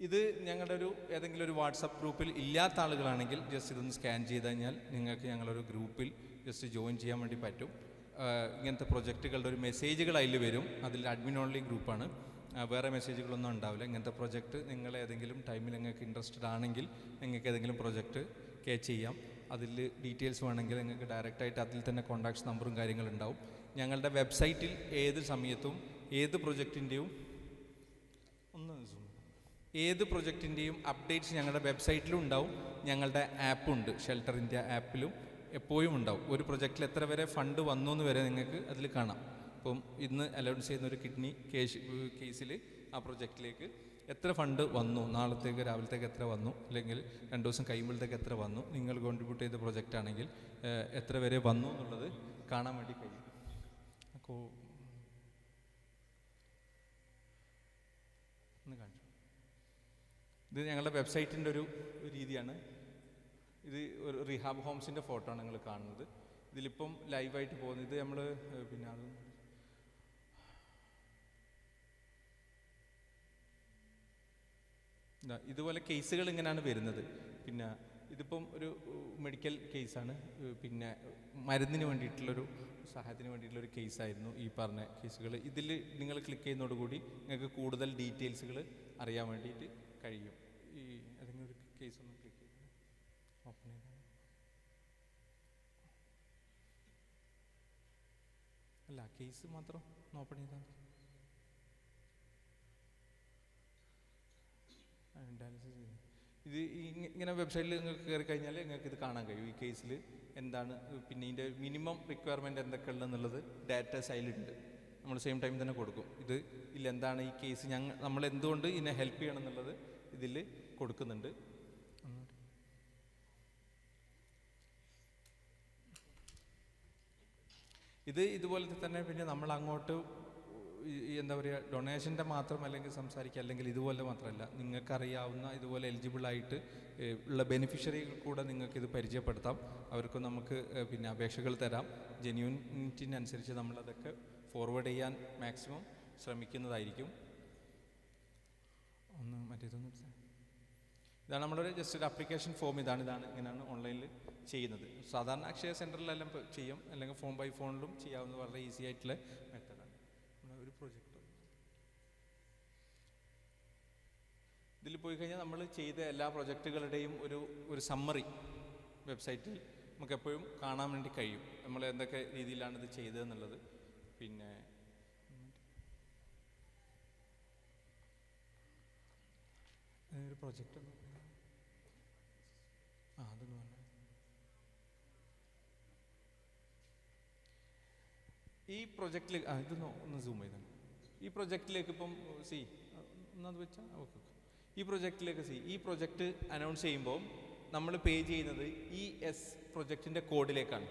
ഇത് ഞങ്ങളുടെ ഏതെങ്കിലും ഒരു വാട്സപ്പ് ഗ്രൂപ്പിൽ ഇല്ലാത്ത ആളുകളാണെങ്കിൽ ജസ്റ്റ് ഇതൊന്ന് സ്കാൻ ചെയ്ത് കഴിഞ്ഞാൽ നിങ്ങൾക്ക് ഞങ്ങളൊരു ഗ്രൂപ്പിൽ ജസ്റ്റ് ജോയിൻ ചെയ്യാൻ വേണ്ടി പറ്റും. ഇങ്ങനത്തെ പ്രൊജക്റ്റുകളുടെ ഒരു മെസ്സേജുകൾ അതിൽ വരും. അതിൽ അഡ്മിൻ ഓൺലി ഗ്രൂപ്പാണ്, വേറെ മെസ്സേജുകളൊന്നും ഉണ്ടാവില്ല. ഇങ്ങനത്തെ പ്രൊജക്റ്റ് നിങ്ങൾ ഏതെങ്കിലും ടൈമിൽ നിങ്ങൾക്ക് ഇൻട്രസ്റ്റഡ് ആണെങ്കിൽ നിങ്ങൾക്ക് ഏതെങ്കിലും പ്രൊജക്റ്റ് ക്യാച്ച് ചെയ്യാം. അതിൽ ഡീറ്റെയിൽസ് വേണമെങ്കിൽ നിങ്ങൾക്ക് ഡയറക്റ്റായിട്ട് അതിൽ തന്നെ കോൺടാക്ട്സ് നമ്പറും കാര്യങ്ങളുണ്ടാവും. ഞങ്ങളുടെ വെബ്സൈറ്റിൽ ഏത് സമയത്തും ഏത് പ്രൊജക്റ്റിൻ്റെയും അപ്ഡേറ്റ്സ് ഞങ്ങളുടെ വെബ്സൈറ്റിലും ഉണ്ടാവും. ഞങ്ങളുടെ ആപ്പുണ്ട്, ഷെൽട്ടർ ഇന്ത്യ ആപ്പിലും എപ്പോഴും ഉണ്ടാവും. ഒരു പ്രൊജക്റ്റിൽ എത്ര വരെ ഫണ്ട് വന്നു എന്ന് വരെ നിങ്ങൾക്ക് അതിൽ കാണാം. ഇപ്പം ഇന്ന് അലൗൺസ് ചെയ്യുന്ന ഒരു കിഡ്നി കേസിൽ ആ പ്രൊജക്റ്റിലേക്ക് എത്ര ഫണ്ട് വന്നു, നാളത്തേക്ക് രാവിലത്തേക്ക് എത്ര വന്നു, അല്ലെങ്കിൽ 2 ദിവസം കഴിയുമ്പോഴത്തേക്ക് എത്ര വന്നു, നിങ്ങൾ കോൺട്രിബ്യൂട്ട് ചെയ്ത പ്രൊജക്റ്റ് ആണെങ്കിൽ എത്ര വരെ വന്നു എന്നുള്ളത് കാണാൻ വേണ്ടി കഴിയും. അപ്പോൾ ഒന്ന് കാണിച്ചു. ഇത് ഞങ്ങളുടെ വെബ്സൈറ്റിൻ്റെ ഒരു രീതിയാണ്. ഇത് ഒരു റിഹാബ് ഹോംസിൻ്റെ ഫോട്ടോ ആണ് നിങ്ങൾ കാണുന്നത്. ഇതിലിപ്പം ലൈവായിട്ട് പോകുന്നത് ഇത് നമ്മൾ പിന്നെ അത് ഇതുപോലെ കേസുകൾ ഇങ്ങനെയാണ് വരുന്നത്. പിന്നെ ഇതിപ്പം ഒരു മെഡിക്കൽ കേസാണ്, പിന്നെ മരുന്നിന് വേണ്ടിയിട്ടുള്ളൊരു സഹായത്തിന് വേണ്ടിയിട്ടുള്ളൊരു കേസായിരുന്നു ഈ പറഞ്ഞ കേസുകൾ. ഇതിൽ നിങ്ങൾ ക്ലിക്ക് ചെയ്യുന്നതോടുകൂടി നിങ്ങൾക്ക് കൂടുതൽ ഡീറ്റെയിൽസുകൾ അറിയാൻ വേണ്ടിയിട്ട് കഴിയും. ഈ ഏതെങ്കിലും ഒരു കേസ് ഒന്ന് ക്ലിക്ക് ചെയ്ത് ഓപ്പൺ ചെയ്താൽ അല്ല, കേസ് മാത്രം ഓപ്പൺ ചെയ്താൽ ഡയാലിസിസ് ഇത് ഇങ്ങനെ വെബ്സൈറ്റിൽ നിങ്ങൾക്ക് കയറി കഴിഞ്ഞാൽ നിങ്ങൾക്ക് ഇത് കാണാൻ കഴിയും. ഈ കേസിൽ എന്താണ് പിന്നെ ഇതിൻ്റെ മിനിമം റിക്വയർമെൻറ്റ് എന്തൊക്കെ ഉള്ളതെന്നുള്ളത് ഡാറ്റാസ് അതിലുണ്ട്. നമ്മൾ സെയിം ടൈം തന്നെ കൊടുക്കും. ഇതിൽ എന്താണ് ഈ കേസ് നമ്മൾ എന്തുകൊണ്ട് ഇതിനെ ഹെൽപ്പ് ചെയ്യണം എന്നുള്ളത് ഇതിൽ കൊടുക്കുന്നുണ്ട്. ഇതുപോലെ തന്നെ പിന്നെ നമ്മൾ അങ്ങോട്ട് എന്താ പറയുക, ഡൊണേഷൻ്റെ മാത്രം അല്ലെങ്കിൽ സംസാരിക്കുക, അല്ലെങ്കിൽ ഇതുപോലെ മാത്രമല്ല, നിങ്ങൾക്കറിയാവുന്ന ഇതുപോലെ എലിജിബിളായിട്ട് ഉള്ള ബെനിഫിഷ്യറികൾ കൂടെ നിങ്ങൾക്കിത് പരിചയപ്പെടുത്താം. അവർക്ക് നമുക്ക് പിന്നെ അപേക്ഷകൾ തരാം. ജെന്യൂനിറ്റിനനുസരിച്ച് നമ്മളതൊക്കെ ഫോർവേഡ് ചെയ്യാൻ മാക്സിമം ശ്രമിക്കുന്നതായിരിക്കും. ഇതാണ് നമ്മളൊരു ജസ്റ്റ് ഒരു ആപ്ലിക്കേഷൻ ഫോം. ഇങ്ങനെയാണ് ഓൺലൈനിൽ ചെയ്യുന്നത്. സാധാരണ അക്ഷയ സെൻറ്ററിലെല്ലാം ചെയ്യും, അല്ലെങ്കിൽ ഫോൺ ബൈ ഫോണിലും ചെയ്യാവുന്ന വളരെ ഈസി ആയിട്ടുള്ള മെത്തേഡാണ്. ഒരു പ്രൊജക്റ്റ് ഇതിൽ പോയി കഴിഞ്ഞാൽ നമ്മൾ ചെയ്ത എല്ലാ പ്രൊജക്റ്റുകളുടെയും ഒരു സമ്മറി വെബ്സൈറ്റിൽ നമുക്ക് എപ്പോഴും കാണാൻ വേണ്ടി കഴിയും. നമ്മൾ എന്തൊക്കെ രീതിയിലാണ് ഇത് ചെയ്തതെന്നുള്ളത്. പിന്നെ ഒരു പ്രൊജക്റ്റ് അതൊന്ന് പറഞ്ഞു. ഈ പ്രൊജക്റ്റിൽ ഇതൊന്ന് ഒന്ന് സൂം ചെയ്താണ്. ഈ പ്രൊജക്റ്റിലേക്ക് ഇപ്പം ഒന്നത് വെച്ചാൽ ഓക്കെ. ഈ പ്രൊജക്റ്റിലേക്ക് ഈ പ്രൊജക്റ്റ് അനൗൺസ് ചെയ്യുമ്പോൾ നമ്മൾ പേ ചെയ്യുന്നത് ഈ പ്രൊജക്റ്റിൻ്റെ കോഡിലേക്കാണ്.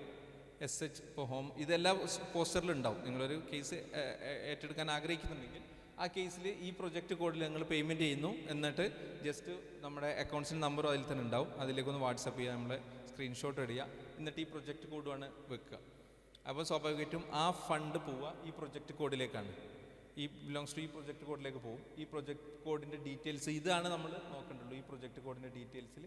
SH ഇപ്പോൾ ഹോം ഇതെല്ലാം പോസ്റ്ററിലുണ്ടാവും. നിങ്ങളൊരു കേസ് ഏറ്റെടുക്കാൻ ആഗ്രഹിക്കുന്നുണ്ടെങ്കിൽ ആ കേസിൽ ഈ പ്രൊജക്റ്റ് കോഡിൽ നിങ്ങൾ പേയ്മെൻറ്റ് ചെയ്യുന്നു. എന്നിട്ട് ജസ്റ്റ് നമ്മുടെ അക്കൗണ്ട്സിൻ്റെ നമ്പറും അതിൽ തന്നെ ഉണ്ടാവും. അതിലേക്കൊന്ന് വാട്സപ്പ് ചെയ്യുക, നമ്മളെ സ്ക്രീൻഷോട്ട് ഇടുക, എന്നിട്ട് ഈ പ്രൊജക്റ്റ് കോഡുമാണ് വെക്കുക. അപ്പോൾ സ്വാഭാവികമായിട്ടും ആ ഫണ്ട് പോവുക ഈ പ്രൊജക്റ്റ് കോഡിലേക്കാണ്. ഈ ബിലോങ്സ് ടു ഈ പ്രൊജക്റ്റ് കോഡിലേക്ക് പോകും. ഈ പ്രൊജക്റ്റ് കോഡിൻ്റെ ഡീറ്റെയിൽസ് ഇതാണ് നമ്മൾ നോക്കേണ്ടുള്ളൂ. ഈ പ്രൊജക്റ്റ് കോഡിൻ്റെ ഡീറ്റെയിൽസിൽ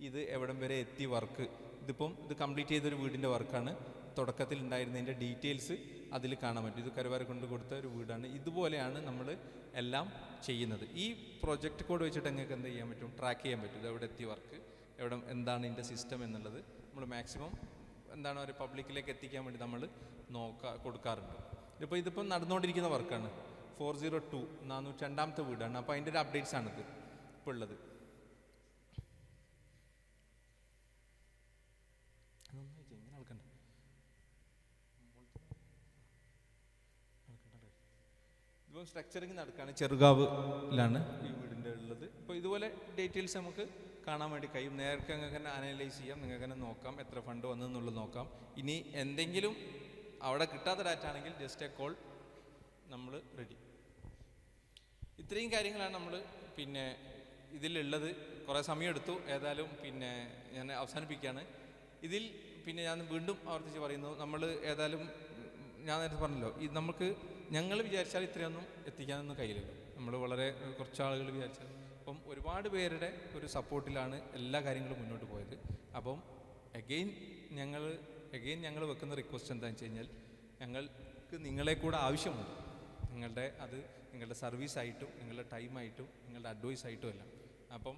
ഇത് എവിടം വരെ എത്തി വർക്ക്, ഇത് കംപ്ലീറ്റ് ചെയ്തൊരു വീടിൻ്റെ വർക്കാണ്. തുടക്കത്തിൽ ഉണ്ടായിരുന്നതിൻ്റെ ഡീറ്റെയിൽസ് അതിൽ കാണാൻ പറ്റും. ഇത് കരുവാര കൊണ്ട് കൊടുത്ത ഒരു വീടാണ്. ഇതുപോലെയാണ് നമ്മൾ എല്ലാം ചെയ്യുന്നത്. ഈ പ്രൊജക്റ്റ് കോഡ് വെച്ചിട്ട് നിങ്ങൾക്ക് എന്ത് ചെയ്യാൻ പറ്റും, ട്രാക്ക് ചെയ്യാൻ പറ്റും. ഇത് എവിടെ എത്തി വർക്ക്, എന്താണ് ഇതിൻ്റെ സിസ്റ്റം എന്നുള്ളത് നമ്മൾ മാക്സിമം എന്താണ് ഒരു പബ്ലിക്കിലേക്ക് എത്തിക്കാൻ വേണ്ടി നമ്മൾ കൊടുക്കാറുണ്ട്. ഇതിപ്പം നടന്നുകൊണ്ടിരിക്കുന്ന വർക്കാണ്. 402 402ാമത്തെ വീടാണ്. അപ്പോൾ അതിൻ്റെ ഒരു അപ്ഡേറ്റ്സ് ആണിത് ഇപ്പോൾ ഉള്ളത്. ഇപ്പോൾ സ്ട്രക്ചറിങ് നടക്കുകയാണ്. ചെറുകാവിലാണ് ഈ വീടിൻ്റെ ഉള്ളത്. ഇപ്പോൾ ഇതുപോലെ ഡീറ്റെയിൽസ് നമുക്ക് കാണാൻ വേണ്ടി കഴിയും. നേരത്തെ നിങ്ങൾക്ക് തന്നെ അനലൈസ് ചെയ്യാം, നിങ്ങൾക്ക് തന്നെ നോക്കാം എത്ര ഫണ്ട് വന്നെന്നുള്ളത് നോക്കാം. ഇനി എന്തെങ്കിലും അവിടെ കിട്ടാത്ത ഡാറ്റ ആണെങ്കിൽ ജസ്റ്റ് എ കോൾ, നമ്മൾ റെഡി. ഇത്രയും കാര്യങ്ങളാണ് നമ്മൾ പിന്നെ ഇതിലുള്ളത്. കുറേ സമയം എടുത്തു. ഏതായാലും പിന്നെ ഞാൻ അവസാനിപ്പിക്കുകയാണ്. ഇതിൽ പിന്നെ ഞാൻ വീണ്ടും ആവർത്തിച്ച് പറയുന്നു, നമ്മൾ ഏതായാലും ഞാൻ നേരത്തെ പറഞ്ഞല്ലോ, ഞങ്ങൾ വിചാരിച്ചാൽ ഇത്രയൊന്നും എത്തിക്കാനൊന്നും കഴിയില്ലല്ലോ. നമ്മൾ വളരെ കുറച്ച് ആളുകൾ വിചാരിച്ചാൽ. അപ്പം ഒരുപാട് പേരുടെ ഒരു സപ്പോർട്ടിലാണ് എല്ലാ കാര്യങ്ങളും മുന്നോട്ട് പോയത്. അപ്പം അഗെയിൻ ഞങ്ങൾ വെക്കുന്ന റിക്വസ്റ്റ് എന്താണെന്ന് വെച്ച് കഴിഞ്ഞാൽ, ഞങ്ങൾക്ക് നിങ്ങളെ കൂടെ ആവശ്യമുണ്ട്. നിങ്ങളുടെ സർവീസായിട്ടും നിങ്ങളുടെ ടൈമായിട്ടും നിങ്ങളുടെ അഡ്വൈസായിട്ടും എല്ലാം. അപ്പം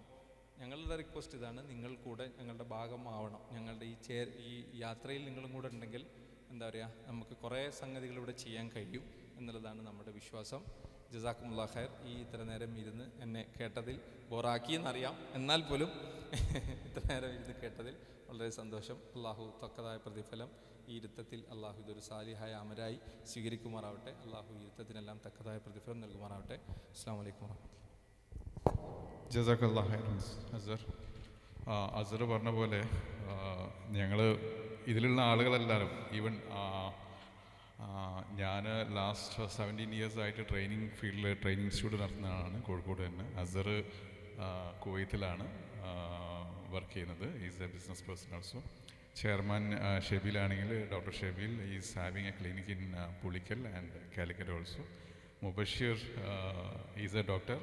ഞങ്ങളുടെ റിക്വസ്റ്റ് ഇതാണ്, നിങ്ങൾ കൂടെ ഞങ്ങളുടെ ഭാഗമാവണം. ഞങ്ങളുടെ ഈ യാത്രയിൽ നിങ്ങളും കൂടെ ഉണ്ടെങ്കിൽ എന്താ പറയുക, നമുക്ക് കുറേ സംഗതികൾ ഇവിടെ ചെയ്യാൻ കഴിയും എന്നുള്ളതാണ് നമ്മുടെ വിശ്വാസം. ജസാക്കുമുല്ലാഹ് ഖൈർ. ഇത്ര നേരം ഇരുന്ന് എന്നെ കേട്ടതിൽ ബോറാക്കിയെന്നറിയാം, എന്നാൽ പോലും ഇത്ര നേരം ഇരുന്ന് കേട്ടതിൽ വളരെ സന്തോഷം. അള്ളാഹു തക്കതായ പ്രതിഫലം ഈ ഇരുത്തത്തിൽ അള്ളാഹു ഇതൊരു സാലിഹായ അമരായി സ്വീകരിക്കുമാറാവട്ടെ. അള്ളാഹു ഈ ഇരുത്തത്തിനെല്ലാം തക്കതായ പ്രതിഫലം നൽകുമാറാവട്ടെ. അസ്സലാമു അലൈക്കും വറഹ്മത്തുള്ളാഹി. ജസാക്കല്ലാഹ് ഖൈറൻ അസർ. അസർ പറഞ്ഞ പോലെ ഞങ്ങൾ ഇതിലുള്ള ആളുകളെല്ലാവരും, ഈവൻ ഞാൻ ലാസ്റ്റ് 17 years ആയിട്ട് ട്രെയിനിങ് ഇൻസ്റ്റിറ്റ്യൂട്ട് നടത്തുന്നതാണ് കോഴിക്കോട് തന്നെ. അസർ കുവൈത്തിലാണ് വർക്ക് ചെയ്യുന്നത്. Is a business person also. Chairman ഷെബീലാണെങ്കിൽ doctor Shebeel is having a clinic in Pulikkal and Calicut also. Mubasheer is a doctor,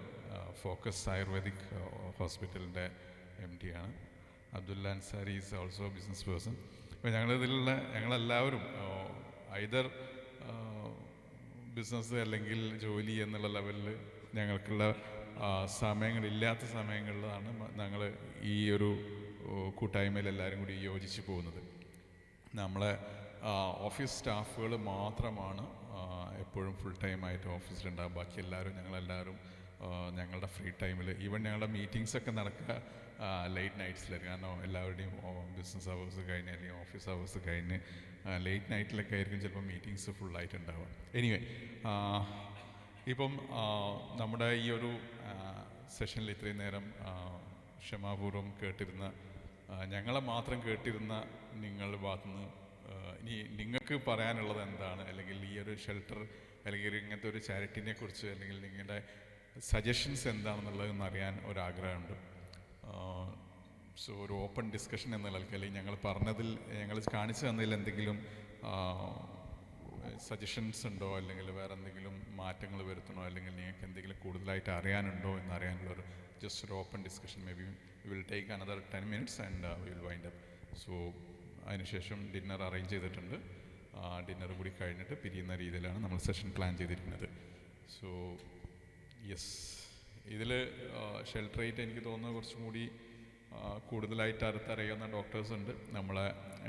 Focus ayurvedic ഹോസ്പിറ്റലിൻ്റെ MD ആണ്. Abdulla Ansari is also business person. അപ്പോൾ ഞങ്ങളെല്ലാവരും ഐദർ ബിസിനസ് അല്ലെങ്കിൽ ജോലി എന്നുള്ള ലെവലിൽ ഞങ്ങൾക്കുള്ള സമയങ്ങളില്ലാത്ത സമയങ്ങളിലാണ് ഞങ്ങൾ ഈ ഒരു കൂട്ടായ്മയിൽ എല്ലാവരും കൂടി യോജിച്ച് പോകുന്നത്. നമ്മളെ ഓഫീസ് സ്റ്റാഫുകൾ മാത്രമാണ് എപ്പോഴും ഫുൾ ടൈമായിട്ട് ഓഫീസിലുണ്ടാകും. ബാക്കി ഞങ്ങളെല്ലാവരും ഞങ്ങളുടെ ഫ്രീ ടൈമിൽ, ഈവൻ ഞങ്ങളുടെ മീറ്റിങ്സൊക്കെ നടക്കുക ലേറ്റ് നൈറ്റ്സിലൊക്കെ, കാരണം എല്ലാവരുടെയും ബിസിനസ് അവേഴ്സ് കഴിഞ്ഞ് അല്ലെങ്കിൽ ഓഫീസ് അവേഴ്സ് കഴിഞ്ഞ് ലേറ്റ് നൈറ്റിലൊക്കെ ആയിരിക്കും ചിലപ്പോൾ മീറ്റിങ്സ് ഫുള്ളായിട്ടുണ്ടാവുക. എനിവേ, ഇപ്പം നമ്മുടെ ഈ ഒരു സെഷനിൽ ഇത്രയും നേരം ക്ഷമാപൂർവം കേട്ടിരുന്ന, ഞങ്ങളെ മാത്രം കേട്ടിരുന്ന നിങ്ങളുടെ ഭാഗത്തുനിന്ന് ഇനി നിങ്ങൾക്ക് പറയാനുള്ളത് എന്താണ്, അല്ലെങ്കിൽ ഈ ഒരു ഷെൽട്ടർ അല്ലെങ്കിൽ ഇങ്ങനത്തെ ഒരു ചാരിറ്റിനെ കുറിച്ച് അല്ലെങ്കിൽ നിങ്ങളുടെ സജഷൻസ് എന്താണെന്നുള്ളതെന്ന് അറിയാൻ ഒരാഗ്രഹമുണ്ട്. സോ ഒരു ഓപ്പൺ ഡിസ്കഷൻ എന്ന നിലയ്ക്ക്, അല്ലെങ്കിൽ ഞങ്ങൾ പറഞ്ഞതിൽ, ഞങ്ങൾ കാണിച്ചു തന്നതിൽ എന്തെങ്കിലും സജഷൻസ് ഉണ്ടോ, അല്ലെങ്കിൽ വേറെ എന്തെങ്കിലും മാറ്റങ്ങൾ വരുത്തണോ, അല്ലെങ്കിൽ നിങ്ങൾക്ക് എന്തെങ്കിലും കൂടുതലായിട്ട് അറിയാനുണ്ടോ എന്നറിയാനുള്ളൊരു ജസ്റ്റ് ഒരു open discussion. May be will take another 10 minutes and will wind up. So അതിനുശേഷം ഡിന്നർ അറേഞ്ച് ചെയ്തിട്ടുണ്ട്. ഡിന്നർ കൂടി കഴിഞ്ഞിട്ട് പിരിയുന്ന രീതിയിലാണ് നമ്മൾ സെഷൻ പ്ലാൻ ചെയ്തിരിക്കുന്നത്. സോ യെസ്, ഇതിൽ ഷെൽട്ടർ റേറ്റ് എനിക്ക് തോന്നുന്നത് കുറച്ചും കൂടി കൂടുതലായിട്ട് അടുത്തറിയുന്ന ഡോക്ടേഴ്സ് ഉണ്ട്. നമ്മളെ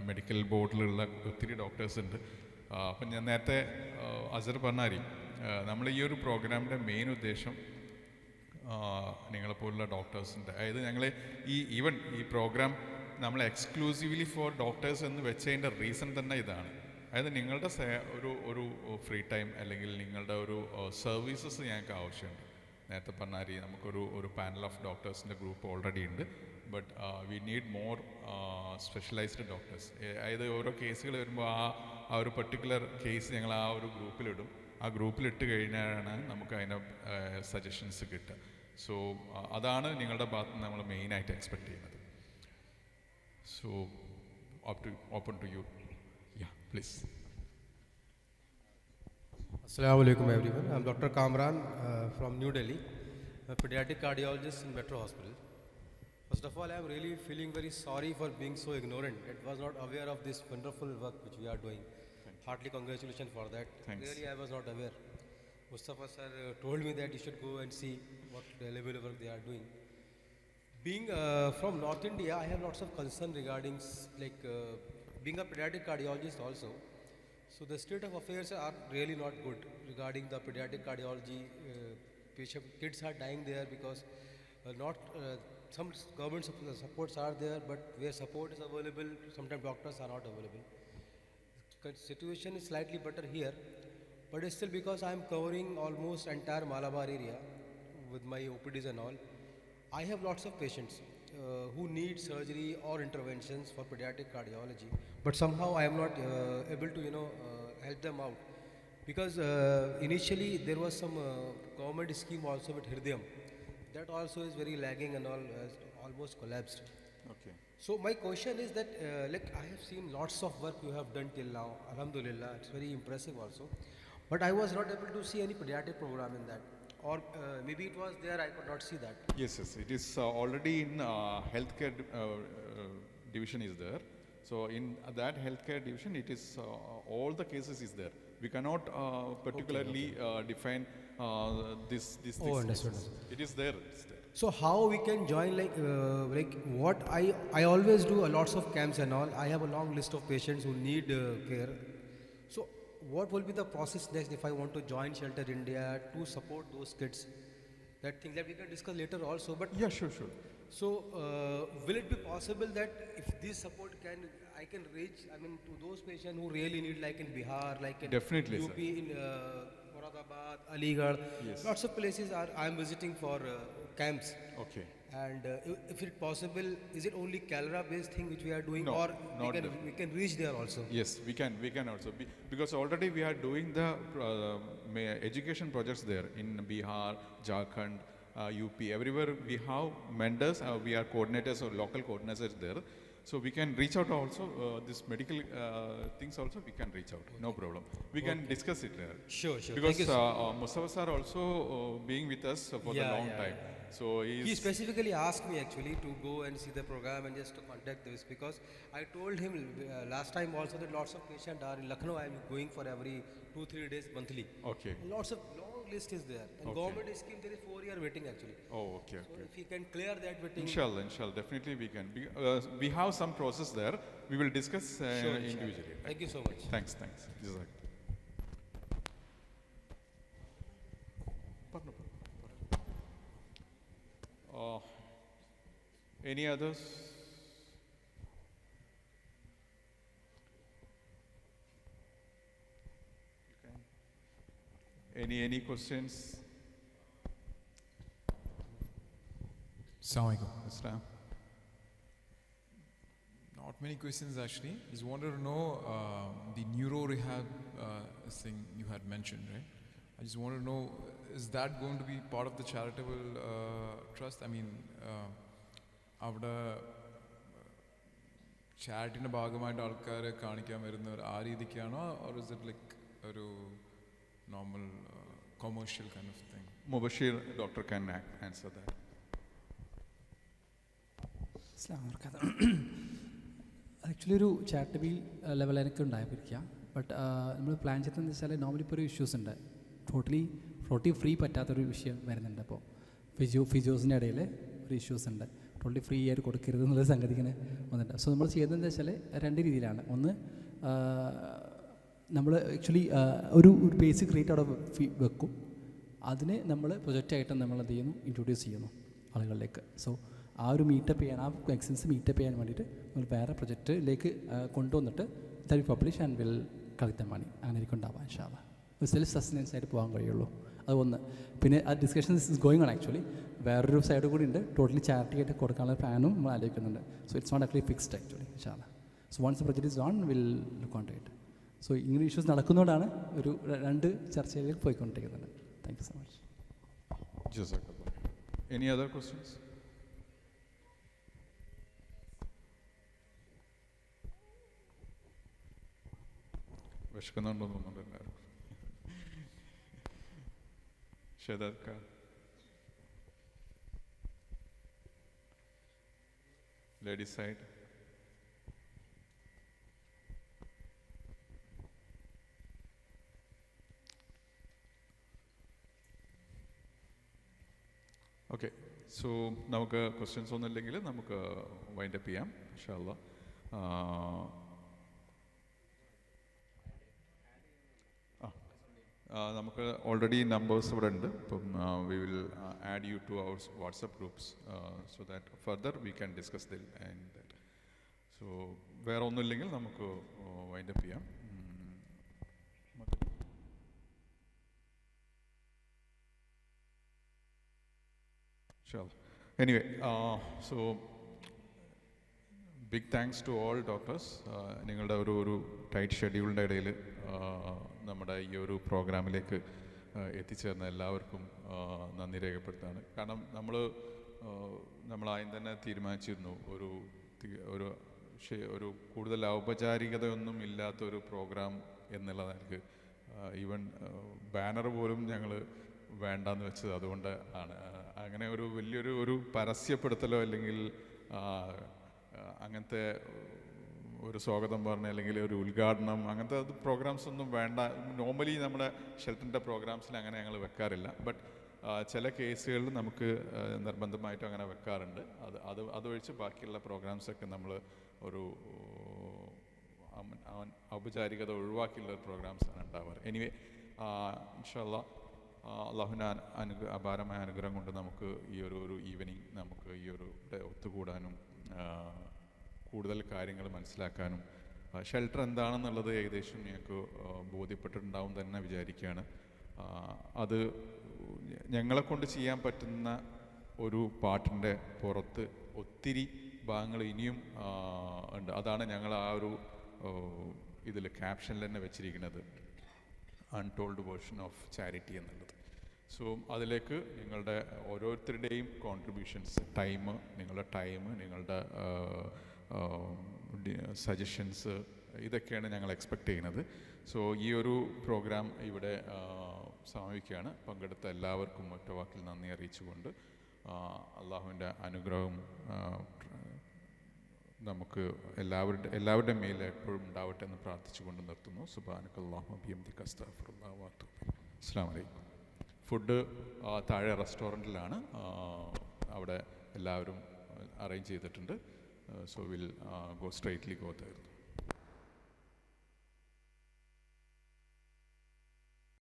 മെഡിക്കൽ ബോർഡിലുള്ള ഒത്തിരി ഡോക്ടേഴ്സ് ഉണ്ട്. അപ്പം ഞാൻ നേരത്തെ അസർ പറഞ്ഞാരി, നമ്മൾ ഈ ഒരു പ്രോഗ്രാമിൻ്റെ മെയിൻ ഉദ്ദേശം നിങ്ങളെപ്പോലുള്ള ഡോക്ടേഴ്സിൻ്റെ, അതായത് ഞങ്ങൾ ഈവൻ ഈ പ്രോഗ്രാം നമ്മൾ എക്സ്ക്ലൂസീവ്ലി ഫോർ ഡോക്ടേഴ്സ് എന്ന് വെച്ചതിൻ്റെ റീസൺ തന്നെ ഇതാണ്. അതായത് നിങ്ങളുടെ ഒരു ഫ്രീ ടൈം അല്ലെങ്കിൽ നിങ്ങളുടെ ഒരു സർവീസസ് ഞങ്ങൾക്ക് ആവശ്യമുണ്ട്. നേരത്തെ പറഞ്ഞാൽ നമുക്കൊരു പാനൽ ഓഫ് ഡോക്ടേഴ്സിൻ്റെ ഗ്രൂപ്പ് ഓൾറെഡി ഉണ്ട്. But we need more specialised doctors. അതായത് ഓരോ കേസുകൾ വരുമ്പോൾ ആ ഒരു പെർട്ടിക്കുലർ കേസ് ഞങ്ങൾ ആ ഒരു ഗ്രൂപ്പിലിടും. ആ ഗ്രൂപ്പിലിട്ട് കഴിഞ്ഞാലാണ് നമുക്ക് അതിൻ്റെ സജഷൻസ് കിട്ടുക. സോ അതാണ് നിങ്ങളുടെ ഭാഗത്ത് നമ്മൾ മെയിനായിട്ട് എക്സ്പെക്റ്റ് ചെയ്യുന്നത്. So open to you. Yeah please. Assalamu alaikum everyone. I'm Dr. Kamran from New Delhi, a pediatric cardiologist in Metro Hospital. First of all, I'm really feeling very sorry for being so ignorant. I was not aware of this wonderful work which we are doing. Heartily congratulations for that. Thanks. Really, I was not aware. Mustafa sir told me that you should go and see what the level of work they are doing. Being from North India, I have lots of concern regarding being a pediatric cardiologist also. So the state of affairs are really not good regarding the pediatric cardiology. Kids are dying there because some government supports are there, but where support is available, sometimes doctors are not available. The situation is slightly better here, but it's still because I am covering almost entire Malabar area with my OPDs and all. I have lots of patients who need surgery or interventions for pediatric cardiology, but somehow I am not able to help them out, because initially there was some government scheme also with Hridayam. That also is very lagging and all has almost collapsed. Okay. So my question is that I have seen lots of work you have done till now. Alhamdulillah, it's very impressive also, but I was not able to see any pediatric program in that. Or maybe it was there, I could not see that. Yes, it is already in healthcare division is there. So in that healthcare division, it is all the cases is there. We cannot particularly define this. Oh, understood. It is there. It's there. So how we can join what I always do lots of camps and all. I have a long list of patients who need care. So what will be the process next if I want to join Shelter India to support those kids? That thing that we can discuss later also. But Yeah, sure. so will it be possible that if this support I can reach, to those patients who really need, like in Bihar, like in Definitely, UP, in Moradabad, Aligarh, Yes. lots of places I am visiting for camps. Okay. And if it's possible, is it only Calra based thing which we are doing, No, or not we can reach there also? Yes, we can also because already we are doing the education projects there in Bihar, Jharkhand, UP, everywhere we have mentors, we are coordinators or local coordinators there. So we can reach out also, this medical things also we can reach out, no problem. We can discuss it there. Sure. Because Thank you, sir. Mustafa sir also being with us for the long time. So He specifically asked me actually to go and see the program and just to contact this, because I told him last time also that lots of patients are in Lucknow. I am going for every 2-3 days monthly. Okay. Lots of long list is there. And Okay. government scheme, there is 4-year waiting actually. Oh, okay. So if he can clear that waiting. Inshallah, definitely we can. We have some process there. We will discuss Sure, individually. Thank you so much. Thanks. Jazak. Any others? Any questions? Assalamu alaikum. Islam? Not many questions actually. Just wanted to know the neuro rehab thing you had mentioned, right? I just wanted to know, is that going to be part of the charitable trust? I mean, അവിടെ ചാരിറ്റിൻ്റെ ഭാഗമായിട്ട് ആൾക്കാരെ കാണിക്കാൻ വരുന്നവർ ആ രീതിക്കാണോ, or is it like ഒരു normal commercial kind of thing? Mubashir, doctor can answer that. Actually ഒരു charitable level എനിക്ക് ഉണ്ടായിരിക്കാം. ബട്ട് നമ്മൾ പ്ലാൻ ചെയ്തതെന്ന് വെച്ചാൽ നോർമലി ഇപ്പോൾ ഒരു ഇഷ്യൂസ് ഉണ്ട്, ടോട്ടലി ഫ്രീ പറ്റാത്തൊരു വിഷയം വരുന്നുണ്ട്. അപ്പോൾ ഫിസിയോസിൻ്റെ ഇടയിൽ ഒരു ഇഷ്യൂസ് ഉണ്ട്, ടോട്ടലി ഫ്രീ ആയിട്ട് കൊടുക്കരുത് എന്നുള്ള സംഗതി ഇങ്ങനെ വന്നിട്ടുണ്ട്. സോ നമ്മൾ ചെയ്തതെന്ന് വെച്ചാൽ രണ്ട് രീതിയിലാണ്. ഒന്ന്, നമ്മൾ ആക്ച്വലി ഒരു ബേസിക് റേറ്റ് അവിടെ വെക്കും, അതിന് നമ്മൾ പ്രൊജക്റ്റായിട്ട് നമ്മൾ എന്ത് ചെയ്യുന്നു, ഇൻട്രൊഡ്യൂസ് ചെയ്യുന്നു ആളുകളിലേക്ക്. സോ ആ ഒരു മീറ്റപ്പ് ചെയ്യാൻ, ആ എക്സിൻസ് മീറ്റപ്പ് ചെയ്യാൻ വേണ്ടിയിട്ട് നമ്മൾ വേറെ പ്രൊജക്റ്റിലേക്ക് കൊണ്ടുവന്നിട്ട് that will publish and will collect the money. അങ്ങനെ ആയിരിക്കും ഉണ്ടാവുക ഇൻഷാ അല്ലാഹ്. ഒരു സെൽഫ് സസ്റ്റനൻസ് ആയിട്ട് പോകാൻ കഴിയുള്ളൂ. അത് ഒന്ന്. പിന്നെ ആ discussions is going on actually. വേറൊരു സൈഡ് കൂടി ഉണ്ട്, ടോട്ടലി ചാരിറ്റി ആയിട്ട് കൊടുക്കാനുള്ള പ്ലാനും നമ്മൾ ആലോചിക്കുന്നുണ്ട്. So it's not actually fixed actually ഇൻഷാ അല്ലാഹ്. So once the project is on will look on to it. So ഇങ്ങനെ ഇഷ്യൂസ് നടക്കുന്നതുകൊണ്ടാണ് ഒരു രണ്ട് ചർച്ചയിലേക്ക് പോയിക്കൊണ്ടിരിക്കുന്നുണ്ട്. Thank you so much. Jazakallah. Any other questions? വിശക്കുന്നുണ്ടോ തോന്നുന്നുണ്ട് എല്ലാവരും. Shedad Khan, lady side. Okay, so നമുക്ക് ക്വസ്റ്റ്യൻസ് ഒന്നും ഇല്ലെങ്കിൽ നമുക്ക് വൈൻഡ് അപ്പ് ചെയ്യാം ഇൻഷാ അല്ലാഹ്. നമുക്ക് ഓൾറെഡി നമ്പേഴ്സ് ഇവിടെ ഉണ്ട്. ഇപ്പം we will add you to our WhatsApp groups so that further we can discuss deal and that. So വേറെ ഒന്നുമില്ലെങ്കിൽ നമുക്ക് വൈൻഡ് അപ്പ് ചെയ്യാം. Anyway, so big thanks to all doctors. നിങ്ങളുടെ ഒരു ടൈറ്റ് ഷെഡ്യൂളിൻ്റെ ഇടയിൽ നമ്മുടെ ഈ ഒരു പ്രോഗ്രാമിലേക്ക് എത്തിച്ചേർന്ന എല്ലാവർക്കും നന്ദി രേഖപ്പെടുത്താണ്. കാരണം നമ്മളാദ്യം തന്നെ തീരുമാനിച്ചിരുന്നു ഒരു കൂടുതൽ ഔപചാരികതയൊന്നും ഇല്ലാത്തൊരു പ്രോഗ്രാം എന്നുള്ളത്. എനിക്ക് ഈവൻ ബാനർ പോലും ഞങ്ങൾ വേണ്ടാന്ന് വെച്ചത് അതുകൊണ്ട് ആണ്. അങ്ങനെ ഒരു വലിയൊരു പരസ്യപ്പെടുത്തലോ അല്ലെങ്കിൽ അങ്ങനത്തെ ഒരു സ്വാഗതം പറഞ്ഞ അല്ലെങ്കിൽ ഒരു ഉദ്ഘാടനം അങ്ങനത്തെ പ്രോഗ്രാംസ് ഒന്നും വേണ്ട. നോർമലി നമ്മുടെ ഷെൽട്ടറിൻ്റെ പ്രോഗ്രാംസിൽ അങ്ങനെ ഞങ്ങൾ വെക്കാറില്ല. ബട്ട് ചില കേസുകളിൽ നമുക്ക് നിർബന്ധമായിട്ടും അങ്ങനെ വെക്കാറുണ്ട്. അതൊഴിച്ച് ബാക്കിയുള്ള പ്രോഗ്രാംസൊക്കെ നമ്മൾ ഒരു ഔപചാരികത ഒഴിവാക്കിയുള്ള പ്രോഗ്രാംസാണ് ഉണ്ടാവാറ്. എനിവേ, ഇൻഷാ അല്ലാഹ് അള്ളാഹുവിൻ്റെ അപാരമായ അനുഗ്രഹം കൊണ്ട് നമുക്ക് ഈ ഒരു ഈവനിങ് നമുക്ക് ഈ ഒരു ഒത്തുകൂടാനും കൂടുതൽ കാര്യങ്ങൾ മനസ്സിലാക്കാനും ഷെൽട്ടർ എന്താണെന്നുള്ളത് ഏകദേശം ഞങ്ങൾക്ക് ബോധ്യപ്പെട്ടിട്ടുണ്ടാവും തന്നെ വിചാരിക്കുകയാണ്. അത് ഞങ്ങളെക്കൊണ്ട് ചെയ്യാൻ പറ്റുന്ന ഒരു പാട്ടിൻ്റെ പുറത്ത് ഒത്തിരി ഭാഗങ്ങൾ ഇനിയും ഉണ്ട്. അതാണ് ഞങ്ങൾ ആ ഒരു ഇതിൽ ക്യാപ്ഷനിൽ തന്നെ വെച്ചിരിക്കുന്നത്, അൺടോൾഡ് വേർഷൻ ഓഫ് ചാരിറ്റി എന്നുള്ളത്. സോ അതിലേക്ക് നിങ്ങളുടെ ഓരോരുത്തരുടെയും കോൺട്രിബ്യൂഷൻസ്, നിങ്ങളുടെ ടൈം, നിങ്ങളുടെ സജഷൻസ്, ഇതൊക്കെയാണ് ഞങ്ങൾ എക്സ്പെക്റ്റ് ചെയ്യുന്നത്. സോ ഈ ഒരു പ്രോഗ്രാം ഇവിടെ സമാപിക്കുകയാണ്. പങ്കെടുത്ത എല്ലാവർക്കും ഒറ്റവാക്കിൽ നന്ദി അറിയിച്ചുകൊണ്ട് അള്ളാഹുവിൻ്റെ അനുഗ്രഹം നമുക്ക് എല്ലാവരുടെയും മേൽ എപ്പോഴും ഉണ്ടാവട്ടെ എന്ന് പ്രാർത്ഥിച്ചുകൊണ്ട് നിർത്തുന്നു. സുബ്ഹാനക്കല്ലാഹു ബിഹംദിക അസ്തഗ്ഫിറുല്ലാഹ വ അത്തൂബു ഇലൈഹി. അസ്സലാമു അലൈക്കും. ഫുഡ് താഴെ റെസ്റ്റോറൻറ്റിലാണ്, അവിടെ എല്ലാവരും അറേഞ്ച് ചെയ്തിട്ടുണ്ട്. So will go straightly go there.